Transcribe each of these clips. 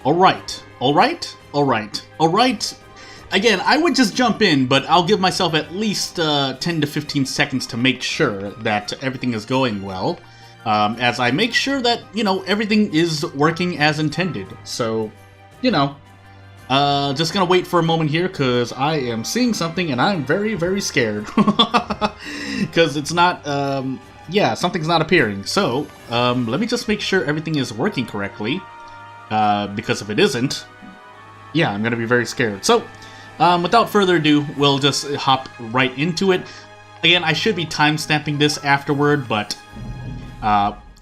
Alright, alright, alright, alright. Again, I would just jump in, but I'll give myself at least 10 to 15 seconds to make sure that everything is going well. As I make sure that, you know, everything is working as intended. So, you know, just gonna wait for a moment here, because I am seeing something and I'm very, very scared. Because it's not, yeah, something's not appearing. So, let me just make sure everything is working correctly. Because if it isn't, yeah, I'm gonna be very scared. So, without further ado, we'll just hop right into it. Again, I should be time-stamping this afterward, but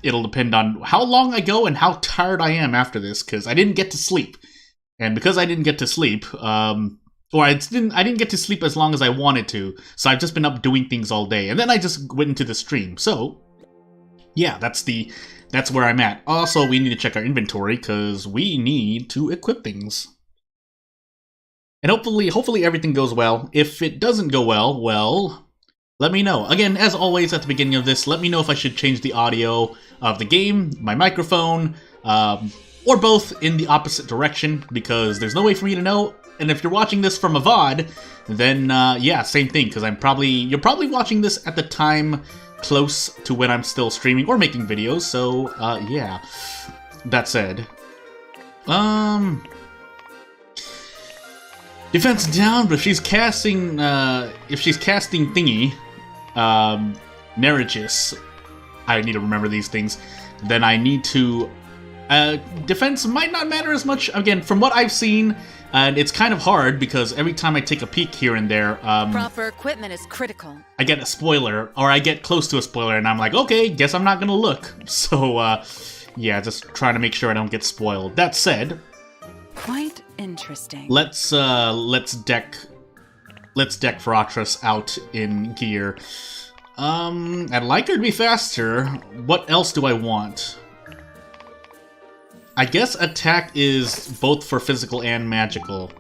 it'll depend on how long I go and how tired I am after this, because I didn't get to sleep. And because I didn't get to sleep, or I didn't get to sleep as long as I wanted to, so I've just been up doing things all day, and then I just went into the stream. So, yeah, that's where I'm at. Also, we need to check our inventory, because we need to equip things. And hopefully everything goes well. If it doesn't go well, well, let me know. Again, as always at the beginning of this, let me know if I should change the audio of the game, my microphone, or both in the opposite direction, because there's no way for me to know. And if you're watching this from a VOD, then yeah, same thing, because you're probably watching this at the time close to when I'm still streaming or making videos, so yeah. That said, defense down, but if she's casting thingy, Nerigis, I need to remember these things, then I need to, defense might not matter as much, again, from what I've seen, and it's kind of hard, because every time I take a peek here and there, proper equipment is critical. I get a spoiler, or I get close to a spoiler, and I'm like, okay, guess I'm not gonna look. So, yeah, just trying to make sure I don't get spoiled. That said, quite interesting. Let's deck Faratras out in gear. I'd like her to be faster. What else do I want? I guess attack is both for physical and magical.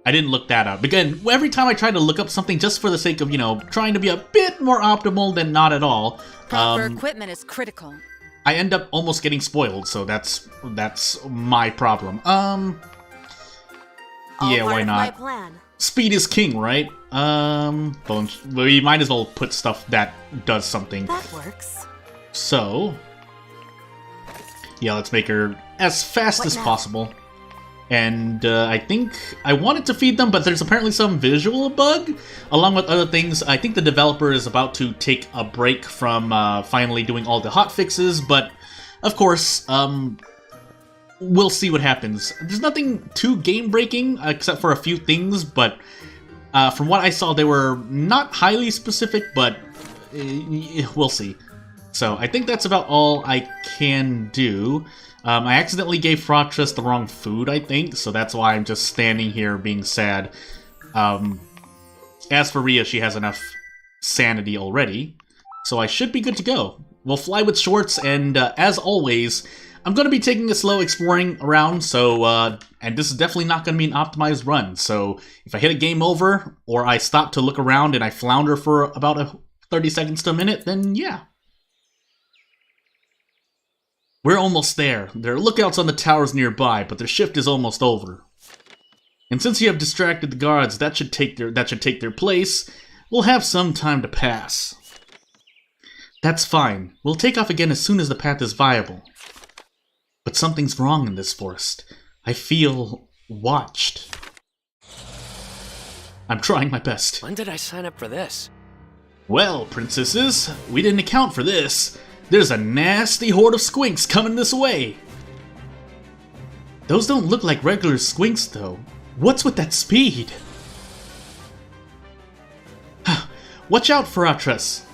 I didn't look that up. Again, every time I try to look up something just for the sake of, you know, trying to be a bit more optimal than not at all, proper equipment is critical. I end up almost getting spoiled, so that's my problem. Yeah, why not? Speed is king, right? We might as well put stuff that does something. That works. So, yeah, let's make her as fast as possible. And I think I wanted to feed them, but there's apparently some visual bug, along with other things. I think the developer is about to take a break from finally doing all the hotfixes, but of course, we'll see what happens. There's nothing too game-breaking, except for a few things, but from what I saw, they were not highly specific, but we'll see. So I think that's about all I can do. I accidentally gave Faratras the wrong food, I think, so that's why I'm just standing here being sad. As for Rhea, she has enough sanity already, so I should be good to go. We'll fly with Schwartz, and as always, I'm going to be taking a slow exploring around, so, and this is definitely not going to be an optimized run, so if I hit a game over, or I stop to look around and I flounder for about 30 seconds to a minute, then yeah. We're almost there. There are lookouts on the towers nearby, but their shift is almost over. And since you have distracted the guards, that should take their place. We'll have some time to pass. That's fine. We'll take off again as soon as the path is viable. But something's wrong in this forest. I feel watched. I'm trying my best. When did I sign up for this? Well, princesses, we didn't account for this. There's a nasty horde of squinks coming this way. Those don't look like regular squinks, though. What's with that speed? Watch out, Faratras.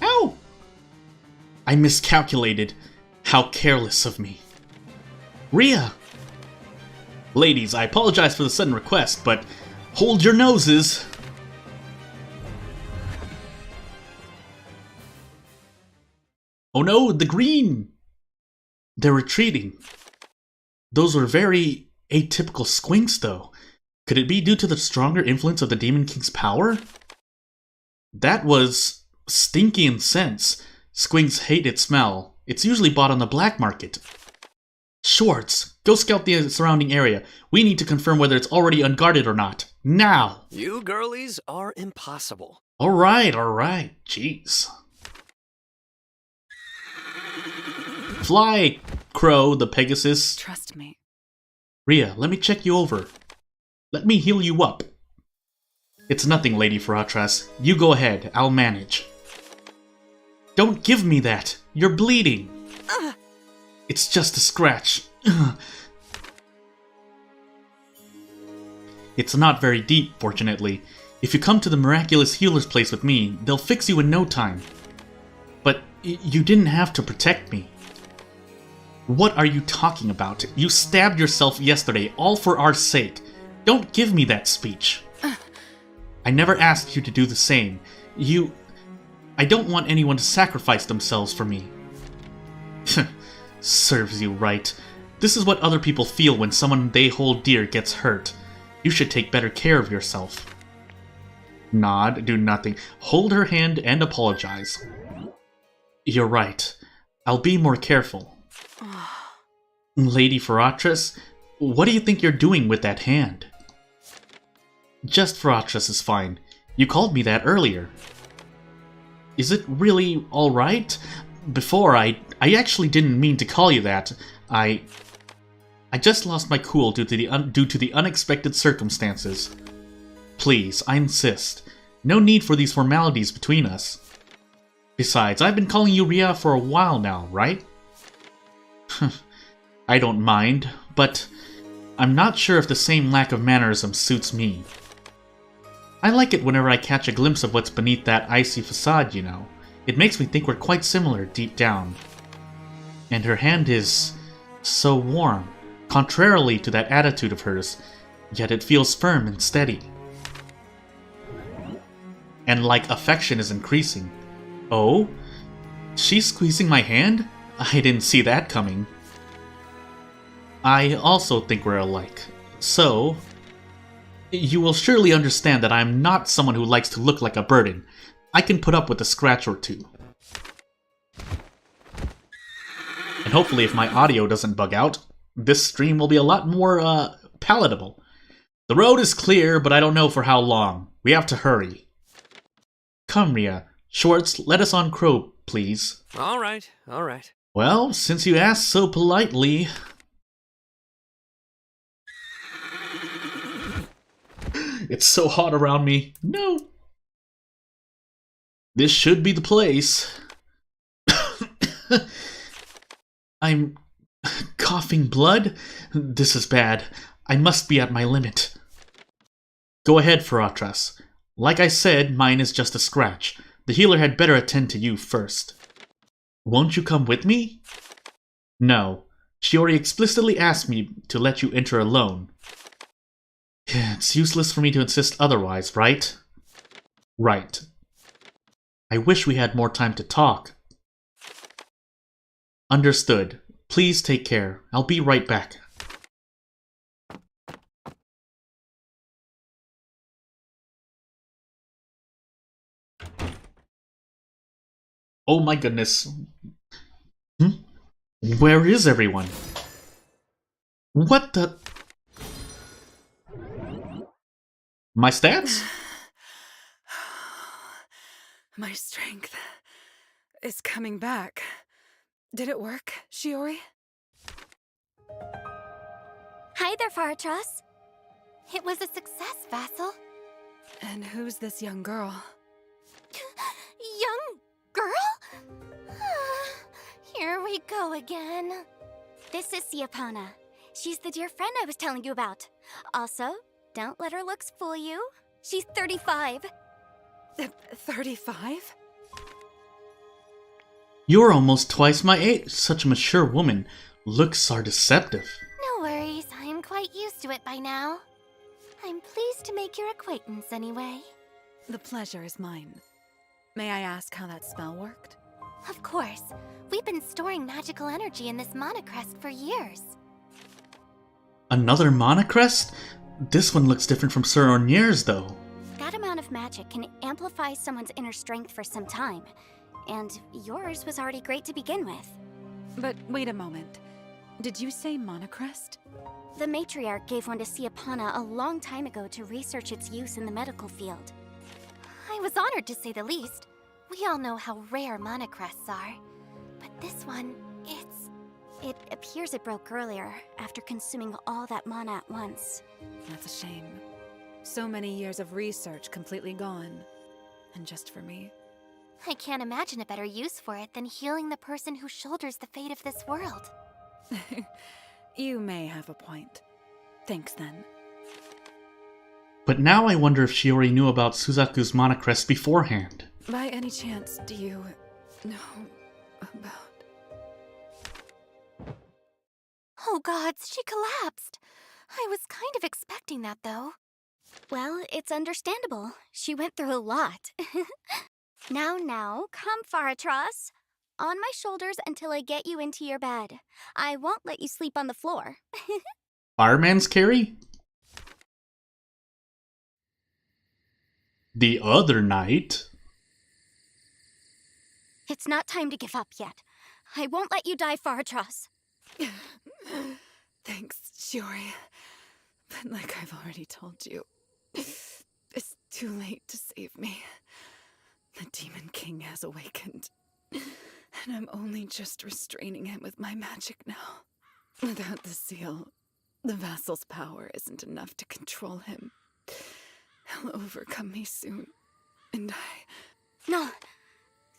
Ow! I miscalculated. How careless of me. Rhea! Ladies, I apologize for the sudden request, but hold your noses. Oh no, the green! They're retreating. Those were very atypical squinks, though. Could it be due to the stronger influence of the Demon King's power? That was stinky in sense. Squinks hate its smell. It's usually bought on the black market. Schwartz, go scout the surrounding area. We need to confirm whether it's already unguarded or not. Now! You girlies are impossible. Alright. Jeez. Fly, Crow the Pegasus. Trust me. Rhea, let me check you over. Let me heal you up. It's nothing, Lady Faratras. You go ahead. I'll manage. Don't give me that. You're bleeding. It's just a scratch. It's not very deep, fortunately. If you come to the miraculous healer's place with me, they'll fix you in no time. But you didn't have to protect me. What are you talking about? You stabbed yourself yesterday, all for our sake. Don't give me that speech. I never asked you to do the same. I don't want anyone to sacrifice themselves for me. Serves you right. This is what other people feel when someone they hold dear gets hurt. You should take better care of yourself. Nod, do nothing. Hold her hand and apologize. You're right. I'll be more careful. Lady Faratras, what do you think you're doing with that hand? Just Faratras is fine. You called me that earlier. Is it really alright? Before, I actually didn't mean to call you that. I just lost my cool due to the unexpected circumstances. Please, I insist. No need for these formalities between us. Besides, I've been calling you Rhea for a while now, right? I don't mind, but I'm not sure if the same lack of mannerism suits me. I like it whenever I catch a glimpse of what's beneath that icy facade, you know. It makes me think we're quite similar deep down. And her hand is so warm, contrarily to that attitude of hers, yet it feels firm and steady. And like affection is increasing. Oh? She's squeezing my hand? I didn't see that coming. I also think we're alike. So, you will surely understand that I'm not someone who likes to look like a burden. I can put up with a scratch or two. And hopefully if my audio doesn't bug out, this stream will be a lot more, palatable. The road is clear, but I don't know for how long. We have to hurry. Come, Rhea. Schwartz, let us on Crow, please. All right. Well, since you asked so politely... It's so hot around me. No. This should be the place. I'm coughing blood? This is bad. I must be at my limit. Go ahead, Faratras. Like I said, mine is just a scratch. The healer had better attend to you first. Won't you come with me? No. She already explicitly asked me to let you enter alone. It's useless for me to insist otherwise, right? Right. I wish we had more time to talk. Understood. Please take care. I'll be right back. Oh my goodness. Where is everyone? What the... My stats? My strength is coming back. Did it work, Shiori? Hi there, Faratras. It was a success, Vassal. And who's this young girl? Young girl? Here we go again. This is Siapona. She's the dear friend I was telling you about. Also, don't let her looks fool you. She's 35. 35? You're almost twice my age. Such a mature woman. Looks are deceptive. No worries, I'm quite used to it by now. I'm pleased to make your acquaintance anyway. The pleasure is mine. May I ask how that spell worked? Of course. We've been storing magical energy in this monocrest for years. Another monocrest? This one looks different from Sir Ornier's, though. That amount of magic can amplify someone's inner strength for some time. And yours was already great to begin with. But wait a moment. Did you say monocrest? The matriarch gave one to Siapana a long time ago to research its use in the medical field. I was honored, to say the least. We all know how rare monocrests are. But this one, it appears it broke earlier, after consuming all that mana at once. That's a shame. So many years of research completely gone. And just for me. I can't imagine a better use for it than healing the person who shoulders the fate of this world. You may have a point. Thanks, then. But now I wonder if she already knew about Suzaku's monocrest beforehand. By any chance, do you know about... Oh gods, she collapsed! I was kind of expecting that, though. Well, it's understandable. She went through a lot. Now, come, Faratras. On my shoulders until I get you into your bed. I won't let you sleep on the floor. Fireman's carry? The other night? It's not time to give up yet. I won't let you die, Faratras. Thanks, Shiori. But like I've already told you, it's too late to save me. The Demon King has awakened, and I'm only just restraining him with my magic now. Without the seal, the vassal's power isn't enough to control him. He'll overcome me soon, and No,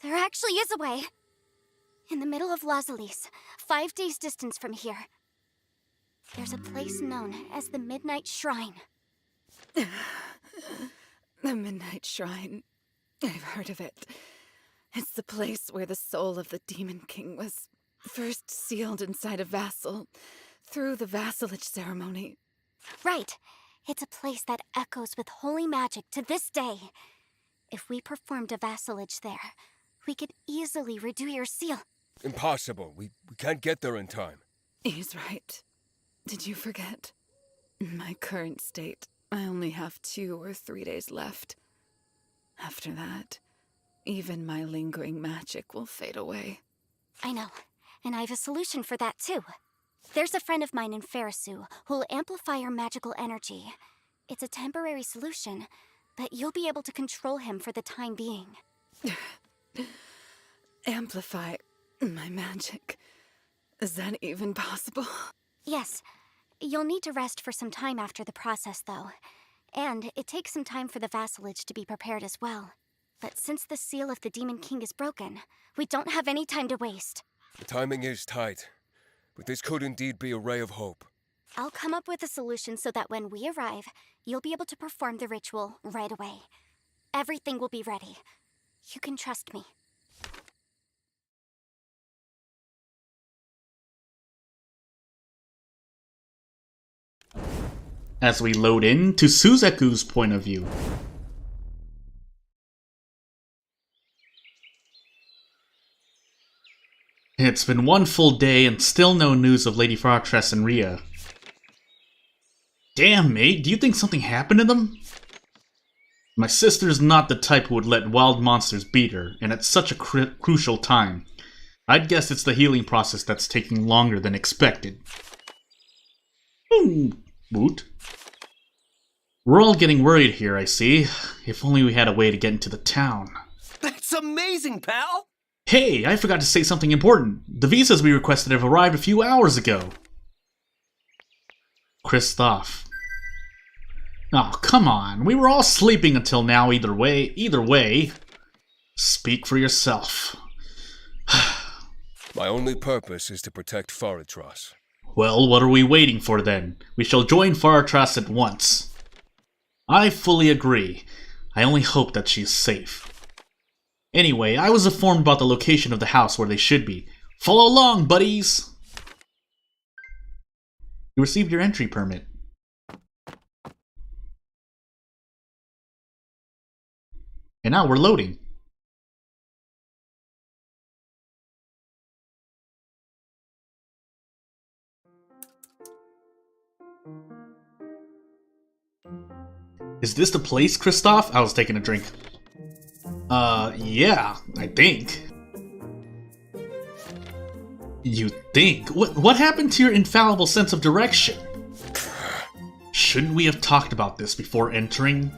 there actually is a way. In the middle of Lazalis, 5 days' distance from here, there's a place known as the Midnight Shrine. The Midnight Shrine. I've heard of it. It's the place where the soul of the Demon King was first sealed inside a vassal through the vassalage ceremony. Right. It's a place that echoes with holy magic to this day. If we performed a vassalage there, we could easily redo your seal. Impossible. We can't get there in time. He's right. Did you forget? In my current state, I only have 2 or 3 days left. After that, even my lingering magic will fade away. I know, and I have a solution for that too. There's a friend of mine in Farasu who'll amplify your magical energy. It's a temporary solution, but you'll be able to control him for the time being. Amplify my magic? Is that even possible? Yes. You'll need to rest for some time after the process, though. And it takes some time for the vassalage to be prepared as well. But since the seal of the Demon King is broken, we don't have any time to waste. The timing is tight, but this could indeed be a ray of hope. I'll come up with a solution so that when we arrive, you'll be able to perform the ritual right away. Everything will be ready. You can trust me. As we load in to Suzaku's point of view. It's been one full day and still no news of Lady Faratras and Ria. Damn, mate, do you think something happened to them? My sister's not the type who would let wild monsters beat her, and at such a crucial time. I'd guess it's the healing process that's taking longer than expected. Boot. We're all getting worried here, I see. If only we had a way to get into the town. That's amazing, pal! Hey, I forgot to say something important. The visas we requested have arrived a few hours ago. Christoph. Oh, come on. We were all sleeping until now either way. Speak for yourself. My only purpose is to protect Faratras. Well, what are we waiting for then? We shall join Faratras at once. I fully agree. I only hope that she is safe. Anyway, I was informed about the location of the house where they should be. Follow along, buddies! You received your entry permit. And now we're loading. Is this the place, Christoph? I was taking a drink. Yeah, I think. You think? What happened to your infallible sense of direction? Shouldn't we have talked about this before entering?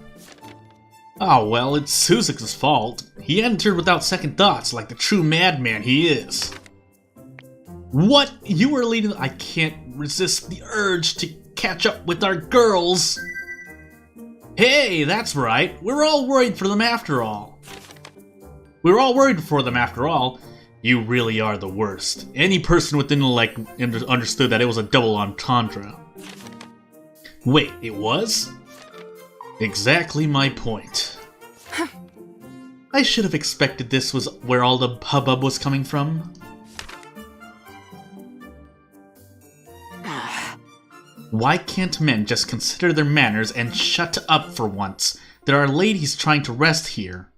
Oh well, it's Suzuki's fault. He entered without second thoughts, like the true madman he is. What? You were leading... I can't resist the urge to catch up with our girls. Hey, that's right. We're all worried for them after all. You really are the worst. Any person with intellect understood that it was a double entendre. Wait, it was? Exactly my point. I should have expected this was where all the hubbub was coming from. Why can't men just consider their manners and shut up for once? There are ladies trying to rest here.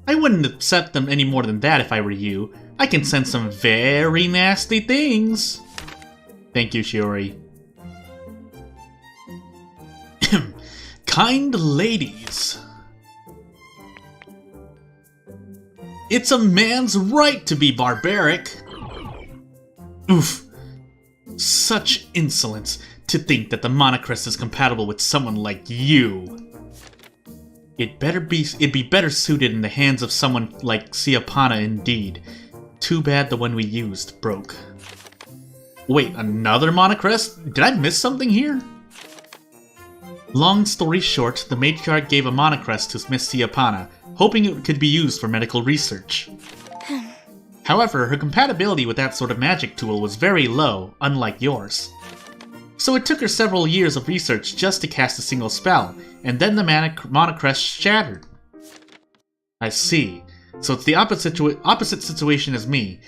I wouldn't upset them any more than that if I were you. I can sense some very nasty things. Thank you, Shiori. Kind ladies. It's a man's right to be barbaric. Oof. Such insolence to think that the Monocrest is compatible with someone like you. It'd be better suited in the hands of someone like Siapana indeed. Too bad the one we used broke. Wait, another Monocrest? Did I miss something here? Long story short, the matriarch gave a Monocrest to Miss Siapana, hoping it could be used for medical research. However, her compatibility with that sort of magic tool was very low, unlike yours. So it took her several years of research just to cast a single spell, and then the Monocrest shattered. I see. So it's the opposite situation as me.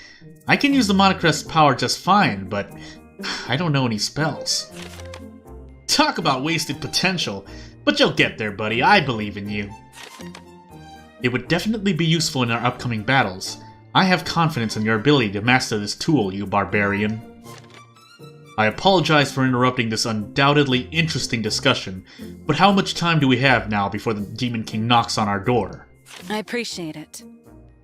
I can use the Monocrest's power just fine, but I don't know any spells. Talk about wasted potential, but you'll get there, buddy. I believe in you. It would definitely be useful in our upcoming battles. I have confidence in your ability to master this tool, you barbarian. I apologize for interrupting this undoubtedly interesting discussion, but how much time do we have now before the Demon King knocks on our door? I appreciate it.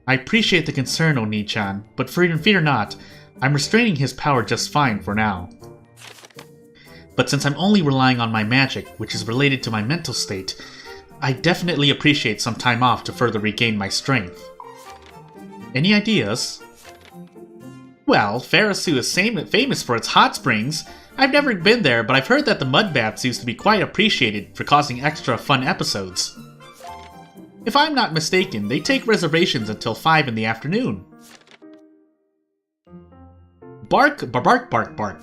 I appreciate the concern, Oni-chan, but fear not, I'm restraining his power just fine for now. But since I'm only relying on my magic, which is related to my mental state, I definitely appreciate some time off to further regain my strength. Any ideas? Well, Farasu is famous for its hot springs. I've never been there, but I've heard that the mud baths used to be quite appreciated for causing extra fun episodes. If I'm not mistaken, they take reservations until 5 in the afternoon. Bark, bark, bark, bark.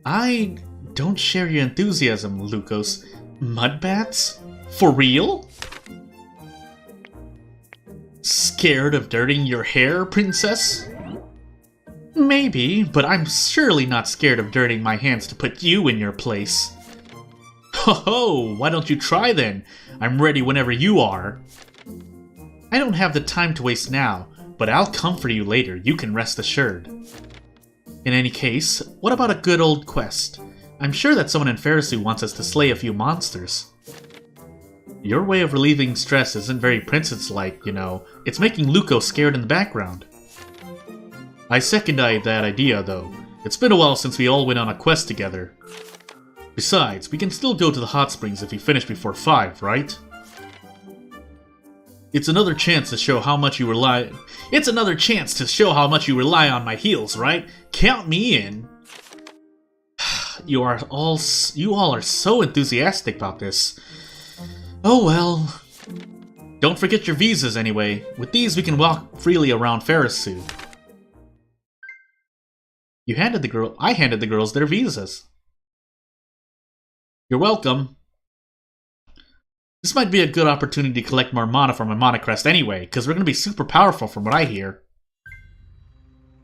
I don't share your enthusiasm, Lucos. Mud baths? For real? Scared of dirtying your hair, princess? Maybe, but I'm surely not scared of dirtying my hands to put you in your place. Ho ho, why don't you try then? I'm ready whenever you are. I don't have the time to waste now, but I'll come for you later, you can rest assured. In any case, what about a good old quest? I'm sure that someone in Farasu wants us to slay a few monsters. Your way of relieving stress isn't very princess-like, you know. It's making Luco scared in the background. I second that idea, though. It's been a while since we all went on a quest together. Besides, we can still go to the hot springs if we finish before 5, right? It's another chance to show how much you rely... It's another chance to show how much you rely on my heels, right? Count me in. You all are so enthusiastic about this. Oh well. Don't forget your visas anyway. With these we can walk freely around Farasu. I handed the girls their visas. You're welcome. This might be a good opportunity to collect more mana from a Monocrest anyway, because we're going to be super powerful from what I hear.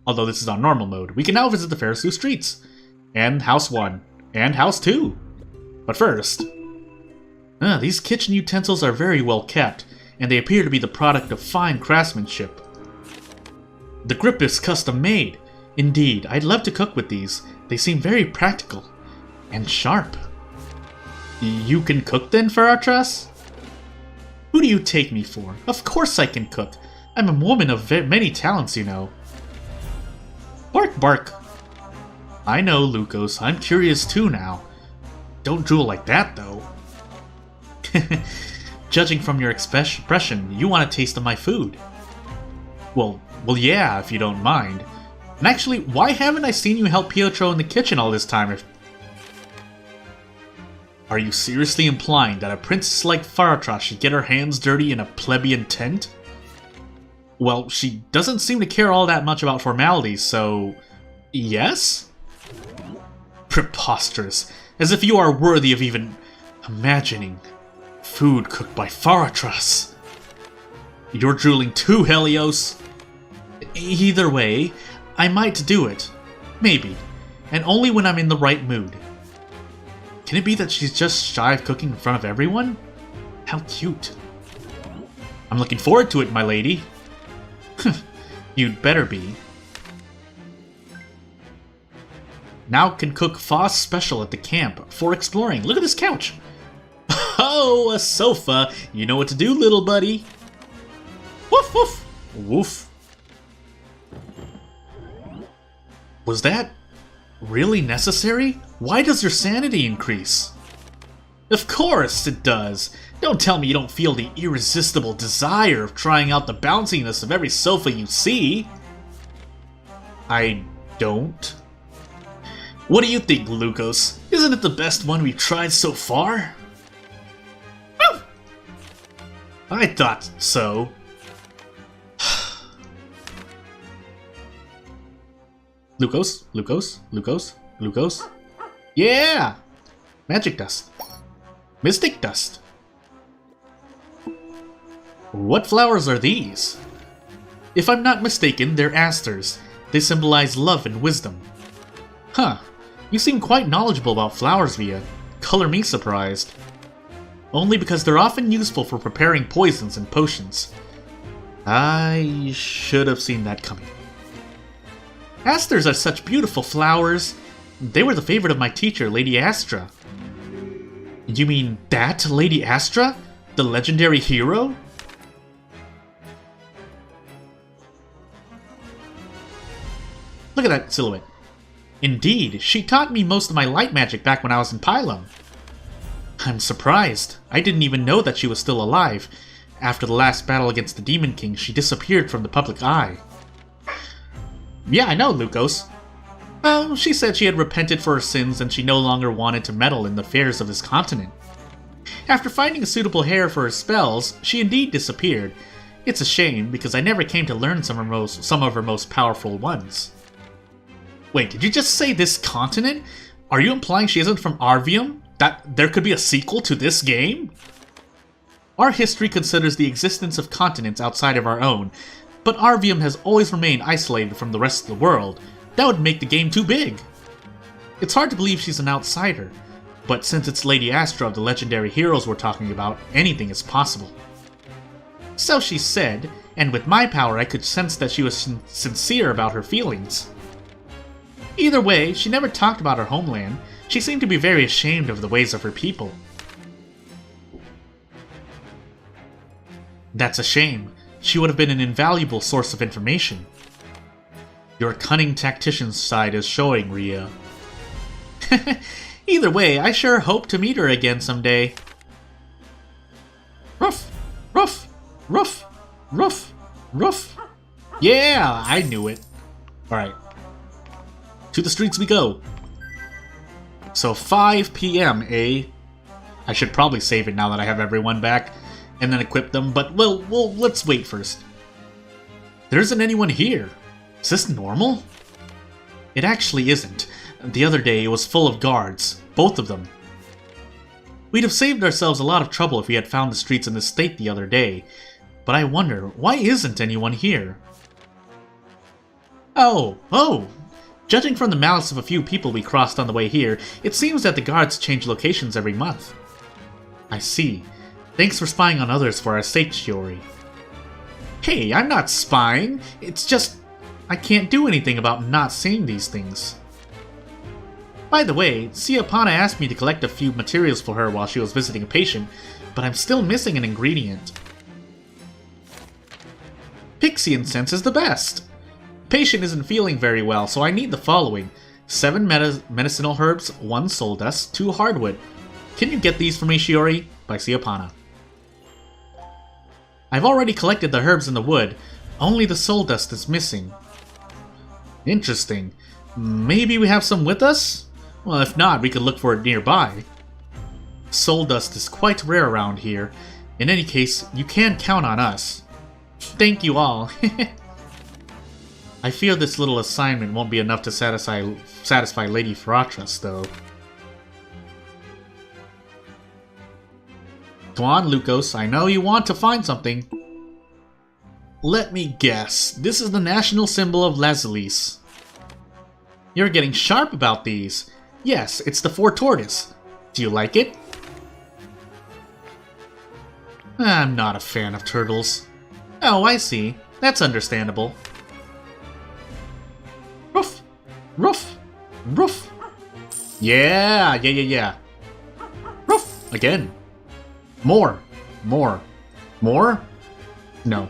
Although this is on normal mode. We can now visit the Farasu streets. And House 1. And House 2. But first... these kitchen utensils are very well kept, and they appear to be the product of fine craftsmanship. The grip is custom made. Indeed, I'd love to cook with these. They seem very practical. And sharp. You can cook then, Faratras? Who do you take me for? Of course I can cook. I'm a woman of many talents, you know. Bark, bark. I know, Lucas. I'm curious too now. Don't drool like that, though. Judging from your expression, you want a taste of my food. Well, yeah, if you don't mind. And actually, why haven't I seen you help Pietro in the kitchen all this time? Are you seriously implying that a princess like Faratras should get her hands dirty in a plebeian tent? Well, she doesn't seem to care all that much about formalities, so... yes? Preposterous. As if you are worthy of even imagining food cooked by Faratras. You're drooling too, Helios. Either way, I might do it. Maybe. And only when I'm in the right mood. Can it be that she's just shy of cooking in front of everyone? How cute. I'm looking forward to it, my lady. You'd better be. Now can cook Foss special at the camp for exploring. Look at this couch. Oh, a sofa. You know what to do, little buddy. Woof, woof. Woof. Was that really necessary? Why does your sanity increase? Of course it does. Don't tell me you don't feel the irresistible desire of trying out the bounciness of every sofa you see. I don't. What do you think, Lucas? Isn't it the best one we've tried so far? Oh! I thought so. Lucas? Yeah! Magic dust. Mystic dust. What flowers are these? If I'm not mistaken, they're asters. They symbolize love and wisdom. Huh. You seem quite knowledgeable about flowers, Via. Color me surprised. Only because they're often useful for preparing poisons and potions. I should have seen that coming. Asters are such beautiful flowers. They were the favorite of my teacher, Lady Astra. You mean that Lady Astra? The legendary hero? Look at that silhouette. Indeed, she taught me most of my light magic back when I was in Pylum. I'm surprised. I didn't even know that she was still alive. After the last battle against the Demon King, she disappeared from the public eye. Yeah, I know, Lucas. Well, she said she had repented for her sins and she no longer wanted to meddle in the affairs of this continent. After finding a suitable heir for her spells, she indeed disappeared. It's a shame, because I never came to learn some of her most powerful ones. Wait, did you just say this continent? Are you implying she isn't from Arvium? That there could be a sequel to this game? Our history considers the existence of continents outside of our own, but Arvium has always remained isolated from the rest of the world. That would make the game too big. It's hard to believe she's an outsider, but since it's Lady Astra of the legendary heroes we're talking about, anything is possible. So she said, and with my power I could sense that she was sincere about her feelings. Either way, she never talked about her homeland. She seemed to be very ashamed of the ways of her people. That's a shame. She would have been an invaluable source of information. Your cunning tactician's side is showing, Ria. Either way, I sure hope to meet her again someday. Ruff! Ruff! Ruff! Ruff! Ruff! Yeah, I knew it. Alright. To the streets we go. So 5 p.m., eh? I should probably save it now that I have everyone back, and then equip them, but well, let's wait first. There isn't anyone here. Is this normal? It actually isn't. The other day it was full of guards, both of them. We'd have saved ourselves a lot of trouble if we had found the streets in this state the other day, but I wonder, why isn't anyone here? Oh! Judging from the malice of a few people we crossed on the way here, it seems that the guards change locations every month. I see. Thanks for spying on others for our sake, Shiori. Hey, I'm not spying. It's just I can't do anything about not seeing these things. By the way, Siapana asked me to collect a few materials for her while she was visiting a patient, but I'm still missing an ingredient. Pixie incense is the best! Patient isn't feeling very well, so I need the following. 7 medicinal herbs, 1 soul dust, 2 hardwood. Can you get these for me, Shiori? By Siapana. I've already collected the herbs and the wood. Only the soul dust is missing. Interesting. Maybe we have some with us? Well, if not, we could look for it nearby. Soul dust is quite rare around here. In any case, you can count on us. Thank you all. I fear this little assignment won't be enough to satisfy Lady Faratras, though. Come on, Lucos, I know you want to find something. Let me guess, this is the national symbol of Lazalis. You're getting sharp about these. Yes, it's the 4 tortoise. Do you like it? I'm not a fan of turtles. Oh, I see. That's understandable. Roof! Roof! Roof! Yeah. Roof! Again. More. More? No.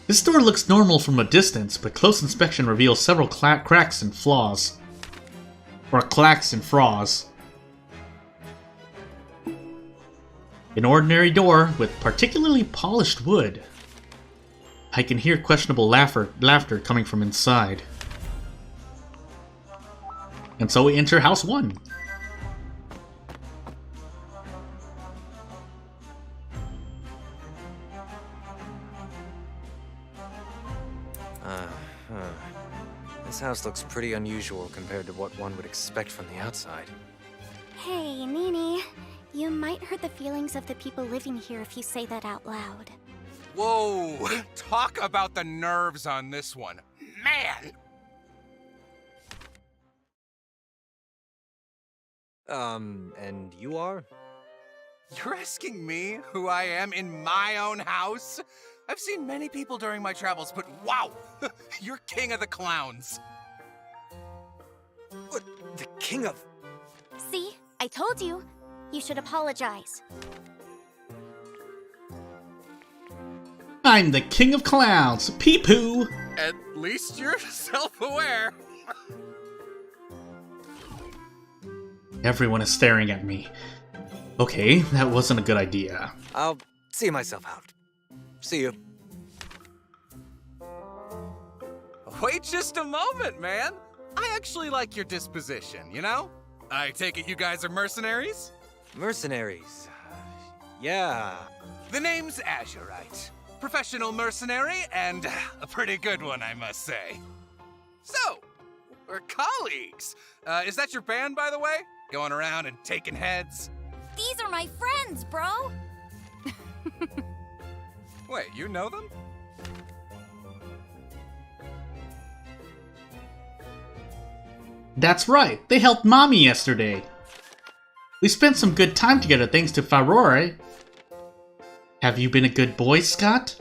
This door looks normal from a distance, but close inspection reveals several cracks and flaws. Or clacks and flaws. An ordinary door with particularly polished wood. I can hear questionable laughter coming from inside. And so we enter House 1. This house looks pretty unusual compared to what one would expect from the outside. Hey, Nini. You might hurt the feelings of the people living here if you say that out loud. Whoa! Talk about the nerves on this one. Man! And you are? You're asking me who I am in my own house? I've seen many people during my travels, but wow! You're king of the clowns. What? The king of... See? I told you. You should apologize. I'm the king of clowns. Peep-hoo! At least you're self-aware. Everyone is staring at me. Okay, that wasn't a good idea. I'll see myself out. See you. Wait just a moment, man. I actually like your disposition, you know? I take it you guys are mercenaries? Mercenaries. Yeah. The name's Azurite. Professional mercenary, and a pretty good one, I must say. So, we're colleagues. Is that your band, by the way? Going around and taking heads? These are my friends, bro. Wait, you know them? That's right, they helped Mommy yesterday. We spent some good time together thanks to Farore. Have you been a good boy, Scott?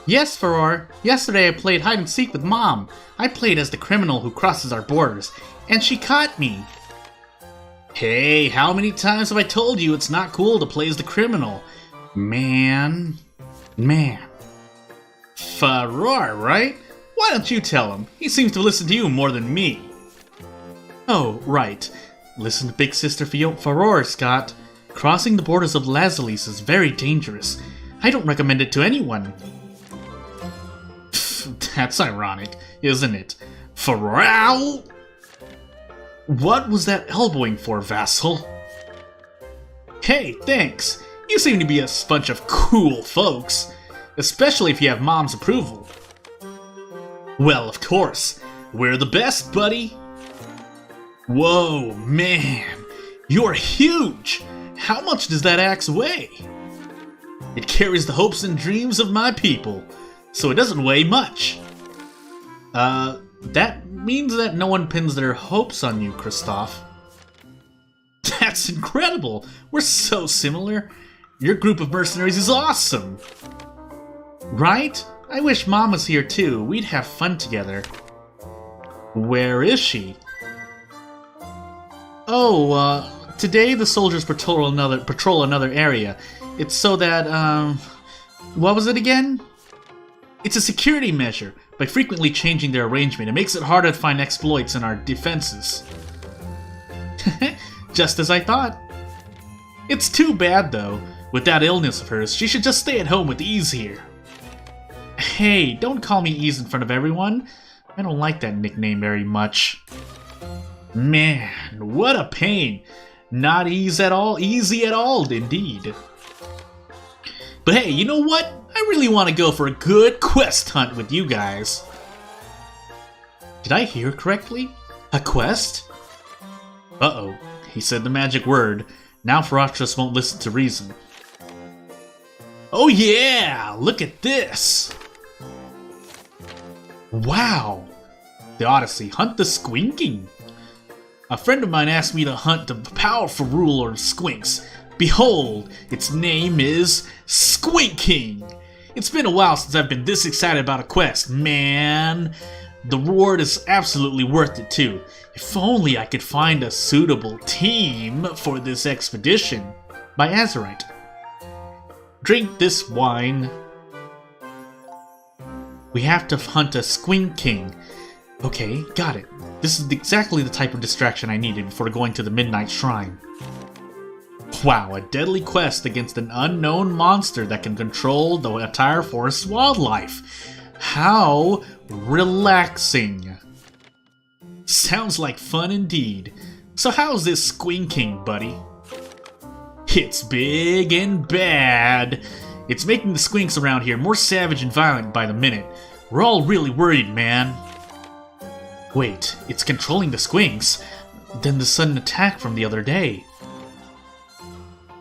Yes, Farore. Yesterday I played hide and seek with Mom. I played as the criminal who crosses our borders, and she caught me. Hey, how many times have I told you it's not cool to play as the criminal? Man. Farore, right? Why don't you tell him? He seems to listen to you more than me. Oh, right. Listen to Big Sister Farore, Scott. Crossing the borders of Lazalis is very dangerous. I don't recommend it to anyone. Pfft, that's ironic, isn't it? Farore! What was that elbowing for, vassal? Hey, thanks. You seem to be a bunch of cool folks. Especially if you have Mom's approval. Well, of course. We're the best, buddy. Whoa, man. You're huge. How much does that axe weigh? It carries the hopes and dreams of my people, so it doesn't weigh much. That means that no one pins their hopes on you, Kristoff. That's incredible! We're so similar. Your group of mercenaries is awesome! Right? I wish Mom was here too. We'd have fun together. Where is she? Oh, today the soldiers patrol another area. It's so that, what was it again? It's a security measure. By frequently changing their arrangement, it makes it harder to find exploits in our defenses. Just as I thought. It's too bad, though. With that illness of hers, she should just stay at home with Ease here. Hey, don't call me Ease in front of everyone. I don't like that nickname very much. Man, what a pain. Not easy at all, indeed. But hey, you know what? I really want to go for a good quest hunt with you guys. Did I hear correctly? A quest? Uh-oh, he said the magic word. Now Faratras won't listen to reason. Oh yeah! Look at this! Wow! The Odyssey, hunt the Squinking. A friend of mine asked me to hunt the powerful ruler of Squinks. Behold, its name is Squinking. It's been a while since I've been this excited about a quest, man. The reward is absolutely worth it too. If only I could find a suitable team for this expedition. By Azurite. Drink this wine. We have to hunt a Squinking. Okay, got it. This is exactly the type of distraction I needed before going to the Midnight Shrine. Wow, a deadly quest against an unknown monster that can control the entire forest's wildlife. How relaxing. Sounds like fun indeed. So how's this Squinking, buddy? It's big and bad. It's making the Squinks around here more savage and violent by the minute. We're all really worried, man. Wait, it's controlling the Squinks? Then the sudden attack from the other day.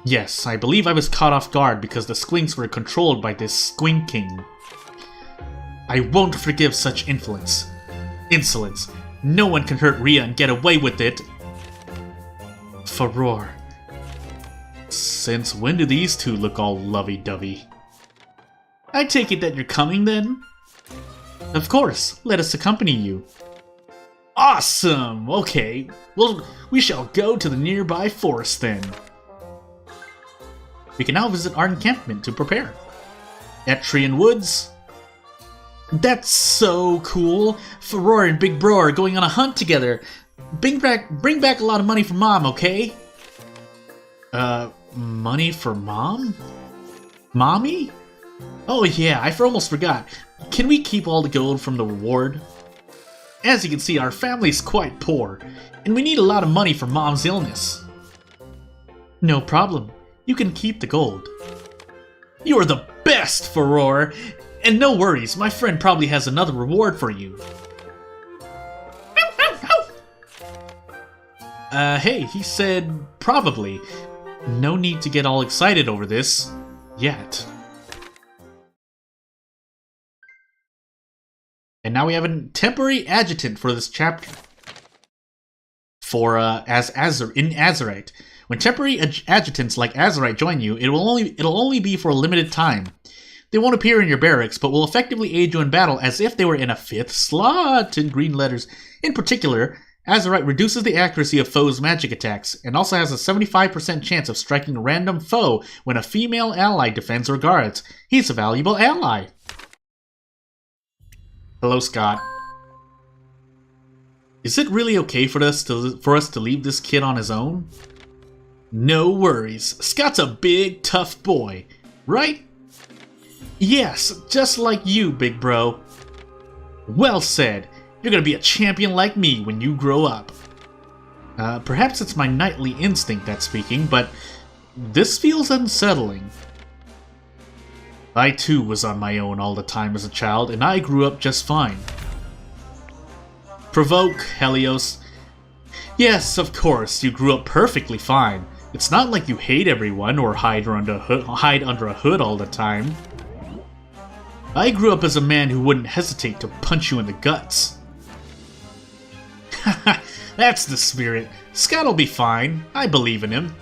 Yes, I believe I was caught off guard because the Squinks were controlled by this Squinking. I won't forgive such insolence. No one can hurt Rhea and get away with it. Furore. Since when do these two look all lovey-dovey? I take it that you're coming then? Of course, let us accompany you. Awesome! Okay, well, we shall go to the nearby forest then. We can now visit our encampment to prepare. Etrian Woods. That's so cool! Furore and Big Bro are going on a hunt together. Bring back a lot of money for Mom, okay? Money for Mom? Mommy? Oh yeah, I almost forgot. Can we keep all the gold from the reward? As you can see, our family's quite poor, and we need a lot of money for Mom's illness. No problem. You can keep the gold. You're the best, Furore! And no worries, my friend probably has another reward for you. Hey, he said probably. No need to get all excited over this. Yet. And now we have a temporary adjutant for this chapter. For, in Azurite. When temporary adjutants like Azurite join you, it'll only be for a limited time. They won't appear in your barracks, but will effectively aid you in battle as if they were in a 5th slot in green letters. In particular, Azurite reduces the accuracy of foes' magic attacks, and also has a 75% chance of striking a random foe when a female ally defends or guards. He's a valuable ally. Hello, Scott. Is it really okay for us to leave this kid on his own? No worries. Scott's a big, tough boy, right? Yes, just like you, Big Bro. Well said. You're gonna be a champion like me when you grow up. Perhaps it's my knightly instinct that's speaking, but this feels unsettling. I too was on my own all the time as a child, and I grew up just fine. Provoke, Helios. Yes, of course, you grew up perfectly fine. It's not like you hate everyone or hide under a hood all the time. I grew up as a man who wouldn't hesitate to punch you in the guts. Haha, that's the spirit. Scott'll be fine. I believe in him.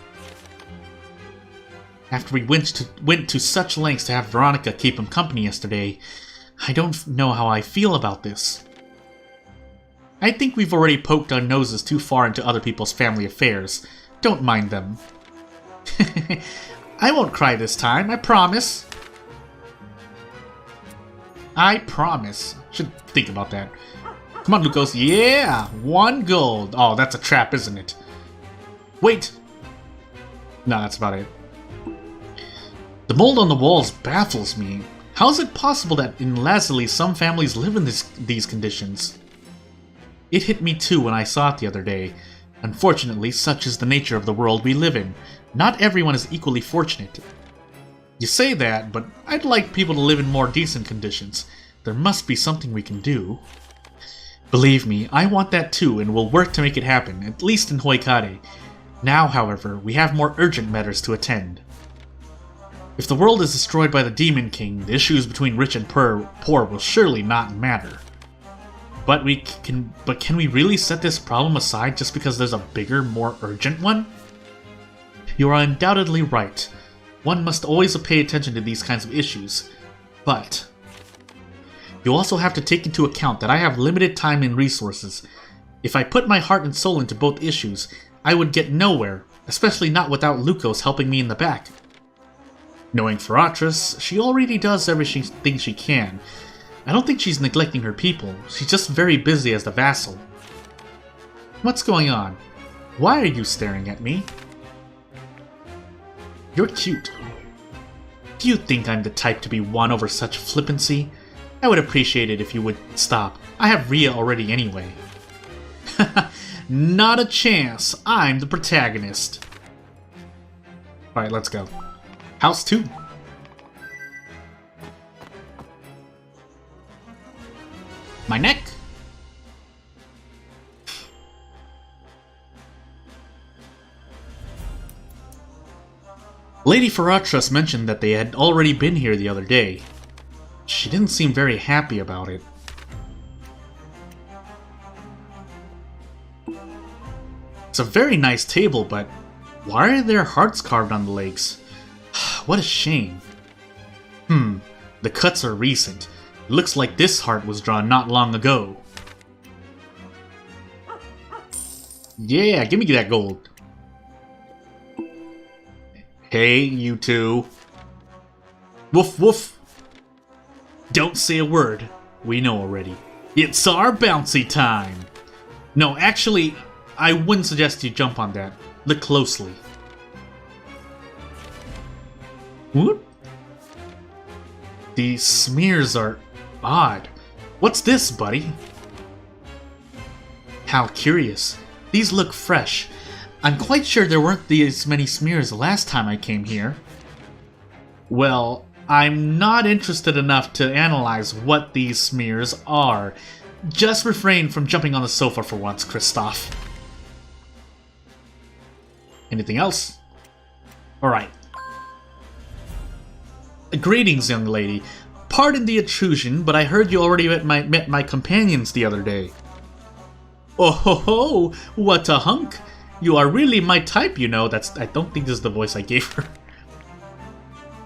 After we went to such lengths to have Veronica keep him company yesterday, I don't know how I feel about this. I think we've already poked our noses too far into other people's family affairs. Don't mind them. I won't cry this time, I promise. I promise. Should think about that. Come on, Lucas. Yeah! 1 gold. Oh, that's a trap, isn't it? Wait! No, that's about it. The mold on the walls baffles me. How is it possible that in Lazuli some families live in these conditions? It hit me too when I saw it the other day. Unfortunately, such is the nature of the world we live in. Not everyone is equally fortunate. You say that, but I'd like people to live in more decent conditions. There must be something we can do. Believe me, I want that too, and will work to make it happen, at least in Hoikare. Now, however, we have more urgent matters to attend. If the world is destroyed by the Demon King, the issues between rich and poor will surely not matter. But can we really set this problem aside just because there's a bigger, more urgent one? You are undoubtedly right. One must always pay attention to these kinds of issues. But you also have to take into account that I have limited time and resources. If I put my heart and soul into both issues, I would get nowhere, especially not without Lucos helping me in the back. Knowing Faratras, she already does everything she can. I don't think she's neglecting her people, she's just very busy as the vassal. What's going on? Why are you staring at me? You're cute. Do you think I'm the type to be won over such flippancy? I would appreciate it if you would stop. I have Ria already anyway. Not a chance. I'm the protagonist. Alright, let's go. House 2. My neck. Lady Faratras mentioned that they had already been here the other day. She didn't seem very happy about it. It's a very nice table, but why are there hearts carved on the legs? What a shame. The cuts are recent. It looks like this heart was drawn not long ago. Yeah, give me that gold. Hey, you two. Woof woof. Don't say a word. We know already. It's our bouncy time. No, actually, I wouldn't suggest you jump on that. Look closely. Whoop. These smears are odd. What's this, buddy? How curious. These look fresh. I'm quite sure there weren't these many smears the last time I came here. Well, I'm not interested enough to analyze what these smears are. Just refrain from jumping on the sofa for once, Kristoff. Anything else? Alright. Greetings, young lady. Pardon the intrusion, but I heard you already met my companions the other day. Oh ho ho! What a hunk! You are really my type, you know. I don't think this is the voice I gave her.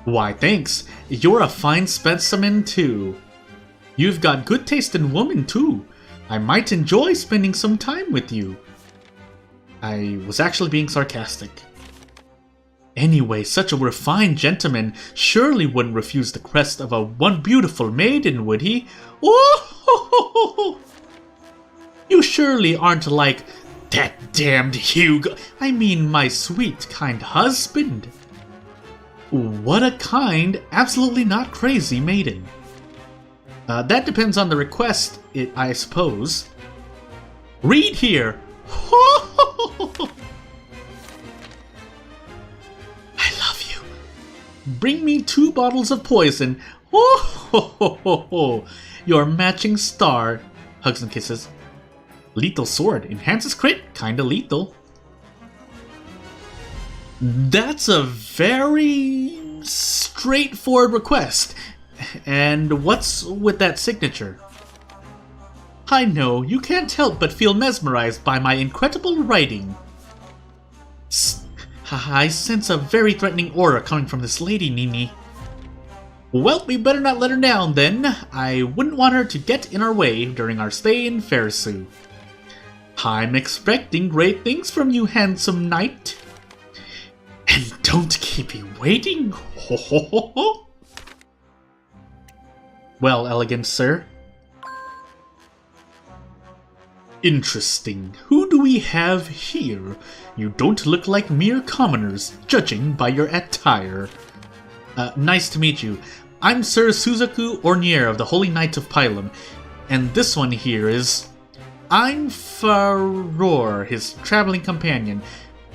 Why, thanks. You're a fine specimen, too. You've got good taste in women, too. I might enjoy spending some time with you. I was actually being sarcastic. Anyway, such a refined gentleman surely wouldn't refuse the request of one beautiful maiden, would he? Oh, ho, ho, ho, ho. You surely aren't like that damned Hugo. I mean, my sweet, kind husband. What a kind, absolutely not crazy maiden. That depends on the request, I suppose. Read here. I love you. Bring me 2 bottles of poison. Your matching star. Hugs and kisses. Lethal sword. Enhances crit. Kinda lethal. That's a very straightforward request. And what's with that signature? I know, you can't help but feel mesmerized by my incredible writing. I sense a very threatening aura coming from this lady, Nini. Well, we better not let her down, then. I wouldn't want her to get in our way during our stay in Farisu. I'm expecting great things from you, handsome knight. And don't keep me waiting. Ho, ho, ho, ho. Well, elegant sir. Interesting. Who do we have here? You don't look like mere commoners, judging by your attire. Nice to meet you. I'm Sir Suzaku Ornier of the Holy Knights of Pylum, and this one here is... I'm Faror, his traveling companion.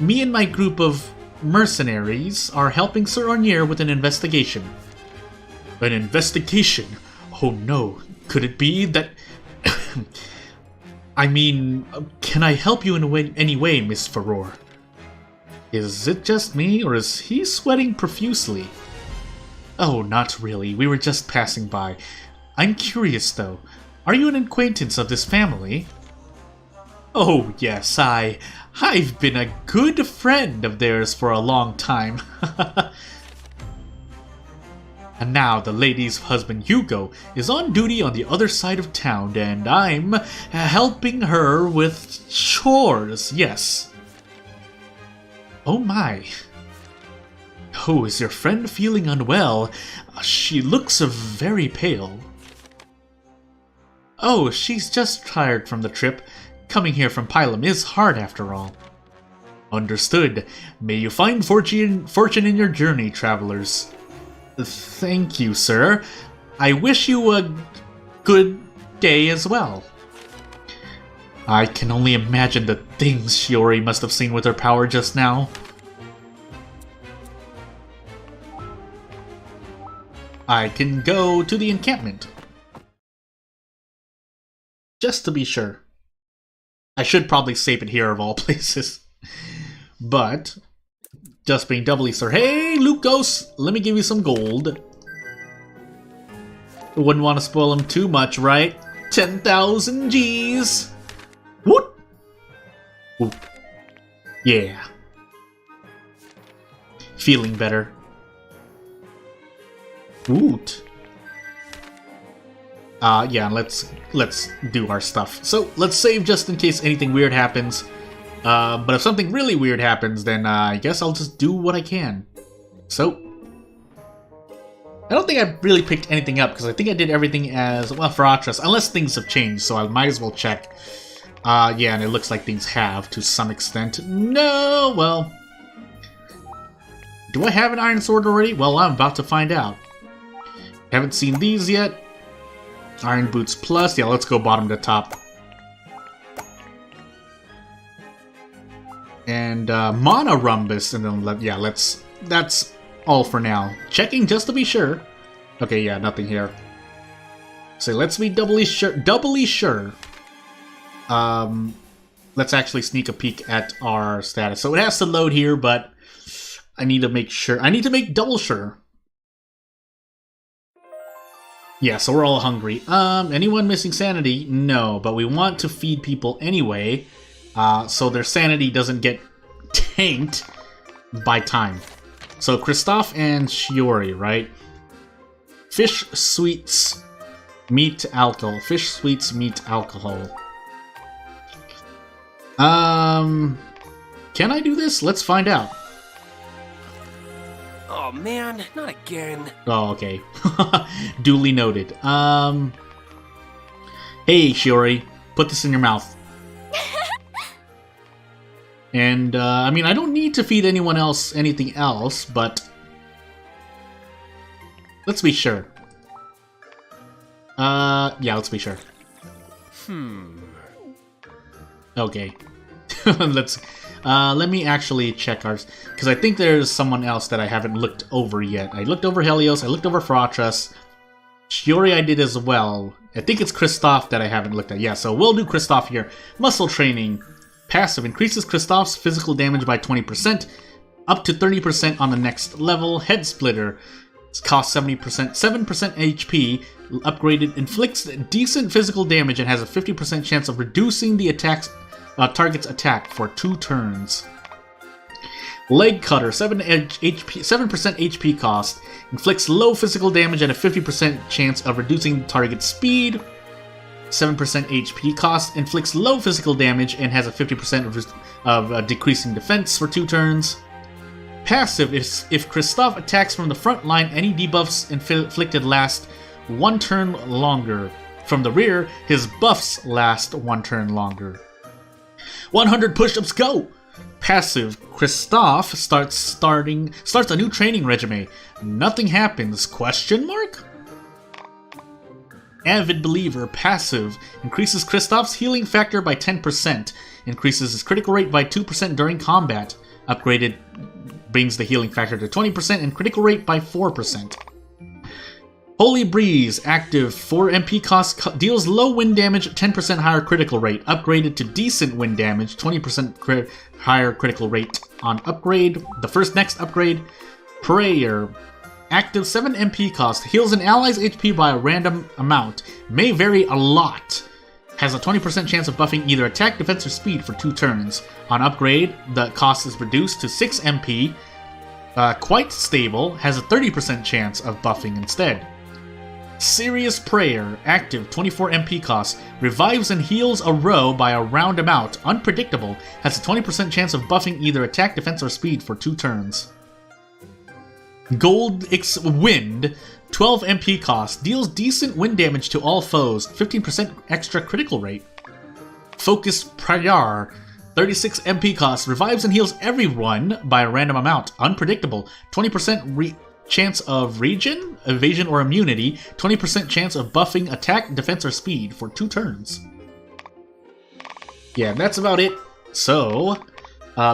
Me and my group of mercenaries are helping Sir Ornier with an investigation. An investigation? Oh no, could it be that... I mean, can I help you in any way, Miss Faror? Is it just me, or is he sweating profusely? Oh, not really. We were just passing by. I'm curious, though. Are you an acquaintance of this family? Oh, yes, I've been a good friend of theirs for a long time. And now the lady's husband Hugo is on duty on the other side of town, and I'm helping her with chores, yes. Oh my. Oh, is your friend feeling unwell? She looks very pale. Oh, she's just tired from the trip. Coming here from Pylum is hard after all. Understood. May you find fortune in your journey, travelers. Thank you, sir. I wish you a good day as well. I can only imagine the things Shiori must have seen with her power just now. I can go to the encampment. Just to be sure. I should probably save it here of all places. But... just being doubly sir. Hey, Lucos! Let me give you some gold. Wouldn't want to spoil him too much, right? 10,000 G's! What? Ooh. Yeah. Feeling better. Woot. Yeah, let's do our stuff. So, let's save just in case anything weird happens. But if something really weird happens, then I guess I'll just do what I can. So, I don't think I really picked anything up, because I think I did everything as, well, Faratras, unless things have changed, so I might as well check. Yeah, and it looks like things have, to some extent. No, well... do I have an iron sword already? Well, I'm about to find out. Haven't seen these yet. Iron Boots Plus, yeah, let's go bottom to top. And Mana Rumbus, and then yeah, that's all for now. Checking just to be sure. Okay, yeah, nothing here. So let's be doubly sure. Let's actually sneak a peek at our status. So it has to load here, but I need to make sure. I need to make double sure. Yeah, so we're all hungry. Anyone missing sanity? No, but we want to feed people anyway. So their sanity doesn't get tanked by time. So Kristoff and Shiori, right? Fish, sweets, meat, alcohol. Fish, sweets, meat, alcohol. Can I do this? Let's find out. Oh man, not again. Oh, okay. Duly noted. Hey, Shiori, put this in your mouth. And, I mean, I don't need to feed anyone else anything else, but... let's be sure. Yeah, let's be sure. Okay. Let me actually check ours, because I think there's someone else that I haven't looked over yet. I looked over Helios, I looked over Faratras. Shiori I did as well. I think it's Kristoff that I haven't looked at. Yeah, so we'll do Kristoff here. Muscle training. Passive increases Kristoff's physical damage by 20%, up to 30% on the next level. Head Splitter costs 7% HP. Upgraded, inflicts decent physical damage and has a 50% chance of reducing the target's attack for 2 turns. Leg Cutter, 7% HP cost, inflicts low physical damage and a 50% chance of reducing the target's speed. 7% HP cost, inflicts low physical damage and has a 50% of decreasing defense for 2 turns. Passive, if Kristoff attacks from the front line, any debuffs inflicted last 1 turn longer. From the rear, his buffs last 1 turn longer. 100 push-ups, go! Passive, Kristoff starts a new training regimen. Nothing happens, question mark? Avid Believer, passive, increases Kristoff's healing factor by 10%, increases his critical rate by 2% during combat. Upgraded brings the healing factor to 20% and critical rate by 4%. Holy Breeze, active, 4 MP cost, deals low wind damage, 10% higher critical rate. Upgraded to decent wind damage, 20% higher critical rate on upgrade. The next upgrade, Prayer, active, 7 MP cost, heals an ally's HP by a random amount, may vary a lot. Has a 20% chance of buffing either attack, defense, or speed for 2 turns. On upgrade, the cost is reduced to 6 MP. Quite stable, has a 30% chance of buffing instead. Serious Prayer, active, 24 MP cost, revives and heals a row by a round amount, unpredictable, has a 20% chance of buffing either attack, defense, or speed for 2 turns. Gold X Wind, 12 MP cost, deals decent wind damage to all foes, 15% extra critical rate. Focused Prayer, 36 MP cost, revives and heals everyone by a random amount, unpredictable, 20% chance of regen, evasion, or immunity, 20% chance of buffing attack, defense, or speed for 2 turns. Yeah, that's about it. So,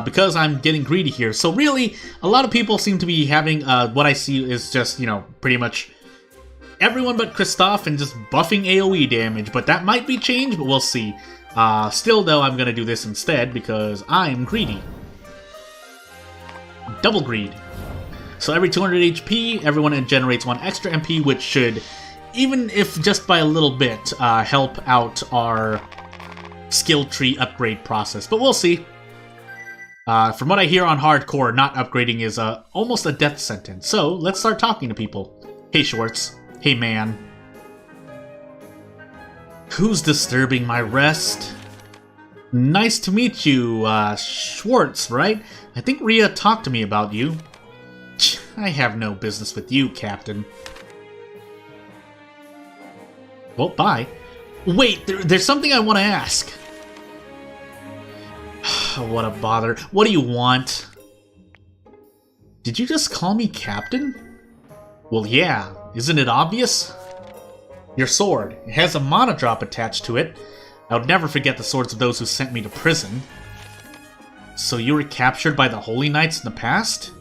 because I'm getting greedy here, so really, a lot of people seem to be having, what I see is just, you know, pretty much everyone but Kristoff and just buffing AoE damage, but that might be changed, but we'll see. Still, though, I'm gonna do this instead because I'm greedy. Double greed. So every 200 HP, everyone generates 1 extra MP, which should, even if just by a little bit, help out our skill tree upgrade process. But we'll see. From what I hear on hardcore, not upgrading is almost a death sentence. So let's start talking to people. Hey Schwartz. Hey man. Who's disturbing my rest? Nice to meet you, Schwartz, right? I think Rhea talked to me about you. I have no business with you, Captain. Well, bye. Wait, there's something I want to ask. What a bother. What do you want? Did you just call me Captain? Well, yeah. Isn't it obvious? Your sword. It has a mana drop attached to it. I would never forget the swords of those who sent me to prison. So you were captured by the Holy Knights in the past?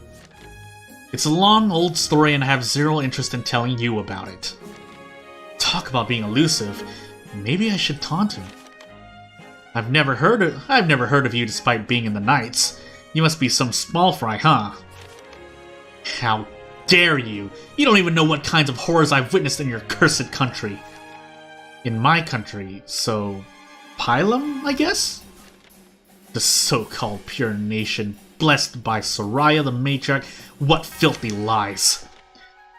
It's a long, old story and I have zero interest in telling you about it. Talk about being elusive. Maybe I should taunt him. I've never heard of you despite being in the Knights. You must be some small fry, huh? How dare you! You don't even know what kinds of horrors I've witnessed in your cursed country. In my country, so... Pylum, I guess? The so-called pure nation, blessed by Soraya the matriarch. What filthy lies!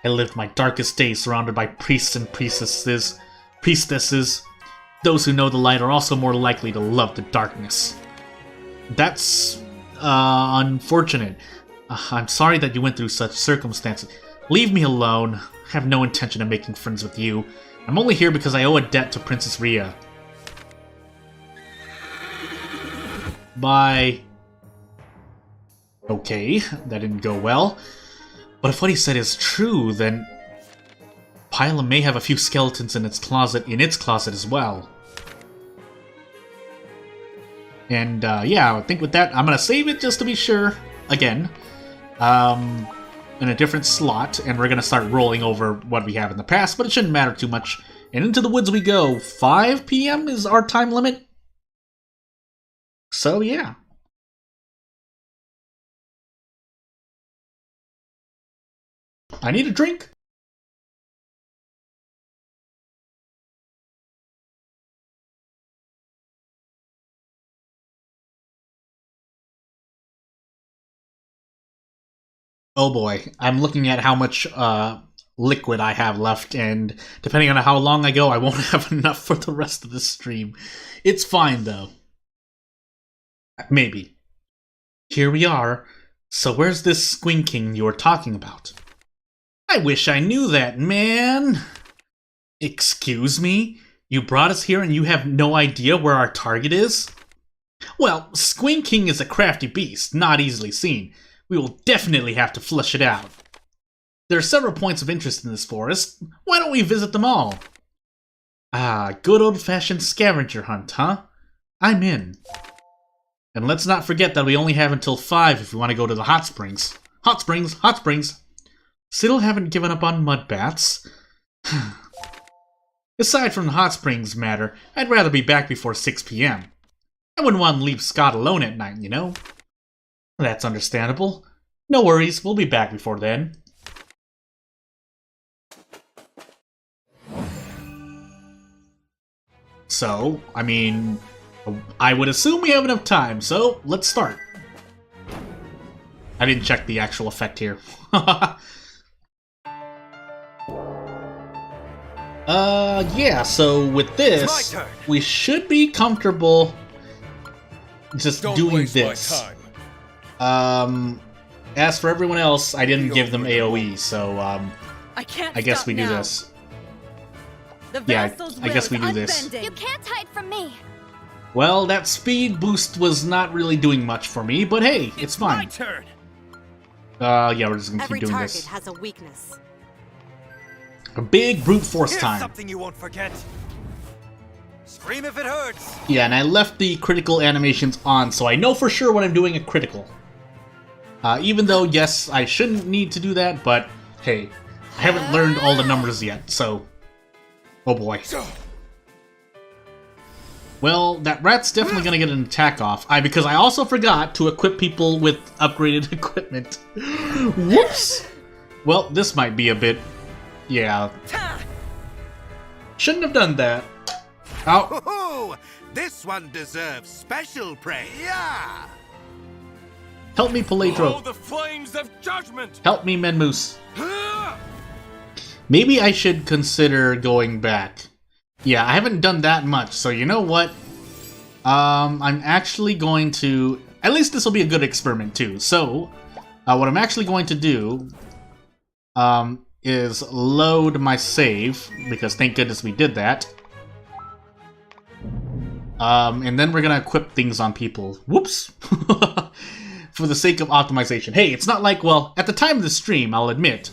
I lived my darkest days surrounded by priests and priestesses. Those who know the light are also more likely to love the darkness. That's, unfortunate. I'm sorry that you went through such circumstances. Leave me alone. I have no intention of making friends with you. I'm only here because I owe a debt to Princess Rhea. Bye. Okay, that didn't go well. But if what he said is true, then Pylum may have a few skeletons in its closet as well. And yeah, I think with that, I'm gonna save it just to be sure. Again, in a different slot, and we're gonna start rolling over what we have in the past, but it shouldn't matter too much. And into the woods we go. 5 PM is our time limit. So yeah. I need a drink. Oh boy, I'm looking at how much liquid I have left, and depending on how long I go, I won't have enough for the rest of the stream. It's fine though. Maybe. Here we are. So where's this Squinking you were talking about? I wish I knew that, man! Excuse me? You brought us here and you have no idea where our target is? Well, Squinking is a crafty beast, not easily seen. We will definitely have to flush it out. There are several points of interest in this forest. Why don't we visit them all? Ah, good old-fashioned scavenger hunt, huh? I'm in. And let's not forget that we only have until 5 if we want to go to the hot springs. Hot springs! Hot springs! Still haven't given up on mud baths. Aside from the hot springs matter, I'd rather be back before 6 p.m. I wouldn't want to leave Scott alone at night, you know? That's understandable. No worries, we'll be back before then. So, I mean, I would assume we have enough time, so let's start. I didn't check the actual effect here. Yeah, so with this, we should be comfortable just doing this. As for everyone else, I didn't give them AoE, so, I guess we do this. Yeah, I guess we do this. You can't hide from me. Well, that speed boost was not really doing much for me, but hey, it's fine. My turn. Yeah, we're just gonna keep doing this. Every target has a weakness. A big brute force time. Something you won't forget. Scream if it hurts. Yeah, and I left the critical animations on, so I know for sure when I'm doing a critical. Even though, yes, I shouldn't need to do that, but hey, I haven't learned all the numbers yet, so... Oh boy. Well, that rat's definitely gonna get an attack off. Because I also forgot to equip people with upgraded equipment. Whoops! Well, this might be a bit... Yeah. Shouldn't have done that. Ow. Oh, this one deserves special praise. Yeah. Help me, Paletro. Oh, the flames of judgment. Help me, Menmoose. Maybe I should consider going back. Yeah, I haven't done that much, so you know what? I'm actually going to... At least this will be a good experiment, too. So, what I'm actually going to do... is load my save, because thank goodness we did that. And then we're gonna equip things on people. Whoops! For the sake of optimization. Hey, it's not like, well, at the time of the stream, I'll admit,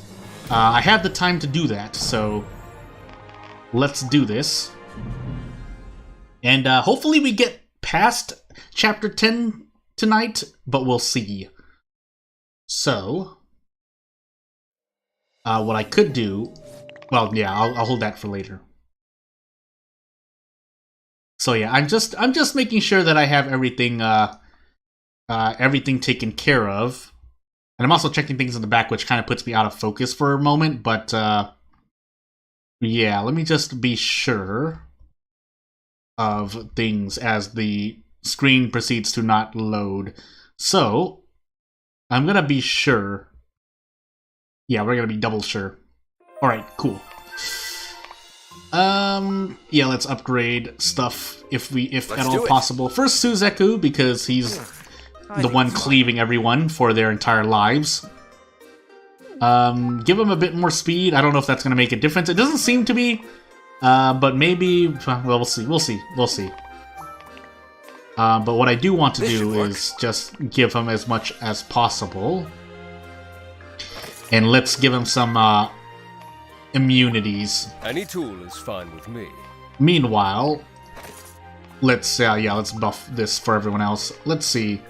I had the time to do that, so let's do this. And hopefully we get past Chapter 10 tonight, but we'll see. So... what I could do... Well, yeah, I'll hold that for later. So yeah, I'm just making sure that I have everything, everything taken care of. And I'm also checking things in the back, which kind of puts me out of focus for a moment, but, yeah, let me just be sure of things as the screen proceeds to not load. So, I'm gonna be sure... Yeah, we're gonna be double sure. Alright, cool. Yeah, let's upgrade stuff if at all possible. First Suzaku, because he's the one cleaving everyone for their entire lives. Give him a bit more speed. I don't know if that's gonna make a difference. It doesn't seem to be, but maybe, well, we'll see. But what I do want to do is just give him as much as possible. And let's give him some, immunities. Any tool is fine with me. Meanwhile, let's buff this for everyone else. Let's see.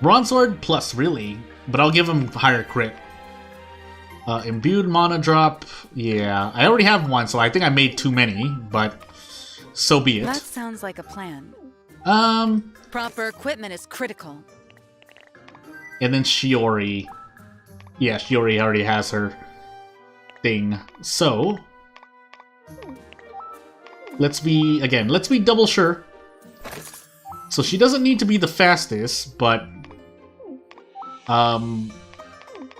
Bronze-sword plus, really. But I'll give him higher crit. Imbued mana drop. Yeah, I already have one, so I think I made too many, but so be it. That sounds like a plan. Proper equipment is critical. And then Shiori. Yeah, Shiori already has her thing. So, let's be double sure. So she doesn't need to be the fastest, but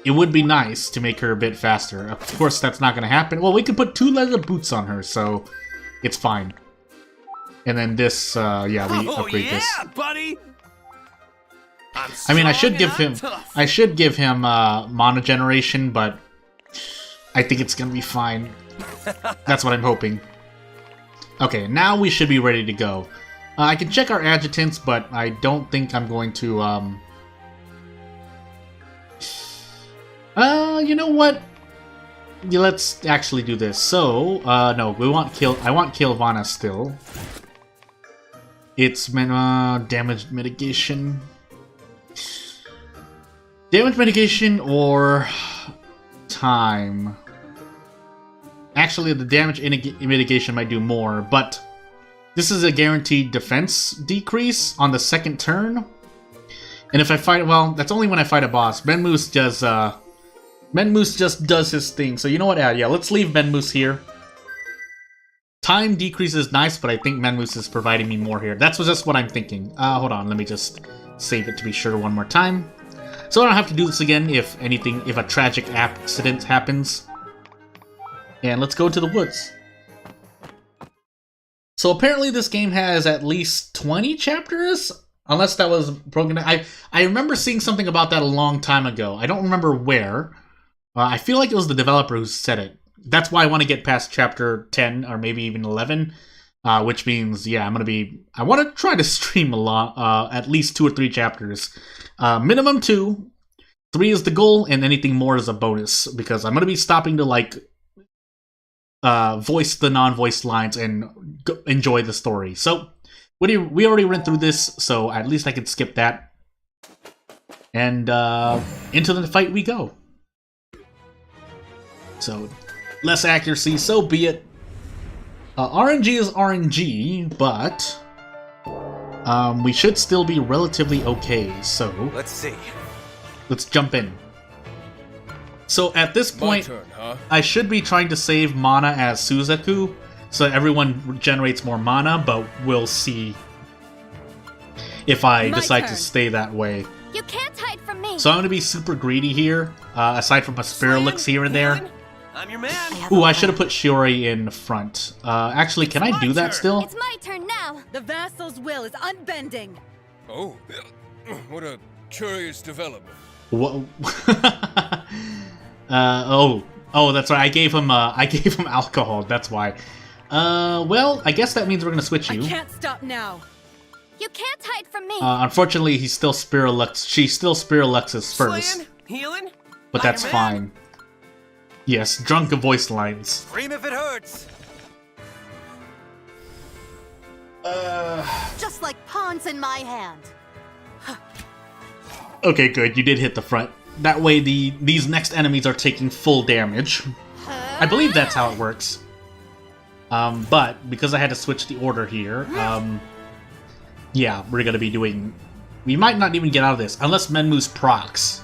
it would be nice to make her a bit faster. Of course, that's not going to happen. Well, we can put 2 leather boots on her, so it's fine. And then this, yeah, we upgrade this. Buddy! I mean, I should give him mana generation, but I think it's gonna be fine. That's what I'm hoping. Okay, now we should be ready to go. I can check our adjutants, but I don't think I'm going to, you know what? Yeah, let's actually do this. So, no, I want Kilvana still. It's damage mitigation. Damage mitigation or time. Actually, the damage mitigation might do more, but this is a guaranteed defense decrease on the second turn. And if I fight, well, that's only when I fight a boss. Menmoose just does his thing. So you know what? Yeah, let's leave Menmoose here. Time decrease is nice, but I think Menmoose is providing me more here. That's just what I'm thinking. Hold on, let me just save it to be sure one more time. So I don't have to do this again if a tragic accident happens. And let's go to the woods. So apparently this game has at least 20 chapters? Unless that was broken. I remember seeing something about that a long time ago. I don't remember where. I feel like it was the developer who said it. That's why I want to get past chapter 10 or maybe even 11. Which means, yeah, I want to try to stream a lot, at least 2 or 3 chapters. Minimum 2. 3 is the goal, and anything more is a bonus. Because I'm going to be stopping to, like, voice the non-voiced lines and enjoy the story. So, we already went through this, so at least I can skip that. And into the fight we go. So, less accuracy, so be it. RNG is RNG, but we should still be relatively okay, so Let's see. Let's jump in. So at this point, turn, huh? I should be trying to save mana as Suzaku, so everyone generates more mana, but we'll see if I decide to stay that way. You can't hide from me. So I'm going to be super greedy here, aside from a Spirulix here and there. I'm your man. Ooh, I should have put Shiori in front. Actually, can I do that still? It's my turn now. The vassal's will is unbending. Oh, what a curious development. Whoa. Oh, that's right. I gave him alcohol. That's why. Well, I guess that means we're gonna switch you. I can't stop now. You can't hide from me. Unfortunately, he's still Spirulix. She's still Spirulix's first, Slaying, healing. but that's I'm your man. fine. Yes, drunk of voice lines. Scream if it hurts. Just like pawns in my hand. Okay, good. You did hit the front. That way, these next enemies are taking full damage. I believe that's how it works. But because I had to switch the order here, yeah, we're gonna be doing. We might not even get out of this unless Menmoose procs.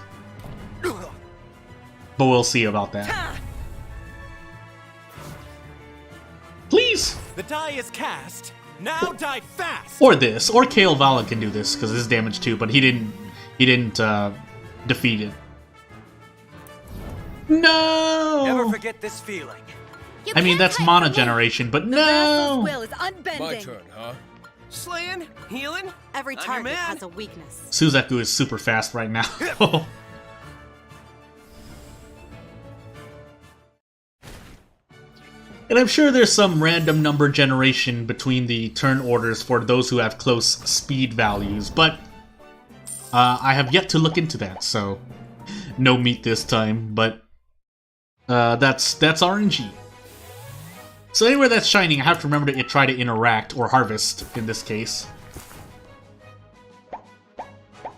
But we'll see about that. Please! The die is cast. Now die fast. Or this. Or Kale Vala can do this, because this is damage too, but he didn't defeat it. No! Never forget this feeling. You I mean, can't that's hide mana from me. generation, but The vassal's no! will is unbending. My turn, huh? Slaying, healing. Every I'm your target man. has a weakness. Suzaku is super fast right now. And I'm sure there's some random number generation between the turn orders for those who have close speed values, but I have yet to look into that, so no meat this time, but that's RNG. So anywhere that's shining, I have to remember to try to interact, or harvest in this case,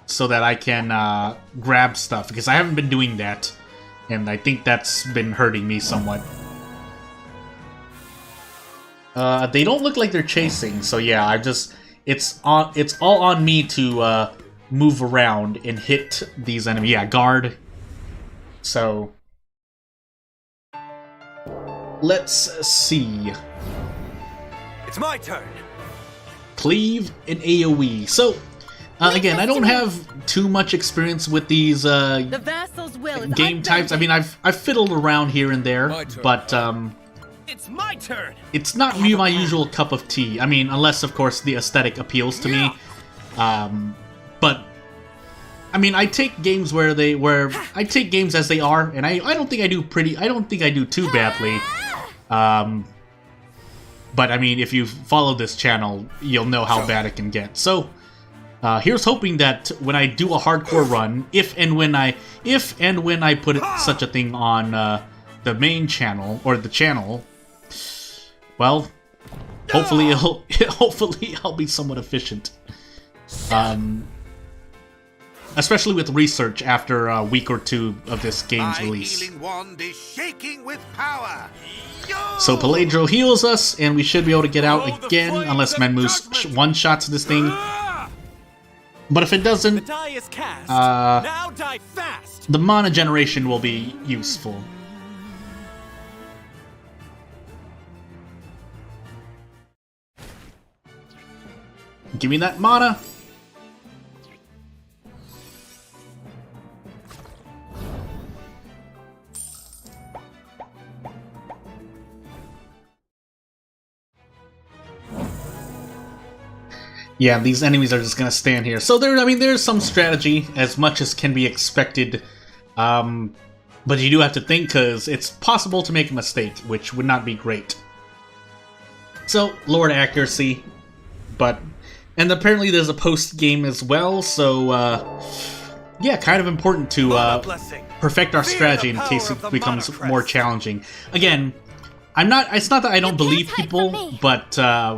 so that I can grab stuff, because I haven't been doing that, and I think that's been hurting me somewhat. They don't look like they're chasing, so yeah, it's all on me to move around and hit these enemies. Yeah, guard. So let's see. It's my turn. Cleave and AoE. So again, I don't have too much experience with these The vassal's will is game types. I mean, I've fiddled around here and there, My turn. but It's my turn. it's not my usual cup of tea. I mean, unless, of course, the aesthetic appeals to me. But I mean, I take games I take games as they are, and I don't think I do too badly. But I mean, if you follow this channel, you'll know how bad it can get. So, here's hoping that when I do a hardcore run, if and when I put such a thing on the main channel or the channel, well, hopefully I'll be somewhat efficient. Especially with research after a week or two of this game's release. My healing wand is shaking with power. So Peladro heals us, and we should be able to get out again, unless Menmu's one-shots this thing. But if it doesn't, Now die fast. the mana generation will be useful. Give me that mana! Yeah, these enemies are just gonna stand here. So there's some strategy, as much as can be expected. But you do have to think, because it's possible to make a mistake, which would not be great. So, lowered accuracy, and apparently there's a post-game as well, so, yeah, kind of important to, perfect our strategy in case it becomes more challenging. Again, it's not that I don't believe people, but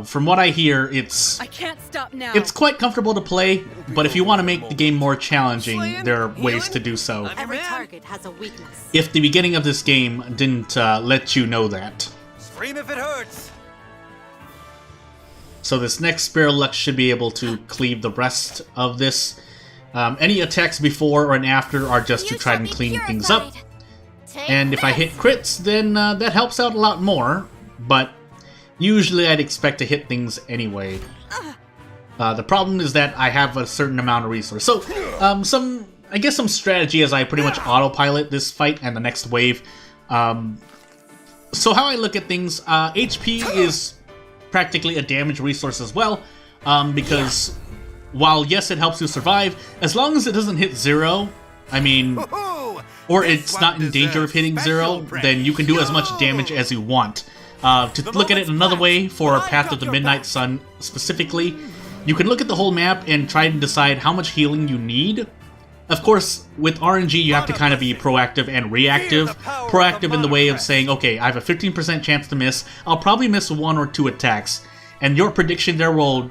from what I hear, I can't stop now. it's quite comfortable to play, but if you want to make the game more challenging, there are ways to do so. Every target has a weakness. If the beginning of this game didn't let you know that. Scream if it hurts. So this next Spirit Lux should be able to cleave the rest of this. Any attacks before or after are just to try and clean things up. And if I hit crits, then that helps out a lot more, but usually I'd expect to hit things anyway. The problem is that I have a certain amount of resource. So, I guess some strategy as I pretty much autopilot this fight and the next wave. So how I look at things, HP is practically a damage resource as well, because while yes, it helps you survive, as long as it doesn't hit 0, I mean, or it's not in danger of hitting 0, then you can do as much damage as you want. To look at it another way, for Path of the Midnight Sun specifically, you can look at the whole map and try and decide how much healing you need. Of course, with RNG, you have to kind of be proactive and reactive. Proactive in the way of saying, okay, I have a 15% chance to miss, I'll probably miss 1 or 2 attacks, and your prediction there will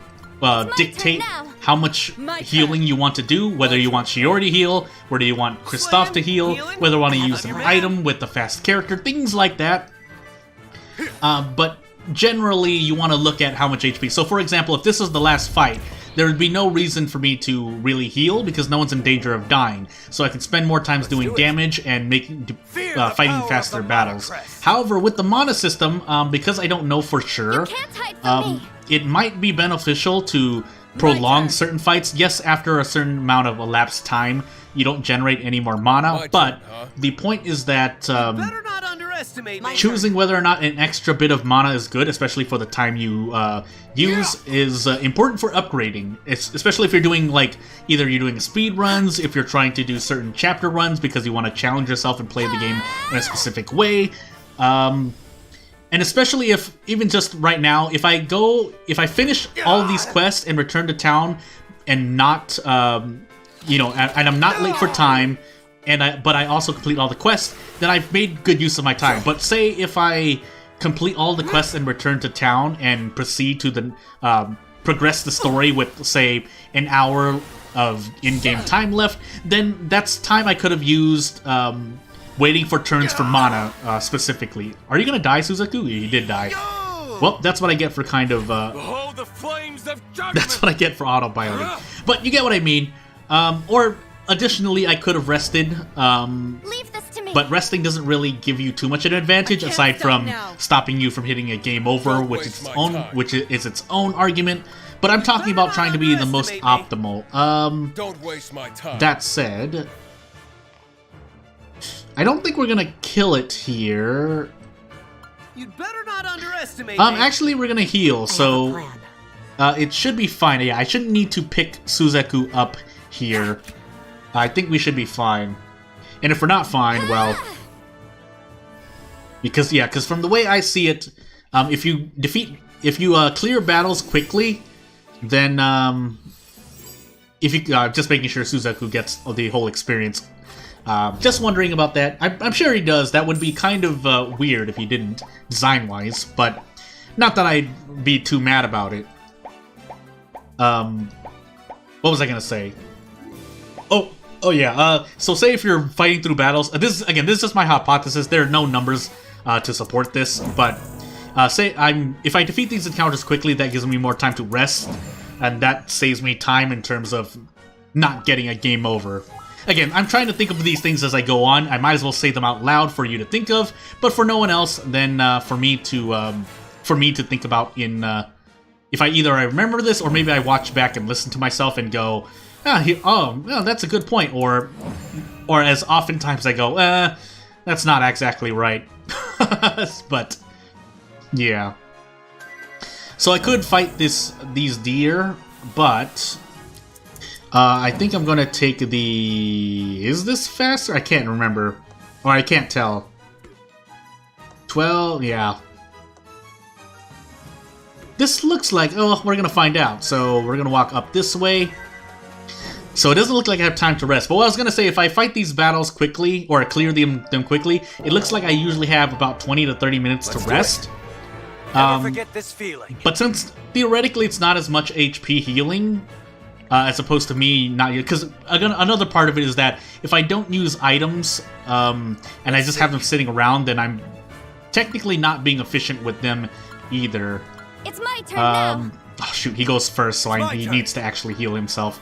dictate how much healing you want to do, whether you want Shiori to heal, whether you want Kristoff to heal, whether you want to use an item with a fast character, things like that. But generally, you want to look at how much HP. So for example, if this is the last fight, there would be no reason for me to really heal, because no one's in danger of dying. So I can spend more times doing damage and fighting faster battles. However, with the mana system, because I don't know for sure, it might be beneficial to prolong certain fights. Yes, after a certain amount of elapsed time, you don't generate any more mana, but the point is that choosing whether or not an extra bit of mana is good, especially for the time you use, is important for upgrading. Especially if you're doing, like, either you're doing speed runs, if you're trying to do certain chapter runs because you want to challenge yourself and play the game in a specific way. And especially if, even just right now, if I finish all these quests and return to town and not, you know, and I'm not late for time, but I also complete all the quests, then I've made good use of my time. But say if I complete all the quests and return to town and proceed to progress the story with, say, an hour of in-game time left, then that's time I could have used waiting for turns for mana, specifically. Are you gonna die, Suzaku? You did die. Well, that's what I get for kind of, Behold the flames of judgment. that's what I get for autopiloting. But you get what I mean. Or, additionally, I could have rested, Leave this to me. but resting doesn't really give you too much of an advantage, aside from stopping you from hitting a game over, which is its own argument. But I'm talking about trying to be the most optimal. Don't waste my time. That said, I don't think we're gonna kill it here. You'd better not underestimate Actually, we're gonna heal, so it should be fine. Yeah, I shouldn't need to pick Suzaku up here. I think we should be fine. And if we're not fine, well... Because from the way I see it, if you clear battles quickly, then if you just making sure Suzaku gets the whole experience. Just wondering about that. I'm sure he does. That would be kind of weird if he didn't, design-wise, but not that I'd be too mad about it. What was I gonna say? Oh yeah. So say if you're fighting through battles, this is just my hypothesis. There are no numbers to support this, but if I defeat these encounters quickly, that gives me more time to rest, and that saves me time in terms of not getting a game over. Again, I'm trying to think of these things as I go on. I might as well say them out loud for you to think of, but for no one else, then for me to think about in if I remember this or maybe I watch back and listen to myself and go, that's a good point, or as oftentimes I go, that's not exactly right. But yeah. So I could fight these deer, but I think I'm gonna take the... Is this faster? I can't remember. Or I can't tell. 12, yeah. This looks like... Oh, we're gonna find out. So we're gonna walk up this way. So it doesn't look like I have time to rest. But what I was gonna say, if I fight these battles quickly, or clear them quickly, it looks like I usually have about 20 to 30 minutes to rest. Never forget this feeling. But since theoretically it's not as much HP healing, as opposed to me not... Because another part of it is that if I don't use items, and I just have them sitting around, then I'm technically not being efficient with them either. It's my turn now. Oh shoot, he goes first, so he needs to actually heal himself.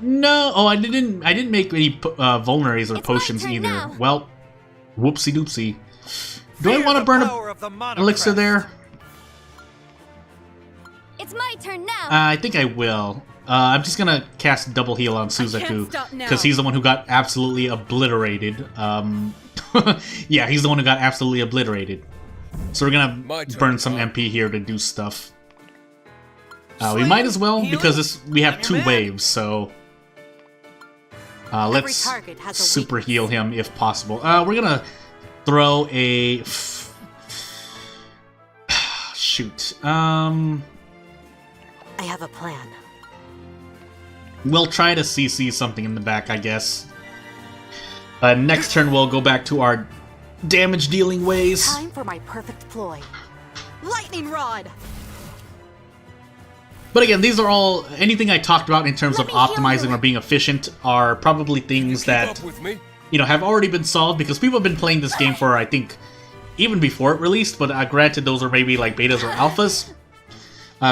No, I didn't make any vulneraries or potions either. Now. Well, whoopsie doopsie. Do I want to burn an elixir there? It's my turn now. I think I will. I'm just gonna cast double heal on Suzaku because he's the one who got absolutely obliterated. Yeah, he's the one who got absolutely obliterated. So we're gonna burn some MP here to do stuff. We might as well because we have 2 waves, so let's super heal him if possible. We're gonna throw a shoot. I have a plan. We'll try to CC something in the back, I guess. Next turn we'll go back to our damage-dealing ways. Time for my perfect ploy. Lightning rod. But again, these are all... Anything I talked about in terms of optimizing or being efficient are probably things that, have already been solved, because people have been playing this game for, I think, even before it released, but granted, those are maybe like betas or alphas.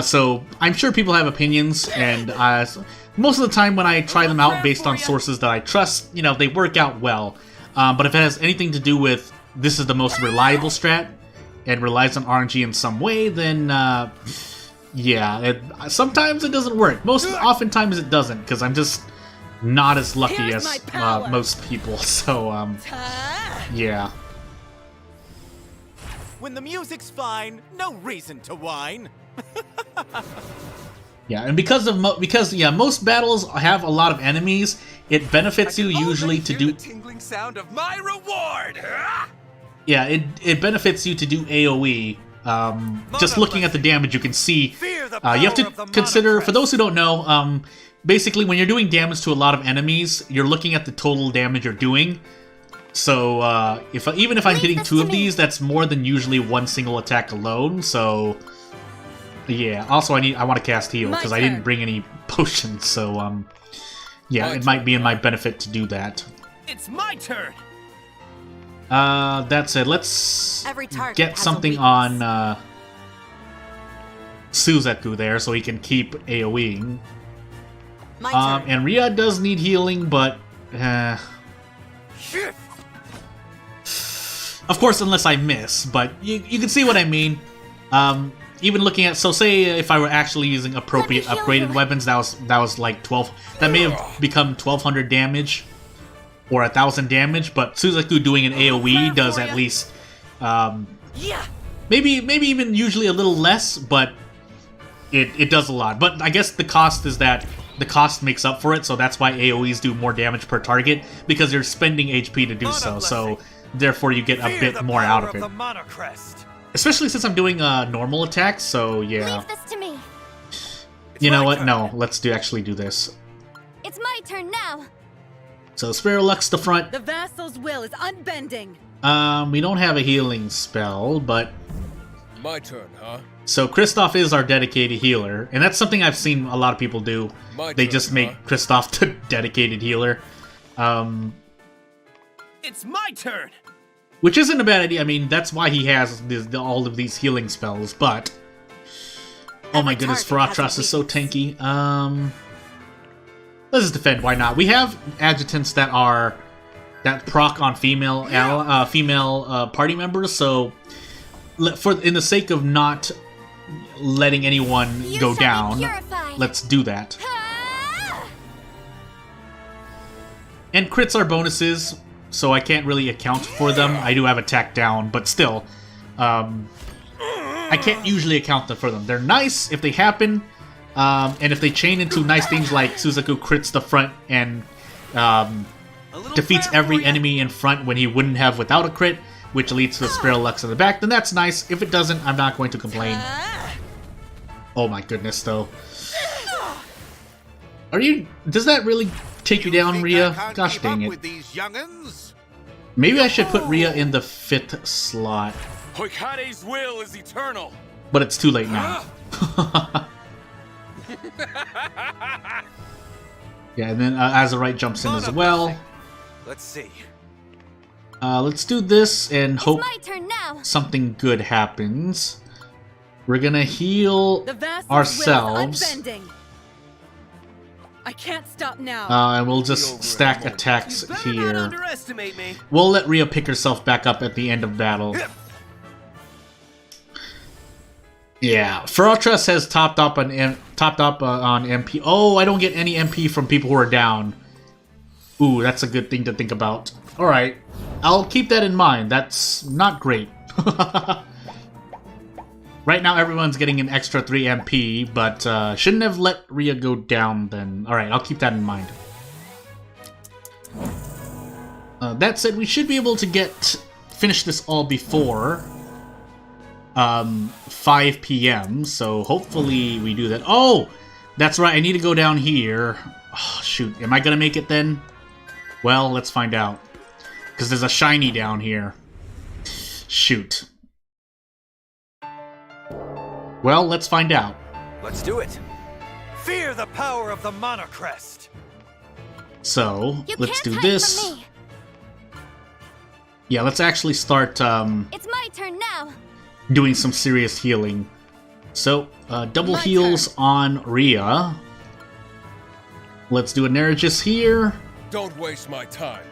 So I'm sure people have opinions, and most of the time when I try them out based on sources that I trust, they work out well. But if it has anything to do with this is the most reliable strat and relies on RNG in some way, then yeah, sometimes it doesn't work. Oftentimes it doesn't, because I'm just not as lucky as most people. So yeah. When the music's fine, no reason to whine. Yeah, and because most battles have a lot of enemies, it benefits you usually to do... the tingling sound of my reward! Yeah, it benefits you to do AoE. Just looking at the damage, you can see... you have to consider, for those who don't know, basically when you're doing damage to a lot of enemies, you're looking at the total damage you're doing. So, even if I'm hitting 2 of these, that's more than usually 1 single attack alone, so... Yeah, also I want to cast heal, because I didn't bring any potions, so, yeah, it might be in my benefit to do that. It's my turn! That said, let's get something on, Suzaku there, so he can keep AoEing. And Ria does need healing, but, of course, unless I miss, but you can see what I mean. Even looking at, so say if I were actually using appropriate upgraded weapons, that was like 12. That may have become 1200 damage or 1000 damage, but Suzaku doing an AoE does at least, maybe even usually a little less, but it does a lot. But I guess the cost is that the cost makes up for it, so that's why AoEs do more damage per target, because you're spending HP to do so, so therefore you get a bit more out of it. Especially since I'm doing normal attacks, so yeah. Leave this to me. You know what? No, let's actually do this. It's my turn now. So Spirit Lux the front. The vassal's will is unbending. We don't have a healing spell, but... My turn, huh? So Kristoff is our dedicated healer, and that's something I've seen a lot of people do. They just make Kristoff the dedicated healer. It's my turn! Which isn't a bad idea. I mean, that's why he has all of these healing spells, but... Oh my goodness, Faratras is so tanky. Let's just defend, why not? We have adjutants that proc on female party members, so in the sake of not letting anyone go down, let's do that. And crits are bonuses, so I can't really account for them. I do have attack down, but still, I can't usually account for them. They're nice if they happen, and if they chain into nice things like Suzaku crits the front and defeats every enemy in front when he wouldn't have without a crit, which leads to the Spirit Lux in the back, then that's nice. If it doesn't, I'm not going to complain. Oh my goodness, though. Does that really take you down, Rhea? Gosh dang it. Maybe I should put Rhea in the 5th slot. Hoikare's will is eternal. But it's too late now. Yeah, and then Azurite jumps in as well. Let's see. Let's do this and hope my turn now. something good happens. We're gonna heal ourselves. I can't stop now. And we'll just stack attacks here. Underestimate me. We'll let Rhea pick herself back up at the end of battle. Yeah, Faratras has topped up on MP. Oh, I don't get any MP from people who are down. Ooh, that's a good thing to think about. Alright, I'll keep that in mind. That's not great. Right now everyone's getting an extra 3 MP, but shouldn't have let Rhea go down then. Alright, I'll keep that in mind. That said, we should be able to finish this all before 5 p.m. So hopefully we do that. Oh! That's right, I need to go down here. Oh, shoot, am I gonna make it then? Well, let's find out. Because there's a shiny down here. Shoot. Well, let's find out. Let's do it. Fear the power of the Monocrest. So, let's do this. Yeah, let's actually start It's my turn now. doing some serious healing. So, double heals on Rhea. Let's do a Nergis here. Don't waste my time.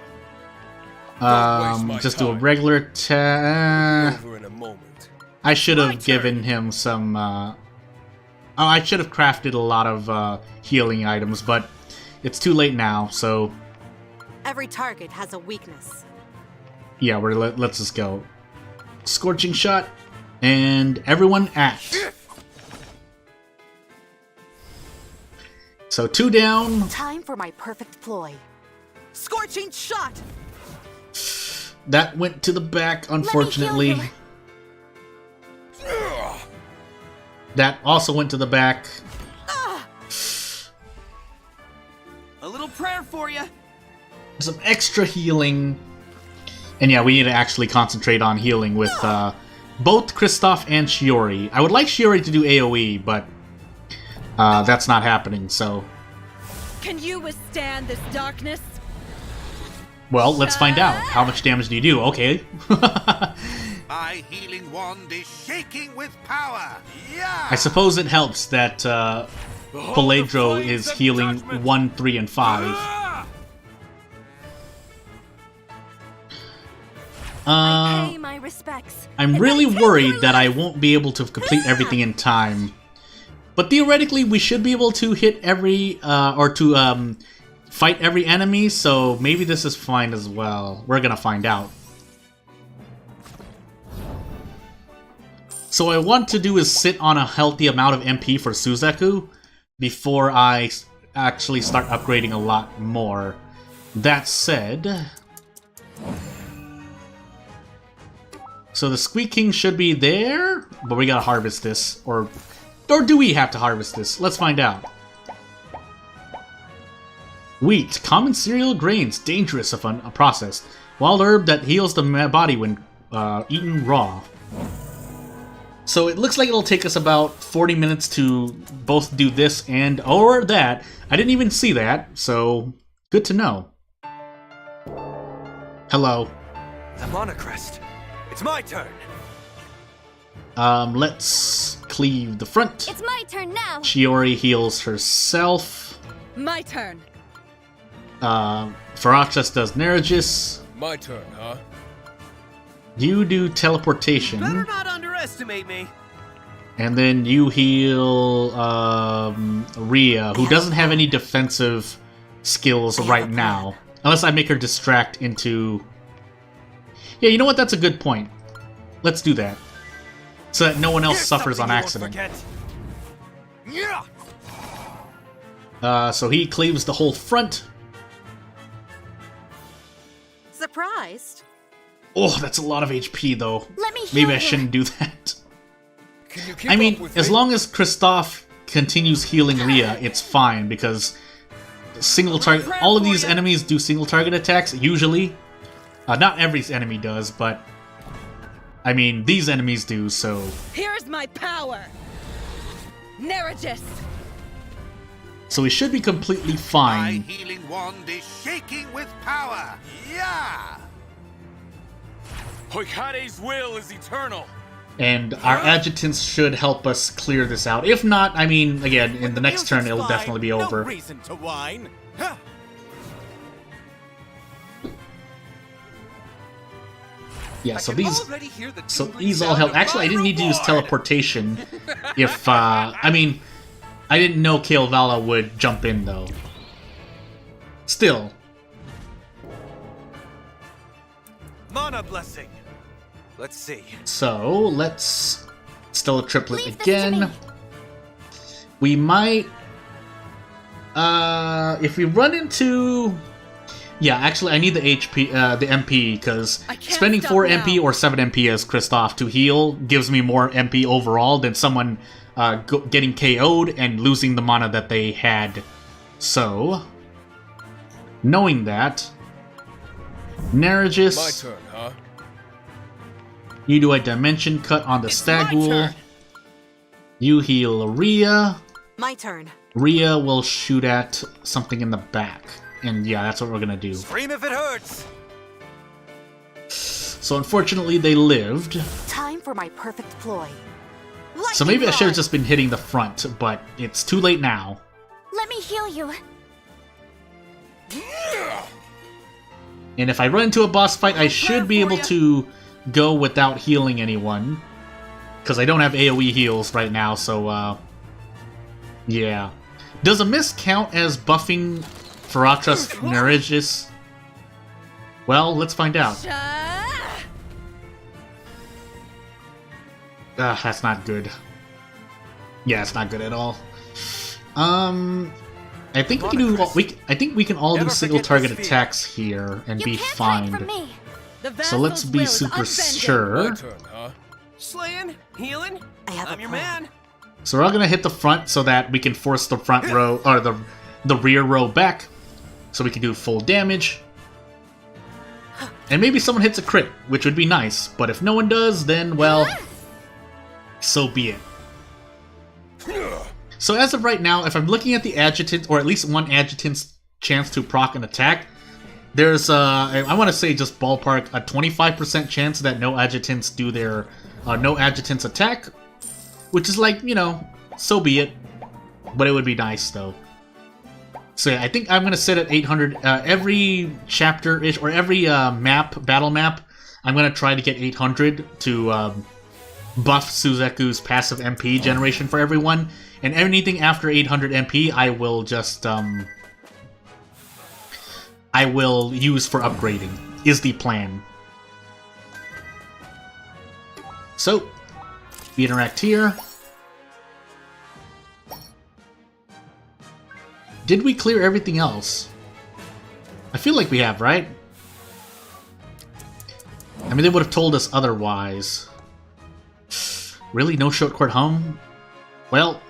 Just do a regular attack. Over in a moment. I should have given him some, I should have crafted a lot of, healing items, but it's too late now, so... Every target has a weakness. Yeah, let's just go. Scorching Shot, and everyone act. So 2 down. Time for my perfect ploy. Scorching Shot! That went to the back, unfortunately. That also went to the back. A little prayer for you. Some extra healing. And yeah, we need to actually concentrate on healing with both Kristoff and Shiori. I would like Shiori to do AoE, but that's not happening, so... Can you withstand this darkness? Well, let's find out. How much damage do you do? Okay. My healing wand is shaking with power. Yeah. I suppose it helps that Peledro is healing 1, 3, and 5. I pay my respects. I'm really worried that I won't be able to complete everything in time. But theoretically, we should be able to hit every, fight every enemy, so maybe this is fine as well. We're gonna find out. So what I want to do is sit on a healthy amount of MP for Suzaku before I actually start upgrading a lot more. That said... So the Squeak King should be there, but we gotta harvest this. Or do we have to harvest this? Let's find out. Wheat, common cereal grains, dangerous if unprocessed. Wild herb that heals the body when eaten raw. So it looks like it'll take us about 40 minutes to both do this and or that. I didn't even see that, so good to know. Hello. The monocrest. It's my turn. Let's cleave the front. It's my turn now. Shiori heals herself. My turn. Faratras does Nergis. My turn, huh? You do teleportation. Better not underestimate me. And then you heal Rhea, who doesn't have any defensive skills right now. Unless I make her distract into... Yeah, you know what? That's a good point. Let's do that. So that no one else suffers on accident. So he cleaves the whole front. Surprised? Oh, that's a lot of HP, though. Let me heal Maybe I you. shouldn't do that. Can you keep I up mean, with as me? long as Kristoff continues healing Rhea, it's fine, because single target. All of these enemies do single target attacks, usually. Not every enemy does, but... I mean, these enemies do, so... Here's my power! Nergis! My So we should be completely fine. healing wand is shaking with power. Yeah! Hoikare's will is eternal. And our adjutants should help us clear this out. If not, I mean, again, in the next turn it'll definitely be over. No reason to whine. Huh. Yeah, so I can these... already hear the So tingling these all sound help. of Actually, I my didn't need to use reward. teleportation. If, I mean... I didn't know Kalevala would jump in, though. Still. Mana blessing. Let's see. So, let's... Still a triplet Leave this to again. me. We might... if we run into... Yeah, actually, I need the HP, the MP, because I can't spending stop 4 now. MP or 7 MP as Kristoff to heal gives me more MP overall than someone getting KO'd and losing the mana that they had. So, knowing that, Nergis, My turn, huh? you do a Dimension Cut on the It's Stag my Ghoul. turn. You heal Rhea. My turn. Rhea will shoot at something in the back. And yeah, that's what we're gonna do. Scream if it hurts. So unfortunately, they lived. Time for my perfect ploy. So maybe I should have just been hitting the front, but it's too late now. Let me heal you. And if I run into a boss fight, I should be able to go without healing anyone. Because I don't have AoE heals right now, so, yeah. Does a miss count as buffing Faratras Nergis? Well, let's find out. That's not good. Yeah, it's not good at all. I think we can do. I think we can all do Never single forget target this fear. attacks here and You be can't hide from fine. me. So let's be super sure. My turn, huh? Slaying, healing. I have I'm a your plan. man. So we're all gonna hit the front so that we can force the front row or the rear row back, so we can do full damage. And maybe someone hits a crit, which would be nice. But if no one does, then well, so be it. So as of right now, if I'm looking at the adjutant, or at least one adjutant's chance to proc an attack, there's I want to say just ballpark a 25% chance that no adjutants do their no adjutants attack, which is like, you know, so be it. But it would be nice though. So yeah, I think I'm gonna sit at 800 every chapter-ish or every battle map. I'm gonna try to get 800 to buff Suzeku's passive MP generation for everyone, and anything after 800 MP, I will just I will use for upgrading. Is the plan. So we interact here. Did we clear everything else? I feel like we have, right? I mean, they would have told us otherwise. Really? No short court home? Well...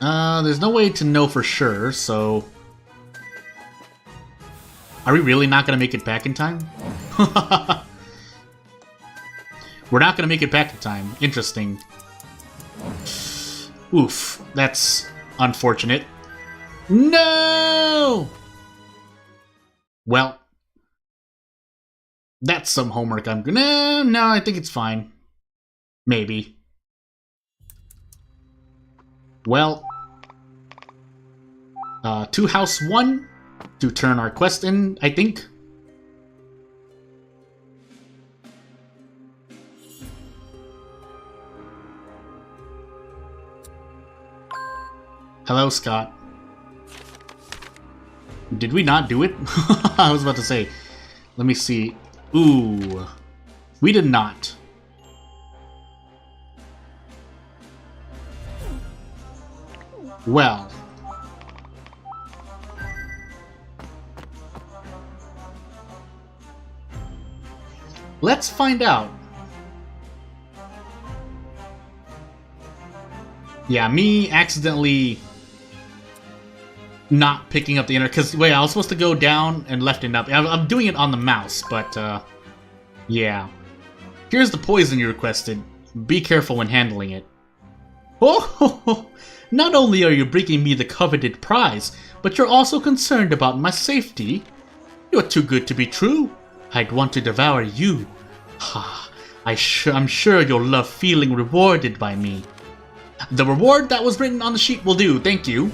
there's no way to know for sure, so... Are we really not gonna make it back in time? We're not gonna make it back in time. Interesting. Oof. That's unfortunate. No! Well... That's some homework I'm gonna... No, I think it's fine. Maybe. Well... to house 1 to turn our quest in, I think. Hello, Scott. Did we not do it? I was about to say. Let me see. Ooh. We did not. Well. Let's find out. Yeah, me accidentally not picking up the internet, because, wait, I was supposed to go down and left and up. I'm doing it on the mouse, but, yeah. Here's the poison you requested. Be careful when handling it. Oh, not only are you bringing me the coveted prize, but you're also concerned about my safety. You're too good to be true. I'd want to devour you. Ha! I'm sure you'll love feeling rewarded by me. The reward that was written on the sheet will do, thank you.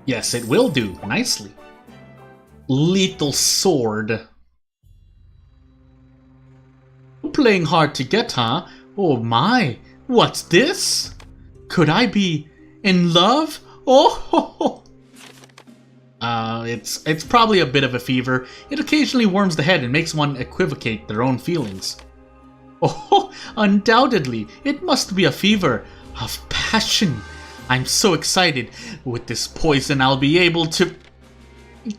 Yes, it will do, nicely. Lethal sword. Playing hard to get, huh? Oh my, what's this? Could I be in love? Oh, it's probably a bit of a fever. It occasionally warms the head and makes one equivocate their own feelings. Oh, undoubtedly, it must be a fever of passion. I'm so excited. With this poison, I'll be able to...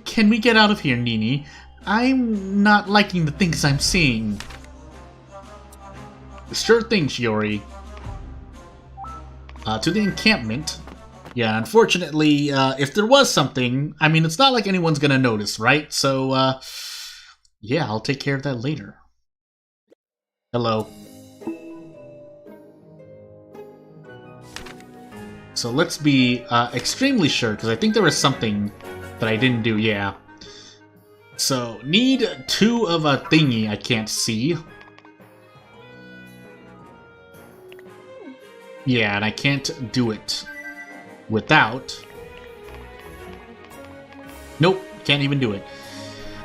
Can we get out of here, Nini? I'm not liking the things I'm seeing. Sure thing, Shiori. To the encampment. Yeah, unfortunately, if there was something, I mean, it's not like anyone's gonna notice, right? So, yeah, I'll take care of that later. Hello. So let's be extremely sure, because I think there was something that I didn't do, yeah. So, need 2 of a thingy I can't see. Yeah, and I can't do it without... Nope, can't even do it.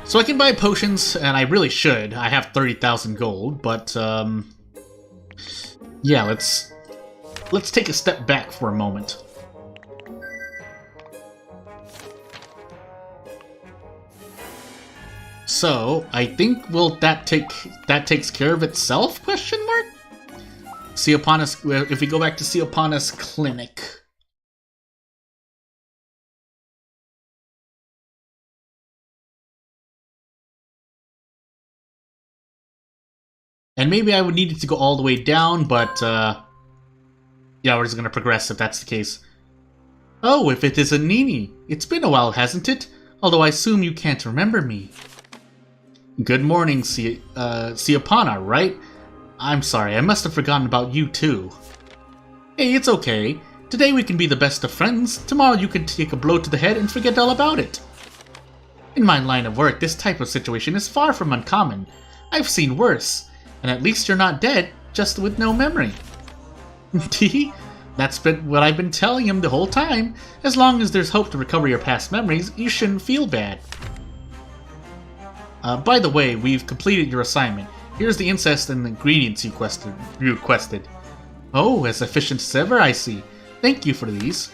So I can buy potions, and I really should. I have 30,000 gold, but, yeah, let's take a step back for a moment. So, I think that takes care of itself, question mark? Siopanis, if we go back to Siopanis Clinic. And maybe I would need it to go all the way down, but, yeah, we're just gonna progress if that's the case. Oh, if it isn't Nini. It's been a while, hasn't it? Although I assume you can't remember me. Good morning, Siopana, right? I'm sorry, I must have forgotten about you too. Hey, it's okay. Today we can be the best of friends. Tomorrow you can take a blow to the head and forget all about it. In my line of work, this type of situation is far from uncommon. I've seen worse. And at least you're not dead, just with no memory. Tee, that's been what I've been telling him the whole time. As long as there's hope to recover your past memories, you shouldn't feel bad. By the way, we've completed your assignment. Here's the incest and ingredients you requested. Oh, as efficient as ever, I see. Thank you for these.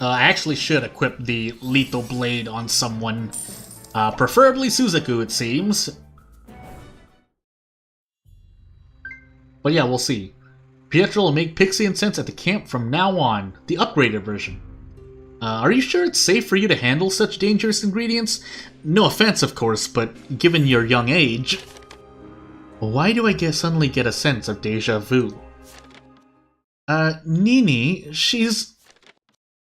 I actually should equip the lethal blade on someone. Preferably Suzaku, it seems. But yeah, we'll see. Pietro will make pixie incense at the camp from now on, the upgraded version. Are you sure it's safe for you to handle such dangerous ingredients? No offense, of course, but given your young age... Why do I suddenly get a sense of deja vu? Nini, she's...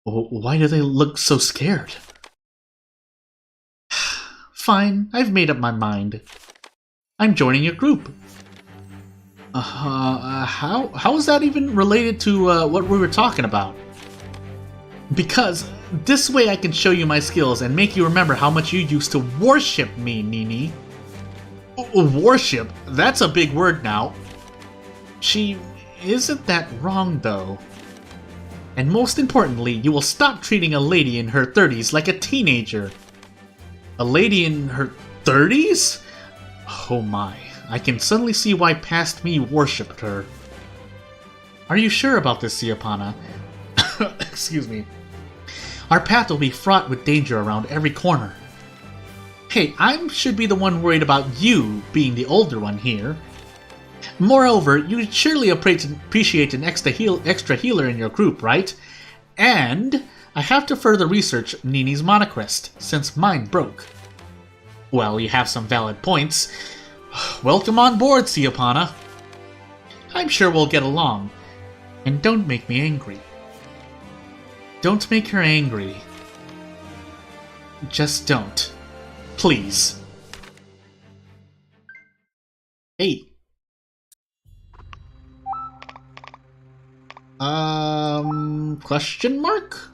Why do they look so scared? Fine, I've made up my mind. I'm joining your group. How is that even related to what we were talking about? Because this way I can show you my skills and make you remember how much you used to worship me, Nini. Worship? That's a big word now. She isn't that wrong, though. And most importantly, you will stop treating a lady in her 30s like a teenager. A lady in her 30s? Oh my, I can suddenly see why past me worshipped her. Are you sure about this, Siapana? Excuse me. Our path will be fraught with danger around every corner. Hey, I should be the one worried about you being the older one here. Moreover, you surely appreciate an extra healer in your group, right? And I have to further research Nini's monoquest, since mine broke. Well, you have some valid points. Welcome on board, Siapana. I'm sure we'll get along. And don't make me angry. Don't make her angry. Just don't. Please. Hey. Question mark?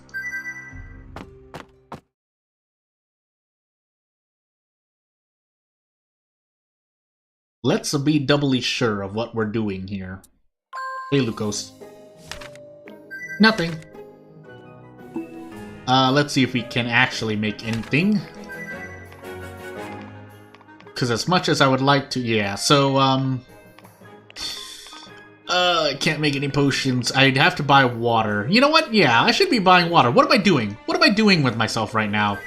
Let's be doubly sure of what we're doing here. Hey, Lucos. Nothing. Let's see if we can actually make anything. Because as much as I would like to, yeah, so, I can't make any potions. I'd have to buy water. You know what? Yeah, I should be buying water. What am I doing? What am I doing with myself right now?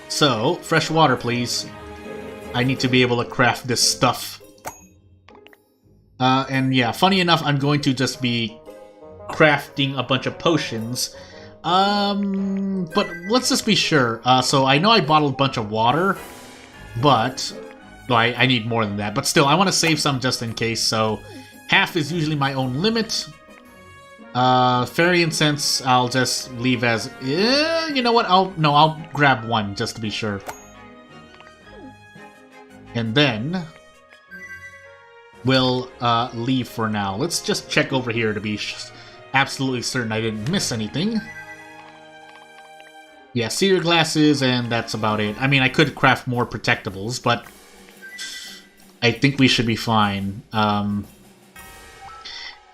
So, fresh water, please. I need to be able to craft this stuff. And yeah, funny enough, I'm going to just be crafting a bunch of potions. But let's just be sure. So I know I bottled a bunch of water, but... Well, I need more than that. But still, I want to save some just in case, so... Half is usually my own limit. Fairy incense, I'll just leave as... you know what? I'll grab one, just to be sure. And then... we'll leave for now. Let's just check over here to be absolutely certain I didn't miss anything. Yeah, seer glasses, and that's about it. I mean, I could craft more protectables, but I think we should be fine. Did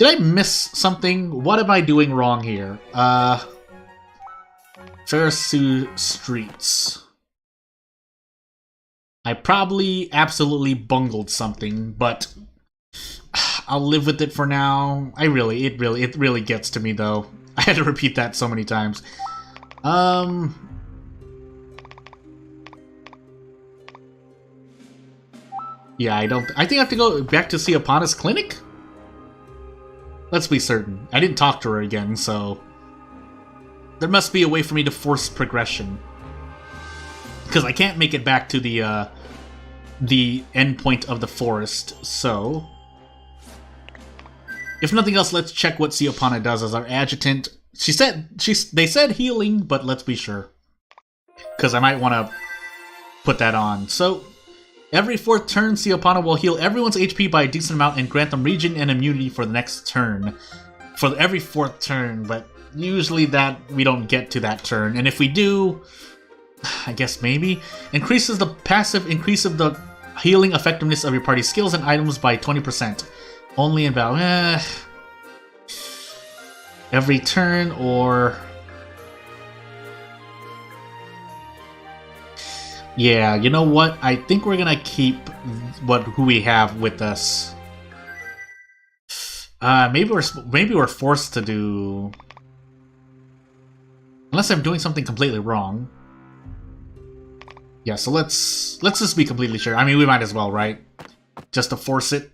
I miss something? What am I doing wrong here? Farasu Streets. I probably absolutely bungled something, but I'll live with it for now. It really gets to me, though. I had to repeat that so many times. Yeah, I think I have to go back to Siapana's clinic? Let's be certain. I didn't talk to her again, so... There must be a way for me to force progression. Because I can't make it back to the end point of the forest, so... If nothing else, let's check what Siapana does as our adjutant. They said healing, but let's be sure. Because I might want to put that on. So, every 4th turn, Siapana will heal everyone's HP by a decent amount and grant them regen and immunity for the next turn. For every 4th turn, but usually that we don't get to that turn. And if we do, I guess maybe. Increases the passive increase of the healing effectiveness of your party's skills and items by 20%. Only in battle. Every turn, or... Yeah, you know what? I think we're gonna keep who we have with us. Maybe we're forced to do... Unless I'm doing something completely wrong. Yeah, so let's just be completely sure. I mean, we might as well, right? Just to force it.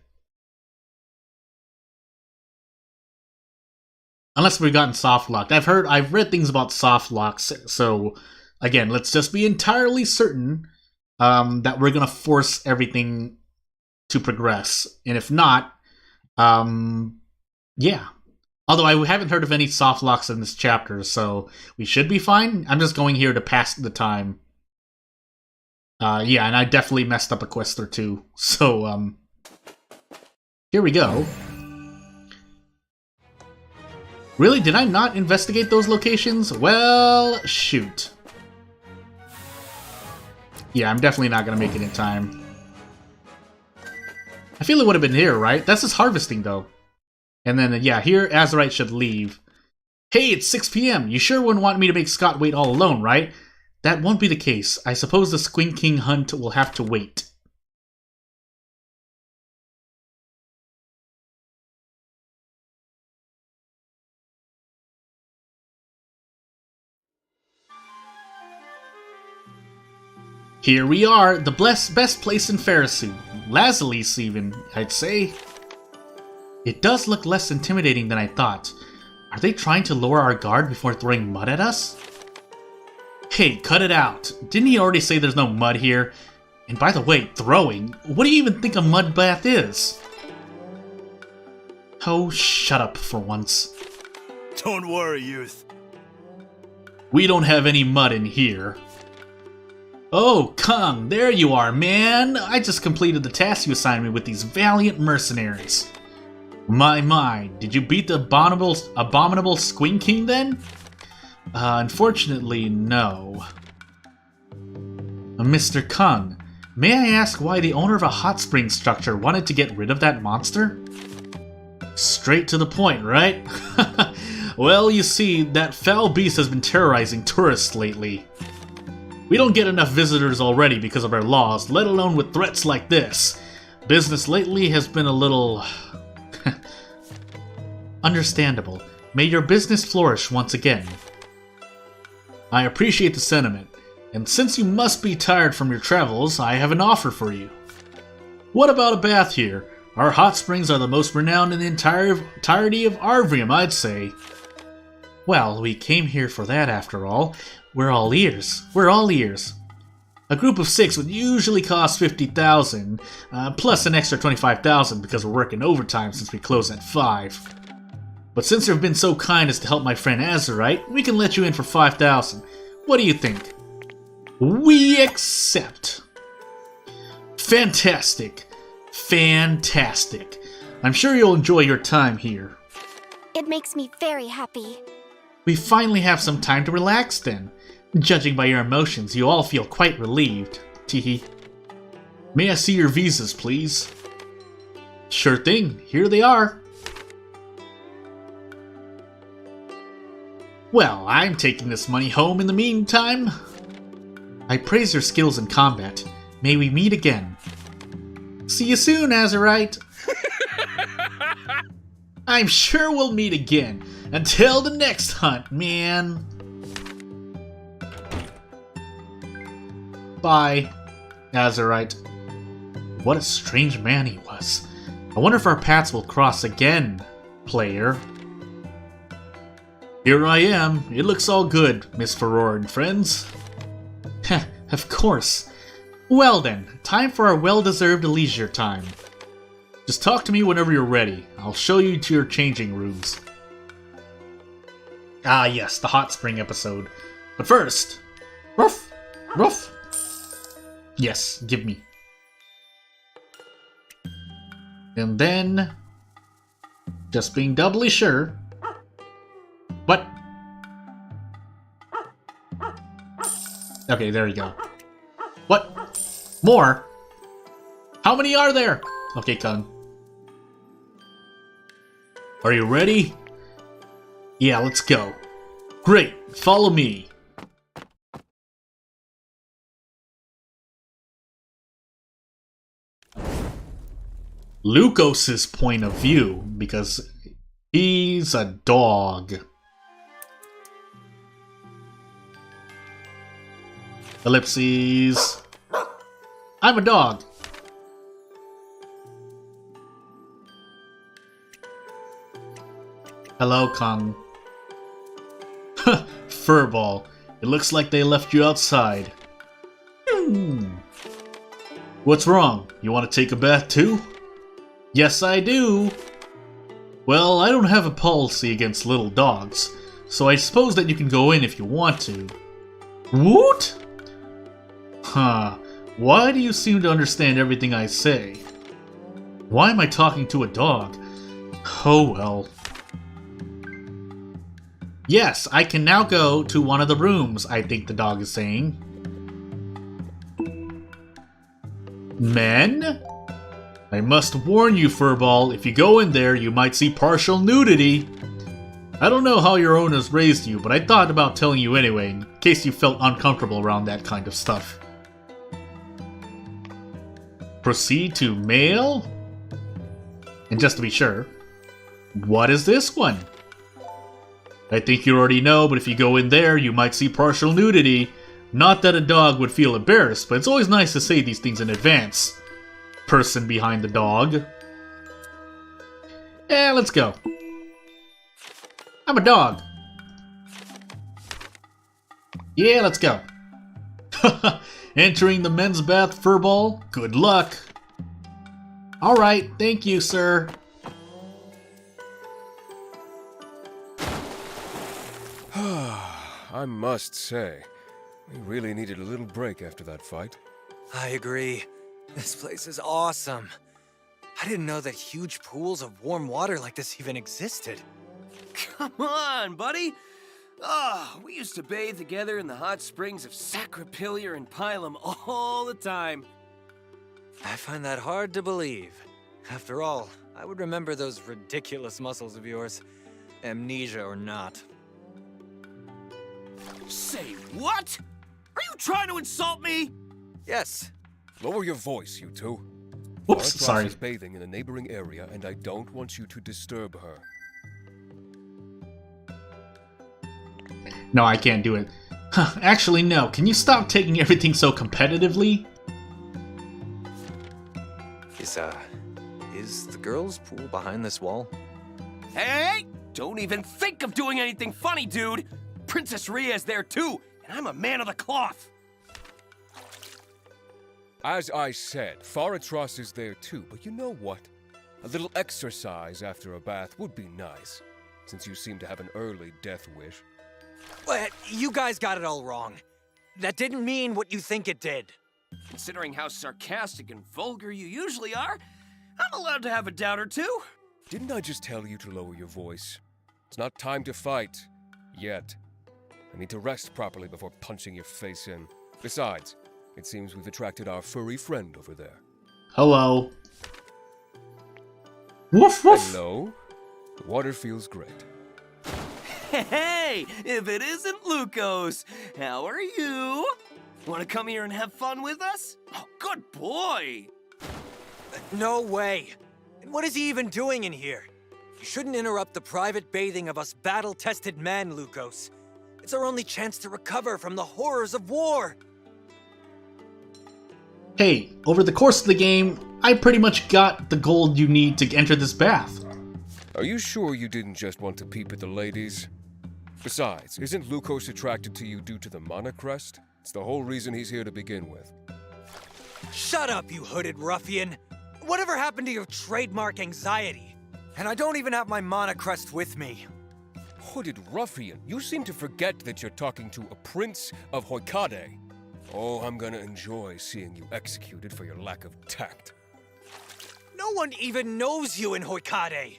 Unless we've gotten soft locked. I've read things about soft locks, so again, let's just be entirely certain that we're gonna force everything to progress. And if not, yeah. Although I haven't heard of any soft locks in this chapter, so we should be fine. I'm just going here to pass the time. Yeah, and I definitely messed up a quest or two. So, here we go. Really? Did I not investigate those locations? Well, shoot. Yeah, I'm definitely not gonna make it in time. I feel it would have been here, right? That's just harvesting, though. And then, yeah, here, Azurite should leave. Hey, it's 6 p.m. You sure wouldn't want me to make Scott wait all alone, right? That won't be the case. I suppose the Squink King hunt will have to wait. Here we are, the best place in Farasu. Lazalis, even, I'd say. It does look less intimidating than I thought. Are they trying to lower our guard before throwing mud at us? Hey, cut it out. Didn't he already say there's no mud here? And by the way, throwing? What do you even think a mud bath is? Oh, shut up for once. Don't worry, youth. We don't have any mud in here. Oh, Kung, there you are, man! I just completed the task you assigned me with these valiant mercenaries. My, did you beat the abominable Squink King then? Unfortunately, no. Mr. Kung, may I ask why the owner of a hot spring structure wanted to get rid of that monster? Straight to the point, right? Well, you see, that foul beast has been terrorizing tourists lately. We don't get enough visitors already because of our laws, let alone with threats like this. Business lately has been a little... Understandable. May your business flourish once again. I appreciate the sentiment, and since you must be tired from your travels, I have an offer for you. What about a bath here? Our hot springs are the most renowned in the entirety of Arvrium, I'd say. Well, we came here for that after all. We're all ears. We're all ears. A group of 6 would usually cost 50,000, plus an extra 25,000 because we're working overtime since we close at 5. But since you've been so kind as to help my friend Azurite, we can let you in for 5,000. What do you think? We accept. Fantastic. Fantastic. I'm sure you'll enjoy your time here. It makes me very happy. We finally have some time to relax then. Judging by your emotions, you all feel quite relieved. Teehee. May I see your visas, please? Sure thing. Here they are. Well, I'm taking this money home in the meantime. I praise your skills in combat. May we meet again. See you soon, Azurite. I'm sure we'll meet again. Until the next hunt, man. Bye, Azurite. What a strange man he was. I wonder if our paths will cross again, player. Here I am. It looks all good, Miss Faratras and friends. Heh, of course. Well then, time for our well-deserved leisure time. Just talk to me whenever you're ready. I'll show you to your changing rooms. Ah yes, the hot spring episode. But first... Ruff! Ruff! Yes, give me. And then... Just being doubly sure... What? Okay, there you go. What? More? How many are there? Okay, Kung. Are you ready? Yeah, let's go. Great, follow me. Lucos's point of view, because he's a dog. Ellipses. I'm a dog. Hello, Kong. Furball. It looks like they left you outside. What's wrong? You want to take a bath too? Yes, I do. Well, I don't have a policy against little dogs, so I suppose that you can go in if you want to. What? Huh. Why do you seem to understand everything I say? Why am I talking to a dog? Oh well. Yes, I can now go to one of the rooms, I think the dog is saying. Men? I must warn you, Furball, if you go in there, you might see partial nudity. I don't know how your owners raised you, but I thought about telling you anyway, in case you felt uncomfortable around that kind of stuff. Proceed to male? And just to be sure, what is this one? I think you already know, but if you go in there, you might see partial nudity. Not that a dog would feel embarrassed, but it's always nice to say these things in advance. Person behind the dog. Let's go. I'm a dog. Yeah, let's go. Entering the men's bath, Furball? Good luck. Alright, thank you, sir. I must say, we really needed a little break after that fight. I agree. This place is awesome. I didn't know that huge pools of warm water like this even existed. Come on, buddy. Oh, we used to bathe together in the hot springs of Sacropillier and Pilum all the time. I find that hard to believe. After all, I would remember those ridiculous muscles of yours, amnesia or not. Say what? Are you trying to insult me? Yes. Lower your voice, you two. Oops, Faratras sorry. is bathing in a neighboring area, and I don't want you to disturb her. No, I can't do it. Actually, no. Can you stop taking everything so competitively? Is the girls' pool behind this wall? Hey! Don't even think of doing anything funny, dude! Princess Ria's there too, and I'm a man of the cloth! As I said, Faratras is there too, but you know what? A little exercise after a bath would be nice, since you seem to have an early death wish. But you guys got it all wrong. That didn't mean what you think it did. Considering how sarcastic and vulgar you usually are, I'm allowed to have a doubt or two. Didn't I just tell you to lower your voice? It's not time to fight. Yet. I need to rest properly before punching your face in. Besides, it seems we've attracted our furry friend over there. Hello. Woof woof. Hello? The water feels great. Hey, if it isn't Lukos, how are you? Want to come here and have fun with us? Oh, good boy. No way. And what is he even doing in here? You shouldn't interrupt the private bathing of us battle-tested men, Lukos. It's our only chance to recover from the horrors of war. Hey, over the course of the game, I pretty much got the gold you need to enter this bath. Are you sure you didn't just want to peep at the ladies? Besides, isn't Lukos attracted to you due to the monocrest? It's the whole reason he's here to begin with. Shut up, you hooded ruffian! Whatever happened to your trademark anxiety? And I don't even have my monocrest with me. Hooded ruffian, you seem to forget that you're talking to a prince of Hoikade. Oh, I'm gonna enjoy seeing you executed for your lack of tact. No one even knows you in Hoikade!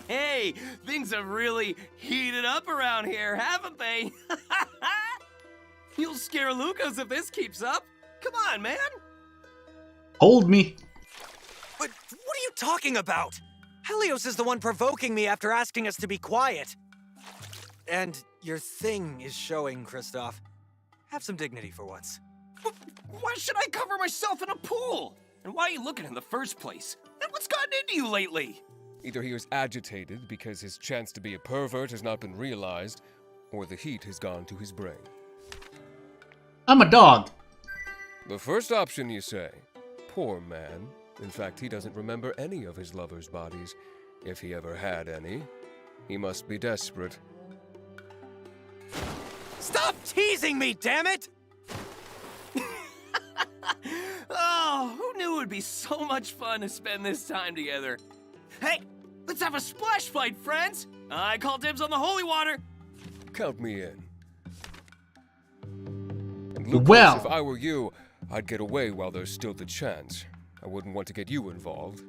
Hey, things have really heated up around here, haven't they? You'll scare Lukos if this keeps up. Come on, man. Hold me. But what are you talking about? Helios is the one provoking me after asking us to be quiet. And your thing is showing, Kristoff. Have some dignity for once. Why should I cover myself in a pool? And why are you looking in the first place? And what's gotten into you lately? Either he is agitated because his chance to be a pervert has not been realized, or the heat has gone to his brain. I'm a dog. The first option, you say? Poor man. In fact, he doesn't remember any of his lover's bodies, if he ever had any. He must be desperate. Stop teasing me, damn it! Oh, who knew it would be so much fun to spend this time together? Hey, let's have a splash fight, friends! I call dibs on the holy water! Count me in. And Lucas, Well. if I were you, I'd get away while there's still the chance. I wouldn't want to get you involved.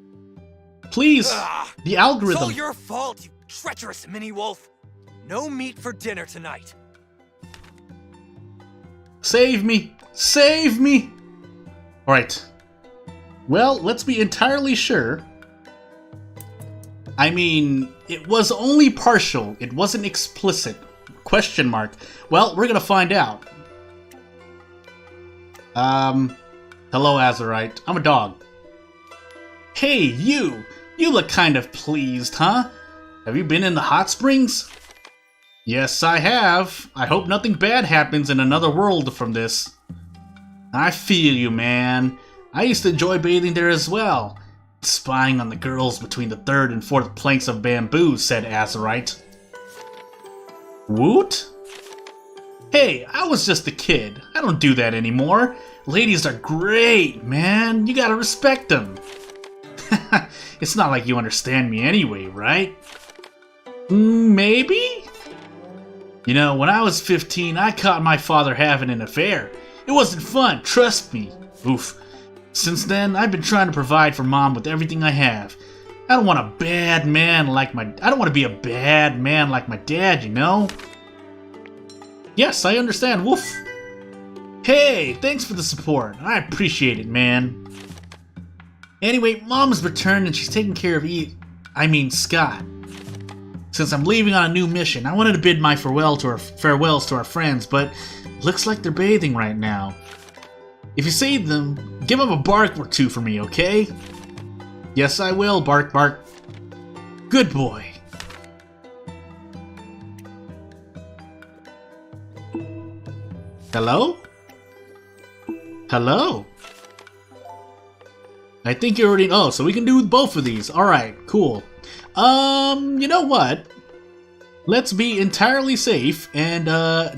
Please, the It's algorithm. all your fault, you treacherous mini-wolf. No meat for dinner tonight. Save me! Save me! Alright. Well, let's be entirely sure. I mean, it was only partial. It wasn't explicit. Question mark. Well, we're gonna find out. Hello, Azurite. I'm a dog. Hey, you! You look kind of pleased, huh? Have you been in the hot springs? Yes, I have. I hope nothing bad happens in another world from this. I feel you, man. I used to enjoy bathing there as well. Spying on the girls between the third and fourth planks of bamboo, said Azurite. Woot? Hey, I was just a kid. I don't do that anymore. Ladies are great, man. You gotta respect them. It's not like you understand me anyway, right? Maybe? You know, when I was 15, I caught my father having an affair. It wasn't fun, trust me. Oof. Since then, I've been trying to provide for Mom with everything I have. I don't want to be a bad man like my dad, you know? Yes, I understand, woof. Hey, thanks for the support. I appreciate it, man. Anyway, Mom's returned and she's taking care of Scott. Since I'm leaving on a new mission, I wanted to bid my farewells to our friends, but looks like they're bathing right now. If you see them, give them a bark or two for me, okay? Yes, I will, bark, bark. Good boy. Hello? Hello? I think you already... Oh, so we can do both of these. Alright, cool. You know what? Let's be entirely safe and,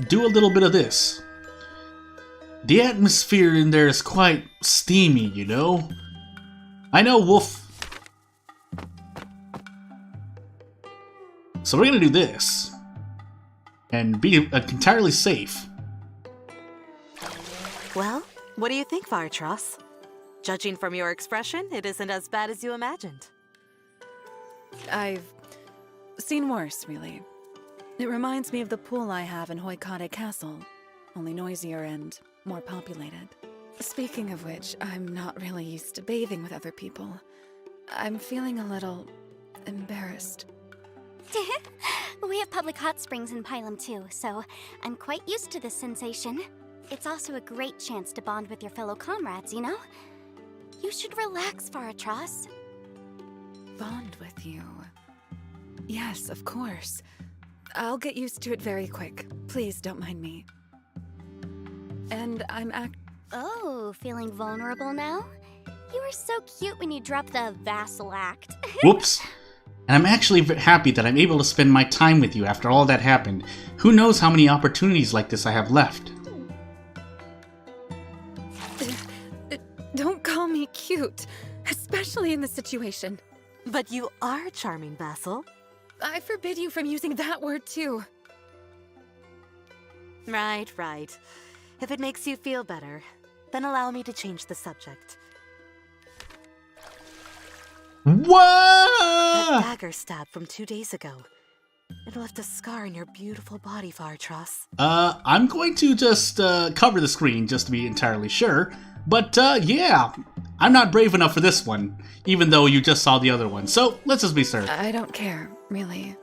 do a little bit of this. The atmosphere in there is quite steamy, you know? I know, Wolf. So we're gonna do this. And be entirely safe. Well, what do you think, Faratras? Judging from your expression, it isn't as bad as you imagined. I've seen worse, really. It reminds me of the pool I have in Hoikade Castle, only noisier and more populated. Speaking of which, I'm not really used to bathing with other people. I'm feeling a little embarrassed. We have public hot springs in Pylum too, so I'm quite used to this sensation. It's also a great chance to bond with your fellow comrades, you know? You should relax, Faratras. Bond with you? Yes, of course. I'll get used to it very quick. Please don't mind me. And Oh, feeling vulnerable now? You were so cute when you dropped the vassal act. Whoops. And I'm actually happy that I'm able to spend my time with you after all that happened. Who knows how many opportunities like this I have left. Don't call me cute, especially in this situation. But you are charming, Vassal. I forbid you from using that word too. Right. If it makes you feel better, then allow me to change the subject. What? That dagger stab from 2 days ago. It left a scar in your beautiful body, Faratras. I'm going to just cover the screen just to be entirely sure. But yeah, I'm not brave enough for this one, even though you just saw the other one. So let's just be certain. I don't care, really.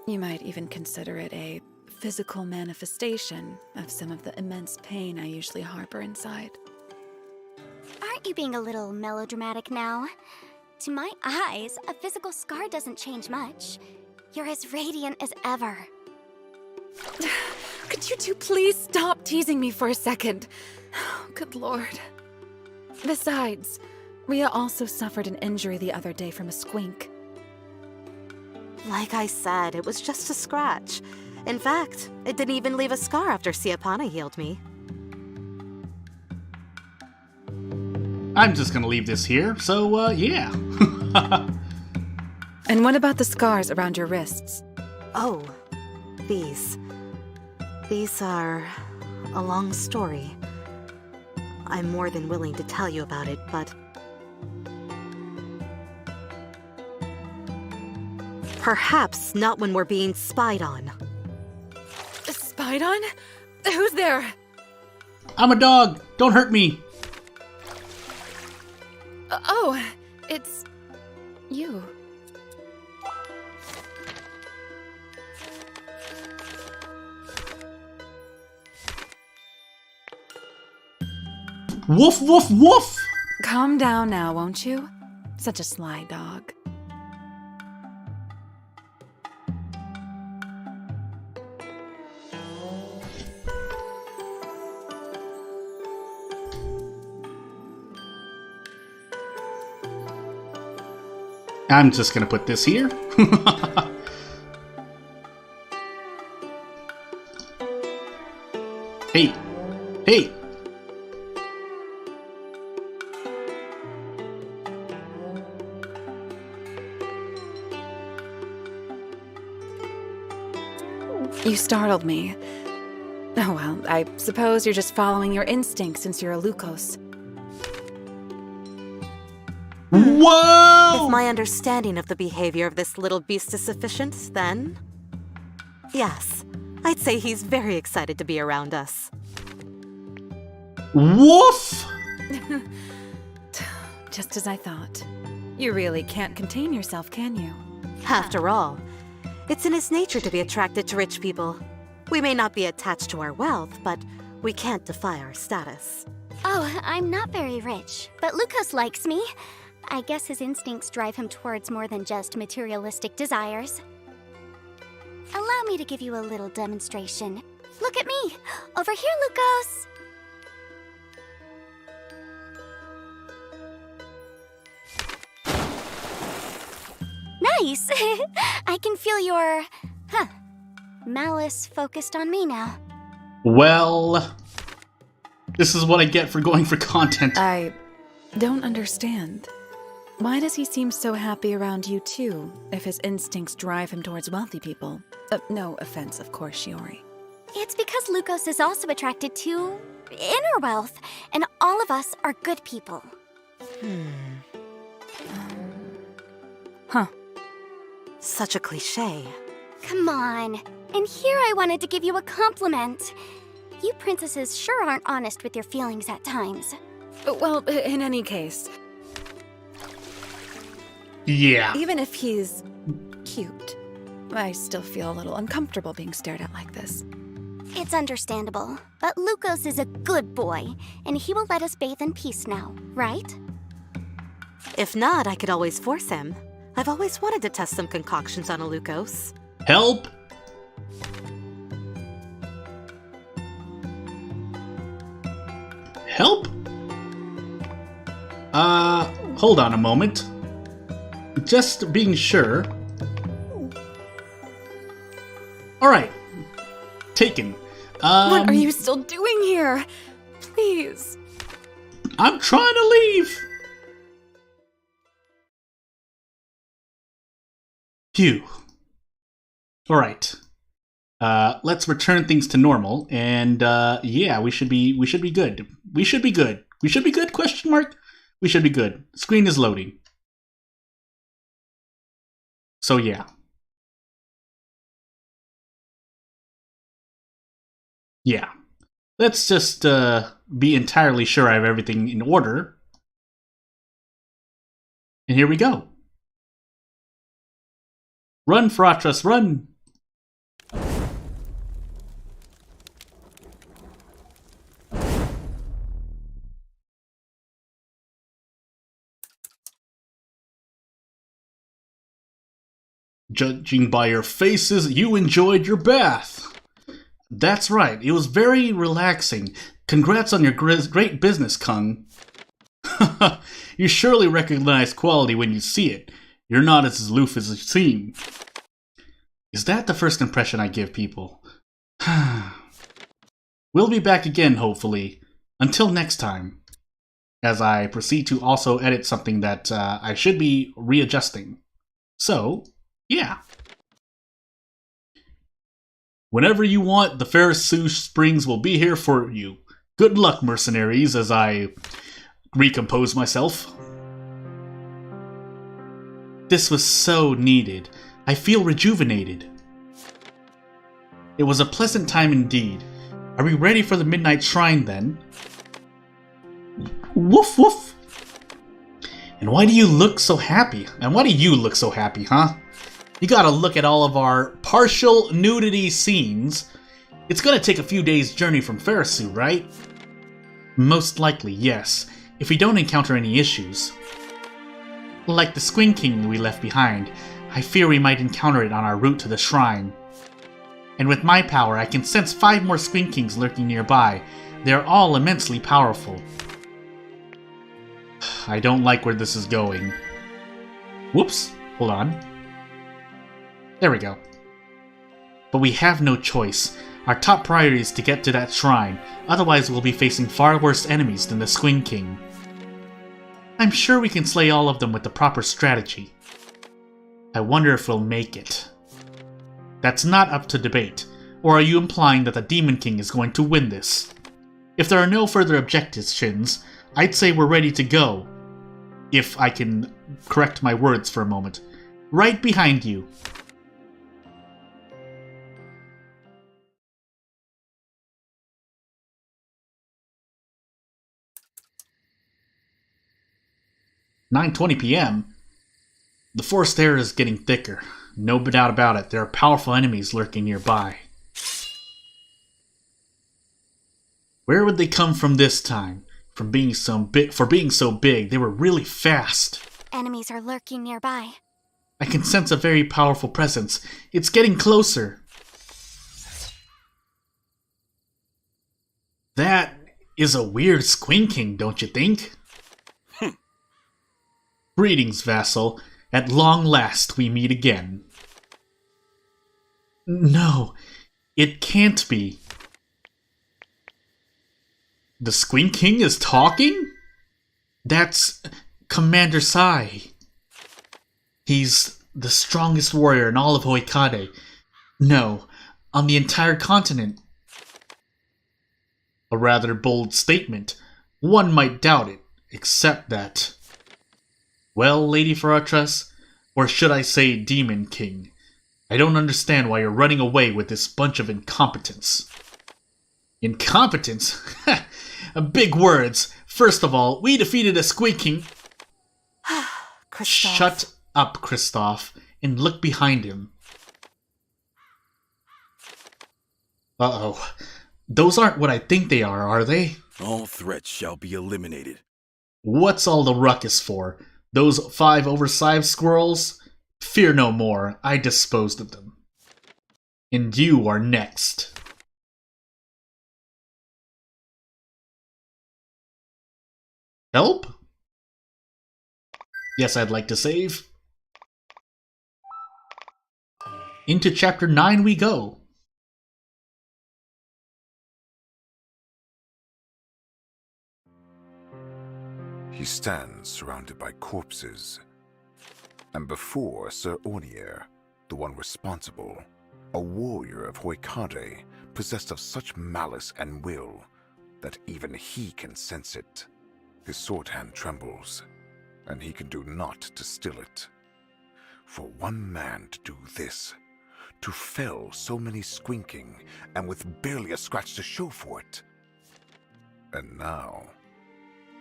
You might even consider it a physical manifestation of some of the immense pain I usually harbor inside. Aren't you being a little melodramatic now? To my eyes, a physical scar doesn't change much. You're as radiant as ever. Would you two please stop teasing me for a second? Oh, good lord. Besides, Rhea also suffered an injury the other day from a squink. Like I said, it was just a scratch. In fact, it didn't even leave a scar after Siapana healed me. I'm just gonna leave this here, so, yeah. And what about the scars around your wrists? Oh, these. These are a long story. I'm more than willing to tell you about it, but... perhaps not when we're being spied on. Spied on? Who's there? I'm a dog! Don't hurt me! Oh, it's... you. Woof, woof, woof! Calm down now, won't you? Such a sly dog. I'm just gonna put this here. Hey! Hey! You startled me. Oh well, I suppose you're just following your instincts since you're a Lukos. Whoa! If my understanding of the behavior of this little beast is sufficient, then... yes, I'd say he's very excited to be around us. Woof! Just as I thought. You really can't contain yourself, can you? After all, it's in his nature to be attracted to rich people. We may not be attached to our wealth, but we can't defy our status. Oh, I'm not very rich, but Lukos likes me. I guess his instincts drive him towards more than just materialistic desires. Allow me to give you a little demonstration. Look at me! Over here, Lukos! Nice! I can feel your... malice focused on me now. Well... this is what I get for going for content. I don't understand. Why does he seem so happy around you too, if his instincts drive him towards wealthy people? No offense, of course, Shiori. It's because Lukos is also attracted to inner wealth, and all of us are good people. Huh. Such a cliché. Come on. And here I wanted to give you a compliment. You princesses sure aren't honest with your feelings at times. Well, in any case, Yeah. even if he's cute, I still feel a little uncomfortable being stared at like this. It's understandable, but Lukos is a good boy, and he will let us bathe in peace now, right? If not, I could always force him. I've always wanted to test some concoctions on a Lukos. Help! Help? Hold on a moment. Just being sure. Alright. Taken. What are you still doing here? Please. I'm trying to leave! Phew. Alright. Let's return things to normal, and, yeah, we should be good. We should be good. We should be good, question mark? We should be good. Screen is loading. So, yeah. Yeah. Let's just, be entirely sure I have everything in order. And here we go. Run, Faratras, run! Judging by your faces, you enjoyed your bath. That's right, it was very relaxing. Congrats on your great business, Kung. You surely recognize quality when you see it. You're not as aloof as you seem. Is that the first impression I give people? We'll be back again, hopefully. Until next time. As I proceed to also edit something that I should be readjusting. So, yeah. Whenever you want, the Faratras Springs will be here for you. Good luck, mercenaries, as I recompose myself. This was so needed. I feel rejuvenated. It was a pleasant time indeed. Are we ready for the Midnight Shrine then? Woof woof! And why do you look so happy? And why do you look so happy, huh? You gotta look at all of our partial nudity scenes. It's gonna take a few days' journey from Faratras, right? Most likely, yes, if we don't encounter any issues. Like the Squin King we left behind, I fear we might encounter it on our route to the shrine. And with my power, I can sense 5 more Squin Kings lurking nearby. They are all immensely powerful. I don't like where this is going. Whoops, hold on. There we go. But we have no choice. Our top priority is to get to that shrine, otherwise we'll be facing far worse enemies than the Squin King. I'm sure we can slay all of them with the proper strategy. I wonder if we'll make it. That's not up to debate, or are you implying that the Demon King is going to win this? If there are no further objections, I'd say we're ready to go. If I can correct my words for a moment. Right behind you. "9:20 p.m. The forest air is getting thicker. No doubt about it, there are powerful enemies lurking nearby. Where would they come from this time? For being so big, they were really fast. Enemies are lurking nearby. I can sense a very powerful presence. It's getting closer. That is a weird Squin King, don't you think? Greetings, vassal. At long last we meet again. No, it can't be. The Squin King is talking? That's Commander Sai. He's the strongest warrior in all of Hoikade. No, on the entire continent. A rather bold statement. One might doubt it, except that... Well, Lady Faratras, or should I say Demon King, I don't understand why you're running away with this bunch of incompetence. Incompetence? Big words. First of all, we defeated a Squid King... Shut up, Kristoff, and look behind him. Uh-oh. Those aren't what I think they are they? All threats shall be eliminated. What's all the ruckus for? Those 5 oversized squirrels? Fear no more, I disposed of them. And you are next. Help? Yes, I'd like to save. Into Chapter 9 we go. He stands surrounded by corpses. And before Sir Ornier, the one responsible, a warrior of Hoikade, possessed of such malice and will that even he can sense it. His sword hand trembles, and he can do naught to still it. For one man to do this, to fell so many squinking, and with barely a scratch to show for it. And now,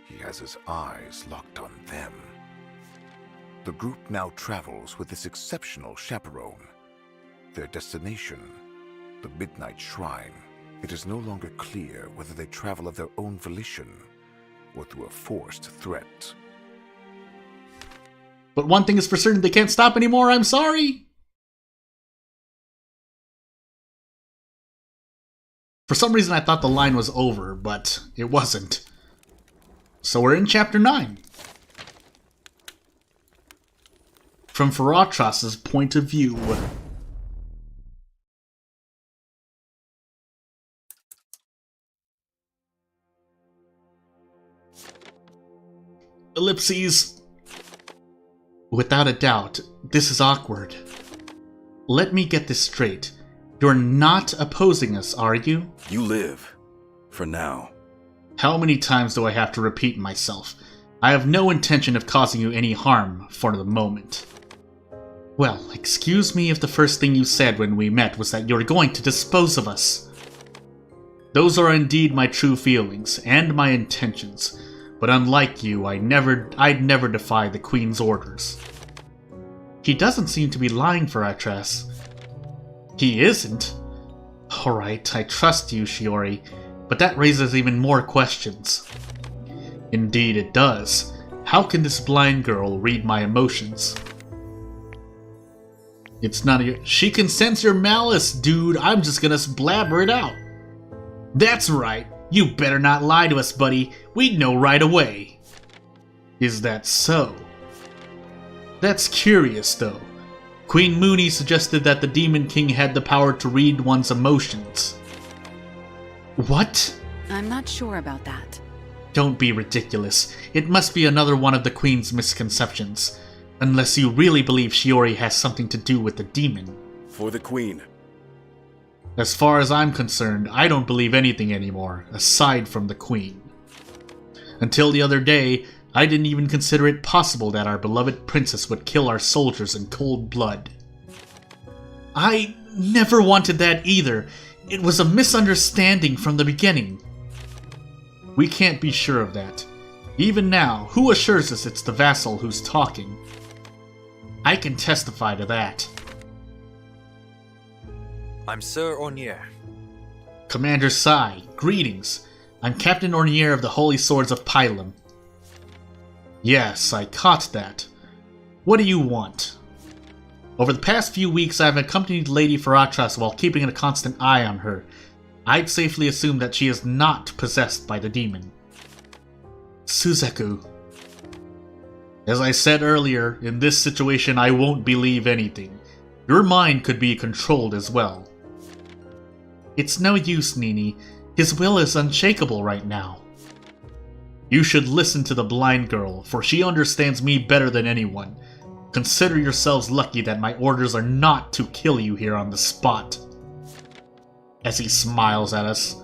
he has his eyes locked on them. The group now travels with this exceptional chaperone. Their destination, the Midnight Shrine. It is no longer clear whether they travel of their own volition or through a forced threat. But one thing is for certain, they can't stop anymore, I'm sorry! For some reason I thought the line was over, but it wasn't. So we're in Chapter 9. From Faratras' point of view. Ellipses. Without a doubt, this is awkward. Let me get this straight. You're not opposing us, are you? You live. For now. How many times do I have to repeat myself? I have no intention of causing you any harm for the moment. Well, excuse me if the first thing you said when we met was that you're going to dispose of us. Those are indeed my true feelings, and my intentions. But unlike you, I'd never defy the Queen's orders. He doesn't seem to be lying, Faratras. He isn't? Alright, I trust you, Shiori, but that raises even more questions. Indeed it does. How can this blind girl read my emotions? It's none of your— She can sense your malice, dude. I'm just gonna blabber it out. That's right. You better not lie to us, buddy. We'd know right away. Is that so? That's curious, though. Queen Mooney suggested that the Demon King had the power to read one's emotions. What? I'm not sure about that. Don't be ridiculous. It must be another one of the Queen's misconceptions. Unless you really believe Shiori has something to do with the demon. For the Queen. As far as I'm concerned, I don't believe anything anymore, aside from the Queen. Until the other day, I didn't even consider it possible that our beloved princess would kill our soldiers in cold blood. I never wanted that either. It was a misunderstanding from the beginning. We can't be sure of that. Even now, who assures us it's the vassal who's talking? I can testify to that. I'm Sir Ornier. Commander Sai, greetings. I'm Captain Ornier of the Holy Swords of Pylum. Yes, I caught that. What do you want? Over the past few weeks, I've accompanied Lady Faratras while keeping a constant eye on her. I'd safely assume that she is not possessed by the demon. Suzaku. As I said earlier, in this situation I won't believe anything. Your mind could be controlled as well. It's no use, Nini. His will is unshakable right now. You should listen to the blind girl, for she understands me better than anyone. Consider yourselves lucky that my orders are not to kill you here on the spot. As he smiles at us.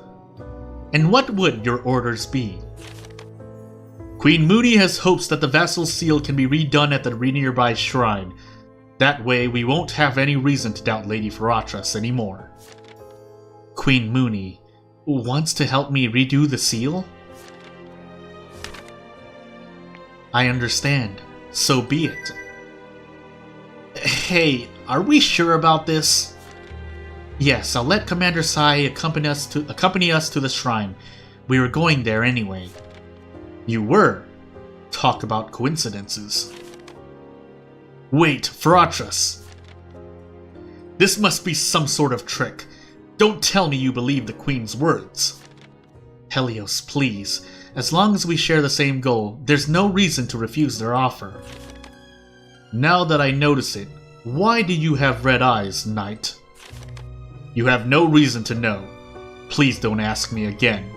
And what would your orders be? Queen Mooney has hopes that the vassal's seal can be redone at the nearby shrine. That way we won't have any reason to doubt Lady Faratras anymore. Queen Mooney wants to help me redo the seal? I understand. So be it. Hey, are we sure about this? Yes, I'll let Commander Sai accompany us to the shrine. We were going there anyway. You were? Talk about coincidences. Wait, Faratras. This must be some sort of trick. Don't tell me you believe the Queen's words. Helios, please. As long as we share the same goal, there's no reason to refuse their offer. Now that I notice it, why do you have red eyes, Knight? You have no reason to know. Please don't ask me again.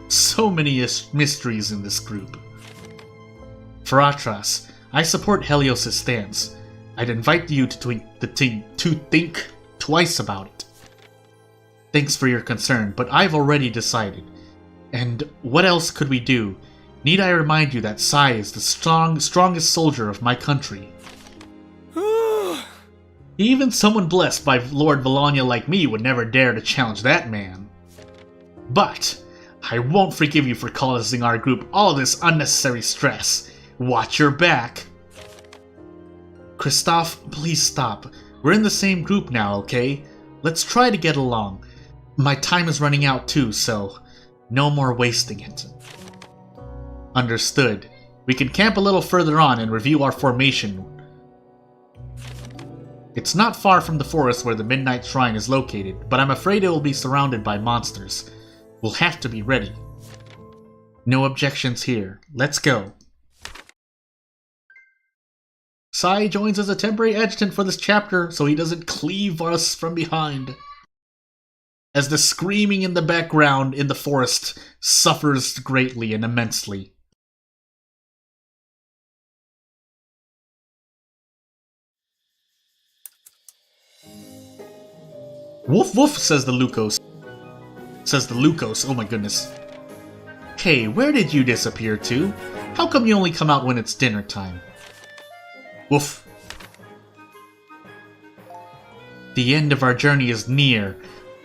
So many mysteries in this group. Faratras, I support Helios' stance. I'd invite you to think twice about it. Thanks for your concern, but I've already decided. And what else could we do? Need I remind you that Sai is the strongest soldier of my country? Even someone blessed by Lord Valanya like me would never dare to challenge that man. But I won't forgive you for causing our group all this unnecessary stress. Watch your back. Kristoff, please stop. We're in the same group now, okay? Let's try to get along. My time is running out too, so no more wasting it. Understood. We can camp a little further on and review our formation. It's not far from the forest where the Midnight Shrine is located, but I'm afraid it will be surrounded by monsters. We'll have to be ready. No objections here. Let's go. Sai joins as a temporary adjutant for this chapter so he doesn't cleave us from behind. As the screaming in the background in the forest suffers greatly and immensely. Woof woof, says the Lucos. Oh my goodness. Hey, where did you disappear to? How come you only come out when it's dinner time? Woof. The end of our journey is near.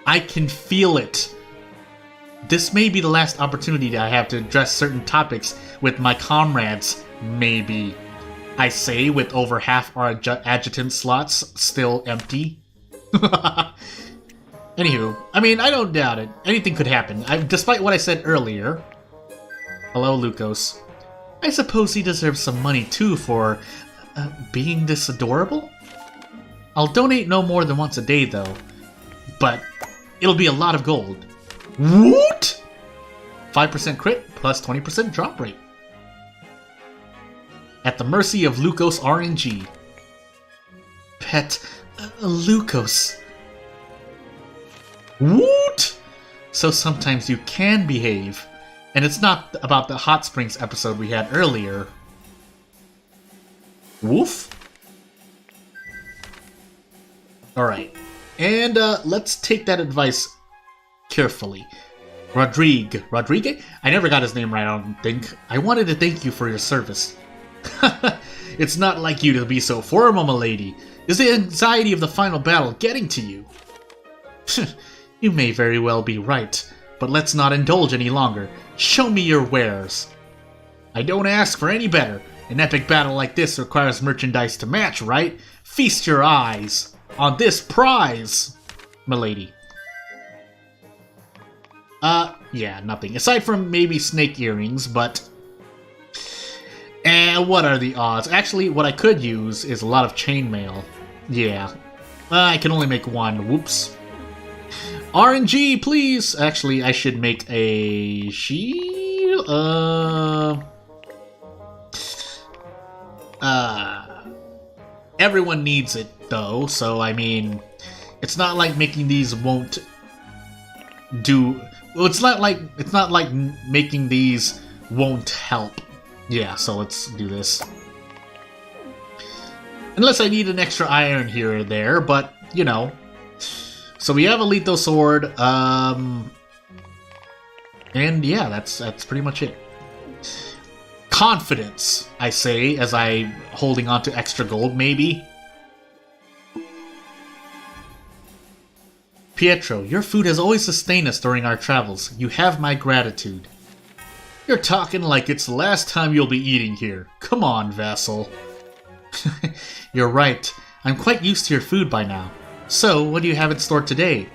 I can feel it. This may be the last opportunity I have to address certain topics with my comrades, maybe. I say with over half our adjutant slots still empty. Anywho, I mean, I don't doubt it. Anything could happen, despite what I said earlier. Hello, Lucos. I suppose he deserves some money too for being this adorable? I'll donate no more than once a day though, but it'll be a lot of gold. What? 5% crit plus 20% drop rate. At the mercy of Lucos RNG. Pet Lucos. What? So sometimes you can behave. And it's not about the hot springs episode we had earlier. Woof. Alright. And let's take that advice carefully. Rodrigue? I never got his name right, I don't think. I wanted to thank you for your service. It's not like you to be so formal, milady. Is the anxiety of the final battle getting to you? You may very well be right, but let's not indulge any longer. Show me your wares. I don't ask for any better. An epic battle like this requires merchandise to match, right? Feast your eyes on this prize, milady. Yeah, nothing. Aside from maybe snake earrings, but... what are the odds? Actually, what I could use is a lot of chainmail. Yeah. I can only make one. Whoops. RNG, please! Actually, I should make a shield? Everyone needs it, though, so, I mean... It's not like making these won't do... Well, it's not like making these won't help. Yeah, so let's do this. Unless I need an extra iron here or there, but, you know... So we have a lethal sword, and yeah, that's pretty much it. Confidence, I say, as I'm holding on to extra gold, maybe. Pietro, your food has always sustained us during our travels. You have my gratitude. You're talking like it's the last time you'll be eating here. Come on, vassal. You're right. I'm quite used to your food by now. So, what do you have in store today?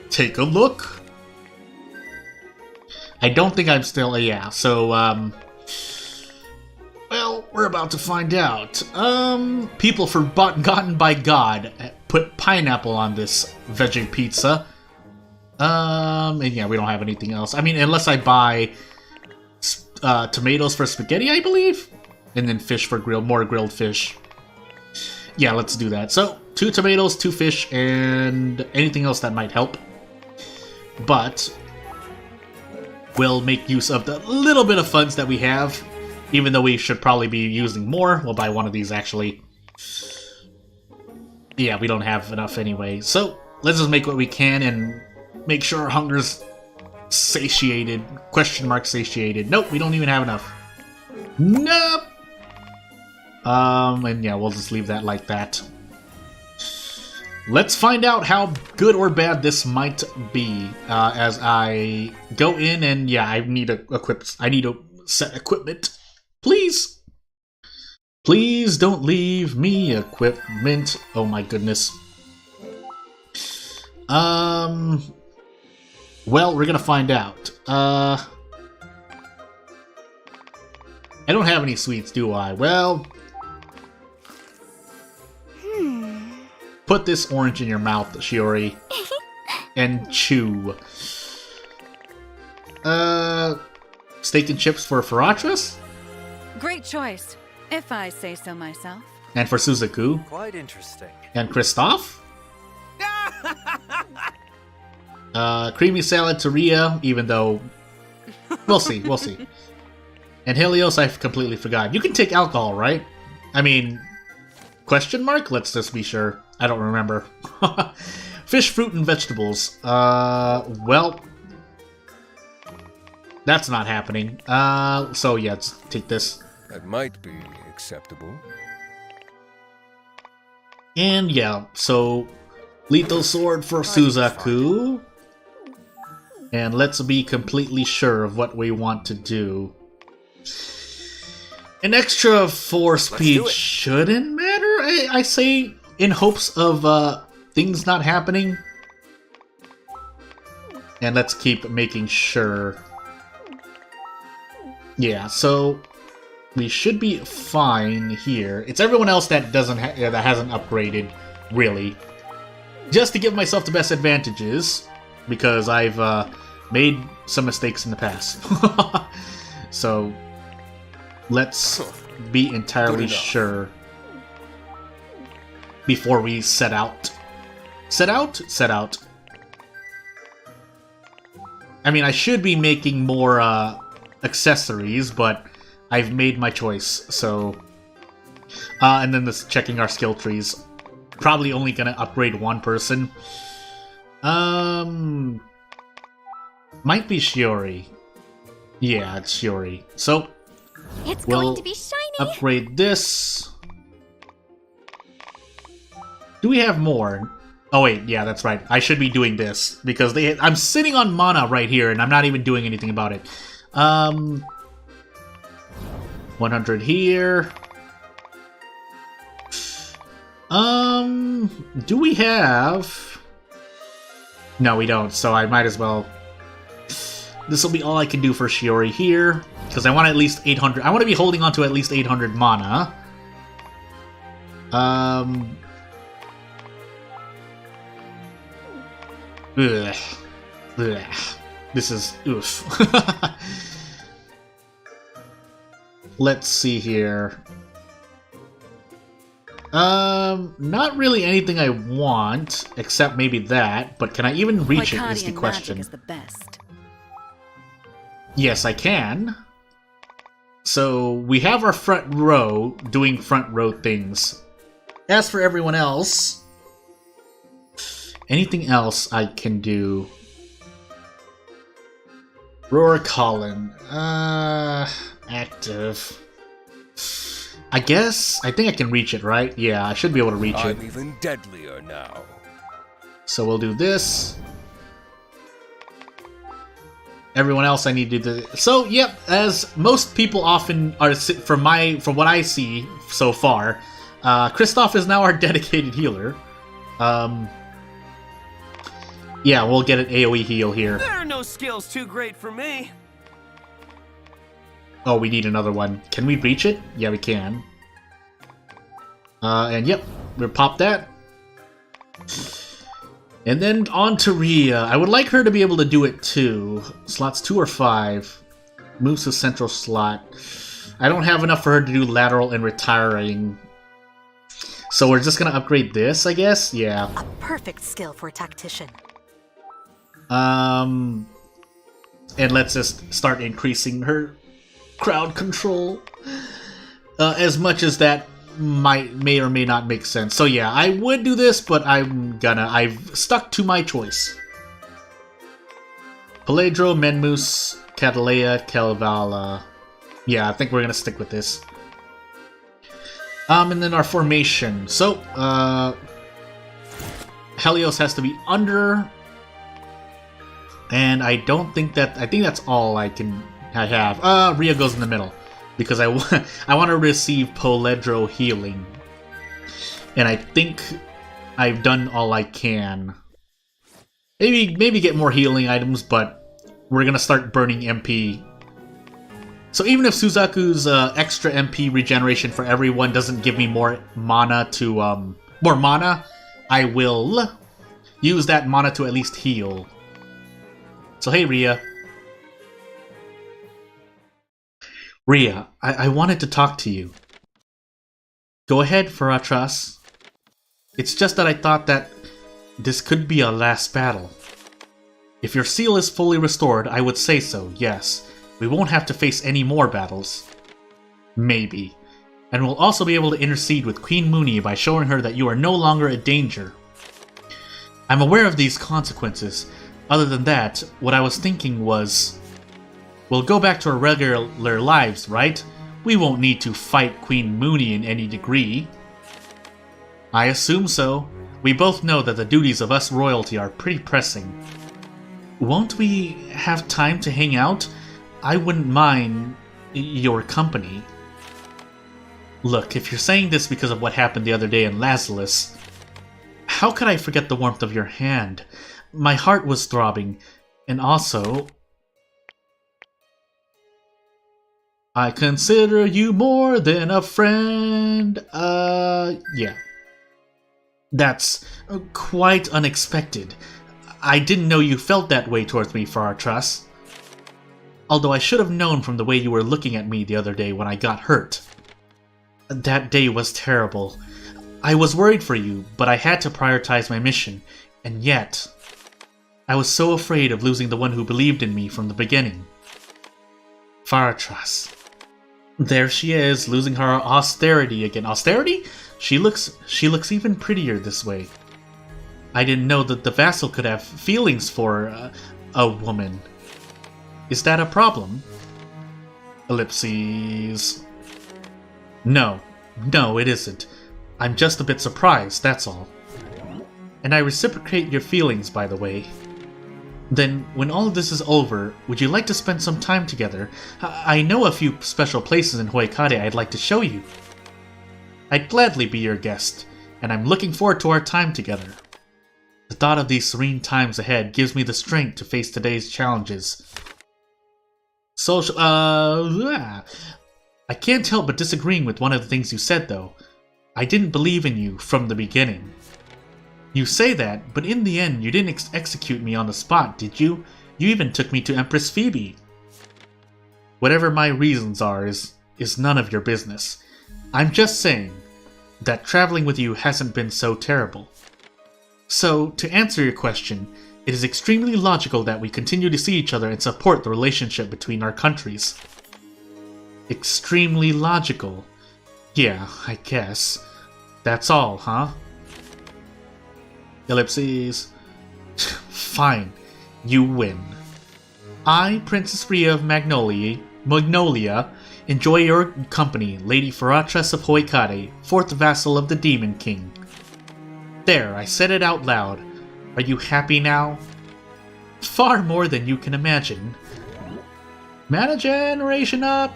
Take a look. I don't think I'm still... yeah, so, well, we're about to find out. People forgotten by God put pineapple on this veggie pizza. And yeah, we don't have anything else. I mean, unless I buy tomatoes for spaghetti, I believe? And then fish for more grilled fish. Yeah, let's do that. So, 2 tomatoes, 2 fish, and anything else that might help. But we'll make use of the little bit of funds that we have, even though we should probably be using more. We'll buy one of these, actually. Yeah, we don't have enough anyway. So, let's just make what we can and make sure our hunger's satiated. Question mark satiated. Nope, we don't even have enough. Nope! And yeah, we'll just leave that like that. Let's find out how good or bad this might be as I go in and yeah, I need to set equipment. Please! Please don't leave me equipment. Oh my goodness. Well, we're gonna find out. I don't have any sweets, do I? Well... Put this orange in your mouth, Shiori. And chew. Steak and chips for Faratras? Great choice, if I say so myself. And for Suzaku? Quite interesting. And Kristoff? Creamy salad to Ria, even though... We'll see, we'll see. And Helios, I've completely forgot. You can take alcohol, right? I mean... Question mark? Let's just be sure. I don't remember. Fish, fruit, and vegetables. Well... That's not happening. So yeah, let's take this. That might be acceptable. And yeah, so... Lethal sword for Suzaku. And let's be completely sure of what we want to do. An extra 4 speed shouldn't matter, I say, in hopes of things not happening. And let's keep making sure. Yeah, so we should be fine here. It's everyone else that doesn't that hasn't upgraded, really. Just to give myself the best advantages, because I've made some mistakes in the past. So let's be entirely sure before we set out. Set out? Set out. I mean, I should be making more accessories, but I've made my choice, so... and then this checking our skill trees. Probably only gonna upgrade one person. Might be Shiori. Yeah, it's Shiori. So, it's we'll going to be shiny. Upgrade this. Do we have more? Oh wait, yeah, that's right. I should be doing this because I'm sitting on mana right here, and I'm not even doing anything about it. 100 here. Do we have... No, we don't, so I might as well... This will be all I can do for Shiori here, because I want at least 800... I want to be holding on to at least 800 mana. Ugh. Ugh. This is... oof. Let's see here. Not really anything I want, except maybe that, but can I even reach it is the question. Is the best. Yes, I can. So, we have our front row doing front row things. As for everyone else, anything else I can do? Roar Colin. Active. I think I can reach it, right? Yeah, I should be able to reach it. I'm even deadlier now. So we'll do this. Everyone else I need to do this. So, yep, as most people often are, from what I see so far, Kristoff is now our dedicated healer. Yeah, we'll get an AoE heal here. There are no skills too great for me. Oh, we need another one. Can we reach it? Yeah, we can. And yep, we'll pop that. And then on to Ria. I would like her to be able to do it too. Slots 2 or 5. Moves to central slot. I don't have enough for her to do lateral and retiring. So we're just gonna upgrade this, I guess? Yeah. A perfect skill for a tactician. And let's just start increasing her crowd control. As much as that may or may not make sense. So yeah, I would do this, but I've stuck to my choice. Peledro, Menmus, Catalea, Calvala. Yeah, I think we're gonna stick with this. And then our formation. So, Helios has to be under. And I think that's all I have. Ria goes in the middle. Because I want to receive Poledro healing. And I think I've done all I can. Maybe get more healing items, but we're going to start burning MP. So even if Suzaku's extra MP regeneration for everyone doesn't give me more mana to... more mana I will use that mana to at least heal. So hey, Ria. Ria, I wanted to talk to you. Go ahead, Faratras. It's just that I thought that this could be our last battle. If your seal is fully restored, I would say so, yes. We won't have to face any more battles. Maybe. And we'll also be able to intercede with Queen Mooney by showing her that you are no longer a danger. I'm aware of these consequences. Other than that, what I was thinking was... we'll go back to our regular lives, right? We won't need to fight Queen Mooney in any degree. I assume so. We both know that the duties of us royalty are pretty pressing. Won't we have time to hang out? I wouldn't mind your company. Look, if you're saying this because of what happened the other day in Lazarus, how could I forget the warmth of your hand? My heart was throbbing, and also... I consider you more than a friend. Yeah. That's quite unexpected. I didn't know you felt that way towards me, Faratras. Although I should have known from the way you were looking at me the other day when I got hurt. That day was terrible. I was worried for you, but I had to prioritize my mission, and yet... I was so afraid of losing the one who believed in me from the beginning. Faratras. There she is, losing her austerity again. Austerity? She looks even prettier this way. I didn't know that the vassal could have feelings for a woman. Is that a problem? Ellipses. No, it isn't. I'm just a bit surprised, that's all. And I reciprocate your feelings, by the way. Then, when all of this is over, would you like to spend some time together? I know a few special places in Hoikade I'd like to show you. I'd gladly be your guest, and I'm looking forward to our time together. The thought of these serene times ahead gives me the strength to face today's challenges. I can't help but disagreeing with one of the things you said, though. I didn't believe in you from the beginning. You say that, but in the end you didn't execute me on the spot, did you? You even took me to Empress Phoebe. Whatever my reasons are is none of your business. I'm just saying that traveling with you hasn't been so terrible. So, to answer your question, it is extremely logical that we continue to see each other and support the relationship between our countries. Extremely logical. Yeah, I guess. That's all, huh? Ellipses. Fine. You win. I, Princess Ria of Magnolia, enjoy your company, Lady Faratras of Hoikade, 4th vassal of the Demon King. There, I said it out loud. Are you happy now? Far more than you can imagine. Mana generation up!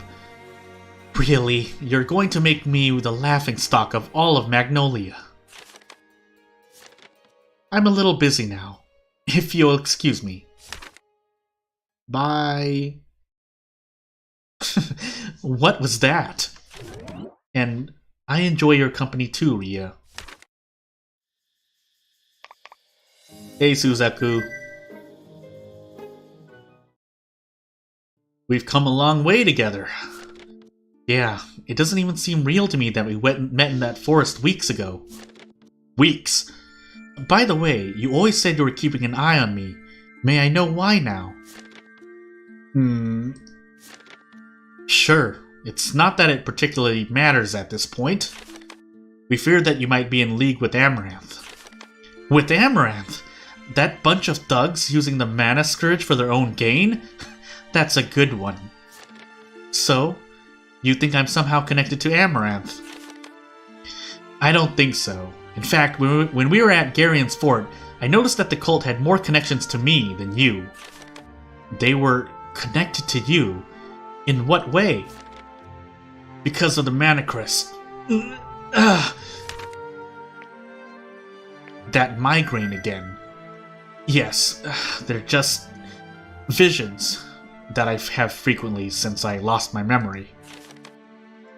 Really, you're going to make me the laughingstock of all of Magnolia. I'm a little busy now, if you'll excuse me. Bye. What was that? And I enjoy your company too, Ria. Hey, Suzaku. We've come a long way together. Yeah, it doesn't even seem real to me that we met in that forest weeks ago. Weeks? By the way, you always said you were keeping an eye on me. May I know why now? Sure, it's not that it particularly matters at this point. We feared that you might be in league with Amaranth. With Amaranth? That bunch of thugs using the Mana Scourge for their own gain? That's a good one. So, you think I'm somehow connected to Amaranth? I don't think so. In fact, when we were at Garion's fort, I noticed that the cult had more connections to me than you. They were connected to you? In what way? Because of the Mana Crest. That migraine again. Yes, they're just visions that I have frequently since I lost my memory.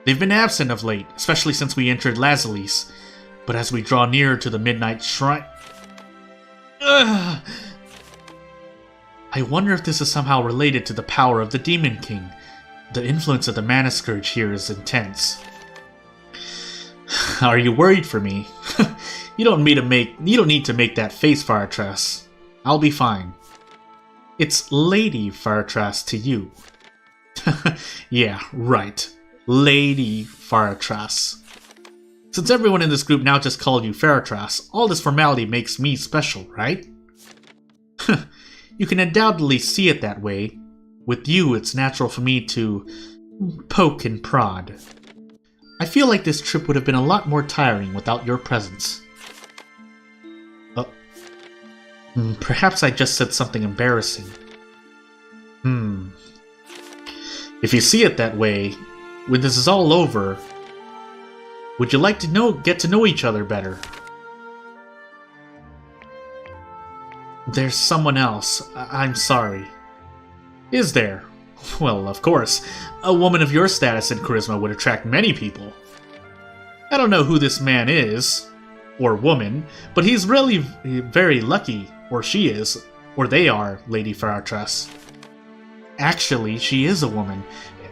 They've been absent of late, especially since we entered Lazarus, But as we draw nearer to the midnight shrine... Ugh! I wonder if this is somehow related to the power of the Demon King. The influence of the Mana Scourge here is intense. Are you worried for me? You don't need to make that face, Faratras. I'll be fine. It's Lady Faratras to you. Yeah, right. Lady Faratras. Since everyone in this group now just called you Faratras, all this formality makes me special, right? You can undoubtedly see it that way. With you, it's natural for me to poke and prod. I feel like this trip would have been a lot more tiring without your presence. Perhaps I just said something embarrassing. If you see it that way, when this is all over, would you like to get to know each other better? There's someone else. I'm sorry. Is there? Well, of course. A woman of your status and charisma would attract many people. I don't know who this man is, or woman, but he's really very lucky, or she is, or they are, Lady Faratras. Actually, she is a woman,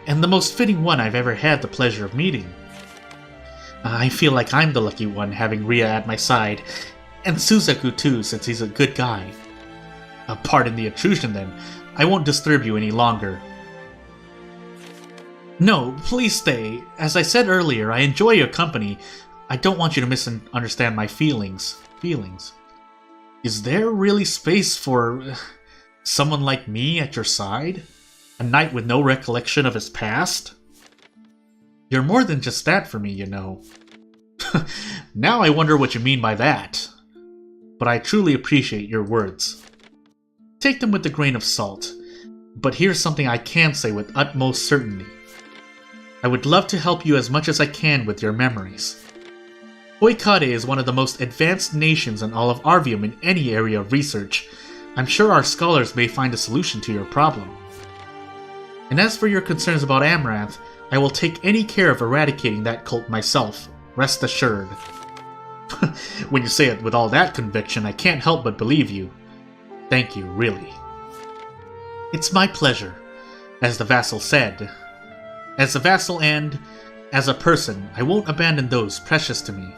and the most fitting one I've ever had the pleasure of meeting. I feel like I'm the lucky one, having Ria at my side, and Suzaku too, since he's a good guy. Pardon the intrusion then. I won't disturb you any longer. No, please stay. As I said earlier, I enjoy your company. I don't want you to misunderstand my feelings. Is there really space for someone like me at your side? A knight with no recollection of his past? You're more than just that for me, you know. Now I wonder what you mean by that. But I truly appreciate your words. Take them with a grain of salt. But here's something I can say with utmost certainty. I would love to help you as much as I can with your memories. Hoikade is one of the most advanced nations in all of Arvium in any area of research. I'm sure our scholars may find a solution to your problem. And as for your concerns about Amaranth, I will take any care of eradicating that cult myself, rest assured. When you say it with all that conviction, I can't help but believe you. Thank you, really. It's my pleasure. As the vassal said, as a vassal and as a person, I won't abandon those precious to me.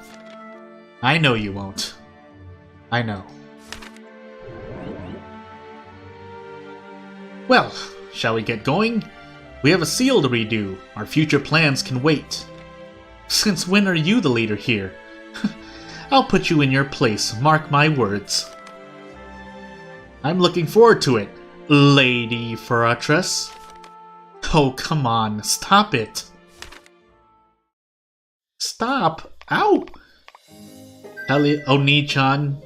I know you won't. I know. Well, shall we get going? We have a seal to redo. Our future plans can wait. Since when are you the leader here? I'll put you in your place, mark my words. I'm looking forward to it, Lady Faratras. Oh, come on, stop it. Stop. Ow! Oni-chan.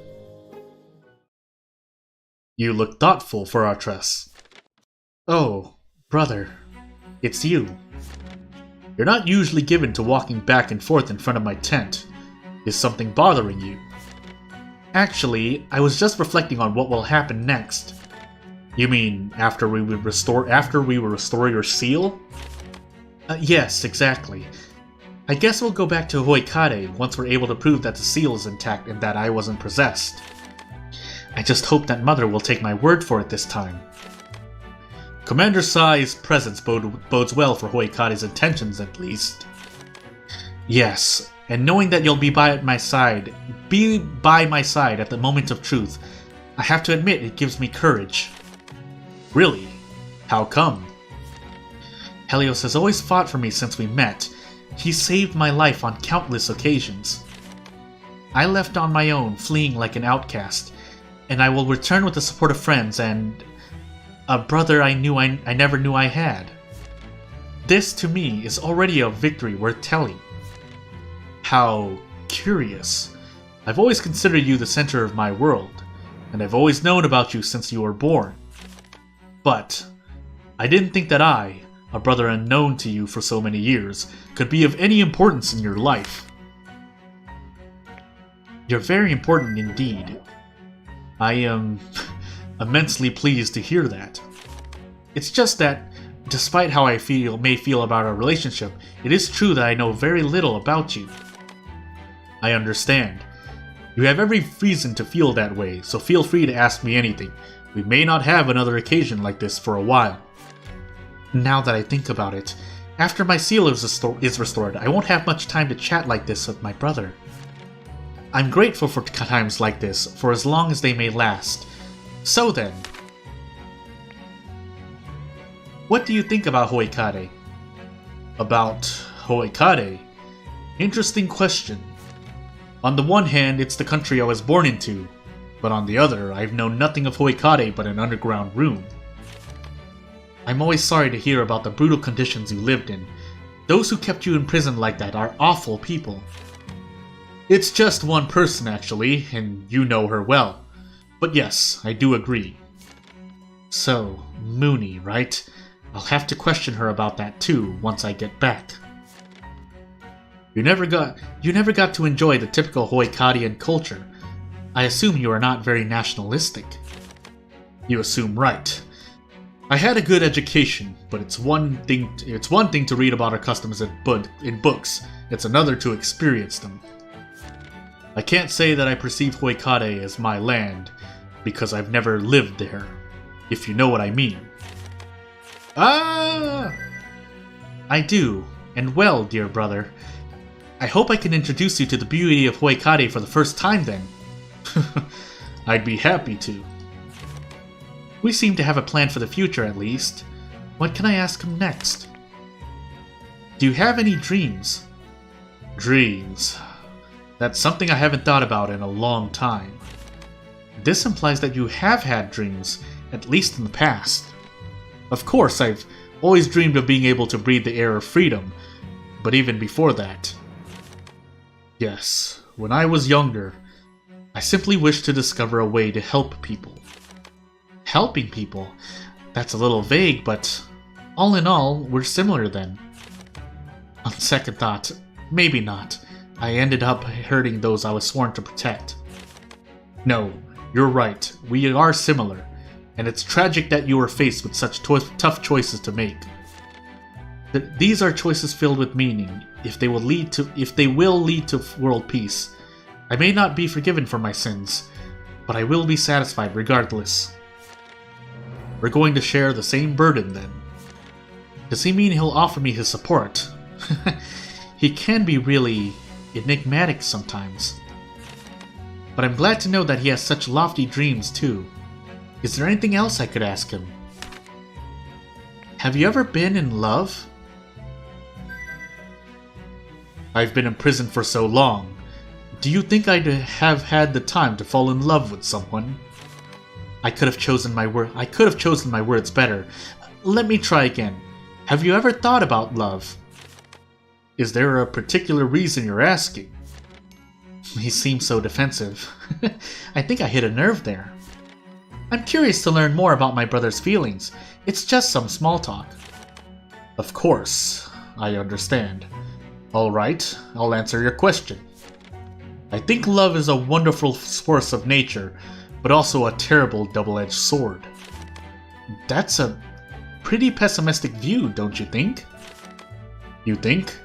You look thoughtful, Faratras. Oh, brother, it's you. You're not usually given to walking back and forth in front of my tent. Is something bothering you? Actually, I was just reflecting on what will happen next. You mean after we will restore your seal? Yes, exactly. I guess we'll go back to Hoikade once we're able to prove that the seal is intact and that I wasn't possessed. I just hope that Mother will take my word for it this time. Commander Sai's presence bodes well for Hoikade's intentions, at least. Yes, and knowing that you'll be by my side at the moment of truth, I have to admit it gives me courage. Really? How come? Helios has always fought for me since we met. He saved my life on countless occasions. I left on my own, fleeing like an outcast, and I will return with the support of friends and a brother I never knew I had. This, to me, is already a victory worth telling. How curious. I've always considered you the center of my world, and I've always known about you since you were born. But I didn't think that I, a brother unknown to you for so many years, could be of any importance in your life. You're very important indeed. I am immensely pleased to hear that. It's just that, despite how I may feel about our relationship, it is true that I know very little about you. I understand. You have every reason to feel that way, so feel free to ask me anything. We may not have another occasion like this for a while. Now that I think about it, after my seal is restored, I won't have much time to chat like this with my brother. I'm grateful for times like this, for as long as they may last. So then, what do you think about Hoikade? About Hoikade? Interesting question. On the one hand, it's the country I was born into, but on the other, I've known nothing of Hoikade but an underground room. I'm always sorry to hear about the brutal conditions you lived in. Those who kept you in prison like that are awful people. It's just one person, actually, and you know her well. But yes, I do agree. So, Mooney, right? I'll have to question her about that too, once I get back. You never got to enjoy the typical Hoikadian culture. I assume you are not very nationalistic. You assume right. I had a good education, but it's one thing to read about our customs in books. It's another to experience them. I can't say that I perceive Hoikade as my land, because I've never lived there, if you know what I mean. Ah! I do, and well, dear brother. I hope I can introduce you to the beauty of Hoikade for the first time then. I'd be happy to. We seem to have a plan for the future at least. What can I ask him next? Do you have any dreams? Dreams. That's something I haven't thought about in a long time. This implies that you have had dreams, at least in the past. Of course, I've always dreamed of being able to breathe the air of freedom, but even before that. Yes, when I was younger, I simply wished to discover a way to help people. Helping people? That's a little vague, but all in all, we're similar then. On second thought, maybe not. I ended up hurting those I was sworn to protect. No, you're right, we are similar, and it's tragic that you are faced with such tough choices to make. These are choices filled with meaning, if they will lead to world peace. I may not be forgiven for my sins, but I will be satisfied regardless. We're going to share the same burden then. Does he mean he'll offer me his support? He can be really enigmatic sometimes. But I'm glad to know that he has such lofty dreams too. Is there anything else I could ask him? Have you ever been in love? I've been in prison for so long. Do you think I'd have had the time to fall in love with someone? I could have chosen my words better. Let me try again. Have you ever thought about love? Is there a particular reason you're asking? He seems so defensive. I think I hit a nerve there. I'm curious to learn more about my brother's feelings. It's just some small talk. Of course, I understand. Alright, I'll answer your question. I think love is a wonderful force of nature, but also a terrible double-edged sword. That's a pretty pessimistic view, don't you think? You think?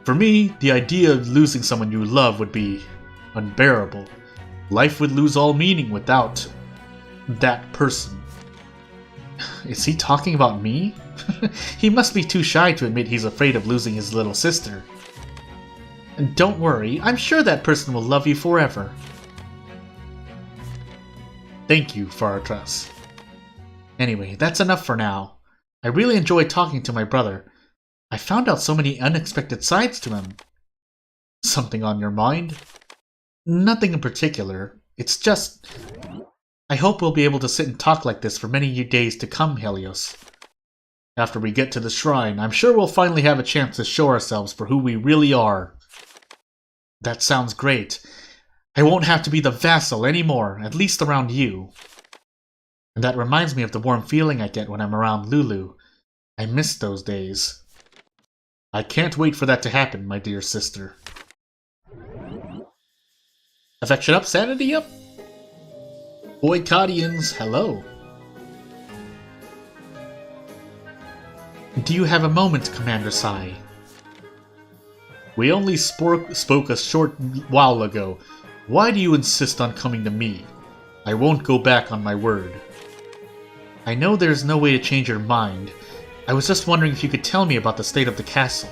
For me, the idea of losing someone you love would be unbearable. Life would lose all meaning without that person. Is he talking about me? He must be too shy to admit he's afraid of losing his little sister. And don't worry, I'm sure that person will love you forever. Thank you, Faratras. Anyway, that's enough for now. I really enjoyed talking to my brother. I found out so many unexpected sides to him. Something on your mind? Nothing in particular. It's just... I hope we'll be able to sit and talk like this for many days to come, Helios. After we get to the shrine, I'm sure we'll finally have a chance to show ourselves for who we really are. That sounds great. I won't have to be the vassal anymore, at least around you. And that reminds me of the warm feeling I get when I'm around Lulu. I miss those days. I can't wait for that to happen, my dear sister. Affection up, sanity up? Hoikadians, hello. Do you have a moment, Commander Sai? We only spoke a short while ago. Why do you insist on coming to me? I won't go back on my word. I know there's no way to change your mind. I was just wondering if you could tell me about the state of the castle.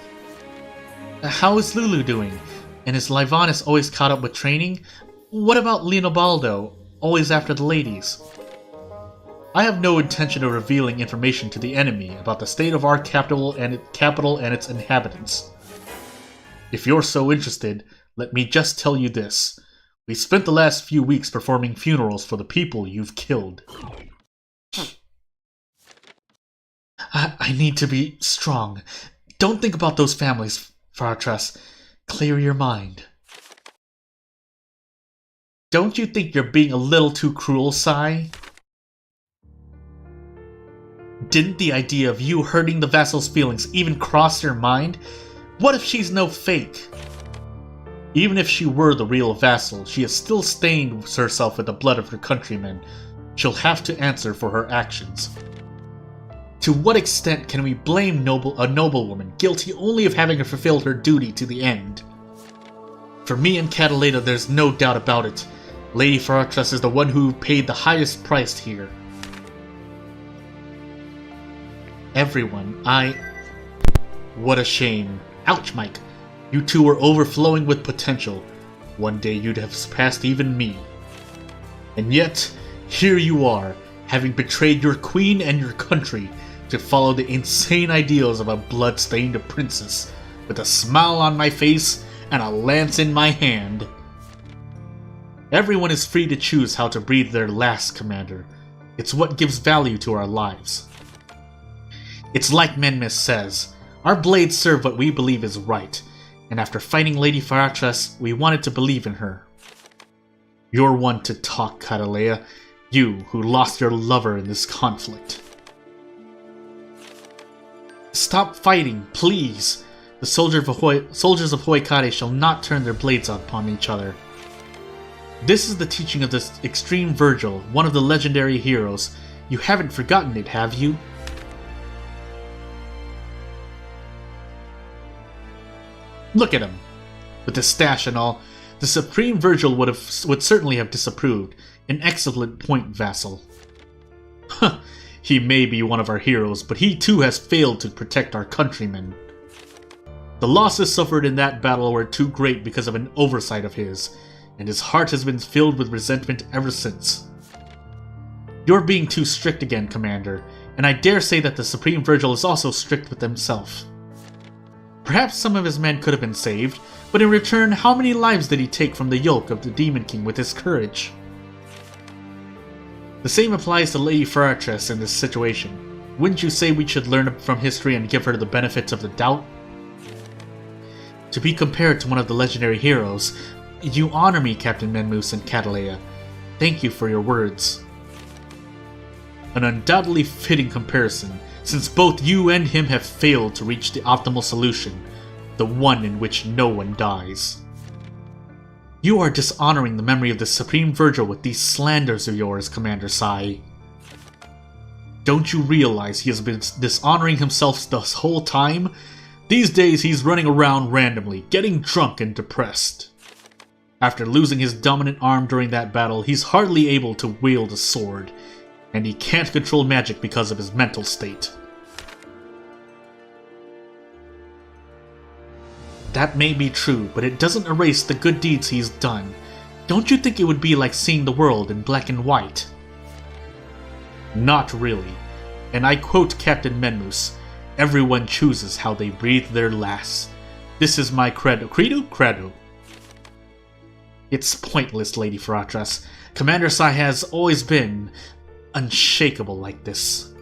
How is Lulu doing? And is Livanus always caught up with training? What about Leonobaldo, always after the ladies? I have no intention of revealing information to the enemy about the state of our capital and its inhabitants. If you're so interested, let me just tell you this. We spent the last few weeks performing funerals for the people you've killed. I need to be strong. Don't think about those families, Faratras. Clear your mind. Don't you think you're being a little too cruel, Sai? Didn't the idea of you hurting the vassal's feelings even cross your mind? What if she's no fake? Even if she were the real vassal, she has still stained herself with the blood of her countrymen. She'll have to answer for her actions. To what extent can we blame a noblewoman, guilty only of having fulfilled her duty to the end? For me and Catalina, there's no doubt about it. Lady Faratras is the one who paid the highest price here. Everyone, What a shame. Ouch, Mike. You two were overflowing with potential. One day you'd have surpassed even me. And yet, here you are, having betrayed your queen and your country to follow the insane ideals of a blood-stained princess, with a smile on my face and a lance in my hand. Everyone is free to choose how to breathe their last, Commander. It's what gives value to our lives. It's like Menmis says, our blades serve what we believe is right, and after fighting Lady Faratras, we wanted to believe in her. You're one to talk, Catalea, you who lost your lover in this conflict. Stop fighting, please! The soldiers of Hoikade shall not turn their blades upon each other. This is the teaching of this extreme Virgil, one of the legendary heroes. You haven't forgotten it, have you? Look at him. With his stash and all, the Supreme Virgil would certainly have disapproved. An excellent point, vassal. Huh, he may be one of our heroes, but he too has failed to protect our countrymen. The losses suffered in that battle were too great because of an oversight of his, and his heart has been filled with resentment ever since. You're being too strict again, Commander, and I dare say that the Supreme Virgil is also strict with himself. Perhaps some of his men could have been saved, but in return, how many lives did he take from the yoke of the Demon King with his courage? The same applies to Lady Faratras in this situation. Wouldn't you say we should learn from history and give her the benefits of the doubt? To be compared to one of the legendary heroes, you honor me, Captain Menmus and Catalea. Thank you for your words. An undoubtedly fitting comparison, since both you and him have failed to reach the optimal solution, the one in which no one dies. You are dishonoring the memory of the Supreme Virgil with these slanders of yours, Commander Sai. Don't you realize he has been dishonoring himself this whole time? These days he's running around randomly, getting drunk and depressed. After losing his dominant arm during that battle, he's hardly able to wield a sword, and he can't control magic because of his mental state. That may be true, but it doesn't erase the good deeds he's done. Don't you think it would be like seeing the world in black and white? Not really. And I quote Captain Menmus, everyone chooses how they breathe their last. This is my credo. Credo? It's pointless, Lady Faratras. Commander Sai has always been unshakable like this.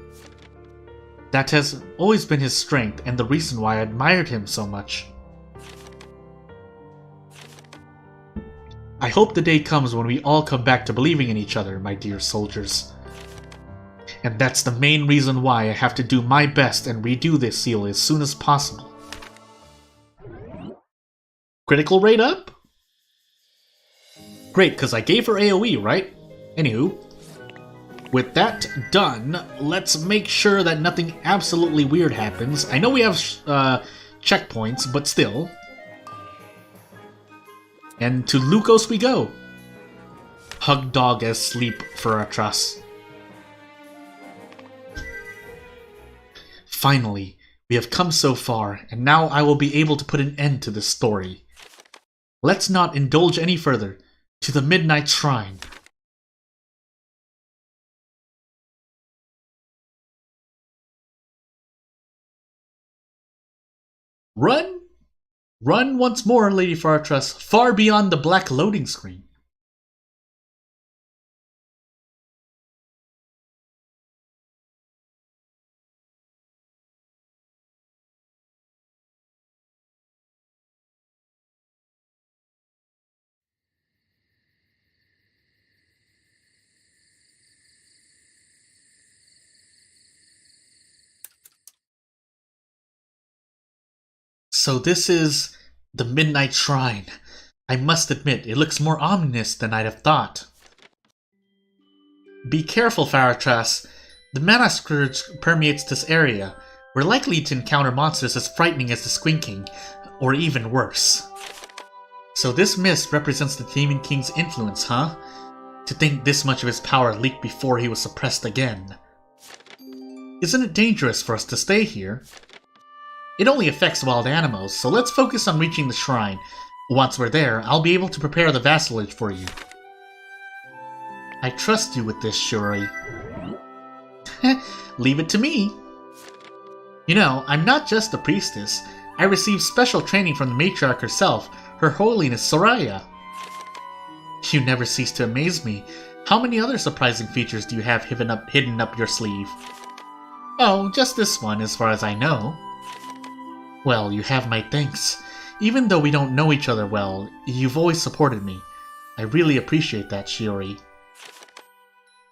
That has always been his strength and the reason why I admired him so much. I hope the day comes when we all come back to believing in each other, my dear soldiers. And that's the main reason why I have to do my best and redo this seal as soon as possible. Critical rate up? Great, because I gave her AoE, right? Anywho, with that done, let's make sure that nothing absolutely weird happens. I know we have checkpoints, but still. And to Lukos we go. Hug dog as sleep, Faratras. Finally, we have come so far, and now I will be able to put an end to this story. Let's not indulge any further. To the Midnight Shrine. Run! Run once more, Lady Faratras, far beyond the black loading screen. So this is the Midnight Shrine. I must admit, it looks more ominous than I'd have thought. Be careful, Faratras. The mana scourge permeates this area. We're likely to encounter monsters as frightening as the Squinking, or even worse. So this mist represents the Demon King's influence, huh? To think this much of his power leaked before he was suppressed again. Isn't it dangerous for us to stay here? It only affects wild animals, so let's focus on reaching the shrine. Once we're there, I'll be able to prepare the vassalage for you. I trust you with this, Shuri. Leave it to me. You know, I'm not just a priestess. I received special training from the matriarch herself, Her Holiness Soraya. You never cease to amaze me. How many other surprising features do you have hidden up your sleeve? Oh, just this one, as far as I know. Well, you have my thanks. Even though we don't know each other well, you've always supported me. I really appreciate that, Shiori.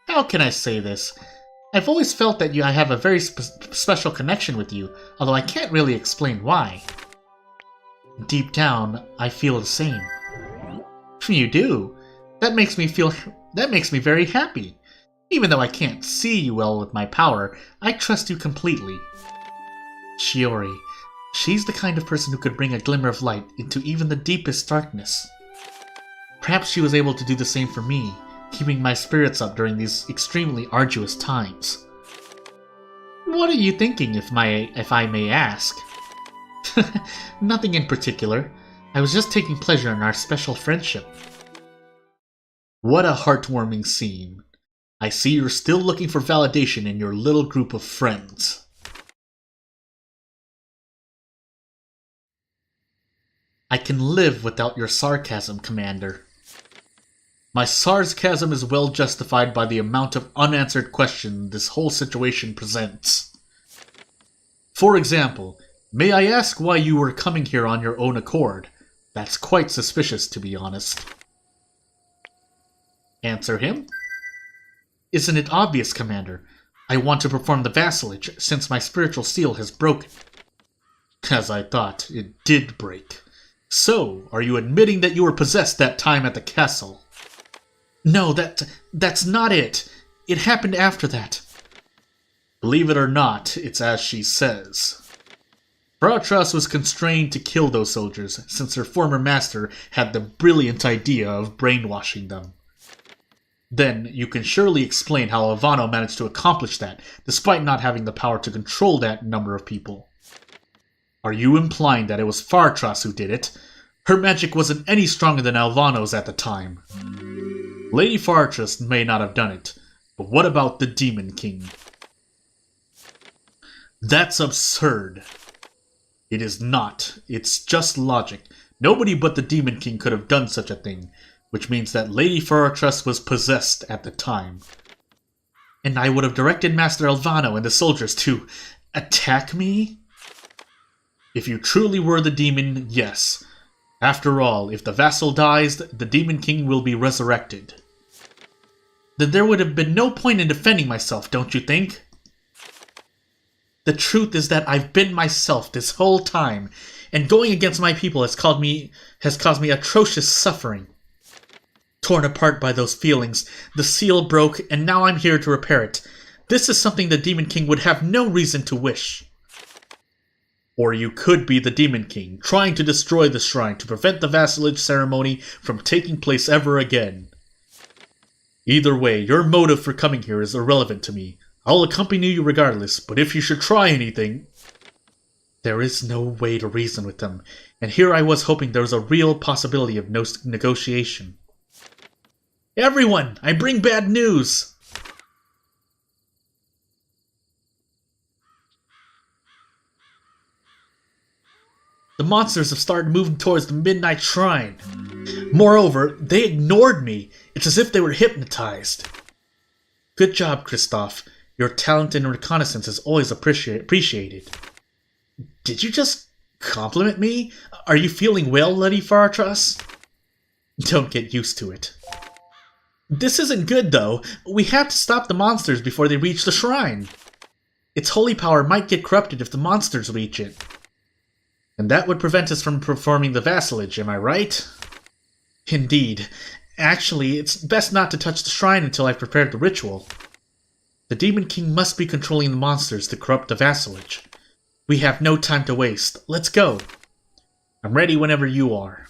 How can I say this? I've always felt that I have a very special connection with you, although I can't really explain why. Deep down, I feel the same. You do? That makes me very happy. Even though I can't see you well with my power, I trust you completely. Shiori. She's the kind of person who could bring a glimmer of light into even the deepest darkness. Perhaps she was able to do the same for me, keeping my spirits up during these extremely arduous times. What are you thinking, if I may ask? Nothing in particular. I was just taking pleasure in our special friendship. What a heartwarming scene. I see you're still looking for validation in your little group of friends. I can live without your sarcasm, Commander. My sarcasm is well justified by the amount of unanswered questions this whole situation presents. For example, may I ask why you were coming here on your own accord? That's quite suspicious, to be honest. Answer him? Isn't it obvious, Commander? I want to perform the vassalage, since my spiritual seal has broken. As I thought, it did break. So, are you admitting that you were possessed that time at the castle? No, that's not it. It happened after that. Believe it or not, it's as she says. Faratras was constrained to kill those soldiers, since her former master had the brilliant idea of brainwashing them. Then, you can surely explain how Alvano managed to accomplish that, despite not having the power to control that number of people. Are you implying that it was Faratras who did it? Her magic wasn't any stronger than Alvano's at the time. Lady Faratras may not have done it, but what about the Demon King? That's absurd. It is not. It's just logic. Nobody but the Demon King could have done such a thing, which means that Lady Faratras was possessed at the time. And I would have directed Master Alvano and the soldiers to attack me? If you truly were the demon, yes. After all, if the vassal dies, the Demon King will be resurrected. Then there would have been no point in defending myself, don't you think? The truth is that I've been myself this whole time, and going against my people has caused me atrocious suffering. Torn apart by those feelings, the seal broke, and now I'm here to repair it. This is something the Demon King would have no reason to wish. Or you could be the Demon King, trying to destroy the shrine to prevent the vassalage ceremony from taking place ever again. Either way, your motive for coming here is irrelevant to me. I'll accompany you regardless, but if you should try anything... There is no way to reason with them, and here I was hoping there was a real possibility of no negotiation. Everyone, I bring bad news! The monsters have started moving towards the Midnight Shrine. Moreover, they ignored me. It's as if they were hypnotized. Good job, Kristoff. Your talent in reconnaissance is always appreciated. Did you just compliment me? Are you feeling well, Lady Faratras? Don't get used to it. This isn't good, though. We have to stop the monsters before they reach the shrine. Its holy power might get corrupted if the monsters reach it. And that would prevent us from performing the vassalage, am I right? Indeed. Actually, it's best not to touch the shrine until I've prepared the ritual. The Demon King must be controlling the monsters to corrupt the vassalage. We have no time to waste. Let's go. I'm ready whenever you are.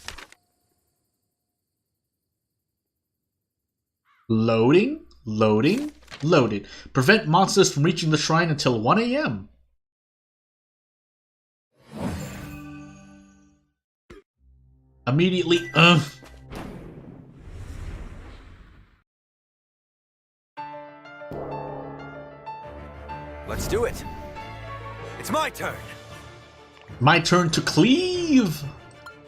Loading, loading, loaded. Prevent monsters from reaching the shrine until 1 a.m. Immediately, Let's do it. It's my turn. My turn to cleave.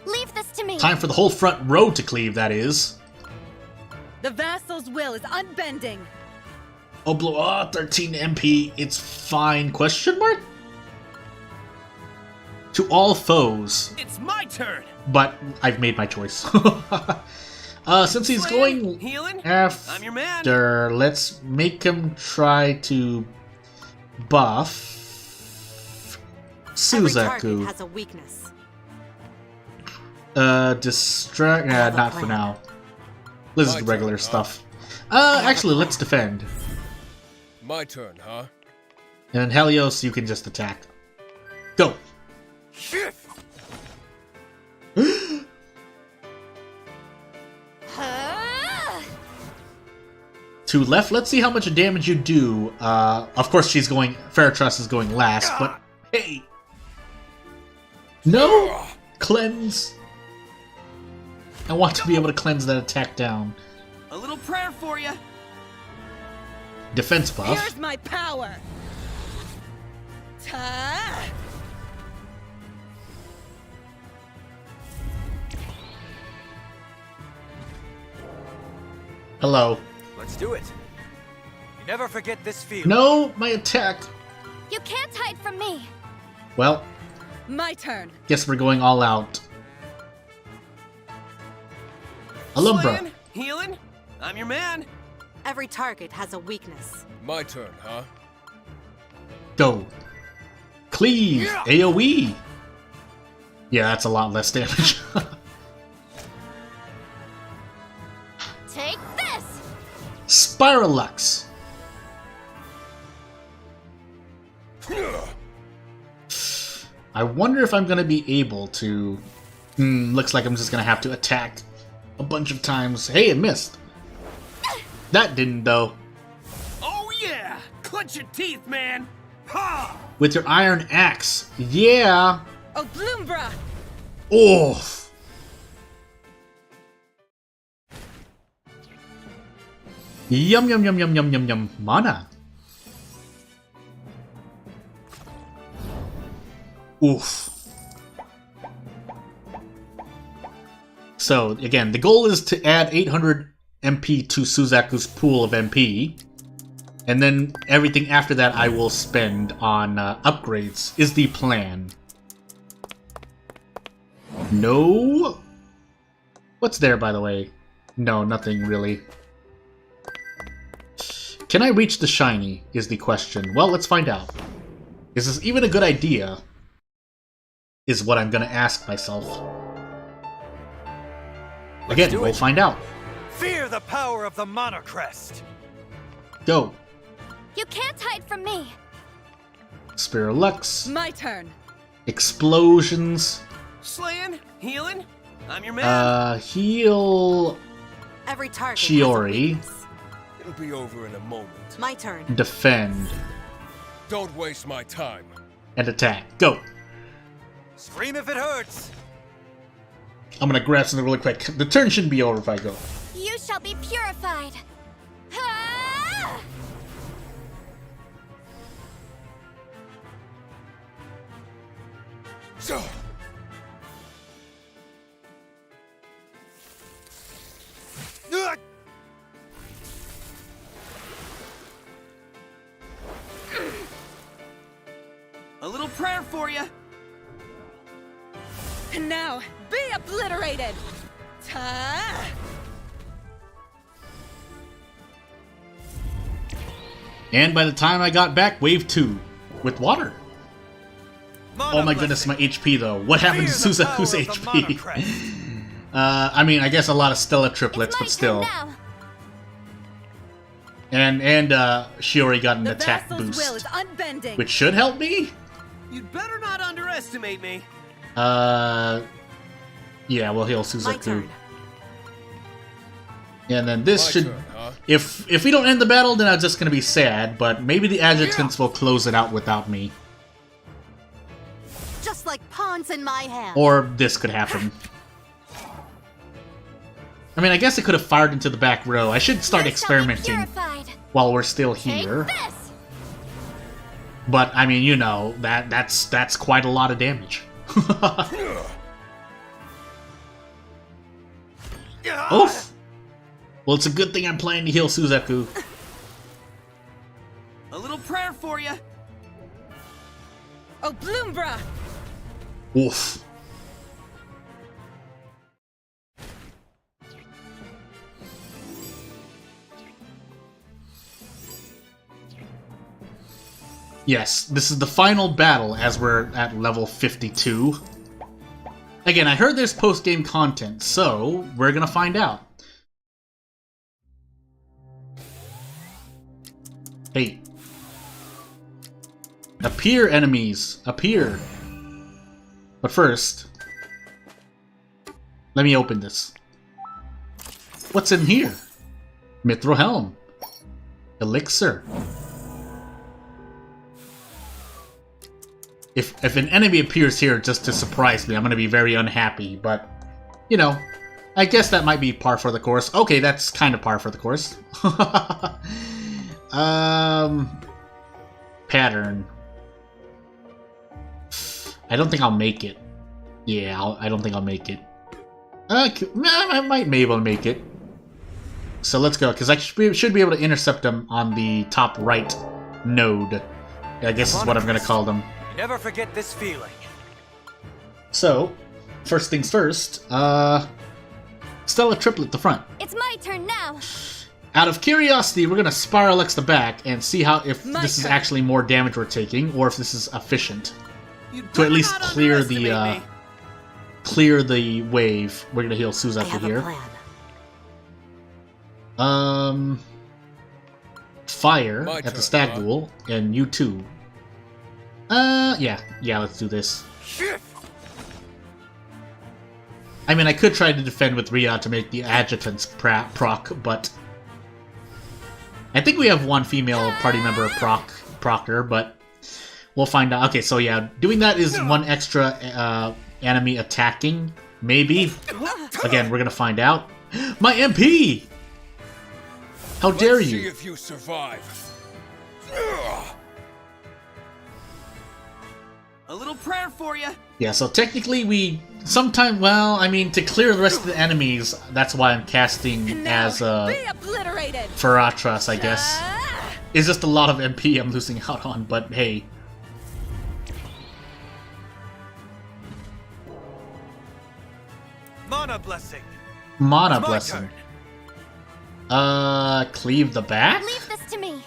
Leave this to me. Time for the whole front row to cleave, that is. The vassal's will is unbending. 13 MP, it's fine, question mark? To all foes. It's my turn. But I've made my choice. Since he's going healing. after, I'm your man. Let's make him try to buff Every target Suzaku. has a weakness. Distract. Not for now. This is regular stuff. Actually, let's defend. My turn, huh? And then Helios, you can just attack. Go. To left, let's see how much damage you do. Of course, Faratras is going last, but hey! No! Cleanse! I want to be able to cleanse that attack down. A little prayer for you. Defense buff. Here's my power. Ta! Hello. Let's do it. You never forget this feeling. No, my attack. You can't hide from me. Well, My turn. guess we're going all out. Alumbra. Slaying, healing. I'm your man. Every target has a weakness. My turn, huh? Go. Cleave. AoE. Yeah, that's a lot less damage. Take this. Spiralux. I wonder if I'm going to be able to... looks like I'm just going to have to attack a bunch of times. Hey, it missed. That didn't, though. Oh yeah! Clench your teeth, man. Ha! With your iron axe. Yeah. Oh, Bloombra! Oh. Yum, yum, yum, yum, yum, yum, yum. Mana. Oof. So, again, the goal is to add 800 MP to Suzaku's pool of MP. And then everything after that I will spend on upgrades, is the plan. No? What's there, by the way? No, nothing really. Can I reach the shiny, is the question. Well, let's find out. Is this even a good idea? Is what I'm gonna ask myself. Again, we'll find out. Fear the power of the Monocrest. Go. You can't hide from me. Spiralux. My turn. Explosions. Slaying, healing. I'm your man. Heal Every target has a Shiori. weakness. It'll be over in a moment. My turn. Defend. Don't waste my time. And attack. Go. Scream if it hurts. I'm gonna grab something really quick. The turn shouldn't be over if I go. You shall be purified. Ah! So. A little prayer for you. And now, be obliterated! Ta! And by the time I got back, wave 2. With water. Oh my goodness, my HP though. What happened to Suzaku's HP? I mean, I guess a lot of Stella triplets, but still. And Shiori got an attack boost. Will is unbending. Which should help me? You'd better not underestimate me. Yeah, we'll heal Suzaku. And then this should... turn, huh? If we don't end the battle, then I'm just gonna be sad, but maybe the adjutants will close it out without me. Just like pawns in my hand. Or this could happen. I mean, I guess it could have fired into the back row. I should start experimenting while we're still here. But, I mean, you know, that's quite a lot of damage. Oof! Well, it's a good thing I'm playing to heal Suzaku. A little prayer for you. Oh, Bloombra! Oof. Yes, this is the final battle as we're at level 52. Again, I heard there's post-game content, so we're gonna find out. Hey. Appear, enemies. Appear. But first, let me open this. What's in here? Mithril Helm. Elixir. If an enemy appears here just to surprise me, I'm gonna be very unhappy, but, you know, I guess that might be par for the course. Okay, that's kind of par for the course. Pattern. I don't think I'll make it. Yeah, I don't think I'll make it. I might be able to make it. So let's go, because I should be able to intercept them on the top right node. I guess is what I'm going to call them. Never forget this feeling. So, first things first, Stella triplet the front. It's my turn now. Out of curiosity, we're gonna Spiral X the back and see how if this is actually more damage we're taking, or if this is efficient. To at least clear the wave. We're gonna heal Suzaku here. Fire at the stag duel, and you too. Yeah, let's do this. I mean, I could try to defend with Rhea to make the adjutants proc, but I think we have one female party member proctor, but we'll find out. Okay, so yeah, doing that is one extra enemy attacking, maybe. Again, we're gonna find out. My MP! How dare you? See if you survive. A little prayer for you. Yeah, so technically we well, I mean, to clear the rest of the enemies, that's why I'm casting as Faratras, I guess. It's just a lot of MP I'm losing out on, but hey. Mana blessing. Mana blessing. Cleave the back? Leave this to me.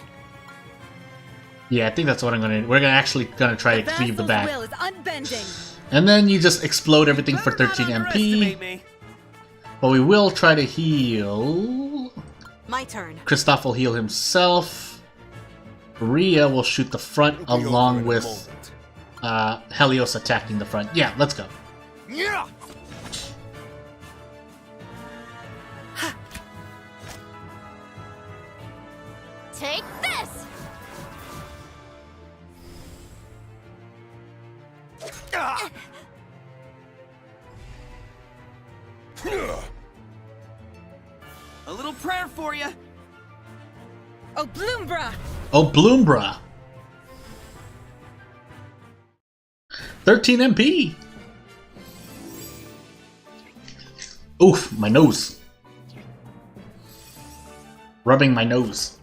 Yeah, I think that's what we're actually gonna try to cleave the back. Will is unbending. And then you just explode everything for 13 MP. But we will try to heal. My turn. Kristoff will heal himself. Rhea will shoot the front along with Helios attacking the front. Yeah, let's go. Yeah. Take this! A little prayer for you. Oh, Bloombra! Oh, Bloombra. 13 MP. Oof, my nose. Rubbing my nose.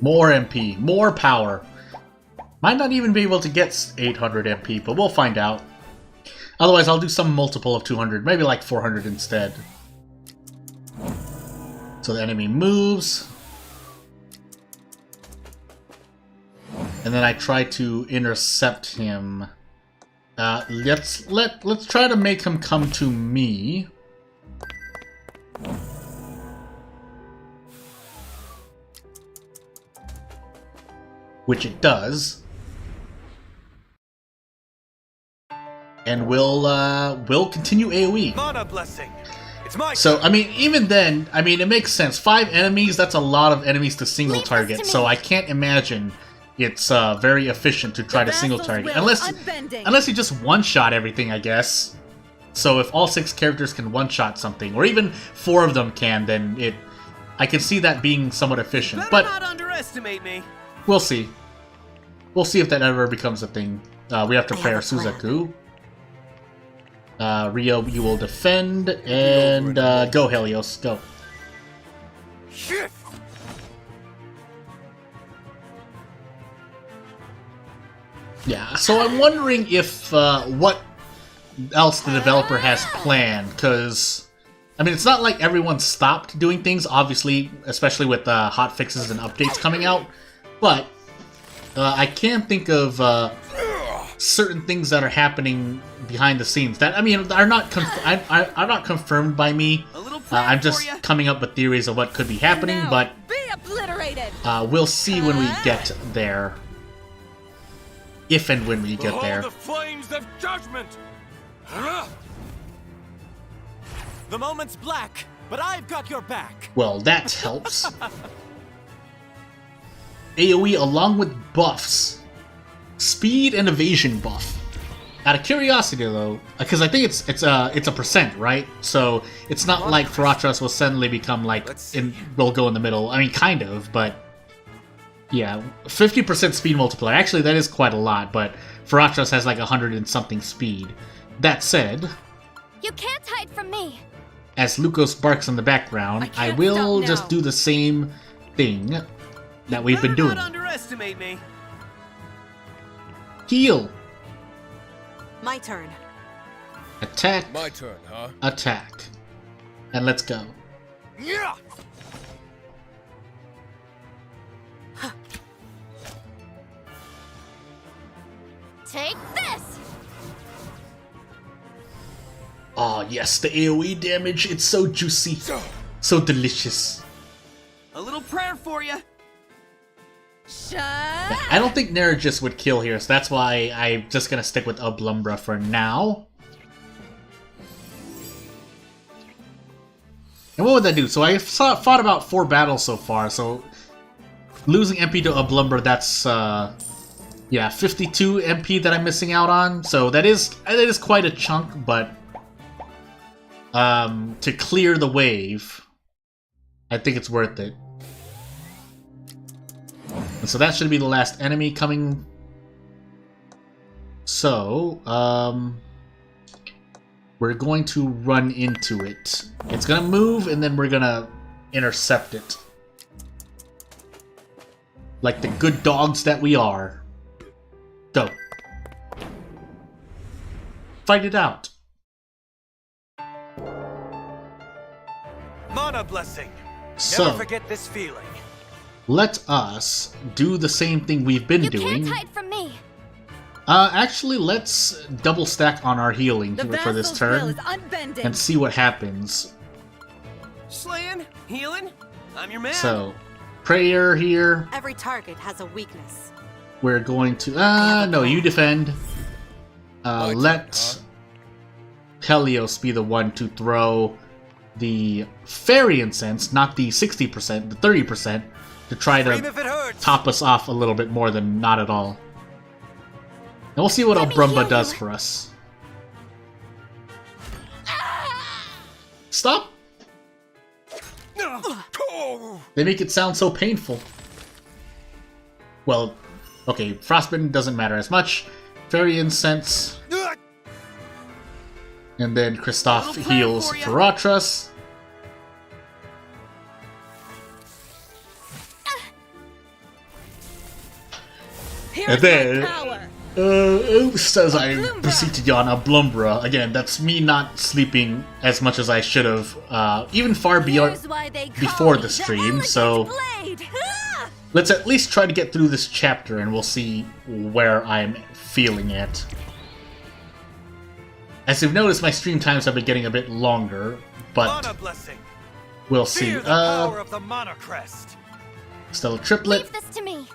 More MP, more power. Might not even be able to get 800 MP, but we'll find out. Otherwise, I'll do some multiple of 200, maybe like 400 instead. So the enemy moves. And then I try to intercept him. Let's try to make him come to me. Which it does. And we'll continue AoE. Mana blessing. It's my So, I mean, even then, I mean, it makes sense. 5 enemies, that's a lot of enemies to single target, so I can't imagine it's very efficient to try to single target. Unless you just one-shot everything, I guess. So if all 6 characters can one-shot something, or even 4 of them can, then I can see that being somewhat efficient. Better But not underestimate me. we'll see. We'll see if that ever becomes a thing. We have to pray our Suzaku. Rio, you will defend, and go Helios, go. Shit. Yeah, so I'm wondering if what else the developer has planned, because I mean, it's not like everyone stopped doing things, obviously, especially with hot fixes and updates coming out, but I can think of certain things that are happening behind the scenes that, I mean, are not are not confirmed by me. I'm just coming up with theories of what could be happening, but we'll see when we get there. If and when we get there. The flames of judgment. The moment's black, but I've got your back. Well, that helps. AoE along with buffs. Speed and evasion buff. Out of curiosity though, because I think it's a percent, right? So it's not like Faratras will suddenly become like will go in the middle. I mean, kind of, but yeah, 50% speed multiplier. Actually, that is quite a lot, but Faratras has like 100 and something speed. That said, You can't hide from me. As Lukos barks in the background, I will just do the same thing that we've been doing. Not underestimate me. Heal. My turn. Attack. My turn, huh? Attack. And let's go. Yeah. Take this. Oh yes, the AoE damage, it's so juicy. So delicious. A little prayer for you. I don't think Nerigis would kill here, so that's why I'm just gonna stick with Ublumbra for now. And what would that do? So I fought about 4 battles so far, so losing MP to Ublumbra, that's yeah, 52 MP that I'm missing out on. So that is quite a chunk, but to clear the wave, I think it's worth it. And so that should be the last enemy coming. So, we're going to run into it. It's gonna move, and then we're gonna intercept it. Like the good dogs that we are. Go. Fight it out. Mana blessing. So, Never forget this feeling. let us do the same thing we've been doing. You can't hide from me. Actually, let's double stack on our healing for this turn and see what happens. Slaying, healing, I'm your man. So, prayer here. Every target has a weakness. we're going to... no, you defend. Let Helios be the one to throw the fairy incense, not the 60%, the 30%, to try to top us off a little bit more than not at all. And we'll see what Albrumba does for us. Stop! They make it sound so painful. Well, okay, Frostbitten doesn't matter as much. Fairy Incense. And then Kristoff heals Faratras. And then, says I proceed to yawn Alblumbra. Again, that's me not sleeping as much as I should have, even far beyond before the stream, so let's at least try to get through this chapter and we'll see where I'm feeling it. As you've noticed, my stream times have been getting a bit longer, but we'll see. Still a triplet. Leave this to me.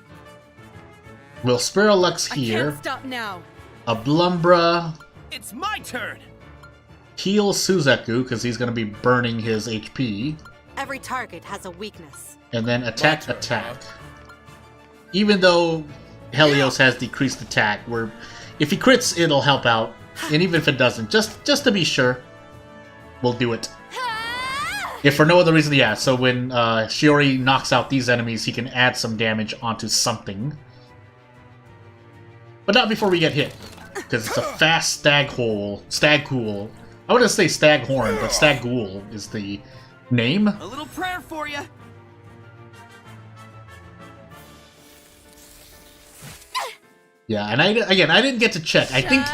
We'll Spiral Lux here. I can't stop now. Alblumbra. It's my turn. Heal Suzaku, because he's going to be burning his HP. Every target has a weakness. And then attack. Even though Helios has decreased attack, if he crits, it'll help out. And even if it doesn't, just to be sure, we'll do it. If for no other reason, yeah. So when Shiori knocks out these enemies, he can add some damage onto something. But not before we get hit, because it's a fast Staghool. I want to say Staghorn, but Staghool is the name. A little prayer for you. Yeah, and I didn't get to check. I think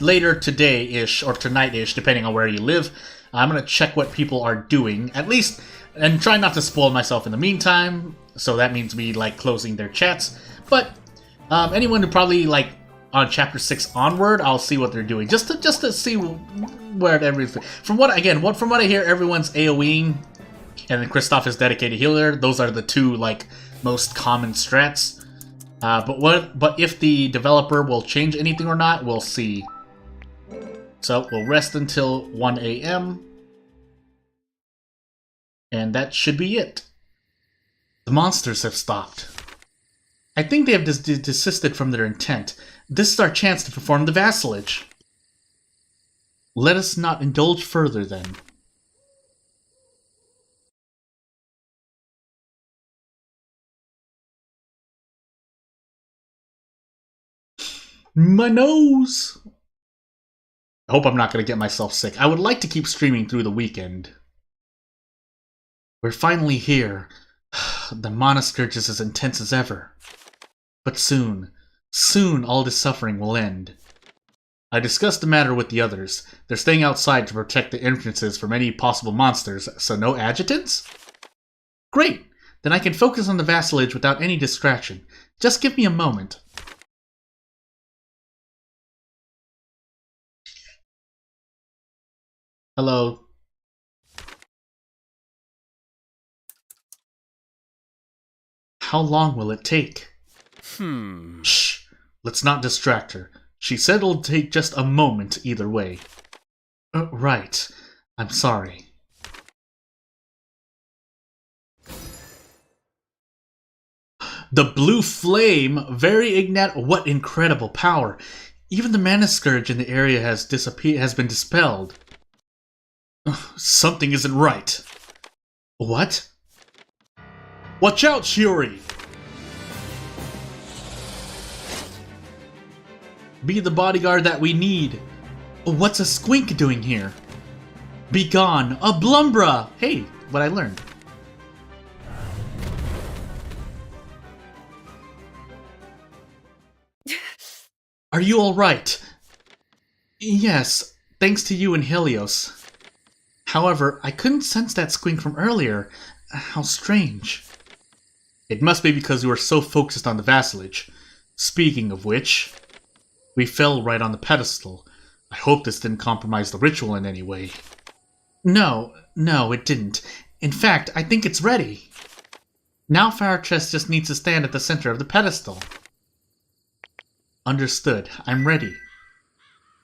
later today-ish, or tonight-ish, depending on where you live, I'm going to check what people are doing, at least, and try not to spoil myself in the meantime, so that means me, like, closing their chats. But anyone who probably, like, on Chapter 6 onward, I'll see what they're doing, just to see where everything... From what I hear, everyone's AoEing, and then Kristoff is dedicated healer. Those are the two, like, most common strats. But if the developer will change anything or not, we'll see. So we'll rest until 1 a.m. And that should be it. The monsters have stopped. I think they have desisted from their intent. This is our chance to perform the vassalage. Let us not indulge further, then. My nose! I hope I'm not going to get myself sick. I would like to keep streaming through the weekend. We're finally here. The Mana Scourge is as intense as ever. But soon all this suffering will end. I discussed the matter with the others. They're staying outside to protect the entrances from any possible monsters, so no adjutants? Great! Then I can focus on the vassalage without any distraction. Just give me a moment. Hello. How long will it take? Shh. Let's not distract her. She said it'll take just a moment either way. Right. I'm sorry. The blue flame! Very ignat. What incredible power! Even the Mana Scourge in the area has been dispelled. Something isn't right. What? Watch out, Shiori! Be the bodyguard that we need. What's a squink doing here? Be gone, Alblumbra! Hey, what I learned. Are you alright? Yes, thanks to you and Helios. However, I couldn't sense that squink from earlier. How strange. It must be because you were so focused on the vassalage. Speaking of which, we fell right on the pedestal. I hope this didn't compromise the ritual in any way. No, it didn't. In fact, I think it's ready. Now Faratras just needs to stand at the center of the pedestal. Understood. I'm ready.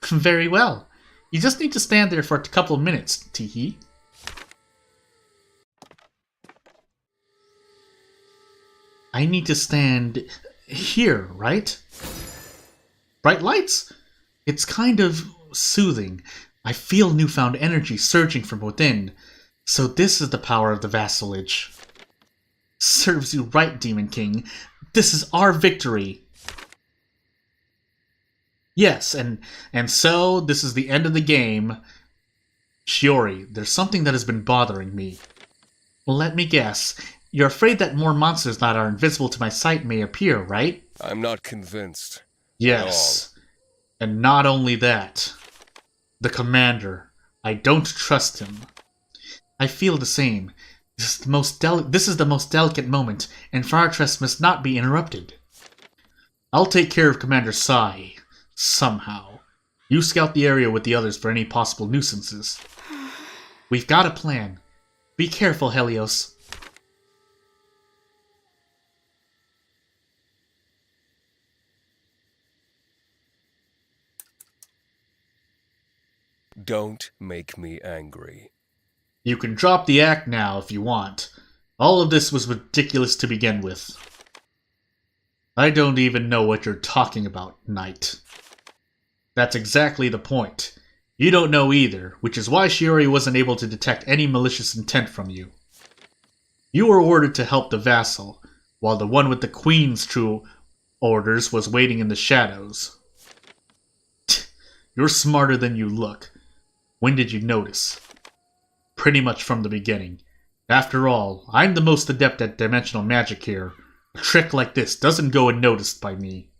Very well. You just need to stand there for a couple of minutes, Teehee. I need to stand here, right? Bright lights? It's kind of soothing. I feel newfound energy surging from within. So this is the power of the vassalage. Serves you right, Demon King. This is our victory. Yes, and so this is the end of the game. Shiori, there's something that has been bothering me. Let me guess. You're afraid that more monsters that are invisible to my sight may appear, right? I'm not convinced. Yes. And not only that. The commander. I don't trust him. I feel the same. This is the most delicate moment, and Faratras must not be interrupted. I'll take care of Commander Sai. Somehow. You scout the area with the others for any possible nuisances. We've got a plan. Be careful, Helios. Don't make me angry. You can drop the act now if you want. All of this was ridiculous to begin with. I don't even know what you're talking about, Knight. That's exactly the point. You don't know either, which is why Shiori wasn't able to detect any malicious intent from you. You were ordered to help the vassal, while the one with the Queen's true orders was waiting in the shadows. You're smarter than you look. When did you notice? Pretty much from the beginning. After all, I'm the most adept at dimensional magic here. A trick like this doesn't go unnoticed by me.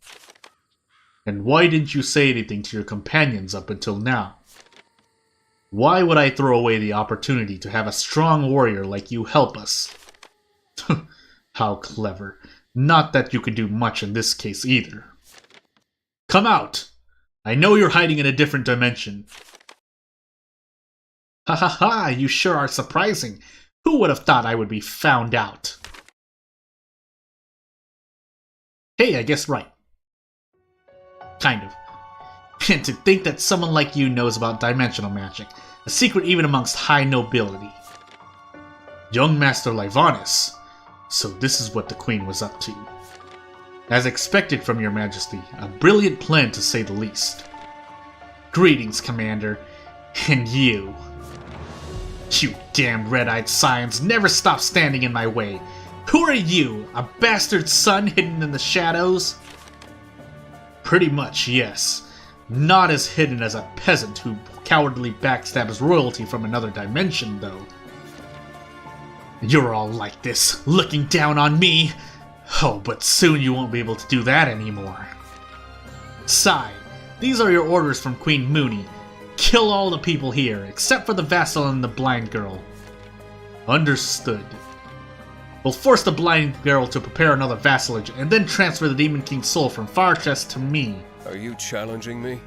And why didn't you say anything to your companions up until now? Why would I throw away the opportunity to have a strong warrior like you help us? How clever. Not that you could do much in this case either. Come out! I know you're hiding in a different dimension. Ha ha ha, you sure are surprising. Who would have thought I would be found out? Hey, I guess right. Kind of. And to think that someone like you knows about dimensional magic, a secret even amongst high nobility. Young Master Livanis. So this is what the Queen was up to. As expected from your majesty, a brilliant plan to say the least. Greetings, Commander. And you. You damned red-eyed scions never stop standing in my way. Who are you? A bastard son hidden in the shadows? Pretty much, yes. Not as hidden as a peasant who cowardly backstabs royalty from another dimension, though. You're all like this, looking down on me. Oh, but soon you won't be able to do that anymore. Sai, these are your orders from Queen Mooney. Kill all the people here, except for the vassal and the blind girl. Understood. We'll force the blind girl to prepare another vassalage, and then transfer the Demon King's soul from Faratras to me. Are you challenging me?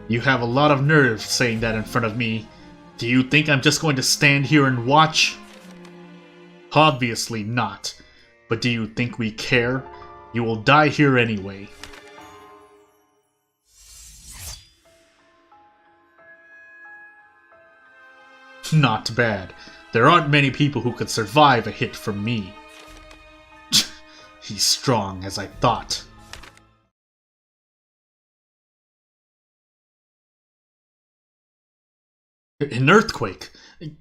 You have a lot of nerve saying that in front of me. Do you think I'm just going to stand here and watch? Obviously not. But do you think we care? You will die here anyway. Not bad. There aren't many people who could survive a hit from me. He's strong, as I thought. An earthquake?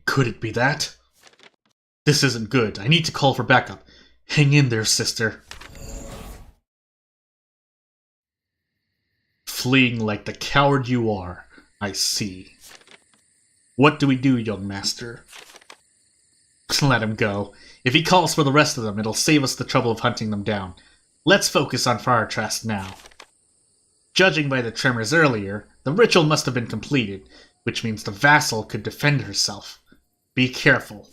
Could it be that? This isn't good. I need to call for backup. Hang in there, sister. Fleeing like the coward you are. I see. What do we do, young master? Let him go. If he calls for the rest of them, it'll save us the trouble of hunting them down. Let's focus on Faratras now. Judging by the tremors earlier, the ritual must have been completed, which means the vassal could defend herself. Be careful.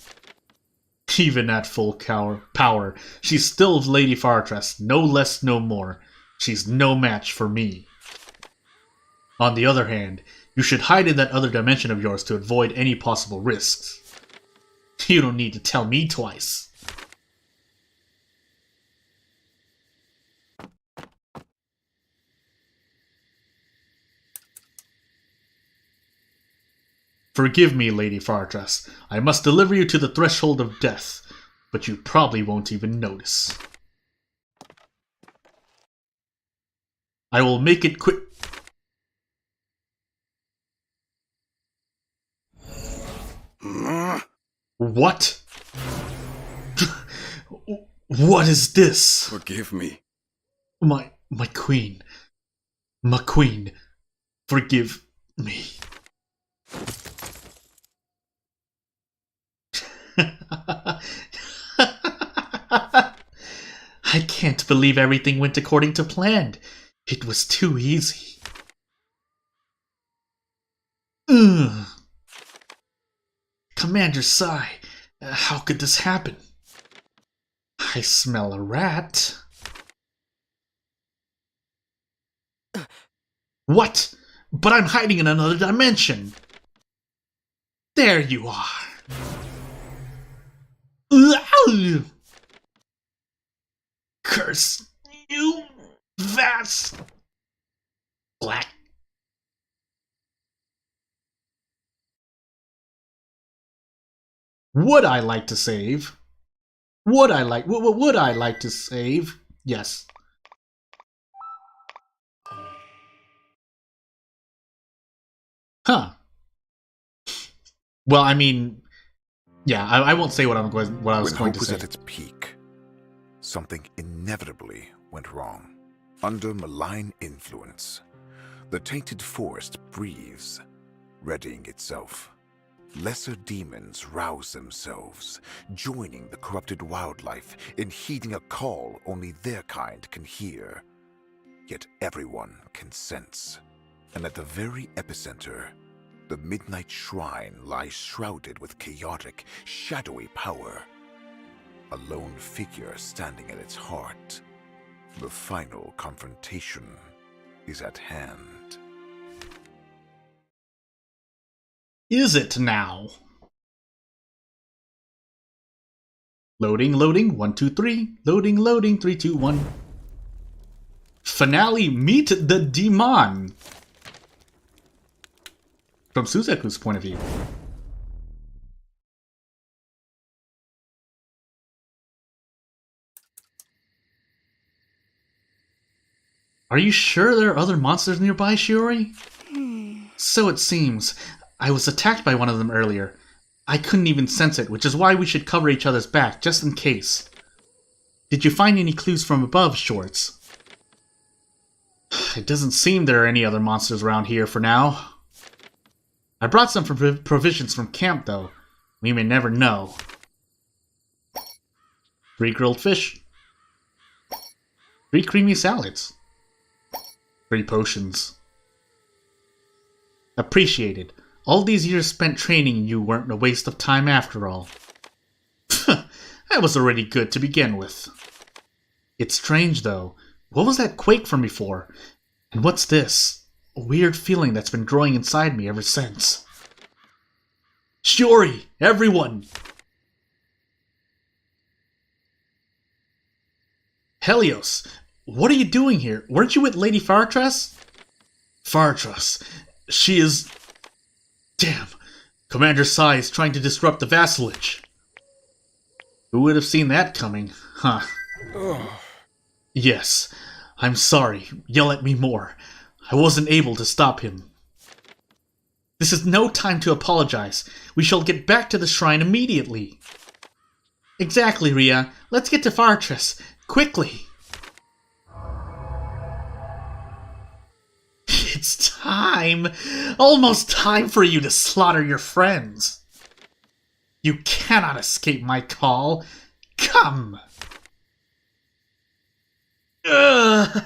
Even at full power, she's still Lady Faratras, no less, no more. She's no match for me. On the other hand, you should hide in that other dimension of yours to avoid any possible risks. You don't need to tell me twice. Forgive me, Lady Faratras. I must deliver you to the threshold of death, but you probably won't even notice. I will make it quick. What? What is this? Forgive me. My queen. My queen. Forgive me. I can't believe everything went according to plan. It was too easy. Ugh. Commander Sai, how could this happen? I smell a rat. What? But I'm hiding in another dimension. There you are. Curse you, vast black. Would I like to save? Would I like to save? Yes. Huh. Well, I mean, yeah, I won't say what I was going to say. When hope was at its peak, something inevitably went wrong. Under malign influence, the tainted forest breathes, readying itself. Lesser demons rouse themselves, joining the corrupted wildlife in heeding a call only their kind can hear. Yet everyone can sense. And at the very epicenter, the Midnight Shrine lies shrouded with chaotic, shadowy power. A lone figure standing at its heart. The final confrontation is at hand. Is it now? Loading, loading, 1, 2, 3. Loading, loading, 3, 2, 1. Finale, meet the demon. From Suzaku's point of view. Are you sure there are other monsters nearby, Shiori? So it seems. I was attacked by one of them earlier. I couldn't even sense it, which is why we should cover each other's back, just in case. Did you find any clues from above, Shorts? It doesn't seem there are any other monsters around here for now. I brought some provisions from camp, though. We may never know. 3 grilled fish. 3 creamy salads. 3 potions. Appreciated. All these years spent training you weren't a waste of time after all. That was already good to begin with. It's strange, though. What was that quake from before? And what's this? A weird feeling that's been growing inside me ever since. Shiori! Everyone! Helios! What are you doing here? Weren't you with Lady Faratras? Faratras. She is... Damn. Commander Sai is trying to disrupt the vassalage. Who would have seen that coming? Huh. Yes. I'm sorry. Yell at me more. I wasn't able to stop him. This is no time to apologize. We shall get back to the shrine immediately. Exactly, Ria. Let's get to Faratras. Quickly. It's time. Almost time for you to slaughter your friends. You cannot escape my call. Come. Ugh.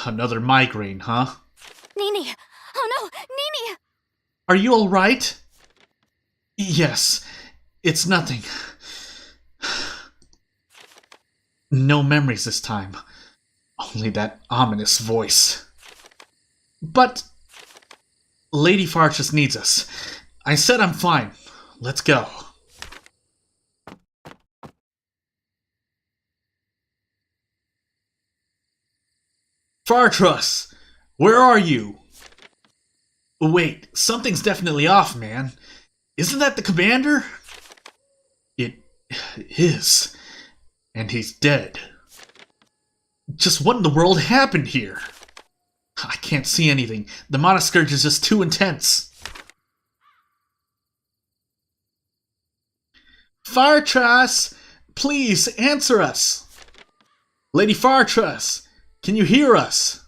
Another migraine, huh? Nini! Oh no! Nini! Are you alright? Yes. It's nothing. No memories this time. Only that ominous voice. But... Lady Faratras needs us. I said I'm fine. Let's go. Faratras! Where are you? Wait, something's definitely off, man. Isn't that the commander? It is. And he's dead. Just what in the world happened here? I can't see anything. The Mana Scourge is just too intense. Faratras, please answer us. Lady Faratras, can you hear us?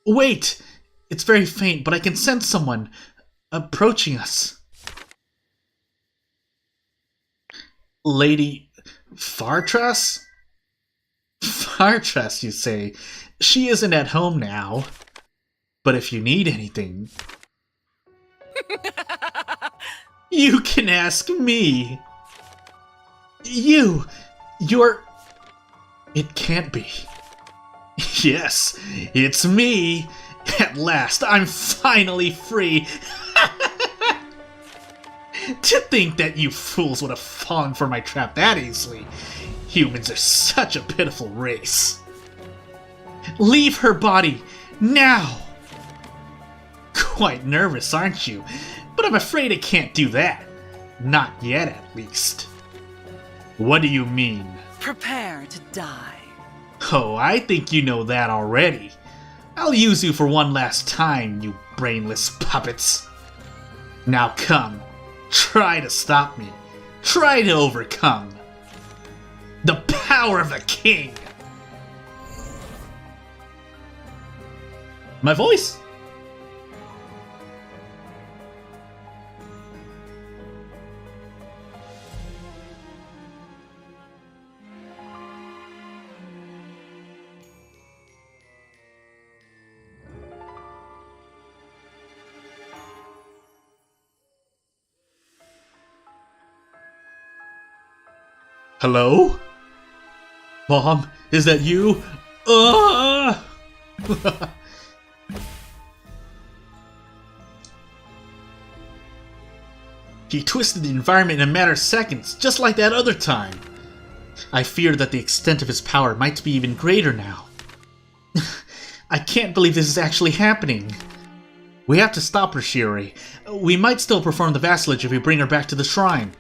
Wait, it's very faint, but I can sense someone approaching us. Lady Faratras? Faratras, you say? She isn't at home now. But if you need anything, you can ask me. You're... It can't be. Yes, it's me. At last, I'm finally free. To think that you fools would have fallen for my trap that easily. Humans are such a pitiful race. Leave her body, now! Quite nervous, aren't you? But I'm afraid I can't do that. Not yet, at least. What do you mean? Prepare to die. Oh, I think you know that already. I'll use you for one last time, you brainless puppets. Now come, try to stop me. Try to overcome. The power of the king! My voice? Hello? Mom, is that you? He twisted the environment in a matter of seconds, just like that other time. I fear that the extent of his power might be even greater now. I can't believe this is actually happening. We have to stop her, Shiori. We might still perform the vassalage if we bring her back to the shrine.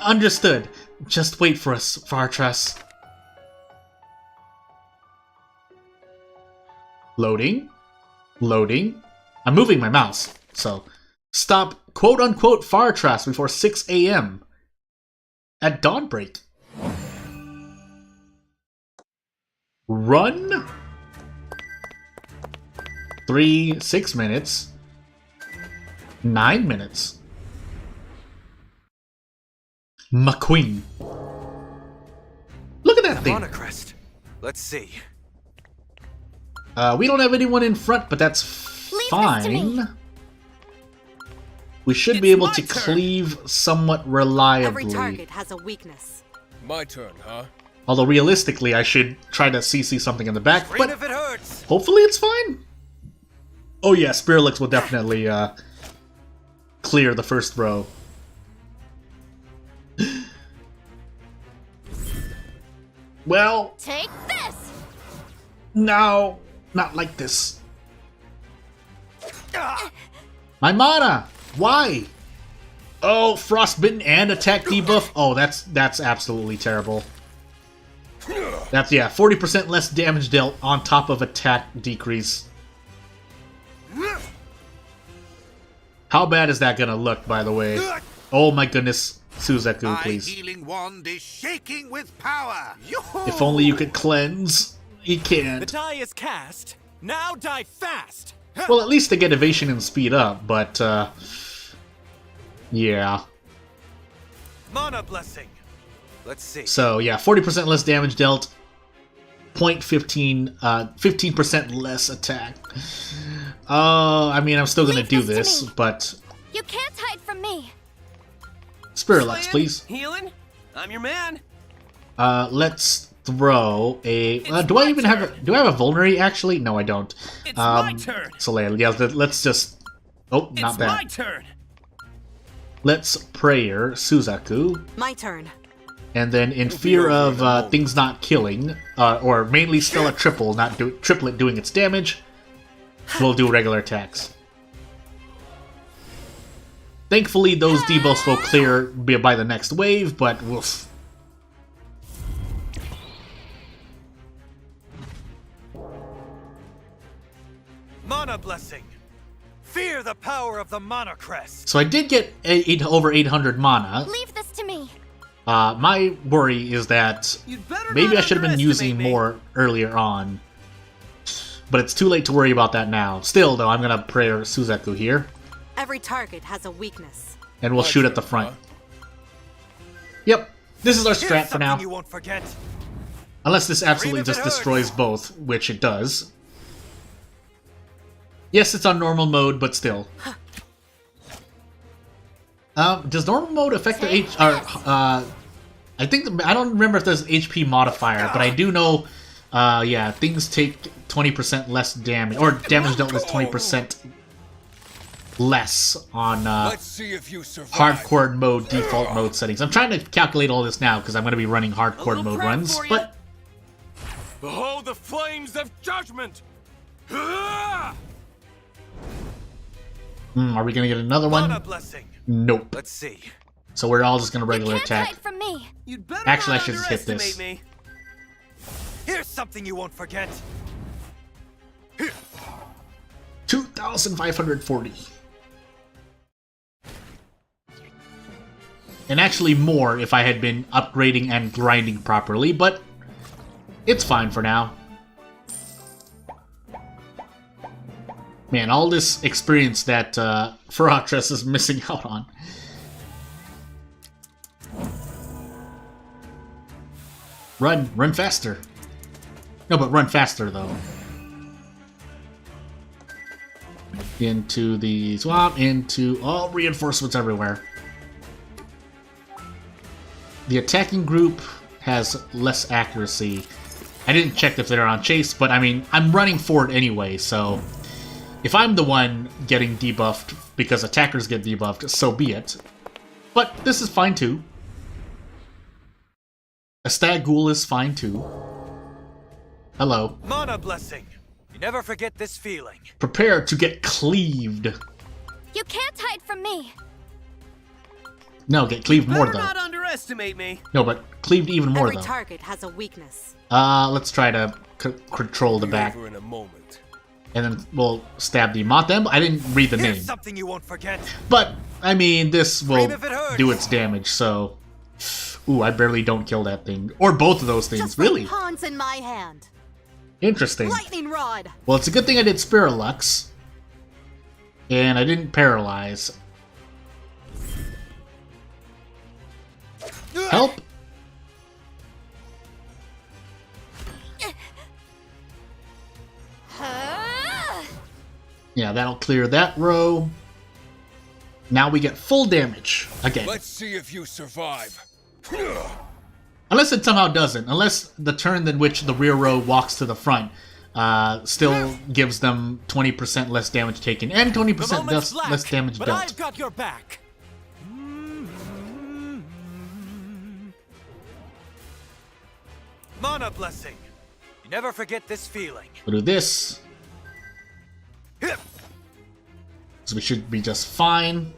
Understood. Just wait for us, Faratras. Loading. Loading. I'm moving my mouse, so stop quote-unquote Faratras before 6 a.m. at dawnbreak. Run. 6 minutes. 9 minutes. McQueen. Look at that thing. On a crest. Let's see. We don't have anyone in front, but that's fine. We should be able to cleave somewhat reliably. Every target has a weakness. My turn, huh? Although realistically, I should try to CC something in the back, Scream but if it hurts. hopefully it's fine. Oh yeah, Spirelix will definitely clear the first row. Well, Take this! no, not like this. My mana! Why? Oh, frostbitten and attack debuff? Oh, that's absolutely terrible. That's, yeah, 40% less damage dealt on top of attack decrease. How bad is that gonna look, by the way? Oh my goodness, Suzaku, please. My healing wand is shaking with power. Yoo-hoo! If only you could cleanse. You can't. The die is cast. Now die fast. Well, at least they get evasion and speed up, but, yeah. Mana blessing. Let's see. So, yeah, 40% less damage dealt, 15% less attack. I mean, I'm still gonna do this, but... You can't hide from me. Spirelex, please. Healing? I'm your man. Let's throw a... do I even have a... Do I have a Vulnerary, actually? No, I don't. It's my turn. So, yeah, let's just... Oh, not It's that. my turn. Let's Prayer Suzaku. My turn. And then, in fear of things not killing, or mainly Stella Triplet doing its damage, we'll do regular attacks. Thankfully, those debuffs will clear by the next wave, but woof. Mana Blessing! Fear the power of the Mana Crest! So I did get over 800 mana. Leave this to me. My worry is that maybe I should have been using more earlier on. But it's too late to worry about that now. Still, though, I'm going to prayer Suzaku here. Every target has a weakness. And we'll shoot at the front. Yep, this is our strat for now. You won't forget. Unless this absolutely just destroys both, which it does. Yes, it's on normal mode, but still. Does normal mode affect the H... I think... I don't remember if there's an HP modifier, but I do know... yeah, things take 20% less damage, or damage dealt is 20% less on hardcore mode default mode settings. I'm trying to calculate all this now because I'm going to be running hardcore mode runs, but... Behold the flames of judgment! Are we going to get another one? Nope. Let's see. So we're all just going to regular attack. From me. Actually, I should just hit this. Me. Here's something you won't forget. 2,540. And actually more if I had been upgrading and grinding properly, but it's fine for now. Man, all this experience that Faratras is missing out on. Run faster. No, but run faster, though. Into the swamp, into all reinforcements everywhere. The attacking group has less accuracy. I didn't check if they're on chase, but I mean, I'm running forward anyway, so... If I'm the one getting debuffed because attackers get debuffed, so be it. But this is fine too. A stag ghoul is fine too. Hello. Mana Blessing! You never forget this feeling. Prepare to get cleaved. You can't hide from me. No, get cleaved more though. Not underestimate me. No, but cleaved even more Every though. target has a weakness. Let's try to control the back. In a moment. And then we'll stab the Motham. I didn't read the name. Something you won't forget. But, I mean, this will do its damage, so... Ooh, I barely don't kill that thing. Or both of those things, Just really. like pawns in my hand. Interesting. Lightning rod. Well, it's a good thing I did Spiralux. And I didn't paralyze. Help! Yeah, that'll clear that row. Now we get full damage again. Let's see if you survive. Unless it somehow doesn't. Unless the turn in which the rear row walks to the front still gives them 20% less damage taken and 20% less damage but dealt. I've got your back. Mana Blessing. You never forget this feeling. We'll do this. So we should be just fine.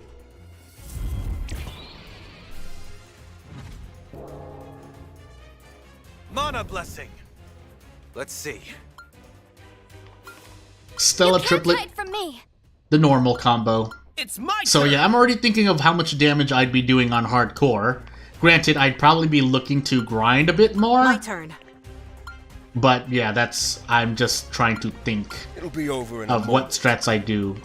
Mana Blessing. Let's see. Stella Triplet. Hide from me. The normal combo. It's my So turn. yeah, I'm already thinking of how much damage I'd be doing on hardcore. Granted, I'd probably be looking to grind a bit more. My turn. But yeah, I'm just trying to think It'll be over in of what strats I do.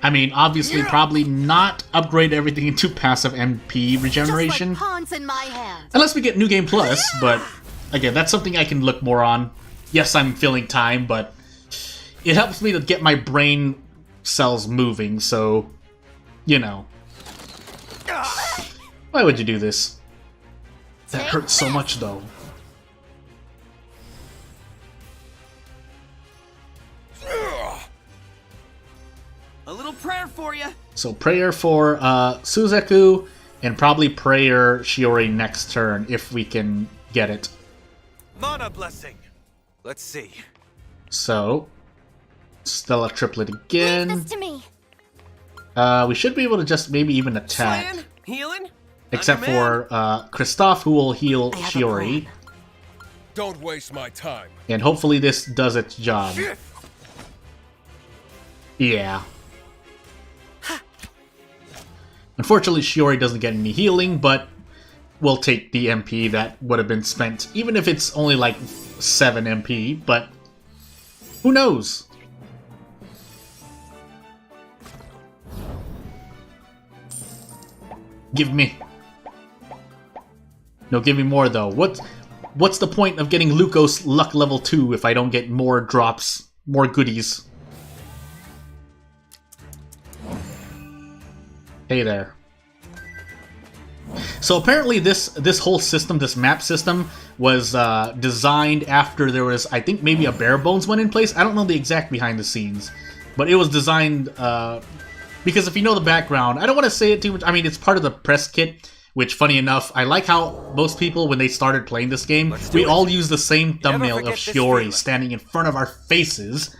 I mean, obviously, probably not upgrade everything into passive MP regeneration. Just like pawns in my hand. Unless we get New Game Plus, but again, that's something I can look more on. Yes, I'm filling time, but it helps me to get my brain cells moving, so, you know. Why would you do this? That hurts so much, though. A little prayer for you. So prayer for Suzaku, and probably prayer Shiori next turn, if we can get it. Mana Blessing. Let's see. So, Stella Triplet again. Leave this to me. We should be able to just maybe even attack. Slaying, healing. Except for Kristoff, who will heal Shiori. Don't waste my time. And hopefully this does its job. Yeah. Unfortunately, Shiori doesn't get any healing, but we'll take the MP that would have been spent, even if it's only like 7 MP, but who knows? Give me. No, give me more though. What's the point of getting Lucos luck level 2 if I don't get more drops, more goodies? Hey there. So apparently this whole system, this map system, was designed after there was, I think maybe a bare bones went in place. I don't know the exact behind the scenes, but it was designed because if you know the background, I don't want to say it too much. I mean, it's part of the press kit, which, funny enough, I like how most people, when they started playing this game, we all use the same thumbnail of Shiori standing in front of our faces.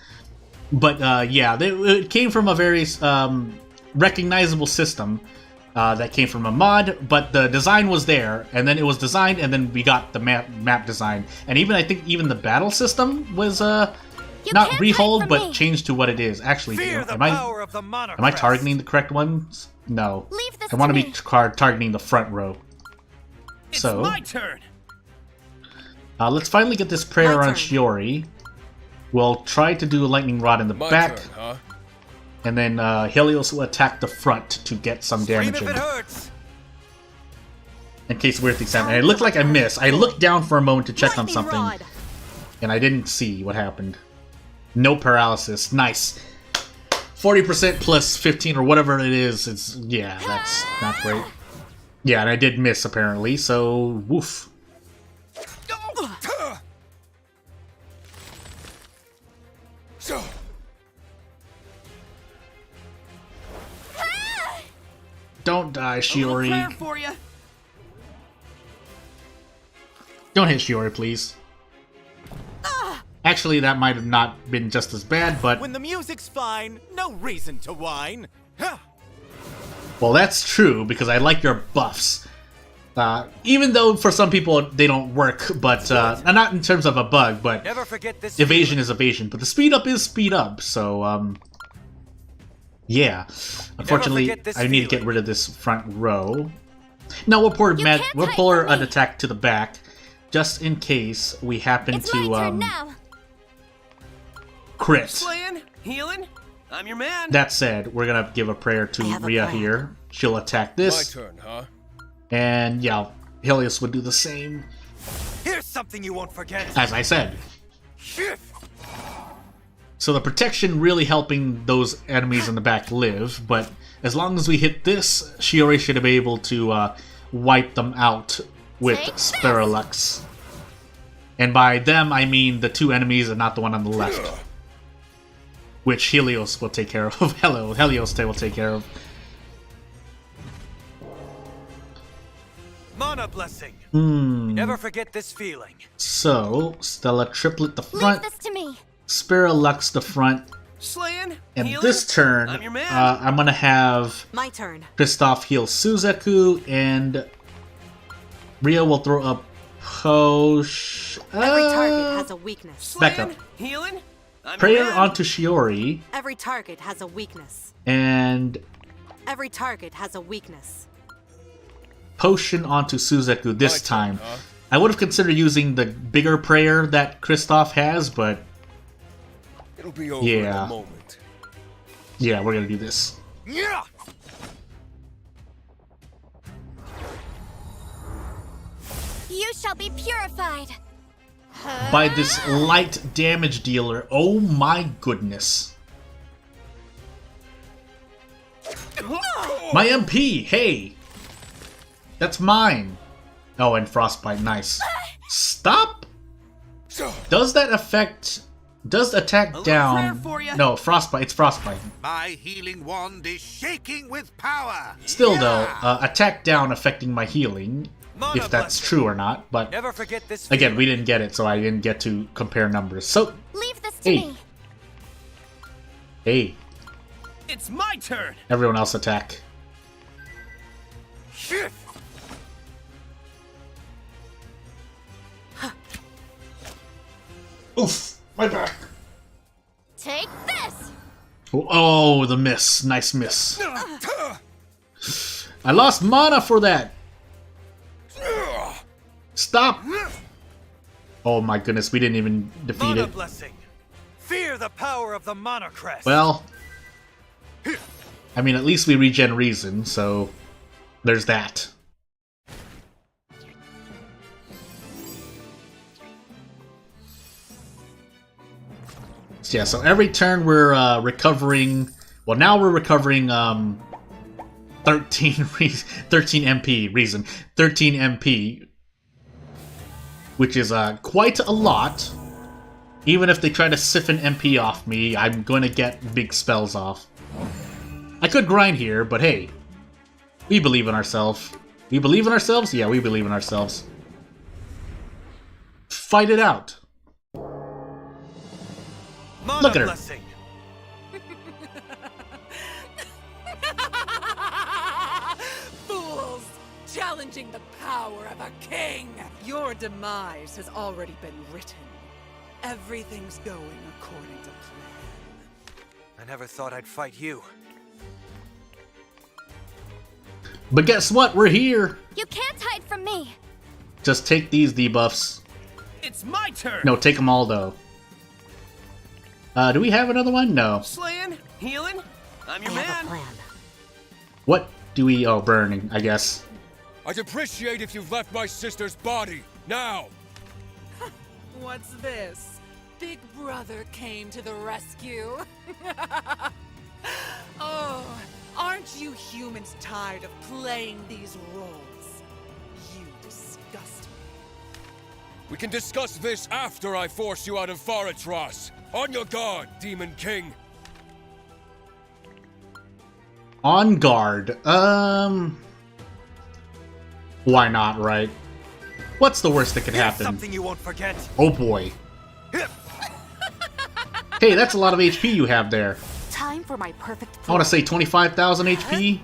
But yeah, it came from a very recognizable system that came from a mod, but the design was there, and then it was designed, and then we got the map design. And even, I think, even the battle system was not rehauled, but changed to what it is. Actually, am I targeting the correct ones? No. I want to be targeting the front row. So, my turn. Let's finally get this prayer on Shiori. We'll try to do a lightning rod in the back. Turn, huh? And then Helios will attack the front to get some damage in. In case weird things happen. And it looked like I missed. I looked down for a moment to check on something. And I didn't see what happened. No paralysis. Nice. 40% plus 15 or whatever it is. It's, yeah, that's not great. Yeah, and I did miss apparently, so woof. Don't die, Shiori. For you. Don't hit Shiori, please. Actually, that might have not been just as bad, but... When the music's fine, no reason to whine. Well, that's true, because I like your buffs. Even though for some people they don't work, but not in terms of a bug, but Never forget this evasion is evasion. But the speed up is speed up, so yeah. Unfortunately, I need to get rid of this front row. No, we'll pull her an attack to the back, just in case we happen to crit. Slaying, healing. I'm your man. That said, we're gonna give a prayer to Rhea here. She'll attack this. My turn, huh? And yeah, Helios would do the same. Here's something you won't forget. As I said. So the protection really helping those enemies in the back live, but as long as we hit this, Shiori should be able to wipe them out with Spiralux. And by them, I mean the two enemies and not the one on the left. Which Helios will take care of. Helios will take care of. Mana blessing. Never forget this feeling. So, Stella Triplet the front. Leave this to me. Spiralux the front. Slaying, and healing. This turn, I'm your man. I'm gonna have my turn. Kristoff heal Suzaku, and Rhea will throw a potion. Every target has a weakness. Back up. Healing. Prayer onto Shiori. Every target has a weakness. And every target has a weakness. Potion onto Suzaku this time. I would have considered using the bigger prayer that Kristoff has, but it'll be over in a moment. Yeah, we're gonna do this. Yeah. You shall be purified. By this light damage dealer. Oh my goodness. My MP, hey! That's mine. Oh, and Frostbite, nice. Stop! Does that affect... Does attack down... No, Frostbite, it's Frostbite. My healing wand is shaking with power. Still though, attack down affecting my healing, if that's true or not, but Never forget this again, we didn't get it, so I didn't get to compare numbers. So, leave this to me. Hey. It's my turn! Everyone else attack. Shit! Oof! My back! Take this! Oh, the miss. Nice miss. I lost mana for that! Stop! Oh my goodness, we didn't even defeat Mana it. blessing. Fear the power of the Mana Crest. Well, I mean, at least we regen reason, so there's that. So yeah, so every turn we're recovering. Well, now we're recovering 13 MP reason, 13 MP, which is quite a lot. Even if they try to siphon MP off me, I'm going to get big spells off. I could grind here, but hey, we believe in ourselves. We believe in ourselves? Yeah, we believe in ourselves. Fight it out. Mana Look at her. blessing. Fools! Challenging the power of a king! Your demise has already been written. Everything's going according to plan. I never thought I'd fight you. But guess what? We're here. You can't hide from me! Just take these debuffs. It's my turn! No, take them all though. Do we have another one? No. Slaying? Healing? I'm your I have a man! plan. What do we... Oh, burning, I guess. I'd appreciate if you left my sister's body, now! What's this? Big Brother came to the rescue? Oh, aren't you humans tired of playing these roles? You disgust me. We can discuss this after I force you out of Faratras. On your guard, Demon King! On guard. Why not, right? What's the worst that could Here's happen? something you won't forget. Oh boy. Hey, that's a lot of HP you have there. Time for my perfect plan. I want to say 25,000 HP.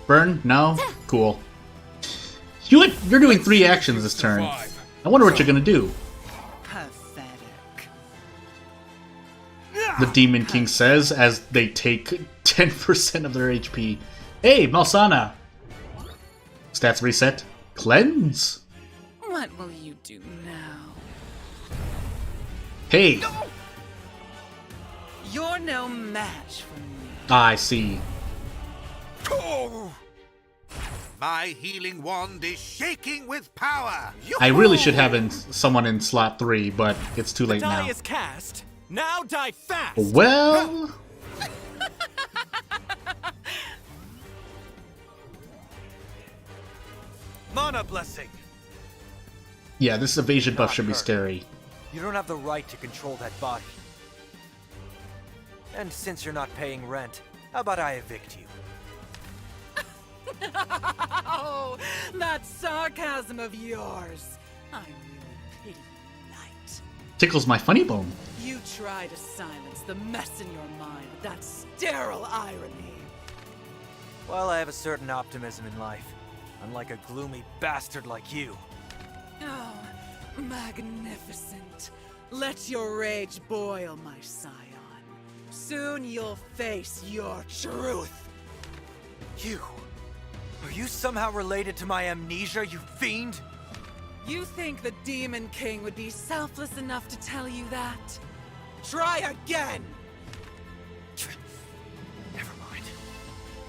Burn? No? Cool. You're doing 3 actions this turn. I wonder what you're gonna do. Pathetic. The Demon King says as they take 10% of their HP. Hey, Malsana! Stats reset. Cleanse! What will you do now? Hey! You're no match for me. I see. My healing wand is shaking with power. I really should have someone in slot 3, but it's too late Die now. is cast. Now die fast. Well... Mana blessing. Yeah, this evasion buff Not should be her. scary. You don't have the right to control that body. And since you're not paying rent, how about I evict you? Oh, that sarcasm of yours. I'm your pity knight. Tickles my funny bone. You try to silence the mess in your mind with that sterile irony. Well, I have a certain optimism in life, unlike a gloomy bastard like you. Oh, magnificent. Let your rage boil, my scion. Soon you'll face your truth. You? Are you somehow related to my amnesia, you fiend? You think the Demon King would be selfless enough to tell you that? Try again! Never mind.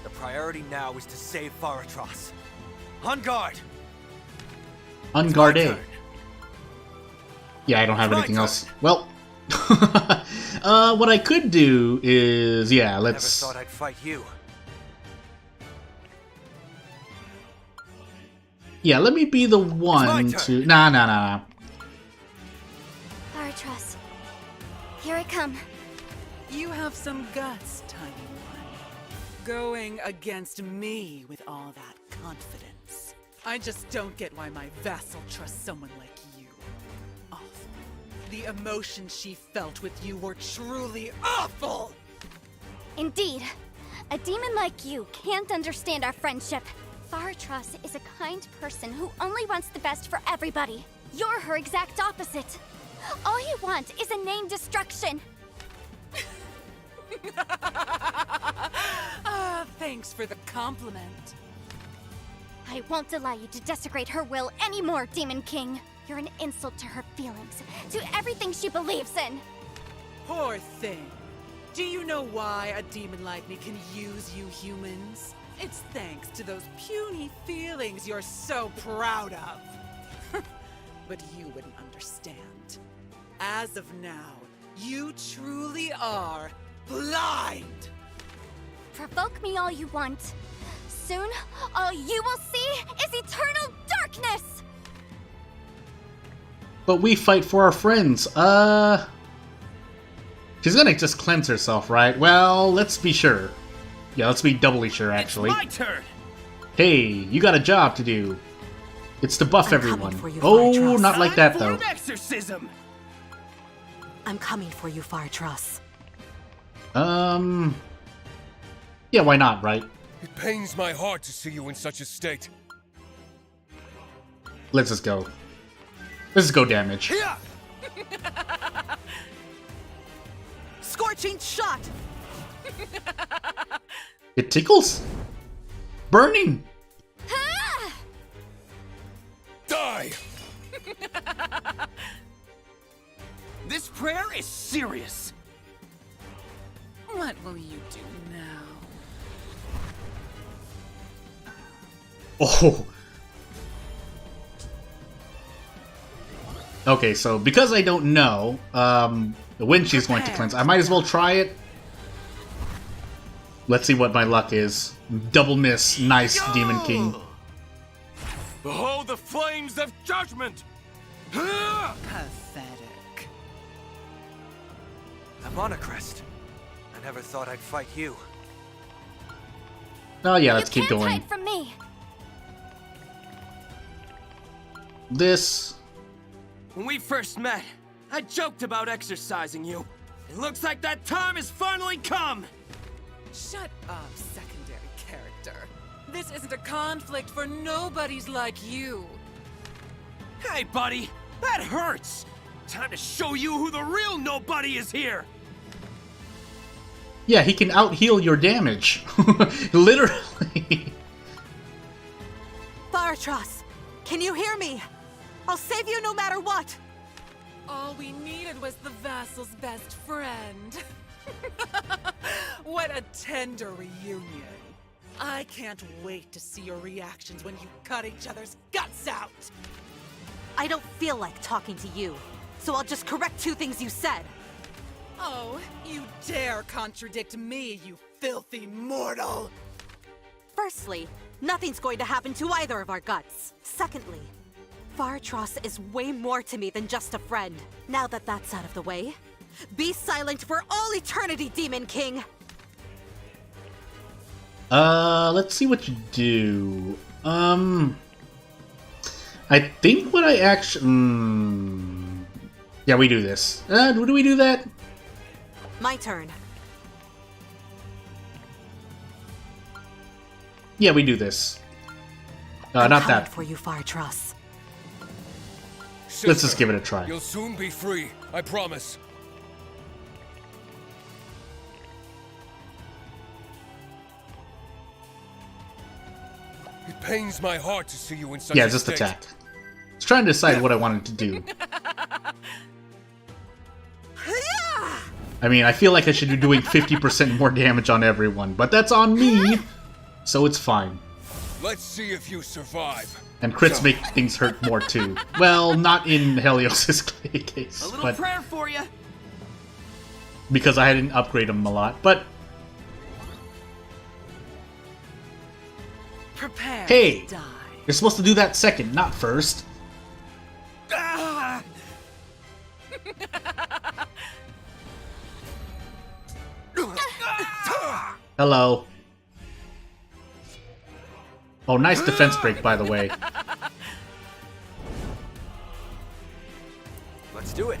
The priority now is to save Faratras. On guard! On It's guard my A. turn. Yeah, I don't have It's my anything turn. else. Well, what I could do is, yeah, Never let's... thought I'd fight you. Yeah, let me be the one turn. to... Nah. Faratras. Here I come. You have some guts, tiny one. Going against me with all that confidence. I just don't get why my vassal trusts someone like you. Awful. The emotions she felt with you were truly awful! Indeed. A demon like you can't understand our friendship. Faratras is a kind person who only wants the best for everybody. You're her exact opposite. All you want is inane destruction. Thanks for the compliment. I won't allow you to desecrate her will anymore, Demon King. You're an insult to her feelings, to everything she believes in. Poor thing. Do you know why a demon like me can use you humans? It's thanks to those puny feelings you're so proud of. But you wouldn't understand. As of now, you truly are blind! Provoke me all you want. Soon, all you will see is eternal darkness! But we fight for our friends. She's gonna just cleanse herself, right? Well, let's be sure. Yeah, let's be doubly sure, actually. It's my turn! Hey, you got a job to do. It's to buff I'm coming everyone. for you, Oh, Faratras. not like that, though. Time for an exorcism! I'm coming for you, Faratras. Yeah, why not, right? It pains my heart to see you in such a state. Let's just go. Let's go damage. Scorching shot! It tickles? Burning! Die! This prayer is serious. What will you do now? Oh. Okay, so because I don't know when she's going to cleanse, I might as well try it. Let's see what my luck is. Double miss. Nice, Demon King. Behold the flames of judgment! Pathetic. I'm on a crest. I never thought I'd fight you. Oh yeah, let's you keep can't going. hide from me. This... When we first met, I joked about exercising you. It looks like that time has finally come! Shut up, secondary character. This isn't a conflict for nobodies like you. Hey, buddy! That hurts! Time to show you who the real nobody is here! Yeah, he can out-heal your damage. Literally. Faratras, can you hear me? I'll save you no matter what! All we needed was the vassal's best friend. What a tender reunion. I can't wait to see your reactions when you cut each other's guts out. I don't feel like talking to you, so I'll just correct 2 things you said. Oh, you dare contradict me, you filthy mortal! Firstly, nothing's going to happen to either of our guts. Secondly, Faratras is way more to me than just a friend. Now that that's out of the way, be silent for all eternity, Demon King! Let's see what you do. I think what I actually... Yeah, we do this. Do we do that? My turn. Yeah, we do this. I'm Not coming that. for you, Faratras. Let's just give it a try. You'll soon be free, I promise. It pains my heart to see you in such Yeah, a just state. attack. I was trying to decide what I wanted to do. I mean, I feel like I should be doing 50% more damage on everyone, but that's on me, so it's fine. Let's see if you survive. And crits make things hurt more too. Well, not in Helios' case, A little but prayer for you. because I didn't upgrade him a lot. But Prepare hey, to die. you're supposed to do that second, not first. Ah! Hello. Oh, nice defense break, by the way. Let's do it.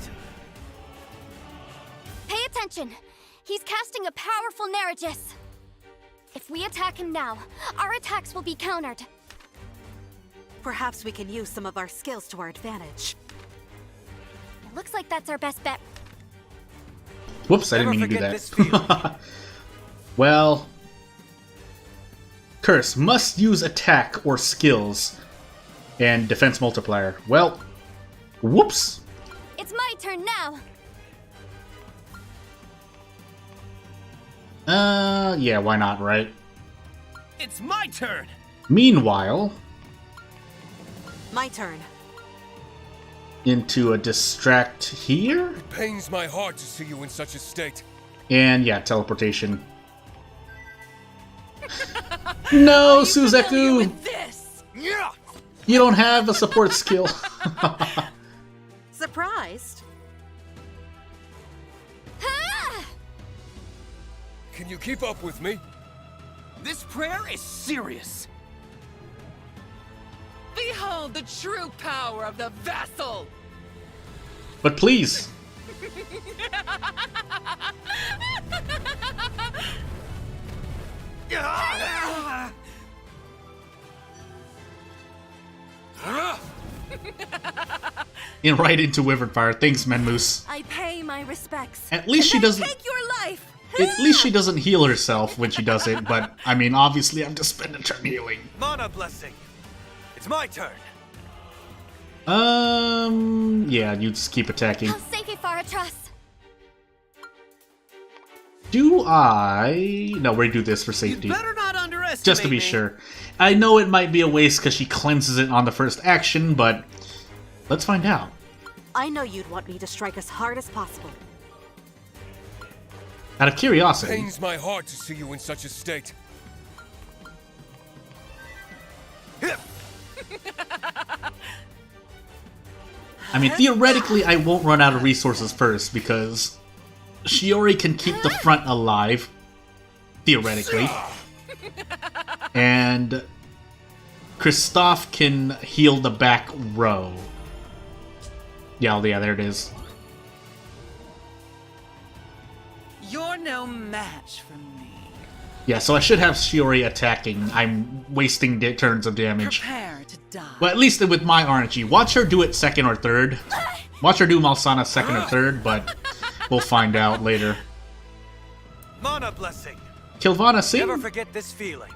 attention. He's casting a powerful Narigis. If we attack him now, our attacks will be countered. Perhaps we can use some of our skills to our advantage. It looks like that's our best bet. Whoops, I didn't mean to do that. Well... Curse. Must use attack or skills. And defense multiplier. Well... Whoops! It's my turn now! Yeah, why not, right? It's my turn! Meanwhile... My turn. Into a distract here? It pains my heart to see you in such a state. And yeah, teleportation. No, Suzaku! You don't have a support skill. Surprised? Can you keep up with me? This prayer is serious. Behold the true power of the vassal! But please. And right into Wyvern Fire. Thanks, Menmoose. I pay my respects. At least she doesn't. Take your life. At least she doesn't heal herself when she does it. But I mean, obviously, I'm just spending a turn healing. Mana blessing. It's my turn. Yeah, you just keep attacking. I'll save you, Faratras. Do I? No, we do this for safety. You better not underestimate Just to be me. sure. I know it might be a waste because she cleanses it on the first action, but let's find out. I know you'd want me to strike as hard as possible. Out of curiosity. Pains my heart to see you in such a state. I mean, theoretically, I won't run out of resources first because Shiori can keep the front alive. Theoretically. And Kristoff can heal the back row. Yeah, there it is. You're no match for me. Yeah, so I should have Shiori attacking. I'm wasting turns of damage. Prepare to die. Well, at least with my RNG. Watch her do it second or third. Watch her do Malsana second or third, but we'll find out later. Mana blessing. Kilvana, sing. Never forget this feeling.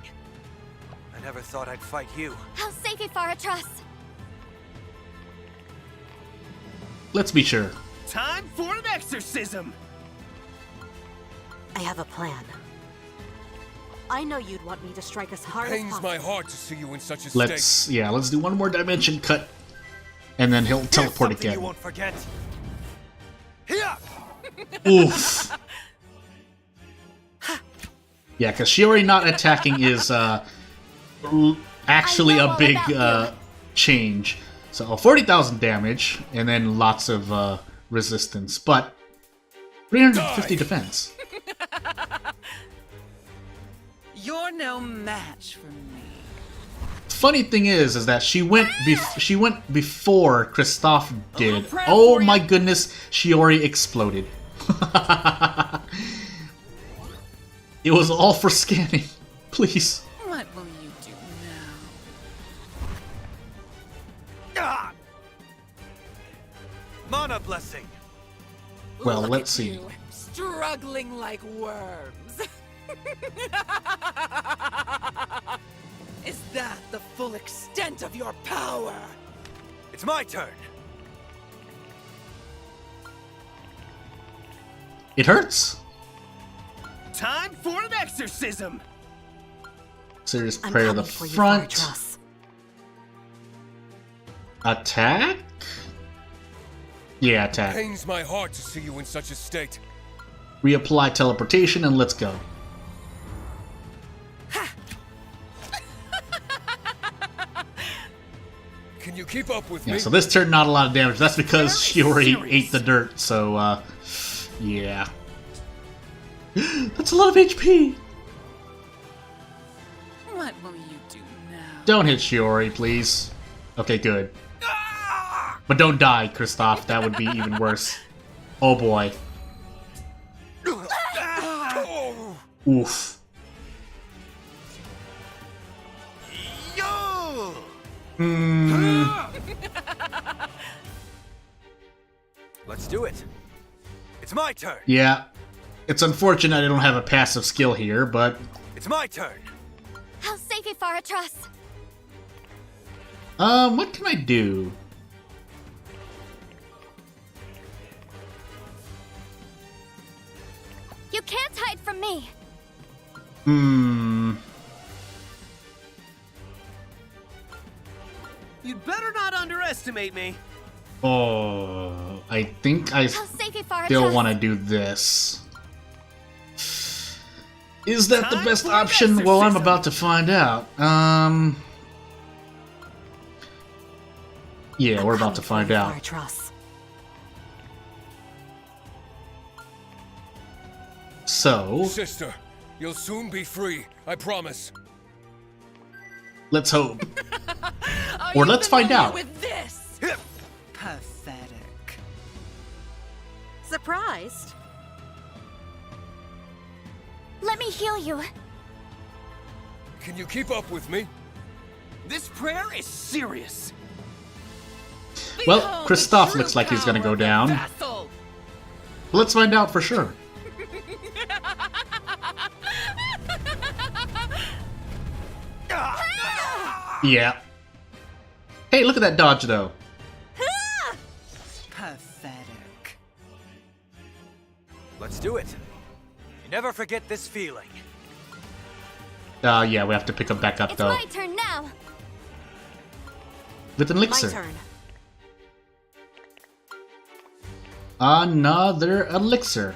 I never thought I'd fight you. I'll save you, Faratras. Let's be sure. Time for an exorcism. I have a plan. I know you'd want me to strike as hard as Pains possible. my heart to see you in such a Let's do one more dimension cut, and then he'll teleport again. You won't forget. Oof. Yeah, because Shiori not attacking is actually a big change. So 40,000 damage, and then lots of resistance, but 350 defense. You're no match for me. Funny thing is that she went before Kristoff did. Oh my goodness, Shiori exploded. It was all for scanning. Please. What will you do now? Mana blessing. Well, Look let's at see. you, struggling like worms. Is that the full extent of your power? It's my turn. It hurts. Time for an exorcism. Serious I'm prayer of the coming for you, front. Faratras. Attack? Yeah, attack. Pains my heart to see you in such a state. Reapply teleportation and let's go. Can you keep up with Yeah, me? so this turn not a lot of damage. That's because Shiori ate the dirt, so yeah. That's a lot of HP! What will you do now? Don't hit Shiori, please. Okay, good. But don't die, Kristoff. That would be even worse. Oh boy. Oof. Yo! Let's do it. It's my turn. Yeah. It's unfortunate I don't have a passive skill here, but... It's my turn. I'll save you, Faratras. What can I do? You can't hide from me. You'd better not underestimate me. Oh, I think I I'll save you, Faratras. still want to do this. Is that the Time best for option? an Well, I'm exorcism. about to find out. Yeah, we're about to find out. Faratras. So, Sister, you'll soon be free, I promise. let's hope. Are Or you let's find familiar out. With this? Pathetic. Surprised? Let me heal you. Can you keep up with me? This prayer is serious. Well, Behold Kristoff the looks true like he's gonna power go of the down. vassal. Let's find out for sure. Yeah. Hey, look at that dodge, though. Pathetic. Let's do it. You never forget this feeling. Yeah, we have to pick him back up, It's though. my turn now. With an My elixir. turn. Another elixir.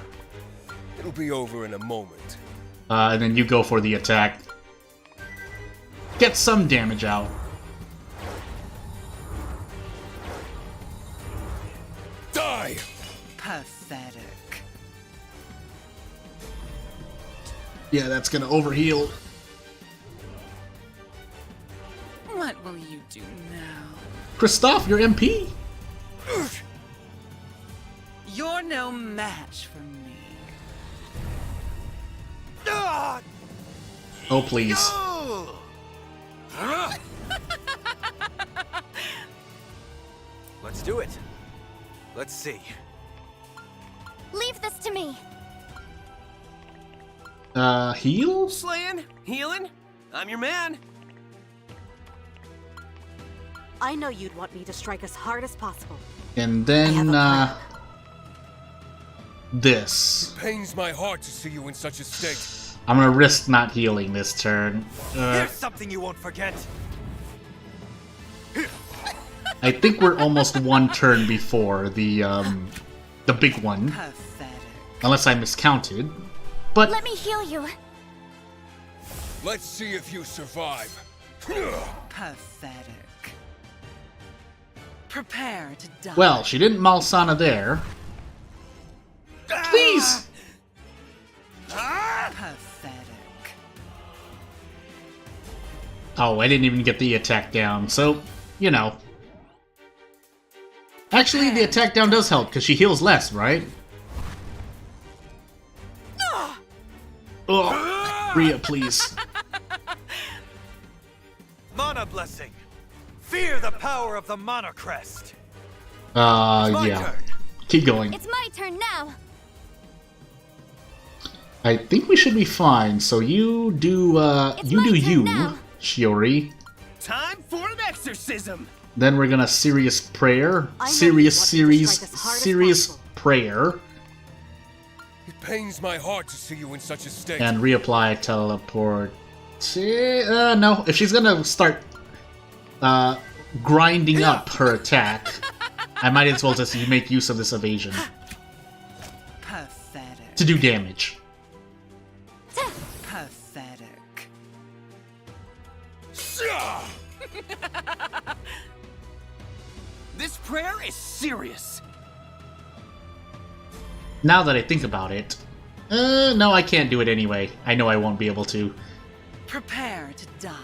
It'll be over in a moment. And then you go for the attack. Get some damage out. Die! Pathetic. Yeah, that's gonna overheal. What will you do now? Kristoff, your MP? You're no match for me. Oh, please. Let's do it. Let's see. Leave this to me. Heal? Slaying, healing, I'm your man. I know you'd want me to strike as hard as possible. And I have then, a plan. this. Pains my heart to see you in such a state. I'm gonna risk not healing this turn. Here's something you won't forget. I think we're almost one turn before the big one. Pathetic. Unless I miscounted. But Let me heal you. Let's see if you survive. Pathetic. Prepare to die. well, she didn't Malsana there. Please! Pathetic. Oh, I didn't even get the attack down, so, you know. Actually, the attack down does help, because she heals less, right? Oh, Rhea, please. Mana blessing. Fear the power of the Mana Crest. It's my Yeah. turn. Keep going. It's my turn now. I think we should be fine, so you do, It's you my do turn you, now. Shiori. Time for an exorcism. Then we're gonna serious prayer. I know Serious, you want me to serious, strike as hard as serious possible. prayer. It pains my heart to see you in such a state. And reapply teleport. No. If she's gonna start grinding up her attack, I might as well just make use of this evasion Pathetic. to do damage. Pathetic. This prayer is serious. Now that I think about it, no, I can't do it anyway. I know I won't be able to. Prepare to die.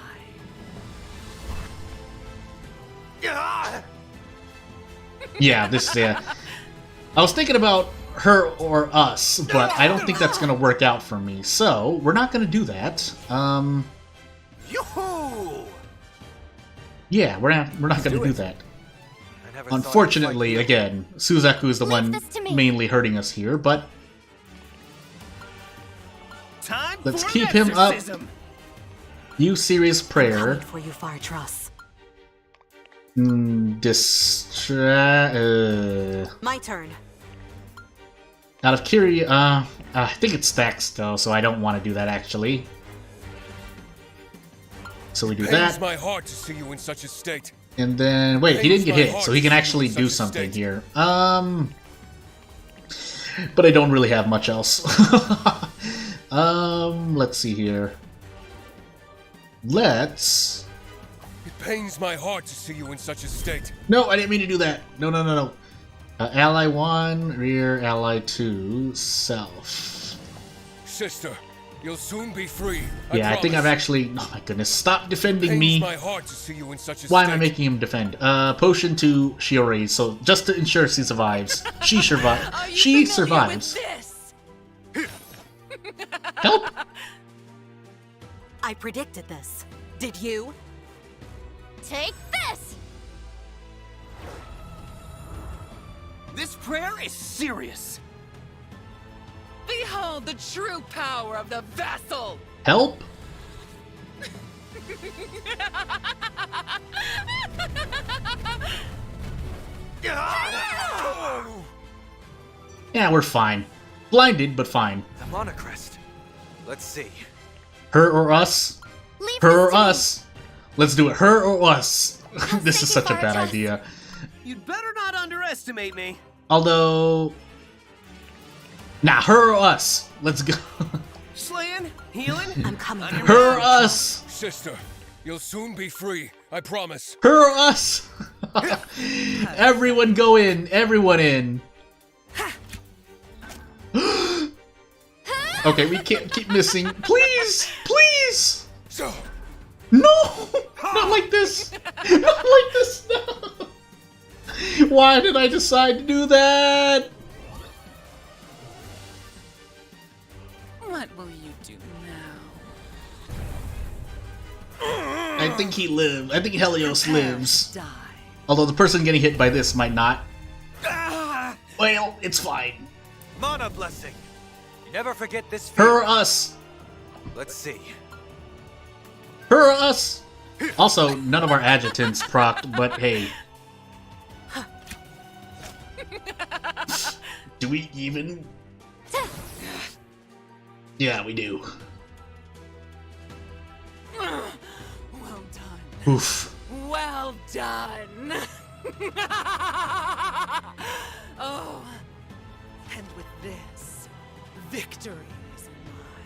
Yeah, this. I was thinking about her or us, but I don't think that's gonna work out for me. So we're not gonna do that. Yoo-hoo! Yeah, we're not gonna do that. I never thought I'd Unfortunately, fight you. again, Suzaku is the one this to me. mainly hurting us here, but Time let's for an keep him up. exorcism. You serious prayer. Coming for you, Faratras. My turn. Out of I think it stacks though, so I don't want to do that actually. So we do Pains that, my heart to see you in such a state. and then wait, he didn't get hit, so he can actually do Such a something state. here. But I don't really have much else. Let's see here. Let's. It pains my heart to see you in such a state. No, I didn't mean to do that. No. Ally 1, rear, ally 2, self. Sister, you'll soon be free. Yeah, I think I've promise. actually. Oh my goodness, stop defending Pains me. my heart to see you in such a Why state. am I making him defend? Potion to Shiori, so just to ensure she survives. She survives. Are you She familiar with survives. this? Help! I predicted this. Did you? Take this! This prayer is serious. Behold the true power of the vessel! Help! Yeah, we're fine. Blinded, but fine. The monocrest. Let's see. Her or us? Leave Her this or to me. us? Let's do it. Her or us? This is thank such you, a bad Faratras. idea. You'd better not underestimate me. Although. Nah, her or us? Let's go. Slaying, healing. I'm coming. On your Her or mark. us? Sister, you'll soon be free. I promise. Her or us? Everyone go in. Everyone in. Okay, we can't keep missing. Please! Please! So, No! Not like this! Not like this! No! Why did I decide to do that? What will you do now? I think he lived. I think Helios Prepare lives. to die. Although the person getting hit by this might not. Well, it's fine. Mana blessing. You never forget this Her feat. or us? Let's see. Her or us? Also, none of our adjutants procced, but hey. Do we even? Yeah, we do. Well done. Oof. Well done. Oh, and with this, victory is mine.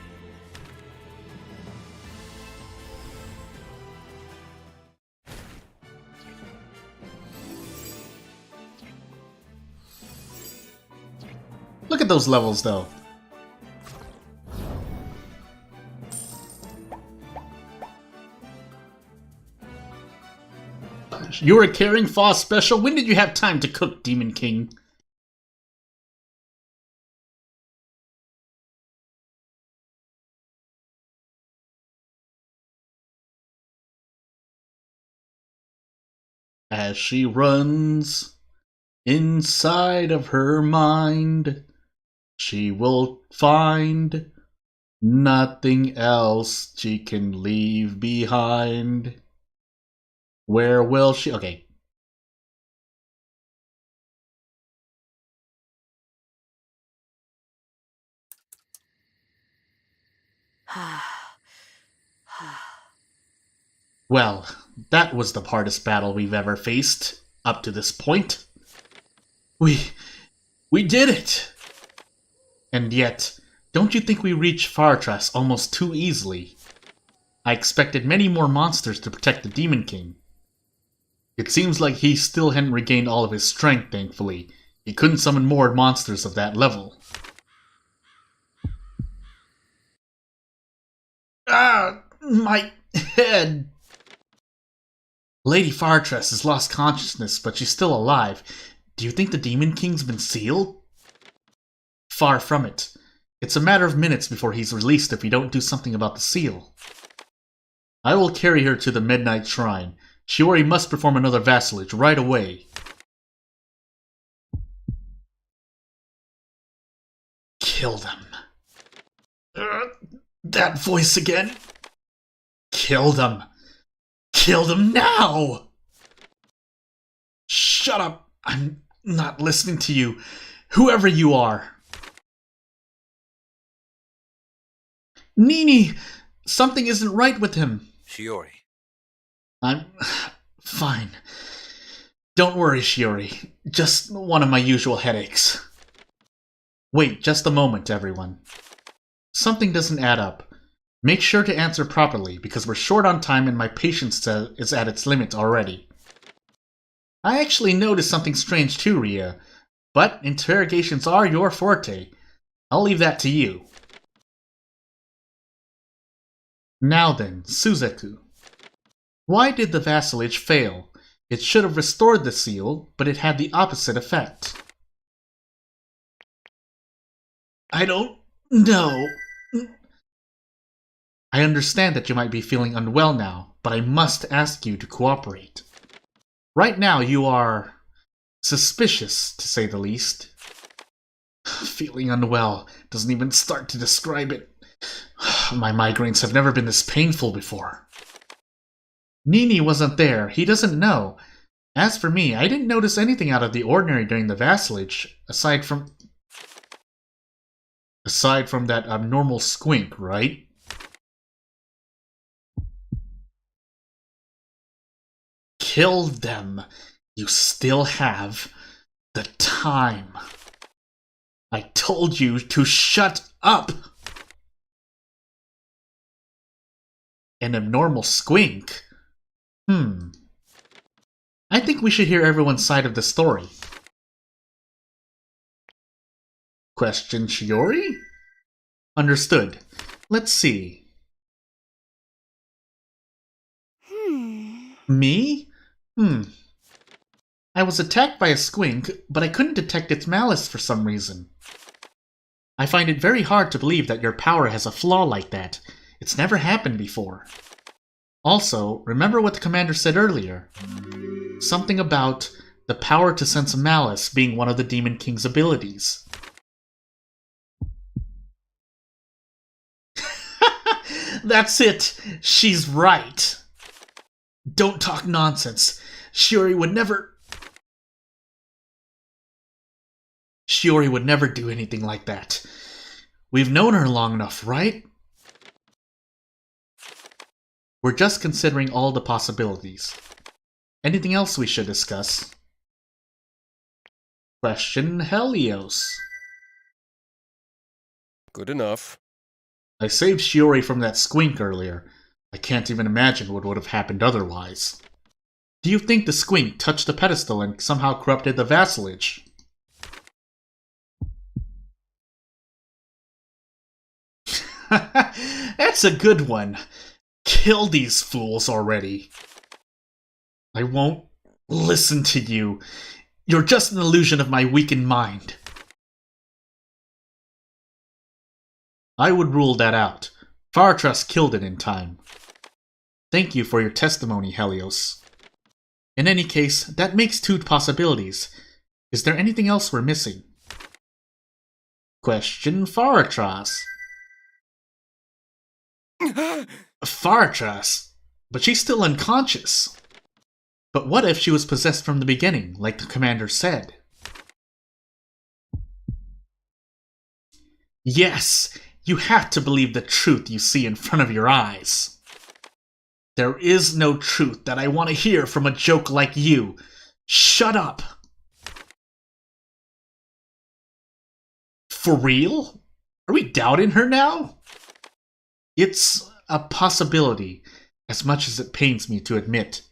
Look at those levels, though. You were a Caring Foss special? When did you have time to cook, Demon King? As she runs inside of her mind, she will find nothing else she can leave behind. Where will she? Okay. Well, that was the hardest battle we've ever faced up to this point. We did it! And yet, don't you think we reached Faratras almost too easily? I expected many more monsters to protect the Demon King. It seems like he still hadn't regained all of his strength, thankfully. He couldn't summon more monsters of that level. Ah! My head! Lady Faratras has lost consciousness, but she's still alive. Do you think the Demon King's been sealed? Far from it. It's a matter of minutes before he's released if we don't do something about the seal. I will carry her to the Midnight Shrine. Shiori must perform another vassalage right away. Kill them. That voice again. Kill them. Kill them now! Shut up. I'm not listening to you. Whoever you are. Nini! Something isn't right with him. Shiori. I'm fine. Don't worry, Shiori. Just one of my usual headaches. Wait just a moment, everyone. Something doesn't add up. Make sure to answer properly, because we're short on time and my patience is at its limit already. I actually noticed something strange too, Ria. But interrogations are your forte. I'll leave that to you. Now then, Suzaku. Why did the vassalage fail? It should have restored the seal, but it had the opposite effect. I don't know. I understand that you might be feeling unwell now, but I must ask you to cooperate. Right now you are suspicious, to say the least. Feeling unwell doesn't even start to describe it. My migraines have never been this painful before. Nini wasn't there. He doesn't know. As for me, I didn't notice anything out of the ordinary during the vassalage, aside from that abnormal squink, right? Kill them. You still have the time. I told you to shut up. An abnormal squink? I think we should hear everyone's side of the story. Question Shiori? Understood. Let's see. Me? I was attacked by a squink, but I couldn't detect its malice for some reason. I find it very hard to believe that your power has a flaw like that. It's never happened before. Also, remember what the commander said earlier. Something about the power to sense malice being one of the Demon King's abilities. That's it! She's right! Don't talk nonsense. Shiori would never do anything like that. We've known her long enough, right? We're just considering all the possibilities. Anything else we should discuss? Question Helios. Good enough. I saved Shiori from that squink earlier. I can't even imagine what would have happened otherwise. Do you think the squink touched the pedestal and somehow corrupted the vassalage? That's a good one. Kill these fools already. I won't listen to you. You're just an illusion of my weakened mind. I would rule that out. Faratras killed it in time. Thank you for your testimony, Helios. In any case, that makes two possibilities. Is there anything else we're missing? Question Faratras. Faratras? But she's still unconscious. But what if she was possessed from the beginning, like the commander said? Yes! You have to believe the truth you see in front of your eyes. There is no truth that I want to hear from a joke like you. Shut up! For real? Are we doubting her now? It's a possibility, as much as it pains me to admit.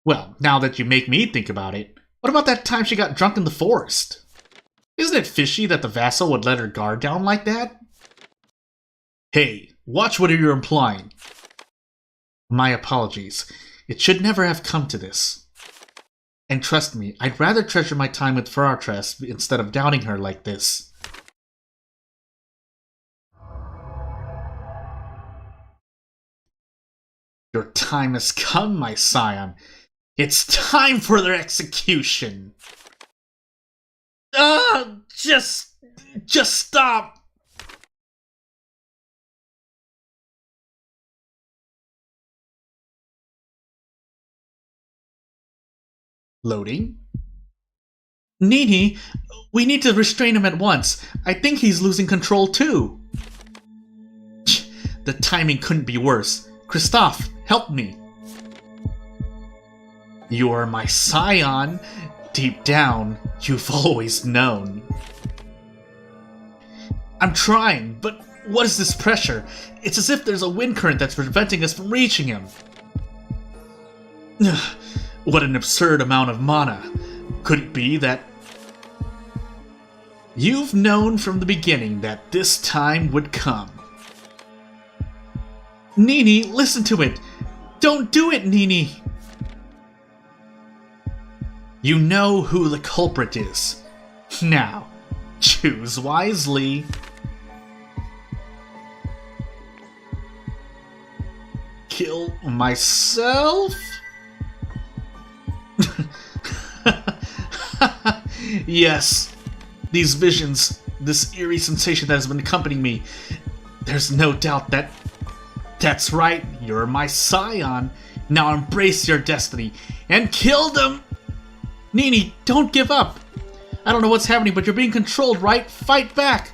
Well, now that you make me think about it, what about that time she got drunk in the forest? Isn't it fishy that the vassal would let her guard down like that? Hey, watch what you're implying. My apologies. It should never have come to this. And trust me, I'd rather treasure my time with Faratras instead of doubting her like this. Your time has come, my scion. It's time for their execution. Just stop. Loading. Nini, we need to restrain him at once. I think he's losing control too. The timing couldn't be worse. Christophe, help me. You are my scion. Deep down, you've always known. I'm trying, but what is this pressure? It's as if there's a wind current that's preventing us from reaching him. What an absurd amount of mana. Could it be that... You've known from the beginning that this time would come. Nini, listen to it! Don't do it, Nini! You know who the culprit is. Now, choose wisely. Kill myself? Yes, these visions, this eerie sensation that has been accompanying me. There's no doubt that... That's right, you're my scion. Now embrace your destiny and kill them! Nini, don't give up! I don't know what's happening, but you're being controlled, right? Fight back!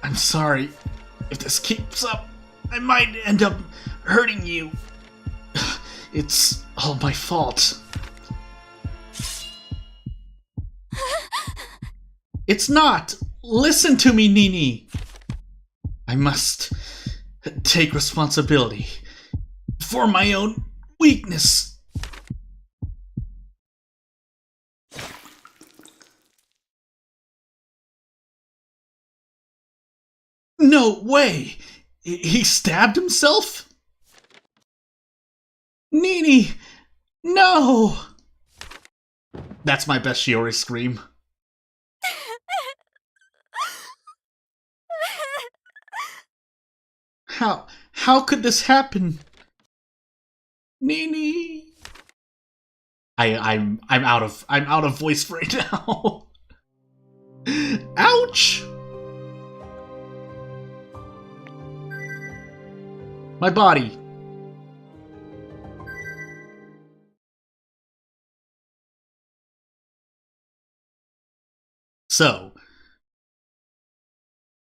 I'm sorry. If this keeps up, I might end up hurting you. It's all my fault. It's not! Listen to me, Nini! I must take responsibility for my own weakness. No way! He stabbed himself? Nini! No! That's my best Shiori scream. How could this happen? Nini! I'm out of voice right now. Ouch! My body. So,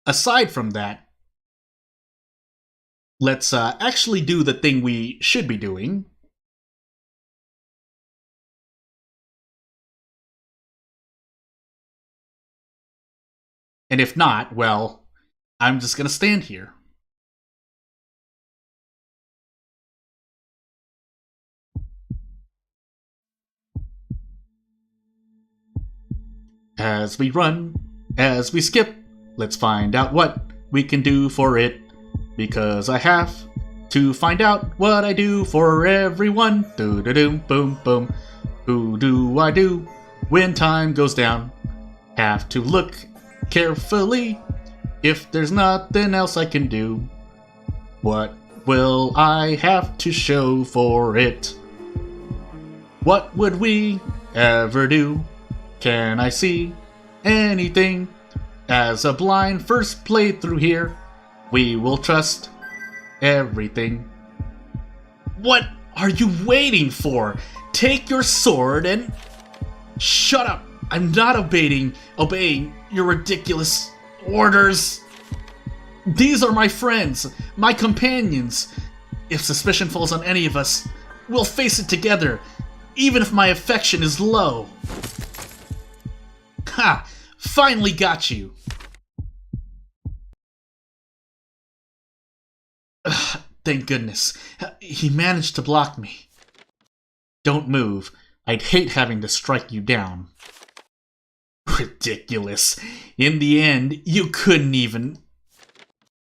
aside from that, let's actually do the thing we should be doing. And if not, well, I'm just gonna stand here. As we run, as we skip, let's find out what we can do for it. Because I have to find out what I do for everyone. Do-do-doom, boom, boom. Who do I do when time goes down? Have to look carefully if there's nothing else I can do. What will I have to show for it? What would we ever do? Can I see anything? As a blind first playthrough here, we will trust everything. What are you waiting for? Take your sword and... Shut up! I'm not obeying your ridiculous orders. These are my friends, my companions. If suspicion falls on any of us, we'll face it together, even if my affection is low. Ha! Finally got you! Thank goodness. He managed to block me. Don't move. I'd hate having to strike you down. Ridiculous. In the end, you couldn't even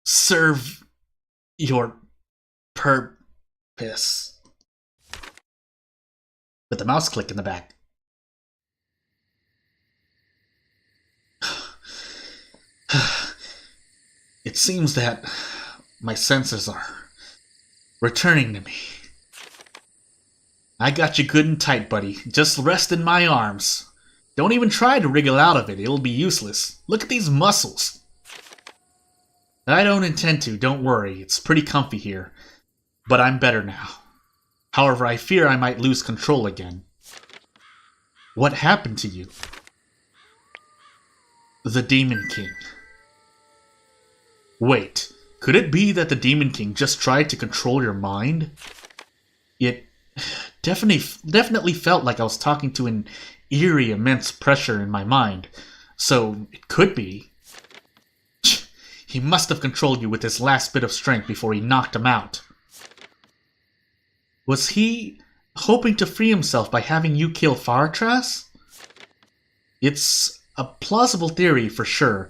serve your purpose. With the mouse click in the back. It seems that my senses are returning to me. I got you good and tight, buddy. Just rest in my arms. Don't even try to wriggle out of it. It'll be useless. Look at these muscles. I don't intend to, don't worry. It's pretty comfy here. But I'm better now. However, I fear I might lose control again. What happened to you? The Demon King. Wait, could it be that the Demon King just tried to control your mind? It definitely felt like I was talking to an eerie, immense pressure in my mind. So, it could be. He must have controlled you with his last bit of strength before he knocked him out. Was he hoping to free himself by having you kill Faratras? It's a plausible theory for sure.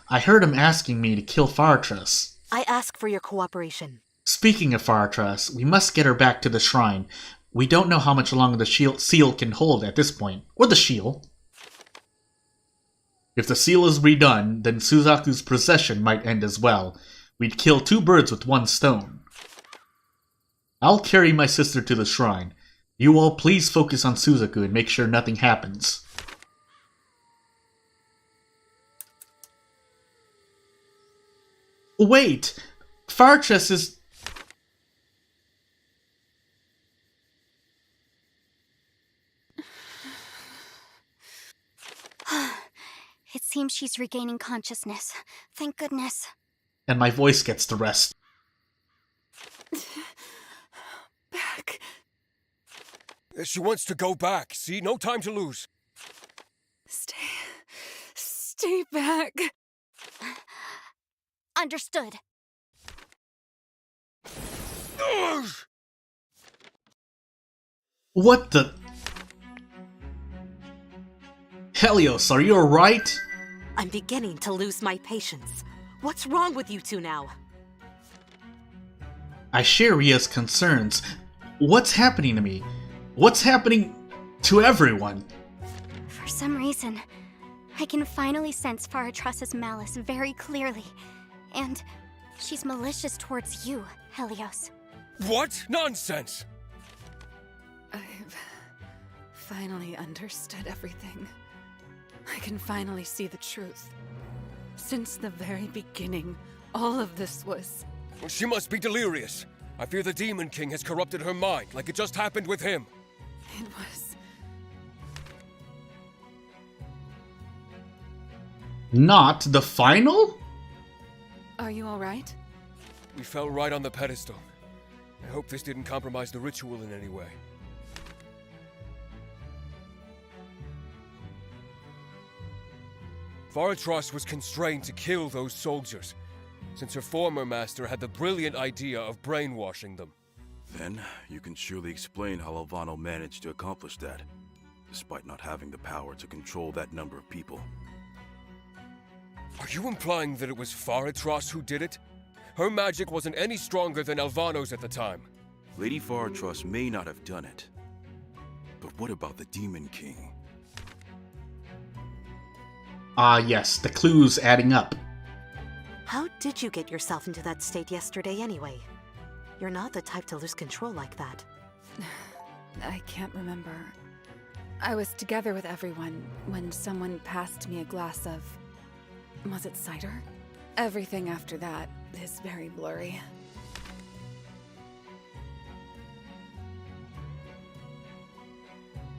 I heard him asking me to kill Faratras. I ask for your cooperation. Speaking of Faratras, we must get her back to the shrine. We don't know how much longer the seal can hold at this point. Or the shield. If the seal is redone, then Suzaku's procession might end as well. We'd kill 2 birds with 1 stone. I'll carry my sister to the shrine. You all please focus on Suzaku and make sure nothing happens. Wait! Faratras is... It seems she's regaining consciousness. Thank goodness. And my voice gets to rest. Back. She wants to go back. See, no time to lose. Stay back. Understood. What the... Helios, are you alright? I'm beginning to lose my patience. What's wrong with you two now? I share Ria's concerns. What's happening to me? What's happening to everyone? For some reason, I can finally sense Faratras's malice very clearly. And she's malicious towards you, Helios. What? Nonsense! I've finally understood everything. I can finally see the truth. Since the very beginning, all of this was... She must be delirious. I fear the Demon King has corrupted her mind, like it just happened with him. It was... Not the final? Are you alright? We fell right on the pedestal. I hope this didn't compromise the ritual in any way. Faratras was constrained to kill those soldiers, since her former master had the brilliant idea of brainwashing them. Then, you can surely explain how Alvano managed to accomplish that, despite not having the power to control that number of people. Are you implying that it was Faratras who did it? Her magic wasn't any stronger than Alvano's at the time. Lady Faratras may not have done it. But what about the Demon King? Ah, yes, the clues adding up. How did you get yourself into that state yesterday anyway? You're not the type to lose control like that. I can't remember. I was together with everyone when someone passed me a glass of... was it cider? Everything after that is very blurry.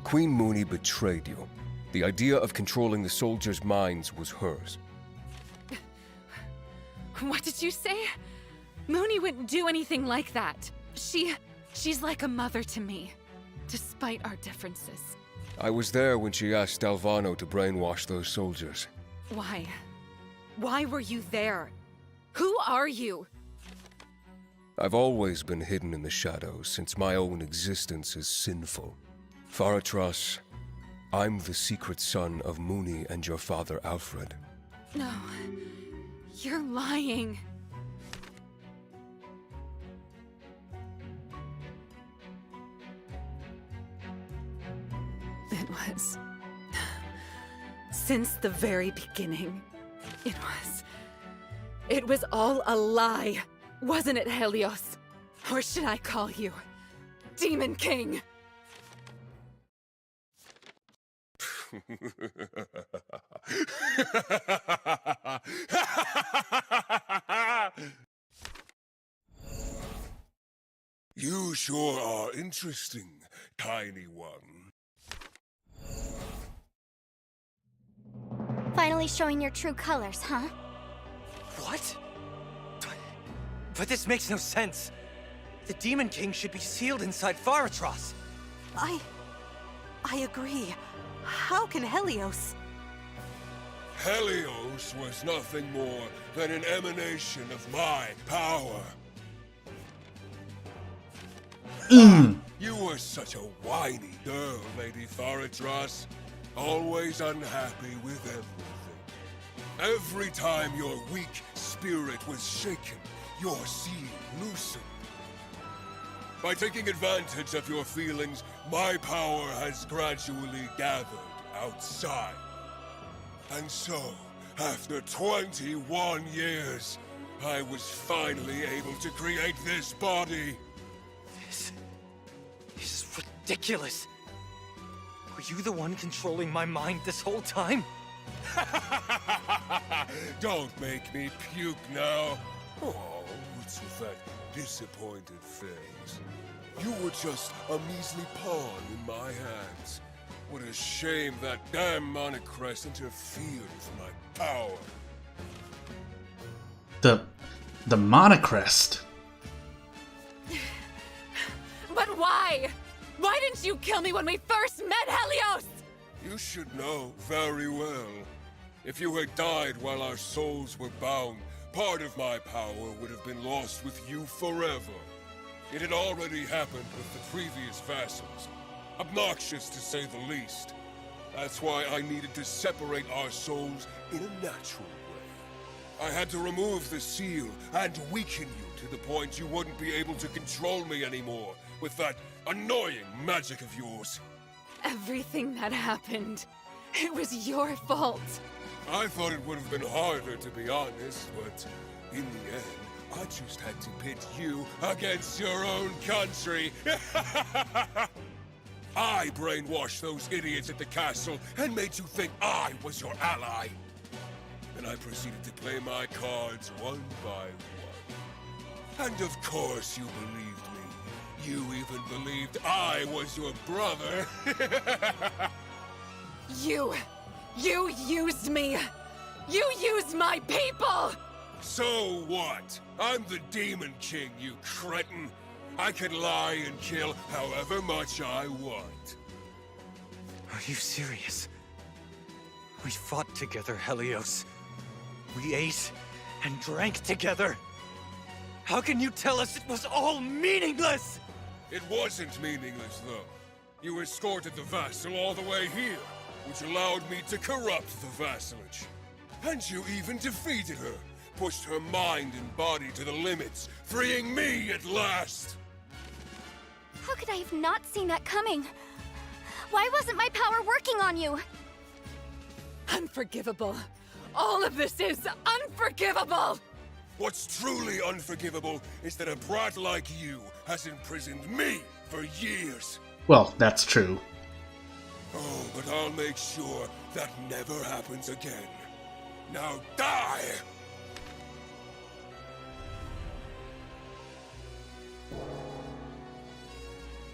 Queen Mooney betrayed you. The idea of controlling the soldiers' minds was hers. What did you say? Mooney wouldn't do anything like that. She's like a mother to me, despite our differences. I was there when she asked Alvano to brainwash those soldiers. Why? Why were you there? Who are you? I've always been hidden in the shadows since my own existence is sinful. Faratras, I'm the secret son of Mooney and your father Alfred. No, you're lying. It was... since the very beginning, it was It was all a lie, wasn't it, Helios? Or should I call you Demon King? You sure are interesting, tiny one. Finally showing your true colors, huh? What? But this makes no sense. The Demon King should be sealed inside Faratras. I agree. How can Helios? Helios was nothing more than an emanation of my power. You were such a whiny girl, Lady Faratras. Always unhappy with everything. Every time your weak spirit was shaken, your seal loosened. By taking advantage of your feelings, my power has gradually gathered outside. And so, after 21 years, I was finally able to create this body. This is ridiculous. Were you the one controlling my mind this whole time? Don't make me puke now. Oh, what's with that disappointed face? You were just a measly pawn in my hands. What a shame that damn Monocrest interfered with my power. The Monocrest. But why? Why didn't you kill me when we first met, Helios? You should know very well. If you had died while our souls were bound, part of my power would have been lost with you forever. It had already happened with the previous vassals. Obnoxious, to say the least. That's why I needed to separate our souls in a natural way. I had to remove the seal and weaken you to the point you wouldn't be able to control me anymore with that annoying magic of yours. Everything that happened, it was your fault. I thought it would have been harder, to be honest, but in the end, I just had to pit you against your own country. I brainwashed those idiots at the castle and made you think I was your ally. And I proceeded to play my cards one by one. And of course you believed me. You even believed I was your brother. You used me. You used my people. So what? I'm the Demon King, you cretin. I can lie and kill however much I want. Are you serious? We fought together, Helios. We ate and drank together. How can you tell us it was all meaningless? It wasn't meaningless, though. You escorted the vassal all the way here, which allowed me to corrupt the vassalage. And you even defeated her, pushed her mind and body to the limits, freeing me at last! How could I have not seen that coming? Why wasn't my power working on you? Unforgivable. All of this is unforgivable! What's truly unforgivable is that a brat like you has imprisoned me for years. Well, that's true. Oh, but I'll make sure that never happens again. Now die!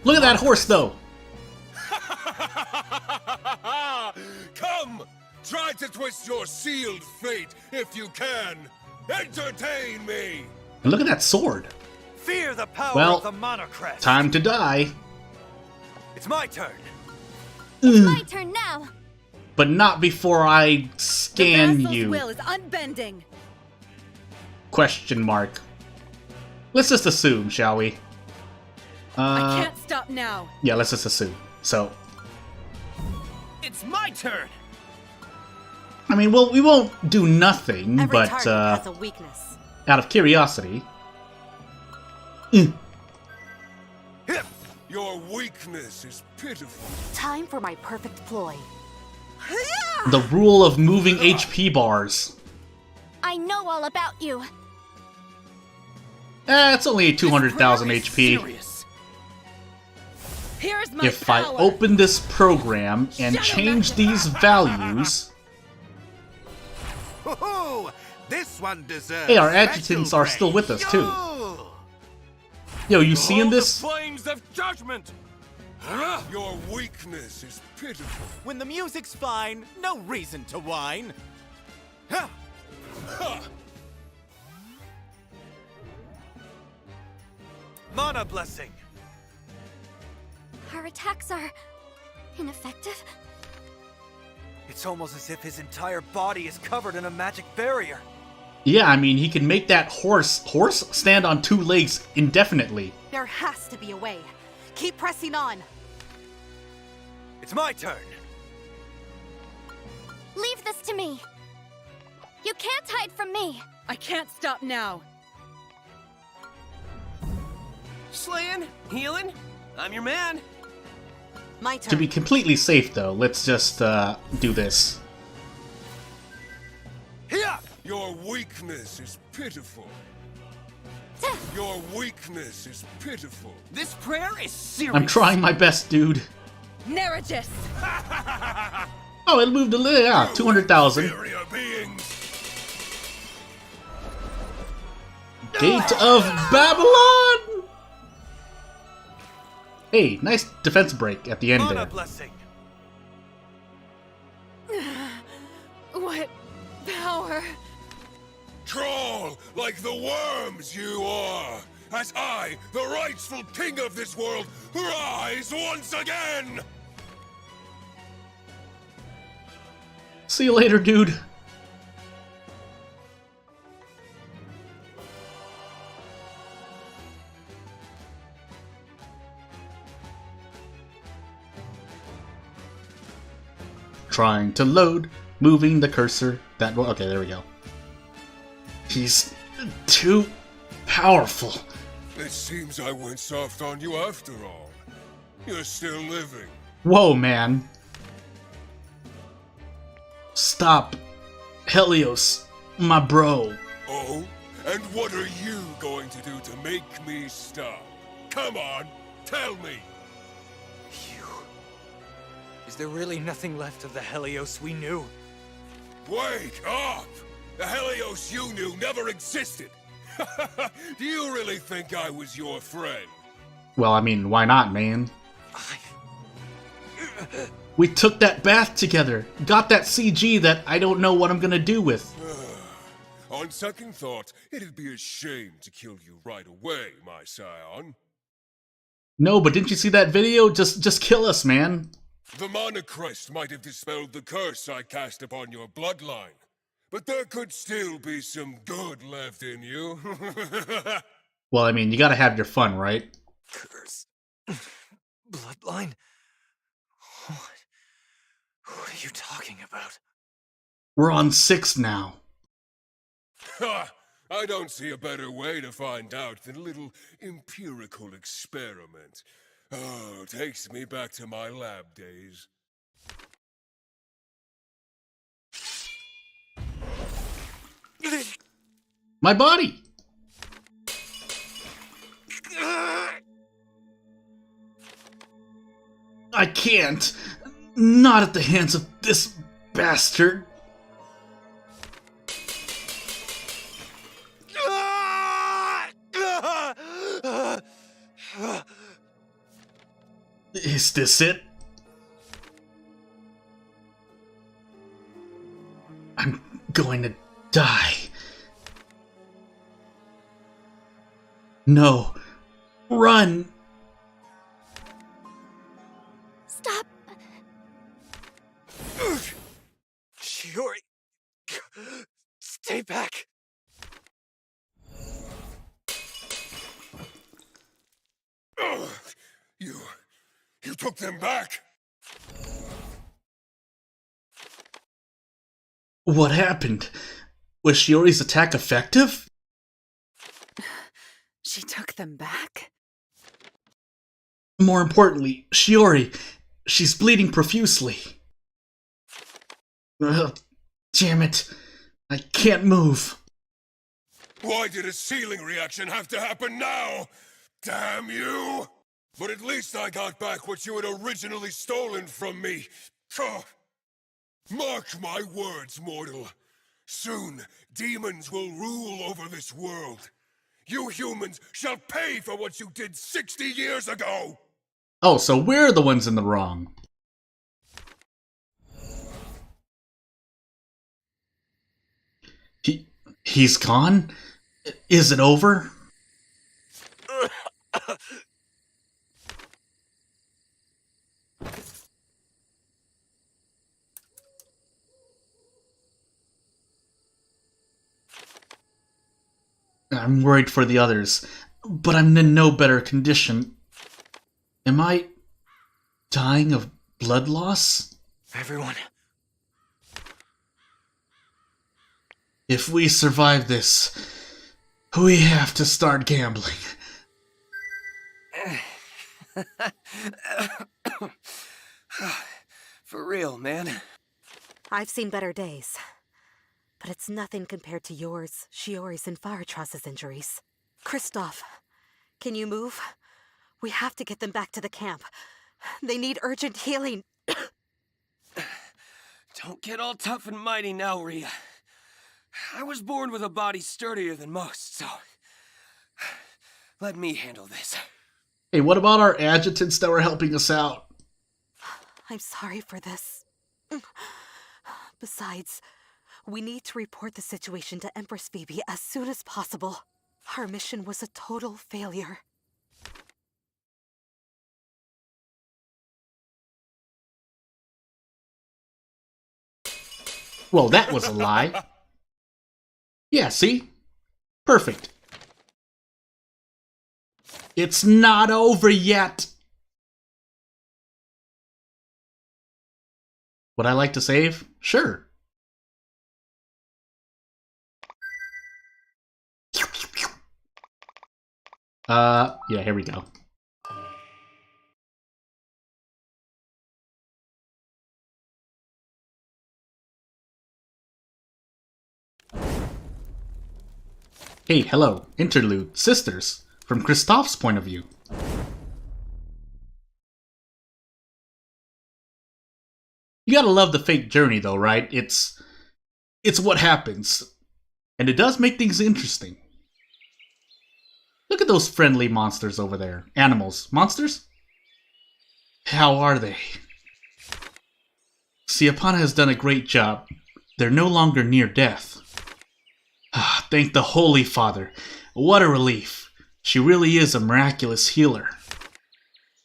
Look at that horse, though! Come! Try to twist your sealed fate if you can! Entertain me! And look at that sword. Fear the power Well, of the Monocrest! Time to die. It's my turn! It's my turn now! But not before I scan the vassal's you. will is unbending. Question mark. Let's just assume, shall we? I can't stop now. Yeah, let's just assume. So, It's my turn! I mean, well, we won't do nothing, Every but target has a weakness. out of curiosity. Your weakness is pitiful. Time for my perfect ploy. The rule of moving HP bars. I know all about you. It's only 200,000 HP. Serious. Here's my If I power. open this program and change these values... Ho-ho! This one deserves Hey, our special adjutants are still with us, too. Yo! Yo, you seeing Behold this? The flames of judgment! Your weakness is pitiful. When the music's fine, no reason to whine. Ha! Mana blessing. Our attacks are ineffective. It's almost as if his entire body is covered in a magic barrier. Yeah, I mean, he can make that horse stand on 2 legs indefinitely. There has to be a way. Keep pressing on. It's my turn. Leave this to me. You can't hide from me. I can't stop now. Slaying, healing, I'm your man. My turn. To be completely safe, though, let's just do this. Here! Your weakness is pitiful. Your weakness is pitiful. This prayer is serious. I'm trying my best, dude. Nerigis! Oh, it moved a little, yeah, 200,000. Inferior beings. Gate of Babylon! Hey, nice defense break at the end Mana there. blessing. What power? Crawl like the worms you are, as I, the rightful king of this world, rise once again! See you later, dude. Trying to load, moving the cursor. That okay, there we go. He's too powerful. It seems I went soft on you after all. You're still living. Whoa, man. Stop. Helios, my bro. Oh? And what are you going to do to make me stop? Come on, tell me! Is there really nothing left of the Helios we knew? Wake up! The Helios you knew never existed! Do you really think I was your friend? Well, I mean, why not, man? We took that bath together, got that CG that I don't know what I'm gonna do with. On second thought, it'd be a shame to kill you right away, my scion. No, but didn't you see that video? Just kill us, man. The Mana Crest might have dispelled the curse I cast upon your bloodline, but there could still be some good left in you. Well, I mean, you gotta have your fun, right? Curse. Bloodline? What are you talking about? We're on 6 now. Ha! I don't see a better way to find out than a little empirical experiment. Oh, takes me back to my lab days. My body! I can't. Not at the hands of this bastard. Is this it? I'm going to die. No. Run! Stop. Shiori. Stay back. You took them back? What happened? Was Shiori's attack effective? She took them back? More importantly, Shiori. She's bleeding profusely. Ugh, damn it. I can't move. Why did a ceiling reaction have to happen now? Damn you! But at least I got back what you had originally stolen from me. Mark my words, mortal. Soon, demons will rule over this world. You humans shall pay for what you did 60 years ago! Oh, so we're the ones in the wrong. He's gone? Is it over? I'm worried for the others, but I'm in no better condition. Am I dying of blood loss? Everyone. If we survive this, we have to start gambling. For real, man. I've seen better days. But it's nothing compared to yours, Shiori's, and Faratras's injuries. Kristoff, can you move? We have to get them back to the camp. They need urgent healing. Don't get all tough and mighty now, Rhea. I was born with a body sturdier than most, so... let me handle this. Hey, what about our adjutants that were helping us out? I'm sorry for this. Besides, we need to report the situation to Empress Phoebe as soon as possible. Our mission was a total failure. Well, that was a lie. Yeah, see? Perfect. It's not over yet. Would I like to save? Sure. Yeah, here we go. Hey, hello, interlude, sisters, from Kristoff's point of view. You gotta love the fate journey though, right? It's what happens. And it does make things interesting. Look at those friendly monsters over there. Animals. Monsters? How are they? Siapana has done a great job. They're no longer near death. Ah, thank the Holy Father. What a relief. She really is a miraculous healer.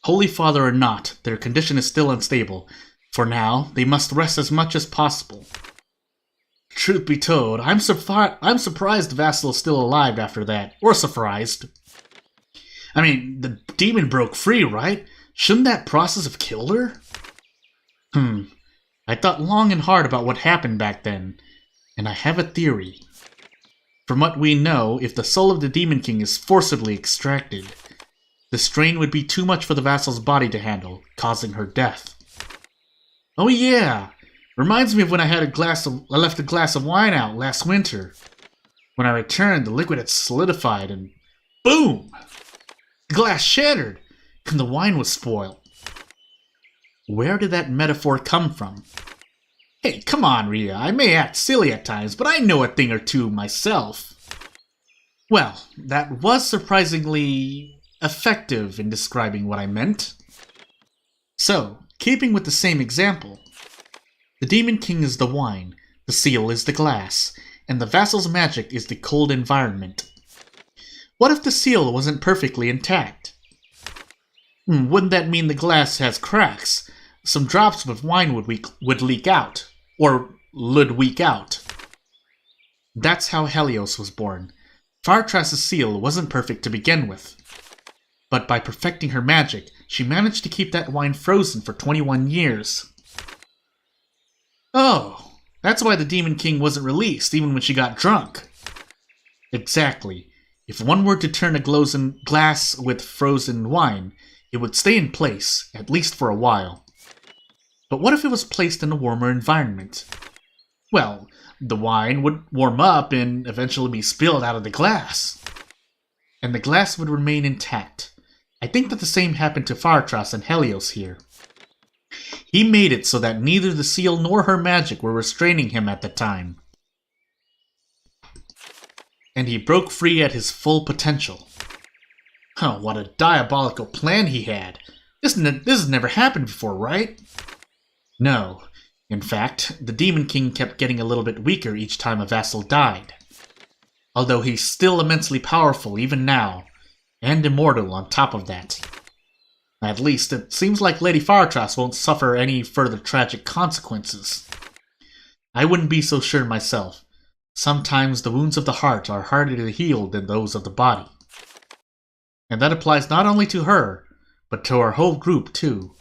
Holy Father or not, their condition is still unstable. For now, they must rest as much as possible. Truth be told, I'm surprised Vassal is still alive after that. Or surprised. I mean, the demon broke free, right? Shouldn't that process have killed her? I thought long and hard about what happened back then, and I have a theory. From what we know, if the soul of the Demon King is forcibly extracted, the strain would be too much for the vassal's body to handle, causing her death. Oh yeah! Reminds me of when I left a glass of wine out last winter. When I returned, the liquid had solidified and boom! The glass shattered, and the wine was spoiled. Where did that metaphor come from? Hey, come on, Rhea. I may act silly at times, but I know a thing or two myself. Well, that was surprisingly effective in describing what I meant. So, keeping with the same example, the Demon King is the wine, the seal is the glass, and the vassal's magic is the cold environment. What if the seal wasn't perfectly intact? Wouldn't that mean the glass has cracks? Some drops of wine would leak out, or would leak out. That's how Helios was born. Faratras' seal wasn't perfect to begin with. But by perfecting her magic, she managed to keep that wine frozen for 21 years. Oh, that's why the Demon King wasn't released even when she got drunk. Exactly. If one were to turn a glass with frozen wine, it would stay in place, at least for a while. But what if it was placed in a warmer environment? Well, the wine would warm up and eventually be spilled out of the glass. And the glass would remain intact. I think that the same happened to Faratras and Helios here. He made it so that neither the seal nor her magic were restraining him at the time. And he broke free at his full potential. Oh, what a diabolical plan he had. This has never happened before, right? No. In fact, the Demon King kept getting a little bit weaker each time a vassal died. Although he's still immensely powerful even now, and immortal on top of that. At least, it seems like Lady Faratras won't suffer any further tragic consequences. I wouldn't be so sure myself. Sometimes the wounds of the heart are harder to heal than those of the body. And that applies not only to her, but to our whole group too.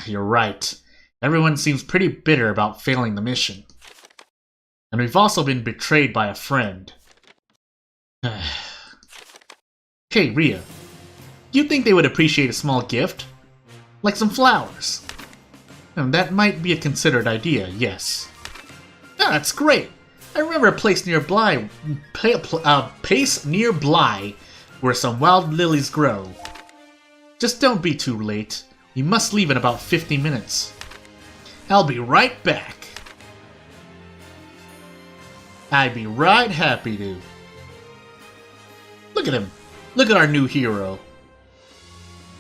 You're right. Everyone seems pretty bitter about failing the mission. And we've also been betrayed by a friend. Hey, Ria. Do you think they would appreciate a small gift? Like some flowers? And that might be a considered idea, yes. Ah, that's great! I remember a place near Bly, where some wild lilies grow. Just don't be too late. We must leave in about 50 minutes. I'll be right back. I'd be right happy to. Look at him. Look at our new hero.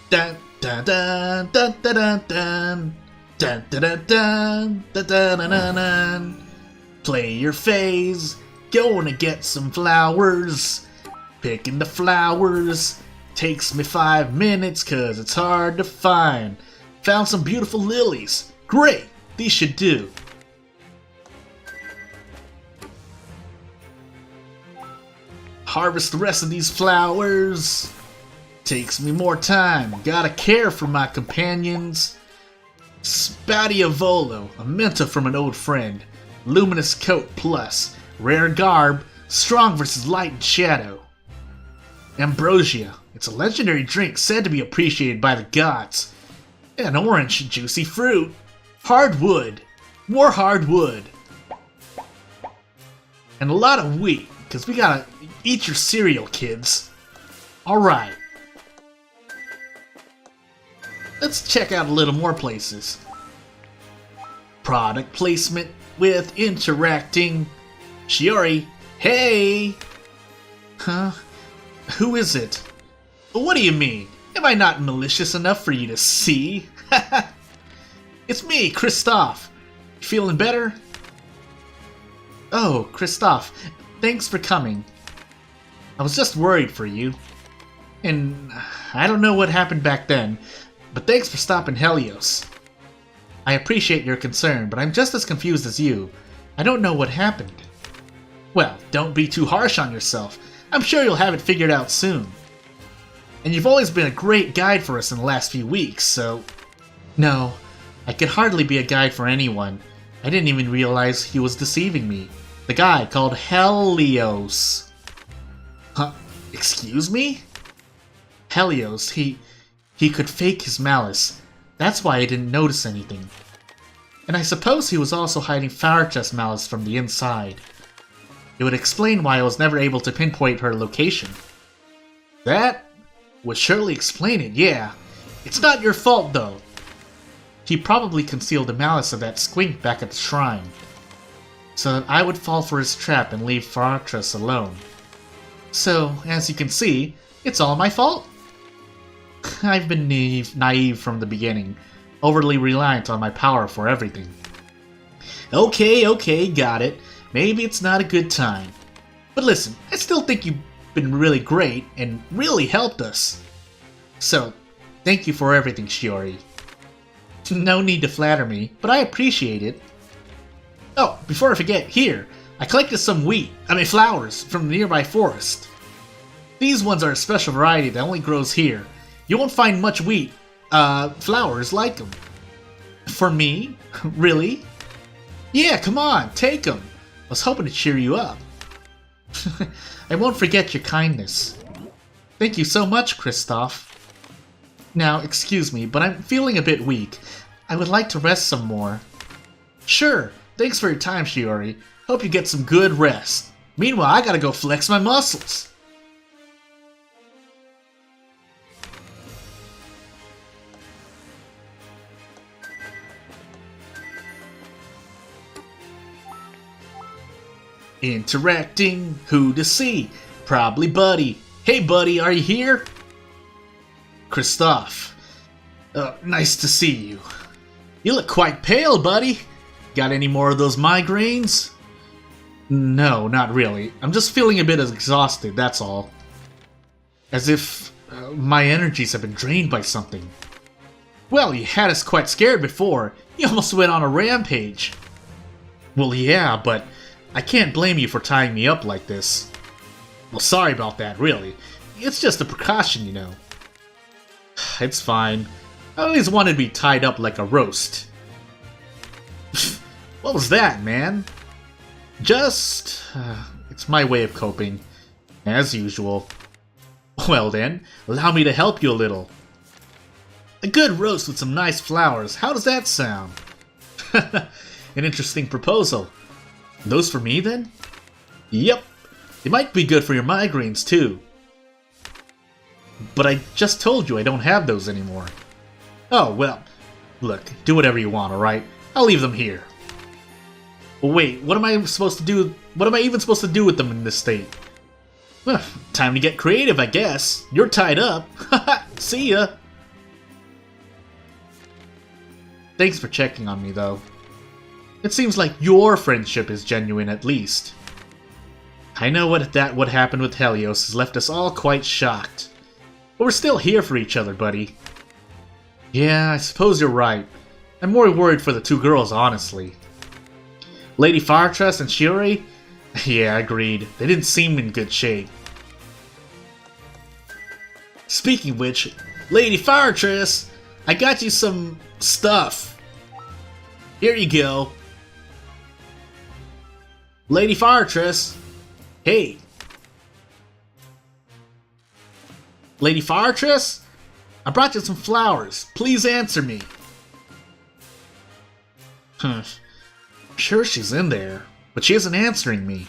Dun dun dun dun dun dun dun dun dun dun dun dun dun dun. Play your phase. Going to get some flowers. Picking the flowers. Takes me 5 minutes cause it's hard to find. Found some beautiful lilies. Great, these should do. Harvest the rest of these flowers. Takes me more time. Gotta care for my companions. Spatiavolo, a menta from an old friend. Luminous coat plus. Rare garb. Strong versus light and shadow. Ambrosia. It's a legendary drink said to be appreciated by the gods. An orange juicy fruit. Hardwood. More hardwood. And a lot of wheat, because we gotta eat your cereal, kids. Alright. Let's check out a little more places. Product placement with interacting. Shiori, hey! Huh? Who is it? What do you mean? Am I not malicious enough for you to see? It's me, Christoph. Feeling better? Oh, Christoph, thanks for coming. I was just worried for you. And I don't know what happened back then, but thanks for stopping Helios. I appreciate your concern, but I'm just as confused as you. I don't know what happened. Well, don't be too harsh on yourself. I'm sure you'll have it figured out soon. And you've always been a great guide for us in the last few weeks, so... No, I could hardly be a guide for anyone. I didn't even realize he was deceiving me. The guy called Helios. Huh? Excuse me? Helios, he could fake his malice. That's why I didn't notice anything. And I suppose he was also hiding Faratras' malice from the inside. It would explain why I was never able to pinpoint her location. That would surely explain it, yeah. It's not your fault, though. He probably concealed the malice of that squink back at the shrine, so that I would fall for his trap and leave Faratras alone. So, as you can see, it's all my fault. I've been naive from the beginning, overly reliant on my power for everything. Okay, got it. Maybe it's not a good time. But listen, I still think you've been really great and really helped us. So, thank you for everything, Shiori. No need to flatter me, but I appreciate it. Oh, before I forget, here, I collected some flowers from the nearby forest. These ones are a special variety that only grows here. You won't find much flowers like them. For me? Really? Yeah, come on, take them. I was hoping to cheer you up. I won't forget your kindness. Thank you so much, Christoph. Now, excuse me, but I'm feeling a bit weak. I would like to rest some more. Sure, Thanks for your time, Shiori. Hope you get some good rest. Meanwhile, I gotta go flex my muscles. Interacting, who to see? Probably Buddy. Hey Buddy, are you here? Christoph. Nice to see you. You look quite pale, Buddy. Got any more of those migraines? No, not really. I'm just feeling a bit exhausted, that's all. As if my energies have been drained by something. Well, you had us quite scared before. You almost went on a rampage. Well, yeah, but I can't blame you for tying me up like this. Well, sorry about that, really. It's just a precaution, you know. It's fine. I always wanted to be tied up like a roast. What was that, man? Just... it's my way of coping. As usual. Well then, allow me to help you a little. A good roast with some nice flowers. How does that sound? An interesting proposal. Those for me, then? Yep. It might be good for your migraines, too. But I just told you I don't have those anymore. Oh, well. Look, do whatever you want, alright? I'll leave them here. Wait, what am I supposed to do? What am I even supposed to do with them in this state? Well, time to get creative, I guess. You're tied up. See ya. Thanks for checking on me, though. It seems like your friendship is genuine, at least. I know what happened with Helios has left us all quite shocked. But we're still here for each other, buddy. Yeah, I suppose you're right. I'm more worried for the two girls, honestly. Lady Faratras and Shiori? Yeah, agreed. They didn't seem in good shape. Speaking of which, Lady Faratras, I got you some stuff. Here you go. Lady Faratras. Hey. Lady Faratras? I brought you some flowers. Please answer me. I'm sure she's in there, but she isn't answering me.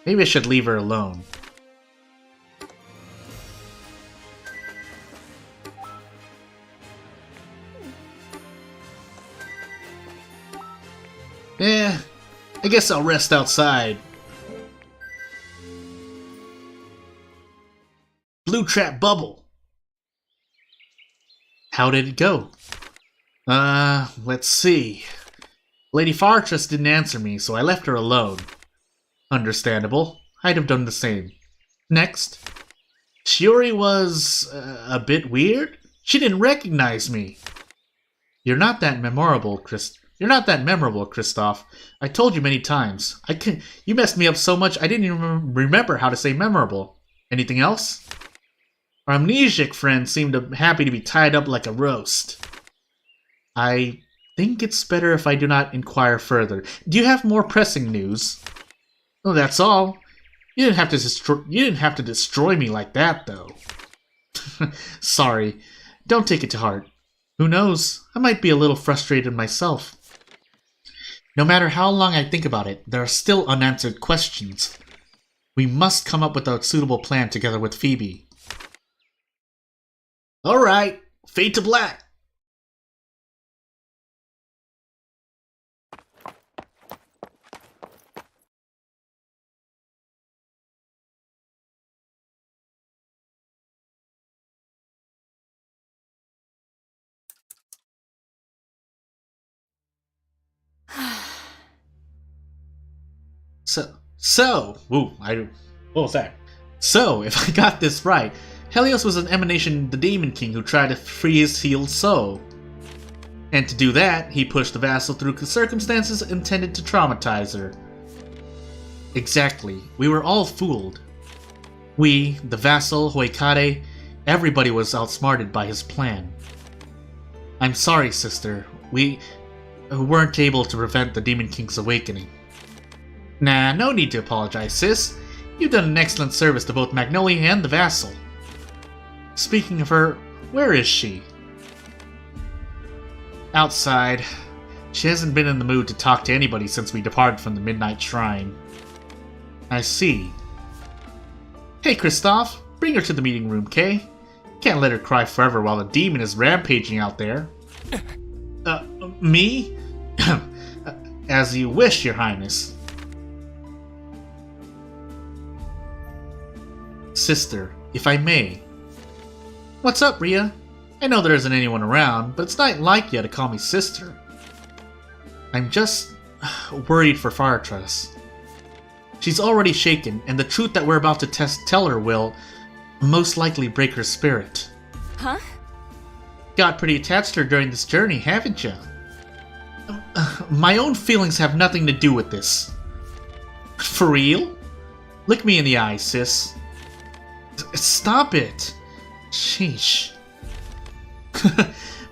Maybe I should leave her alone. I guess I'll rest outside. Blue Trap Bubble. How did it go? Let's see. Lady Faratras didn't answer me, so I left her alone. Understandable. I'd have done the same. Next. Shiori was a bit weird. She didn't recognize me. You're not that memorable, Christoph. I told you many times. You messed me up so much I didn't even remember how to say memorable. Anything else? Our amnesiac friend seemed happy to be tied up like a roast. I think it's better if I do not inquire further. Do you have more pressing news? Oh, that's all. You didn't have to destroy me like that, though. Sorry. Don't take it to heart. Who knows? I might be a little frustrated myself. No matter how long I think about it, there are still unanswered questions. We must come up with a suitable plan together with Phoebe. Alright, fade to black. What was that? So, if I got this right, Helios was an emanation of the Demon King who tried to free his healed soul. And to do that, he pushed the vassal through circumstances intended to traumatize her. Exactly. We were all fooled. We, the vassal, Hoikade, everybody was outsmarted by his plan. I'm sorry, sister. We weren't able to prevent the Demon King's awakening. Nah, no need to apologize, sis. You've done an excellent service to both Magnolia and the vassal. Speaking of her, where is she? Outside. She hasn't been in the mood to talk to anybody since we departed from the Midnight Shrine. I see. Hey, Kristoff, bring her to the meeting room, Kay. Can't let her cry forever while the demon is rampaging out there. Me? As you wish, Your Highness. Sister, if I may. What's up, Rhea? I know there isn't anyone around, but it's not like you to call me sister. I'm just worried for Faratras. She's already shaken, and the truth that we're about to tell her will most likely break her spirit. Huh? Got pretty attached to her during this journey, haven't you? My own feelings have nothing to do with this. For real? Look me in the eye, sis. Stop it. Sheesh.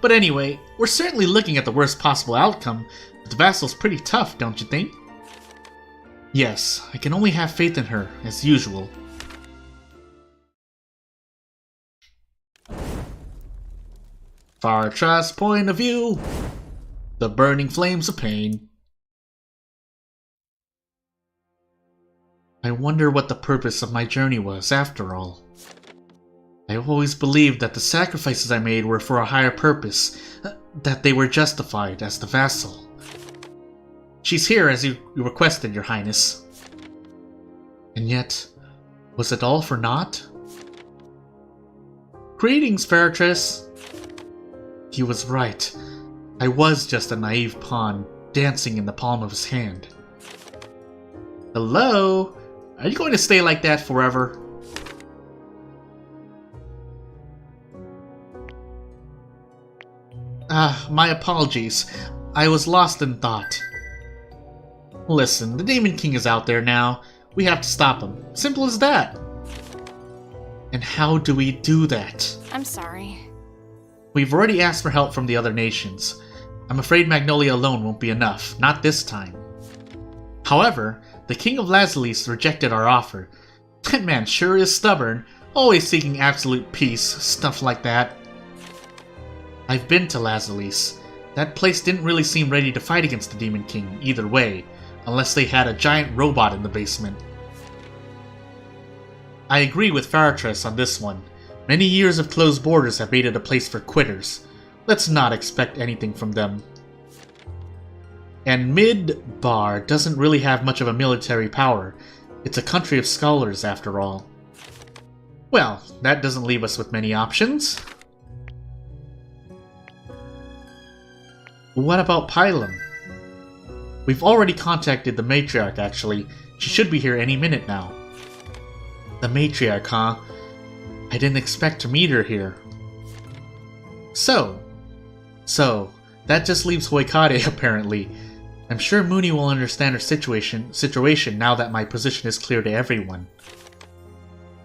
But anyway, we're certainly looking at the worst possible outcome. The vassal's pretty tough, don't you think? Yes, I can only have faith in her, as usual. Faratras' point of view. The burning flames of pain. I wonder what the purpose of my journey was, after all. I always believed that the sacrifices I made were for a higher purpose, that they were justified as the vassal. She's here as you requested, Your Highness. And yet, was it all for naught? Greetings, Faratras. He was right. I was just a naive pawn, dancing in the palm of his hand. Hello? Are you going to stay like that forever? My apologies. I was lost in thought. Listen, the Demon King is out there now. We have to stop him. Simple as that. And how do we do that? I'm sorry. We've already asked for help from the other nations. I'm afraid Magnolia alone won't be enough, not this time. However, the King of Lazalis rejected our offer. That man sure is stubborn, always seeking absolute peace, stuff like that. I've been to Lazalis. That place didn't really seem ready to fight against the Demon King, either way, unless they had a giant robot in the basement. I agree with Faratras on this one. Many years of closed borders have made it a place for quitters. Let's not expect anything from them. And Midbar doesn't really have much of a military power. It's a country of scholars, after all. Well, that doesn't leave us with many options. What about Pylum? We've already contacted the matriarch, actually. She should be here any minute now. The matriarch, huh? I didn't expect to meet her here. So, that just leaves Hoikade, apparently. I'm sure Mooney will understand her situation now that my position is clear to everyone.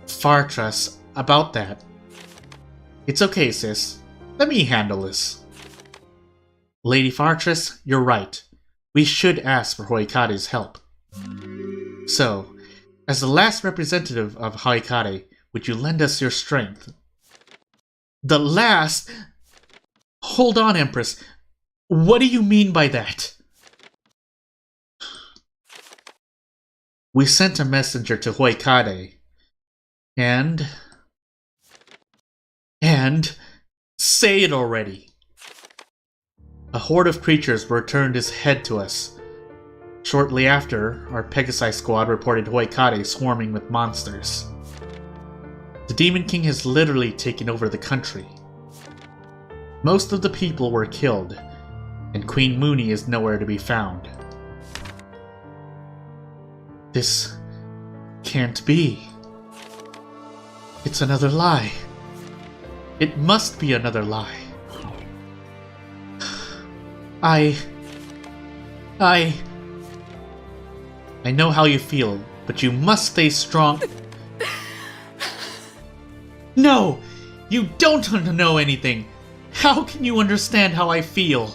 Faratras, about that. It's okay, sis. Let me handle this. Lady Faratras, you're right. We should ask for Hoikade's help. So, as the last representative of Hoikade, would you lend us your strength? The last? Hold on, Empress. What do you mean by that? We sent a messenger to Hoikade. And... say it already. A horde of creatures returned his head to us. Shortly after, our Pegasi squad reported Hoikade swarming with monsters. The Demon King has literally taken over the country. Most of the people were killed, and Queen Mooney is nowhere to be found. This can't be. It's another lie. It must be another lie. I know how you feel, but you must stay strong. No! You don't know anything! How can you understand how I feel?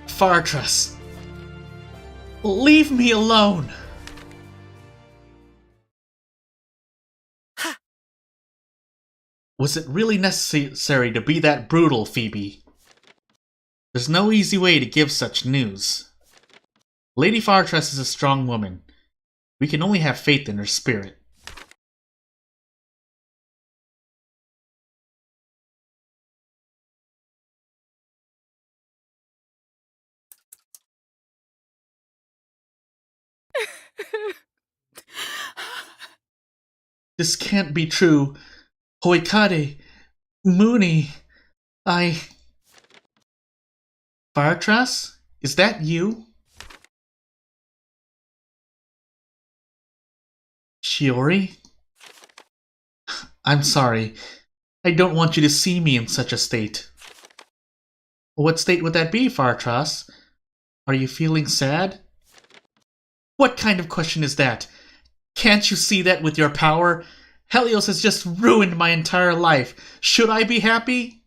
Faratras, leave me alone! Was it really necessary to be that brutal, Phoebe? There's no easy way to give such news. Lady Faratras is a strong woman. We can only have faith in her spirit. This can't be true. Hoikade, Mooney, Faratras? Is that you? Shiori? I'm sorry. I don't want you to see me in such a state. What state would that be, Faratras? Are you feeling sad? What kind of question is that? Can't you see that with your power? Helios has just ruined my entire life. Should I be happy?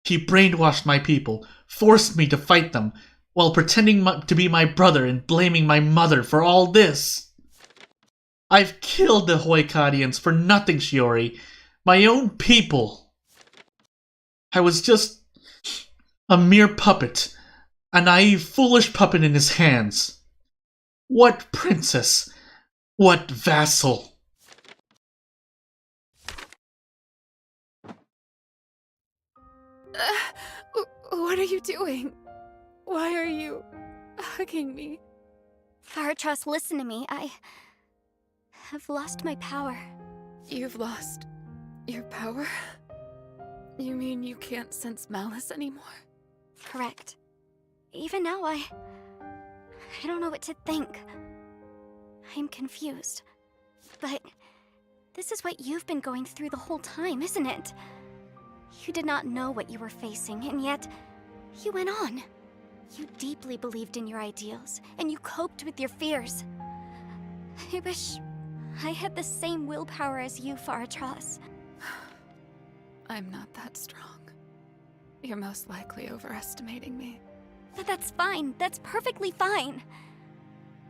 He brainwashed my people, forced me to fight them, while pretending to be my brother and blaming my mother for all this. I've killed the Hoikadians for nothing, Shiori. My own people. I was just a mere puppet, a naive, foolish puppet in his hands. What princess? What vassal? What are you doing? Why are you hugging me? Faratras, listen to me. I have lost my power. You've lost your power? You mean you can't sense malice anymore? Correct. Even now, I don't know what to think. I'm confused. But this is what you've been going through the whole time, isn't it? You did not know what you were facing, and yet you went on. You deeply believed in your ideals, and you coped with your fears. I wish I had the same willpower as you, Faratras. I'm not that strong. You're most likely overestimating me. But that's fine. That's perfectly fine.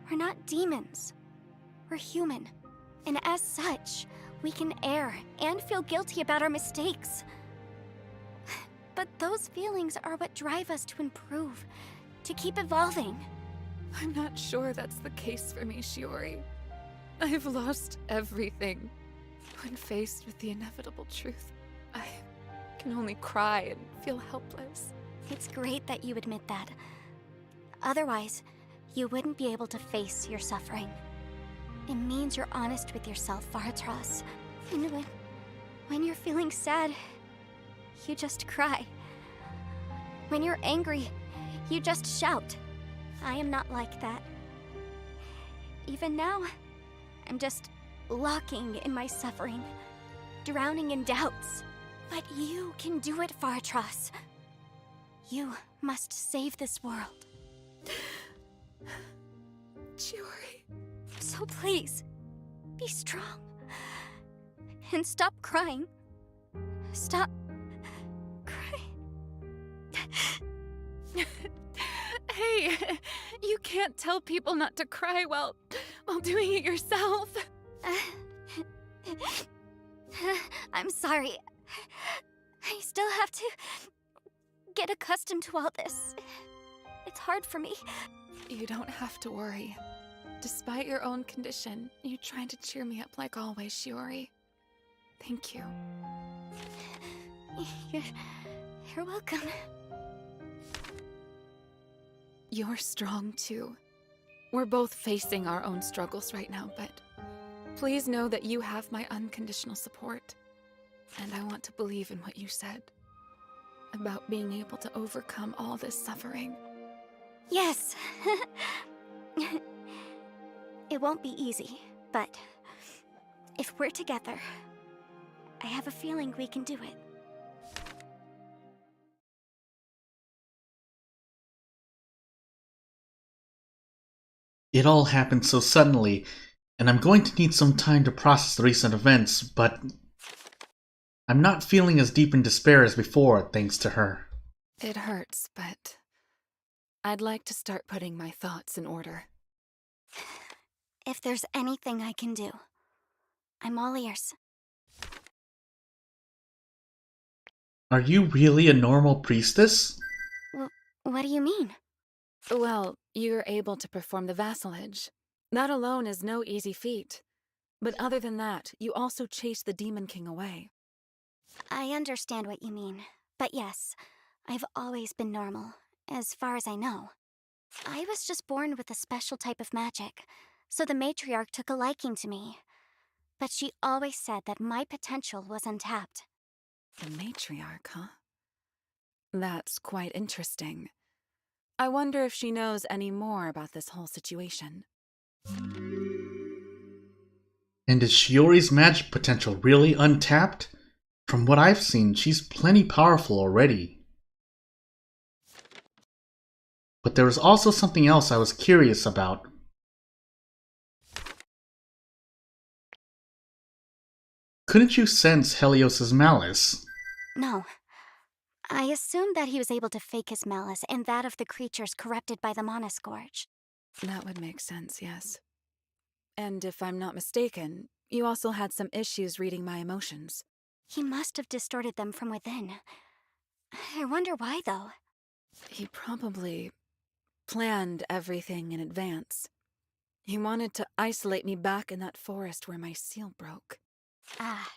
We're not demons. We're human. And as such, we can err and feel guilty about our mistakes. But those feelings are what drive us to improve, to keep evolving. I'm not sure that's the case for me, Shiori. I've lost everything. When faced with the inevitable truth, I can only cry and feel helpless. It's great that you admit that. Otherwise, you wouldn't be able to face your suffering. It means you're honest with yourself, Faratras. And when you're feeling sad, you just cry. When you're angry, you just shout. I am not like that. Even now, I'm just locking in my suffering, drowning in doubts. But you can do it, Faratras. You must save this world. Shiori. So please, be strong. And stop crying. Stop crying. Hey, you can't tell people not to cry while doing it yourself. I'm sorry. I still have to get accustomed to all this. It's hard for me. You don't have to worry. Despite your own condition, you tried to cheer me up like always, Shiori. Thank you. You're welcome. You're strong too. We're both facing our own struggles right now, but please know that you have my unconditional support. And I want to believe in what you said about being able to overcome all this suffering. Yes. It won't be easy, but if we're together, I have a feeling we can do it. It all happened so suddenly, and I'm going to need some time to process the recent events, but I'm not feeling as deep in despair as before, thanks to her. It hurts, but I'd like to start putting my thoughts in order. If there's anything I can do, I'm all ears. Are you really a normal priestess? What do you mean? Well, you're able to perform the vassalage. That alone is no easy feat. But other than that, you also chased the Demon King away. I understand what you mean. But yes, I've always been normal, as far as I know. I was just born with a special type of magic, so the matriarch took a liking to me. But she always said that my potential was untapped. The matriarch, huh? That's quite interesting. I wonder if she knows any more about this whole situation. And is Shiori's magic potential really untapped? From what I've seen, she's plenty powerful already. But there was also something else I was curious about. Couldn't you sense Helios's malice? No. I assumed that he was able to fake his malice and that of the creatures corrupted by the Mana Scourge. That would make sense, yes. And if I'm not mistaken, you also had some issues reading my emotions. He must have distorted them from within. I wonder why, though. He probably planned everything in advance. He wanted to isolate me back in that forest where my seal broke. Ah,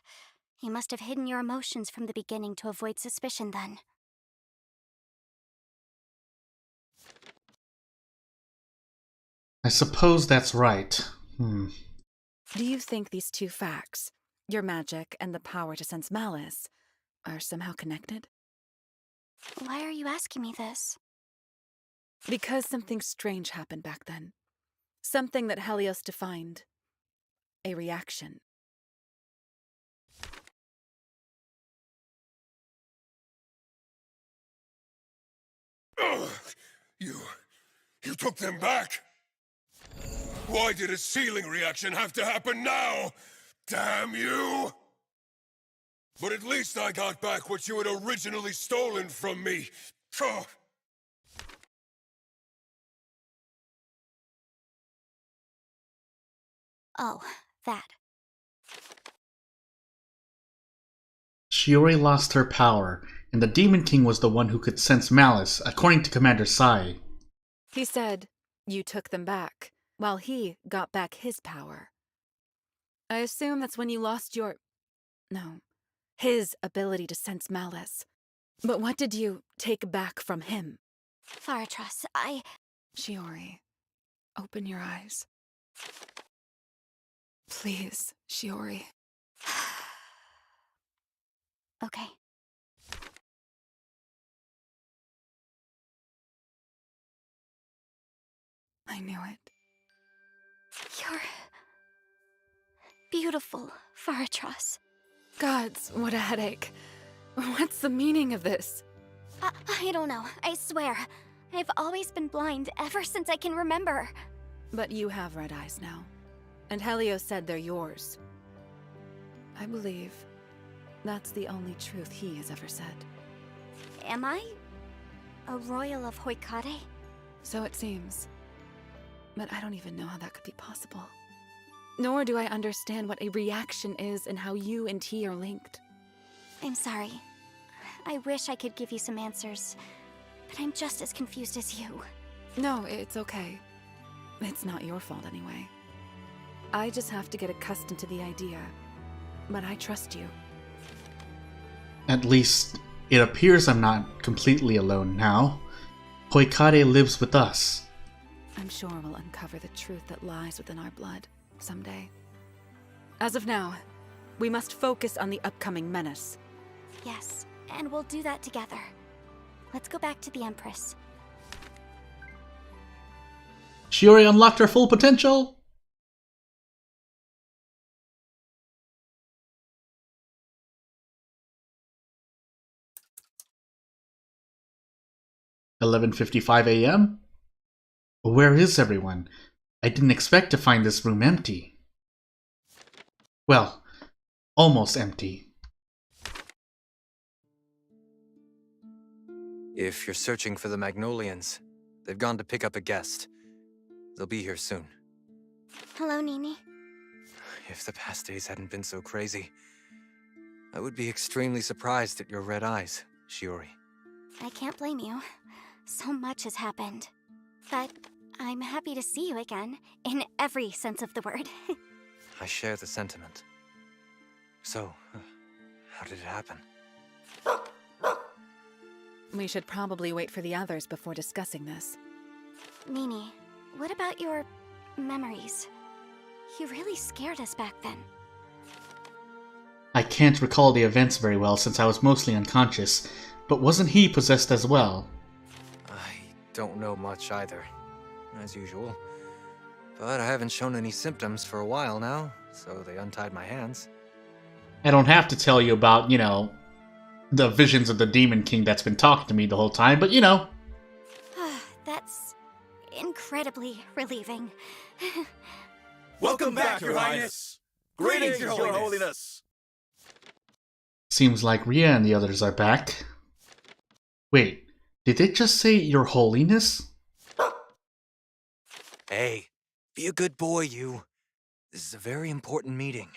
he must have hidden your emotions from the beginning to avoid suspicion then. I suppose that's right. Do you think these two facts, your magic and the power to sense malice, are somehow connected? Why are you asking me this? Because something strange happened back then. Something that Helios defined. A reaction. You took them back? Why did a ceiling reaction have to happen now? Damn you! But at least I got back what you had originally stolen from me. Oh, that. Shiori lost her power, and the Demon King was the one who could sense malice, according to Commander Sai. He said, you took them back, while he got back his power. I assume that's when you lost his ability to sense malice. But what did you take back from him? Faratras, Shiori, open your eyes. Please, Shiori. Okay. I knew it. You're beautiful, Faratras. Gods, what a headache. What's the meaning of this? I don't know, I swear. I've always been blind ever since I can remember. But you have red eyes now. And Helios said they're yours. I believe that's the only truth he has ever said. Am I a royal of Hoikade? So it seems. But I don't even know how that could be possible. Nor do I understand what a reaction is and how you and T are linked. I'm sorry. I wish I could give you some answers, but I'm just as confused as you. No, it's okay. It's not your fault anyway. I just have to get accustomed to the idea. But I trust you. At least, it appears I'm not completely alone now. Hoikade lives with us. I'm sure we'll uncover the truth that lies within our blood someday. As of now, we must focus on the upcoming menace. Yes, and we'll do that together. Let's go back to the Empress. Shiori unlocked her full potential! "11:55 a.m.? Where is everyone? I didn't expect to find this room empty." Well, almost empty. If you're searching for the Magnolians, they've gone to pick up a guest. They'll be here soon. Hello, Nini. If the past days hadn't been so crazy, I would be extremely surprised at your red eyes, Shiori. I can't blame you. So much has happened. But I'm happy to see you again, in every sense of the word. I share the sentiment. So, how did it happen? We should probably wait for the others before discussing this. Nini, what about your memories? You really scared us back then. I can't recall the events very well since I was mostly unconscious, but wasn't he possessed as well? I don't know much either, as usual. But I haven't shown any symptoms for a while now, so they untied my hands. I don't have to tell you about, the visions of the Demon King that's been talking to me the whole time, but That's incredibly relieving. Welcome back, Your Highness! Greetings, Your Holiness! Seems like Ria and the others are back. Wait, did they just say Your Holiness? Hey, be a good boy, you. This is a very important meeting.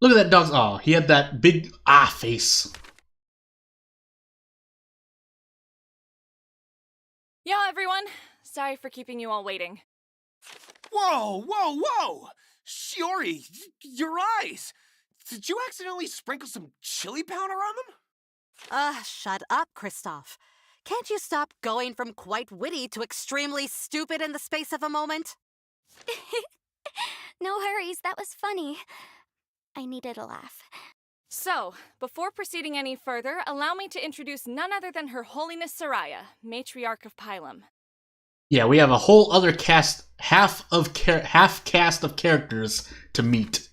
Look at that dog's aw, he had that big face. Yo, everyone! Sorry for keeping you all waiting. Whoa, whoa, whoa! Shiori, your eyes! Did you accidentally sprinkle some chili powder on them? Shut up, Kristoff. Can't you stop going from quite witty to extremely stupid in the space of a moment? No hurries, that was funny. I needed a laugh. So, before proceeding any further, allow me to introduce none other than Her Holiness Soraya, Matriarch of Pylum. Yeah, we have a whole other cast, half cast of characters to meet.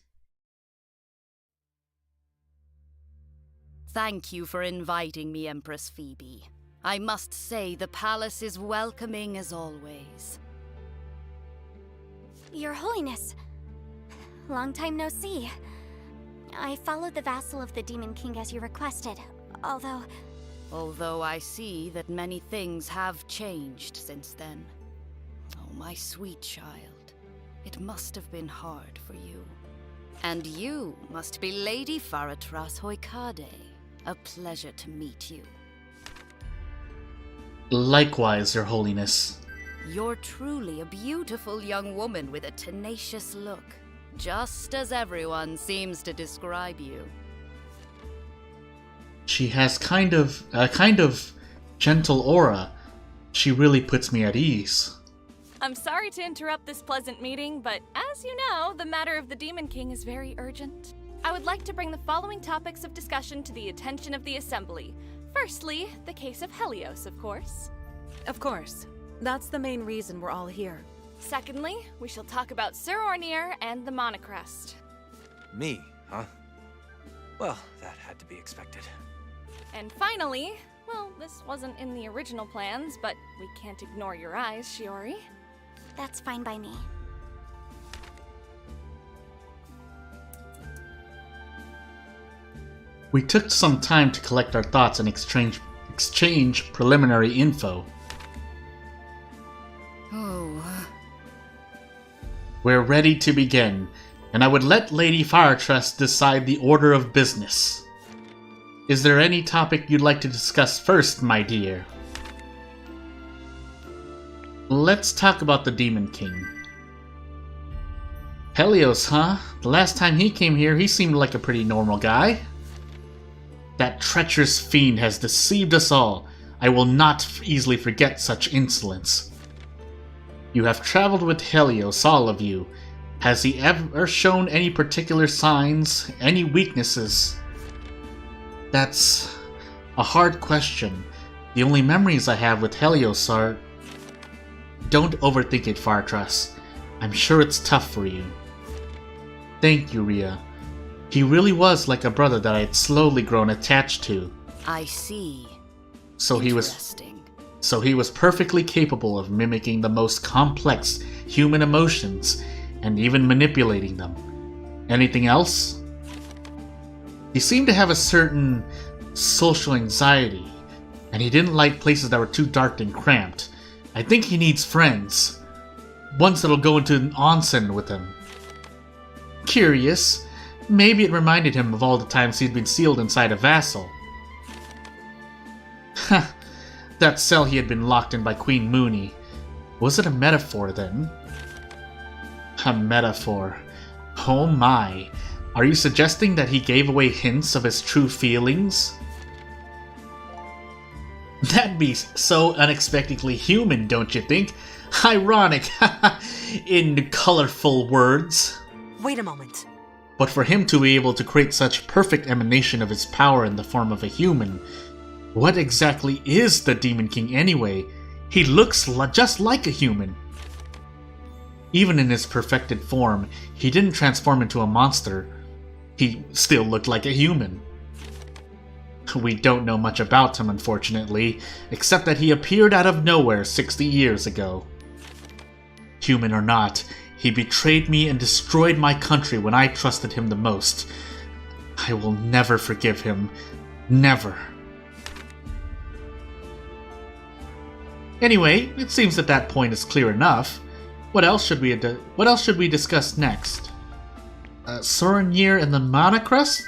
Thank you for inviting me, Empress Phoebe. I must say the palace is welcoming as always. Your Holiness, long time no see. I followed the vassal of the Demon King as you requested, Although I see that many things have changed since then. Oh, my sweet child. It must have been hard for you. And you must be Lady Faratras Hoikade. A pleasure to meet you. Likewise, Your Holiness. You're truly a beautiful young woman with a tenacious look. Just as everyone seems to describe you. She has a kind of gentle aura. She really puts me at ease. I'm sorry to interrupt this pleasant meeting, but as you know, the matter of the Demon King is very urgent. I would like to bring the following topics of discussion to the attention of the Assembly. Firstly, the case of Helios, of course. Of course. That's the main reason we're all here. Secondly, we shall talk about Sir Ornir and the Monocrest. Me, huh? Well, that had to be expected. And finally, well, this wasn't in the original plans, but we can't ignore your eyes, Shiori. That's fine by me. We took some time to collect our thoughts and exchange preliminary info. We're ready to begin, and I would let Lady Faratras decide the order of business. Is there any topic you'd like to discuss first, my dear? Let's talk about the Demon King. Helios, huh? The last time he came here, he seemed like a pretty normal guy. That treacherous fiend has deceived us all. I will not easily forget such insolence. You have traveled with Helios, all of you. Has he ever shown any particular signs, any weaknesses? That's a hard question. The only memories I have with Helios are... Don't overthink it, Faratras. I'm sure it's tough for you. Thank you, Ria. He really was like a brother that I had slowly grown attached to. I see. So he was perfectly capable of mimicking the most complex human emotions and even manipulating them. Anything else? He seemed to have a certain social anxiety, and he didn't like places that were too dark and cramped. I think he needs friends. Ones that'll go into an onsen with him. Curious. Maybe it reminded him of all the times he'd been sealed inside a vassal. That cell he had been locked in by Queen Mooney. Was it a metaphor, then? A metaphor. Oh my. Are you suggesting that he gave away hints of his true feelings? That'd be so unexpectedly human, don't you think? Ironic, in colorful words. Wait a moment. But for him to be able to create such perfect emanation of his power in the form of a human, what exactly is the Demon King anyway? He looks just like a human. Even in his perfected form, he didn't transform into a monster. He still looked like a human. We don't know much about him, unfortunately, except that he appeared out of nowhere 60 years ago. Human or not, he betrayed me and destroyed my country when I trusted him the most. I will never forgive him. Never. Anyway, it seems that point is clear enough. What else should we discuss next? Sorenir and the Mana Crest?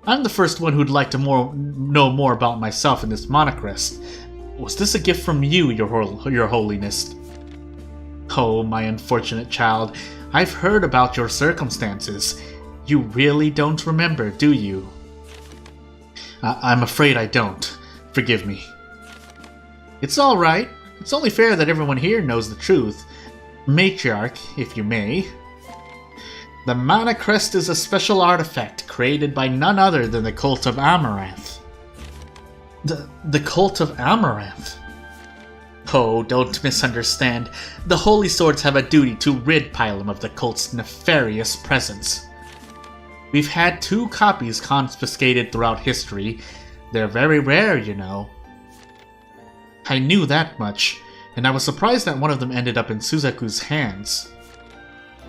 I'm the first one who'd like to know more about myself in this Mana Crest. Was this a gift from you, your Holiness? Oh, my unfortunate child. I've heard about your circumstances. You really don't remember, do you? I'm afraid I don't. Forgive me. It's alright. It's only fair that everyone here knows the truth. Matriarch, if you may. The Mana Crest is a special artifact created by none other than the Cult of Amaranth. The Cult of Amaranth? Oh, don't misunderstand. The Holy Swords have a duty to rid Pilum of the cult's nefarious presence. We've had 2 copies confiscated throughout history. They're very rare, you know. I knew that much, and I was surprised that one of them ended up in Suzaku's hands.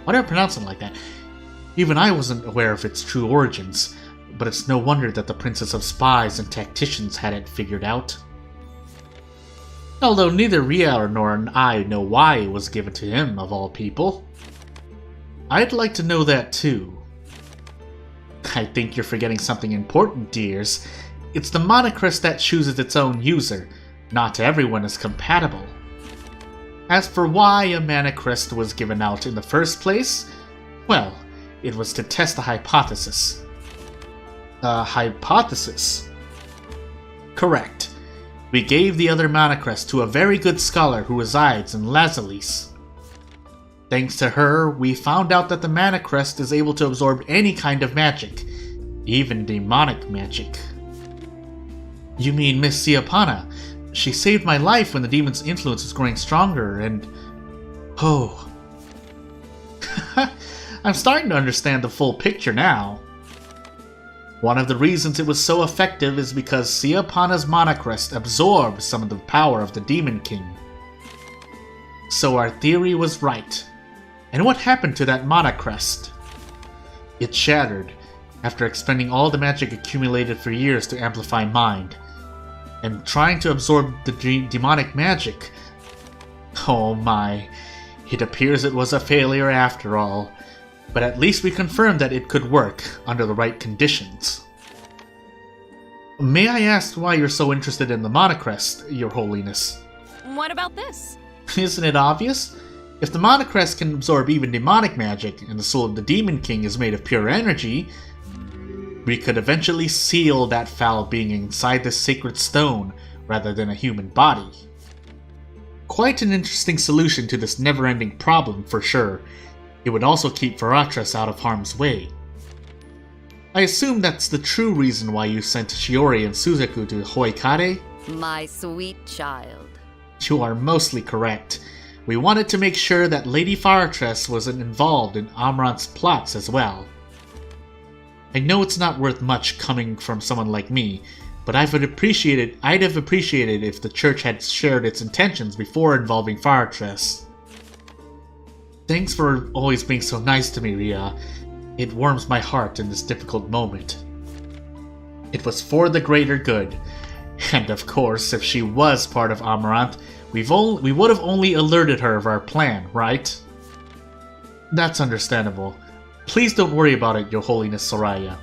Why do I pronounce it like that? Even I wasn't aware of its true origins, but it's no wonder that the Princess of Spies and Tacticians had it figured out. Although neither Ria nor I know why it was given to him, of all people. I'd like to know that too. I think you're forgetting something important, dears. It's the Mana Crest that chooses its own user. Not everyone is compatible. As for why a Mana Crest was given out in the first place, well, it was to test a hypothesis. A hypothesis? Correct. We gave the other Mana Crest to a very good scholar who resides in Lazalis. Thanks to her, we found out that the Mana Crest is able to absorb any kind of magic, even demonic magic. You mean Miss Siapana? She saved my life when the demon's influence was growing stronger, and... oh. I'm starting to understand the full picture now. One of the reasons it was so effective is because Siapana's Mana Crest absorbed some of the power of the Demon King. So our theory was right. And what happened to that Mana Crest? It shattered, after expending all the magic accumulated for years to amplify mind. And trying to absorb the demonic magic. Oh my, it appears it was a failure after all. But at least we confirmed that it could work under the right conditions. May I ask why you're so interested in the Mana Crest, Your Holiness? What about this? Isn't it obvious? If the Mana Crest can absorb even demonic magic, and the soul of the Demon King is made of pure energy, we could eventually seal that foul being inside the sacred stone, rather than a human body. Quite an interesting solution to this never-ending problem, for sure. It would also keep Faratras out of harm's way. I assume that's the true reason why you sent Shiori and Suzaku to Hoikare? My sweet child. You are mostly correct. We wanted to make sure that Lady Faratras wasn't involved in Amaranth's plots as well. I know it's not worth much coming from someone like me, but I'd have appreciated if the church had shared its intentions before involving Faratras. Thanks for always being so nice to me, Ria. It warms my heart in this difficult moment. It was for the greater good. And of course, if she was part of Amaranth, we would have only alerted her of our plan, right? That's understandable. Please don't worry about it, Your Holiness Soraya.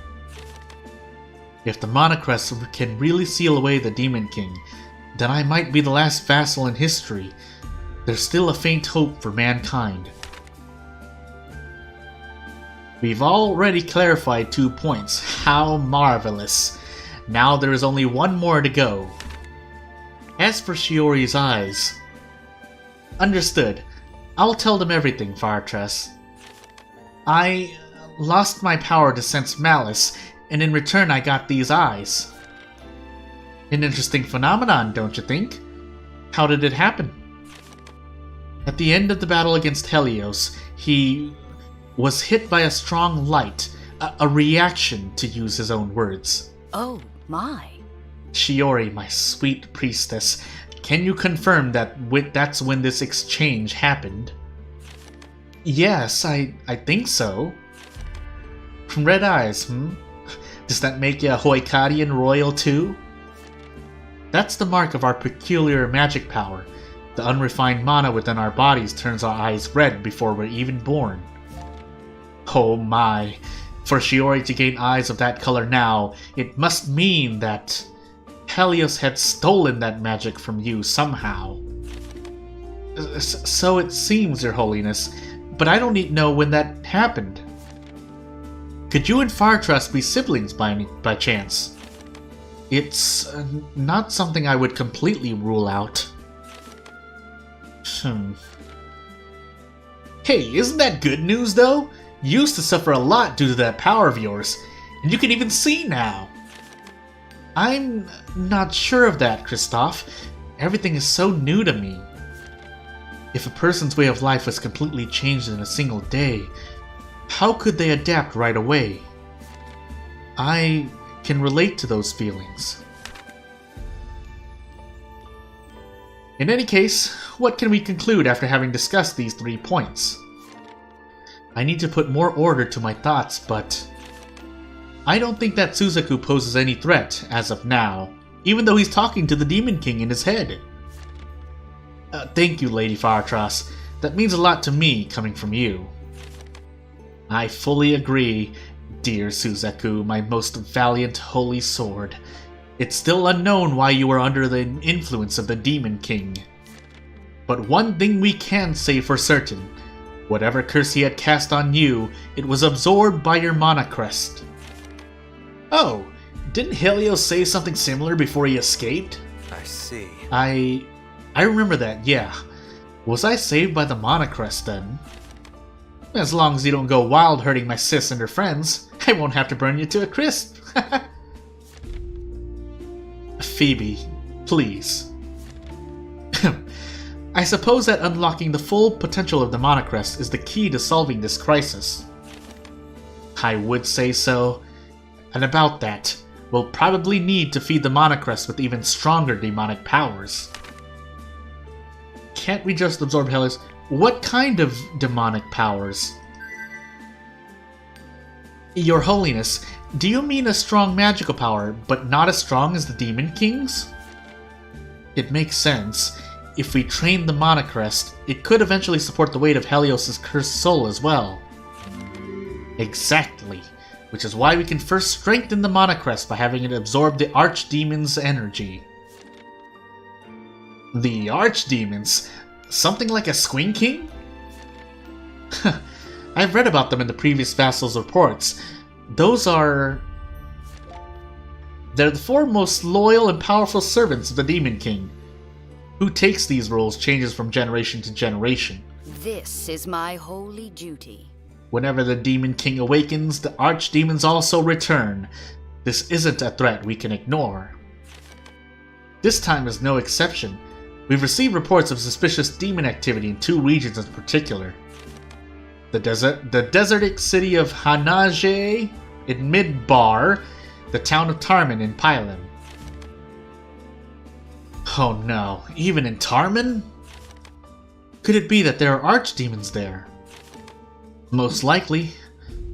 If the Mana Crest can really seal away the Demon King, then I might be the last vassal in history. There's still a faint hope for mankind. We've already clarified 2 points. How marvelous. Now there is only one more to go. As for Shiori's eyes... Understood. I'll tell them everything, Faratras. I lost my power to sense malice, and in return I got these eyes. An interesting phenomenon, don't you think? How did it happen? At the end of the battle against Helios, he was hit by a strong light, a reaction, to use his own words. Oh, my. Shiori, my sweet priestess, can you confirm that that's when this exchange happened? Yes, I think so. From red eyes, Does that make you a Hoikadian royal too? That's the mark of our peculiar magic power. The unrefined mana within our bodies turns our eyes red before we're even born. Oh my. For Shiori to gain eyes of that color now, it must mean that Helios had stolen that magic from you somehow. So it seems, Your Holiness, but I don't know when that happened. Could you and Faratras be siblings by chance? It's not something I would completely rule out. Hey, isn't that good news though? You used to suffer a lot due to that power of yours, and you can even see now. I'm not sure of that, Kristoff. Everything is so new to me. If a person's way of life was completely changed in a single day, how could they adapt right away? I can relate to those feelings. In any case, what can we conclude after having discussed these 3 points? I need to put more order to my thoughts, but I don't think that Suzaku poses any threat as of now, even though he's talking to the Demon King in his head. Thank you, Lady Faratras. That means a lot to me, coming from you. I fully agree, dear Suzaku, my most valiant holy sword. It's still unknown why you were under the influence of the Demon King. But one thing we can say for certain. Whatever curse he had cast on you, it was absorbed by your mana crest. Oh, didn't Helios say something similar before he escaped? I see. I remember that, yeah. Was I saved by the mana crest then? As long as you don't go wild hurting my sis and her friends, I won't have to burn you to a crisp. Phoebe, please. I suppose that unlocking the full potential of the mana crest is the key to solving this crisis. I would say so. And about that, we'll probably need to feed the mana crest with even stronger demonic powers. Can't we just absorb Helios? What kind of demonic powers? Your Holiness, do you mean a strong magical power, but not as strong as the Demon King's? It makes sense. If we train the Mana Crest, it could eventually support the weight of Helios' cursed soul as well. Exactly. Which is why we can first strengthen the Mana Crest by having it absorb the Archdemon's energy. The Archdemons? Something like a Squin King? I've read about them in the previous Vassal's reports. They're the 4 most loyal and powerful servants of the Demon King. Who takes these roles changes from generation to generation. This is my holy duty. Whenever the Demon King awakens, the Archdemons also return. This isn't a threat we can ignore. This time is no exception. We've received reports of suspicious demon activity in 2 regions in particular. The desertic city of Hanage in Midbar, the town of Tarman in Pylam. Oh no, even in Tarman? Could it be that there are archdemons there? Most likely,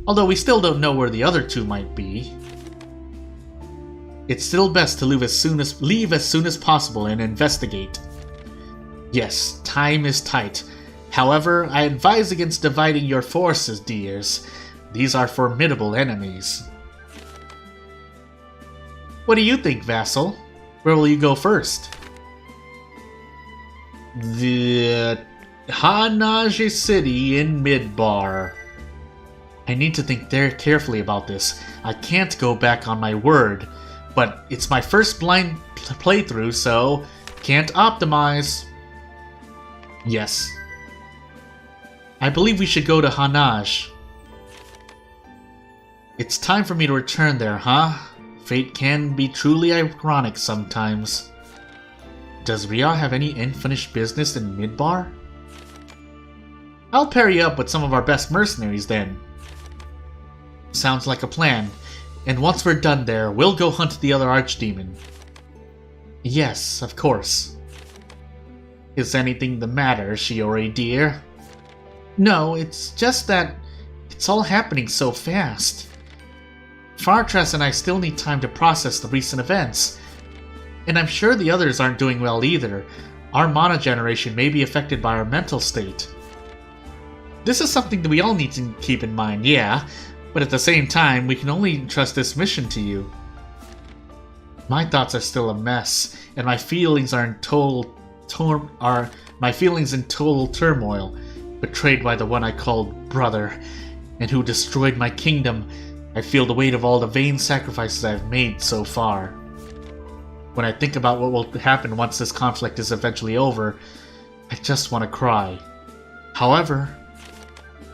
although we still don't know where the other 2 might be. It's still best to leave as soon as possible and investigate. Yes, time is tight. However, I advise against dividing your forces, dears. These are formidable enemies. What do you think, Vassal? Where will you go first? The Hanage City in Midbar. I need to think carefully about this. I can't go back on my word, but it's my first blind playthrough, so can't optimize. Yes. I believe we should go to Hanage. It's time for me to return there, huh? Fate can be truly ironic sometimes. Does Ria have any unfinished business in Midbar? I'll pair you up with some of our best mercenaries then. Sounds like a plan. And once we're done there, we'll go hunt the other archdemon. Yes, of course. Is anything the matter, Shiori dear? No, it's just that it's all happening so fast. Faratras and I still need time to process the recent events. And I'm sure the others aren't doing well either. Our mana generation may be affected by our mental state. This is something that we all need to keep in mind, yeah, but at the same time, we can only entrust this mission to you. My thoughts are still a mess, and my feelings are in total turmoil, betrayed by the one I called brother, and who destroyed my kingdom. I feel the weight of all the vain sacrifices I've made so far. When I think about what will happen once this conflict is eventually over, I just want to cry. However,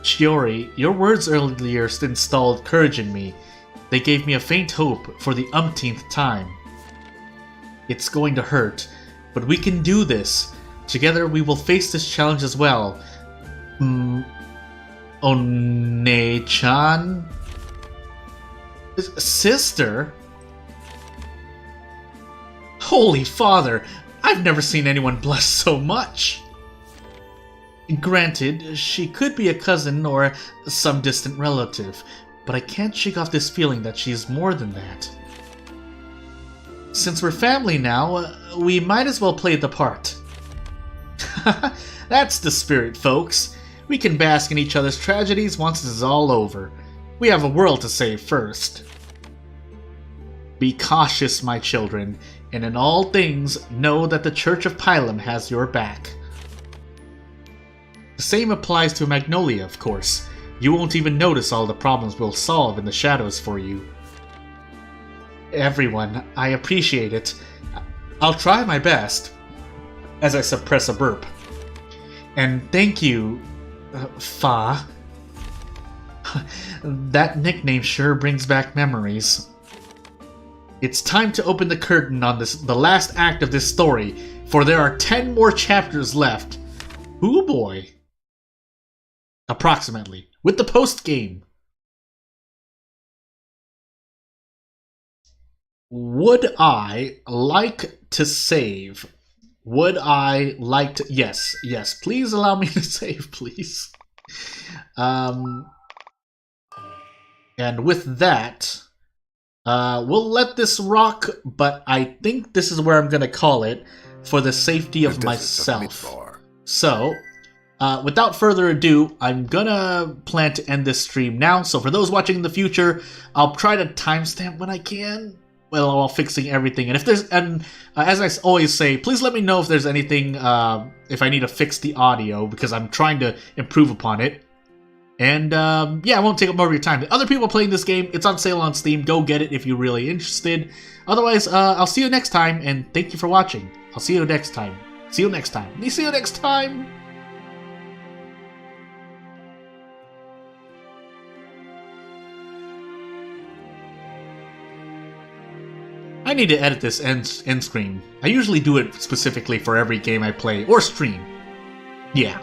Shiori, your words earlier installed courage in me. They gave me a faint hope for the umpteenth time. It's going to hurt, but we can do this. Together we will face this challenge as well. One-chan? Sister? Holy Father, I've never seen anyone blessed so much. Granted, she could be a cousin or some distant relative, but I can't shake off this feeling that she's more than that. Since we're family now, we might as well play the part. That's the spirit, folks. We can bask in each other's tragedies once this is all over. We have a world to save first. Be cautious, my children, and in all things, know that the Church of Pylum has your back. The same applies to Magnolia, of course. You won't even notice all the problems we'll solve in the shadows for you. Everyone, I appreciate it. I'll try my best, as I suppress a burp. And thank you, Fa. That nickname sure brings back memories. It's time to open the curtain on the last act of this story, for there are 10 more chapters left. Ooh boy. Approximately, with the post-game. Would I like to save? Would I like to... Yes, please allow me to save, please. And with that, we'll let this rock, but I think this is where I'm going to call it for the safety of myself. So... without further ado, I'm gonna plan to end this stream now, so for those watching in the future, I'll try to timestamp when I can, while fixing everything. And if there's, as I always say, please let me know if there's anything, if I need to fix the audio, because I'm trying to improve upon it. And, yeah, I won't take up more of your time. Other people playing this game, it's on sale on Steam, go get it if you're really interested. Otherwise, I'll see you next time, and thank you for watching. I'll see you next time. See you next time. See you next time! I need to edit this end screen. I usually do it specifically for every game I play or stream. Yeah.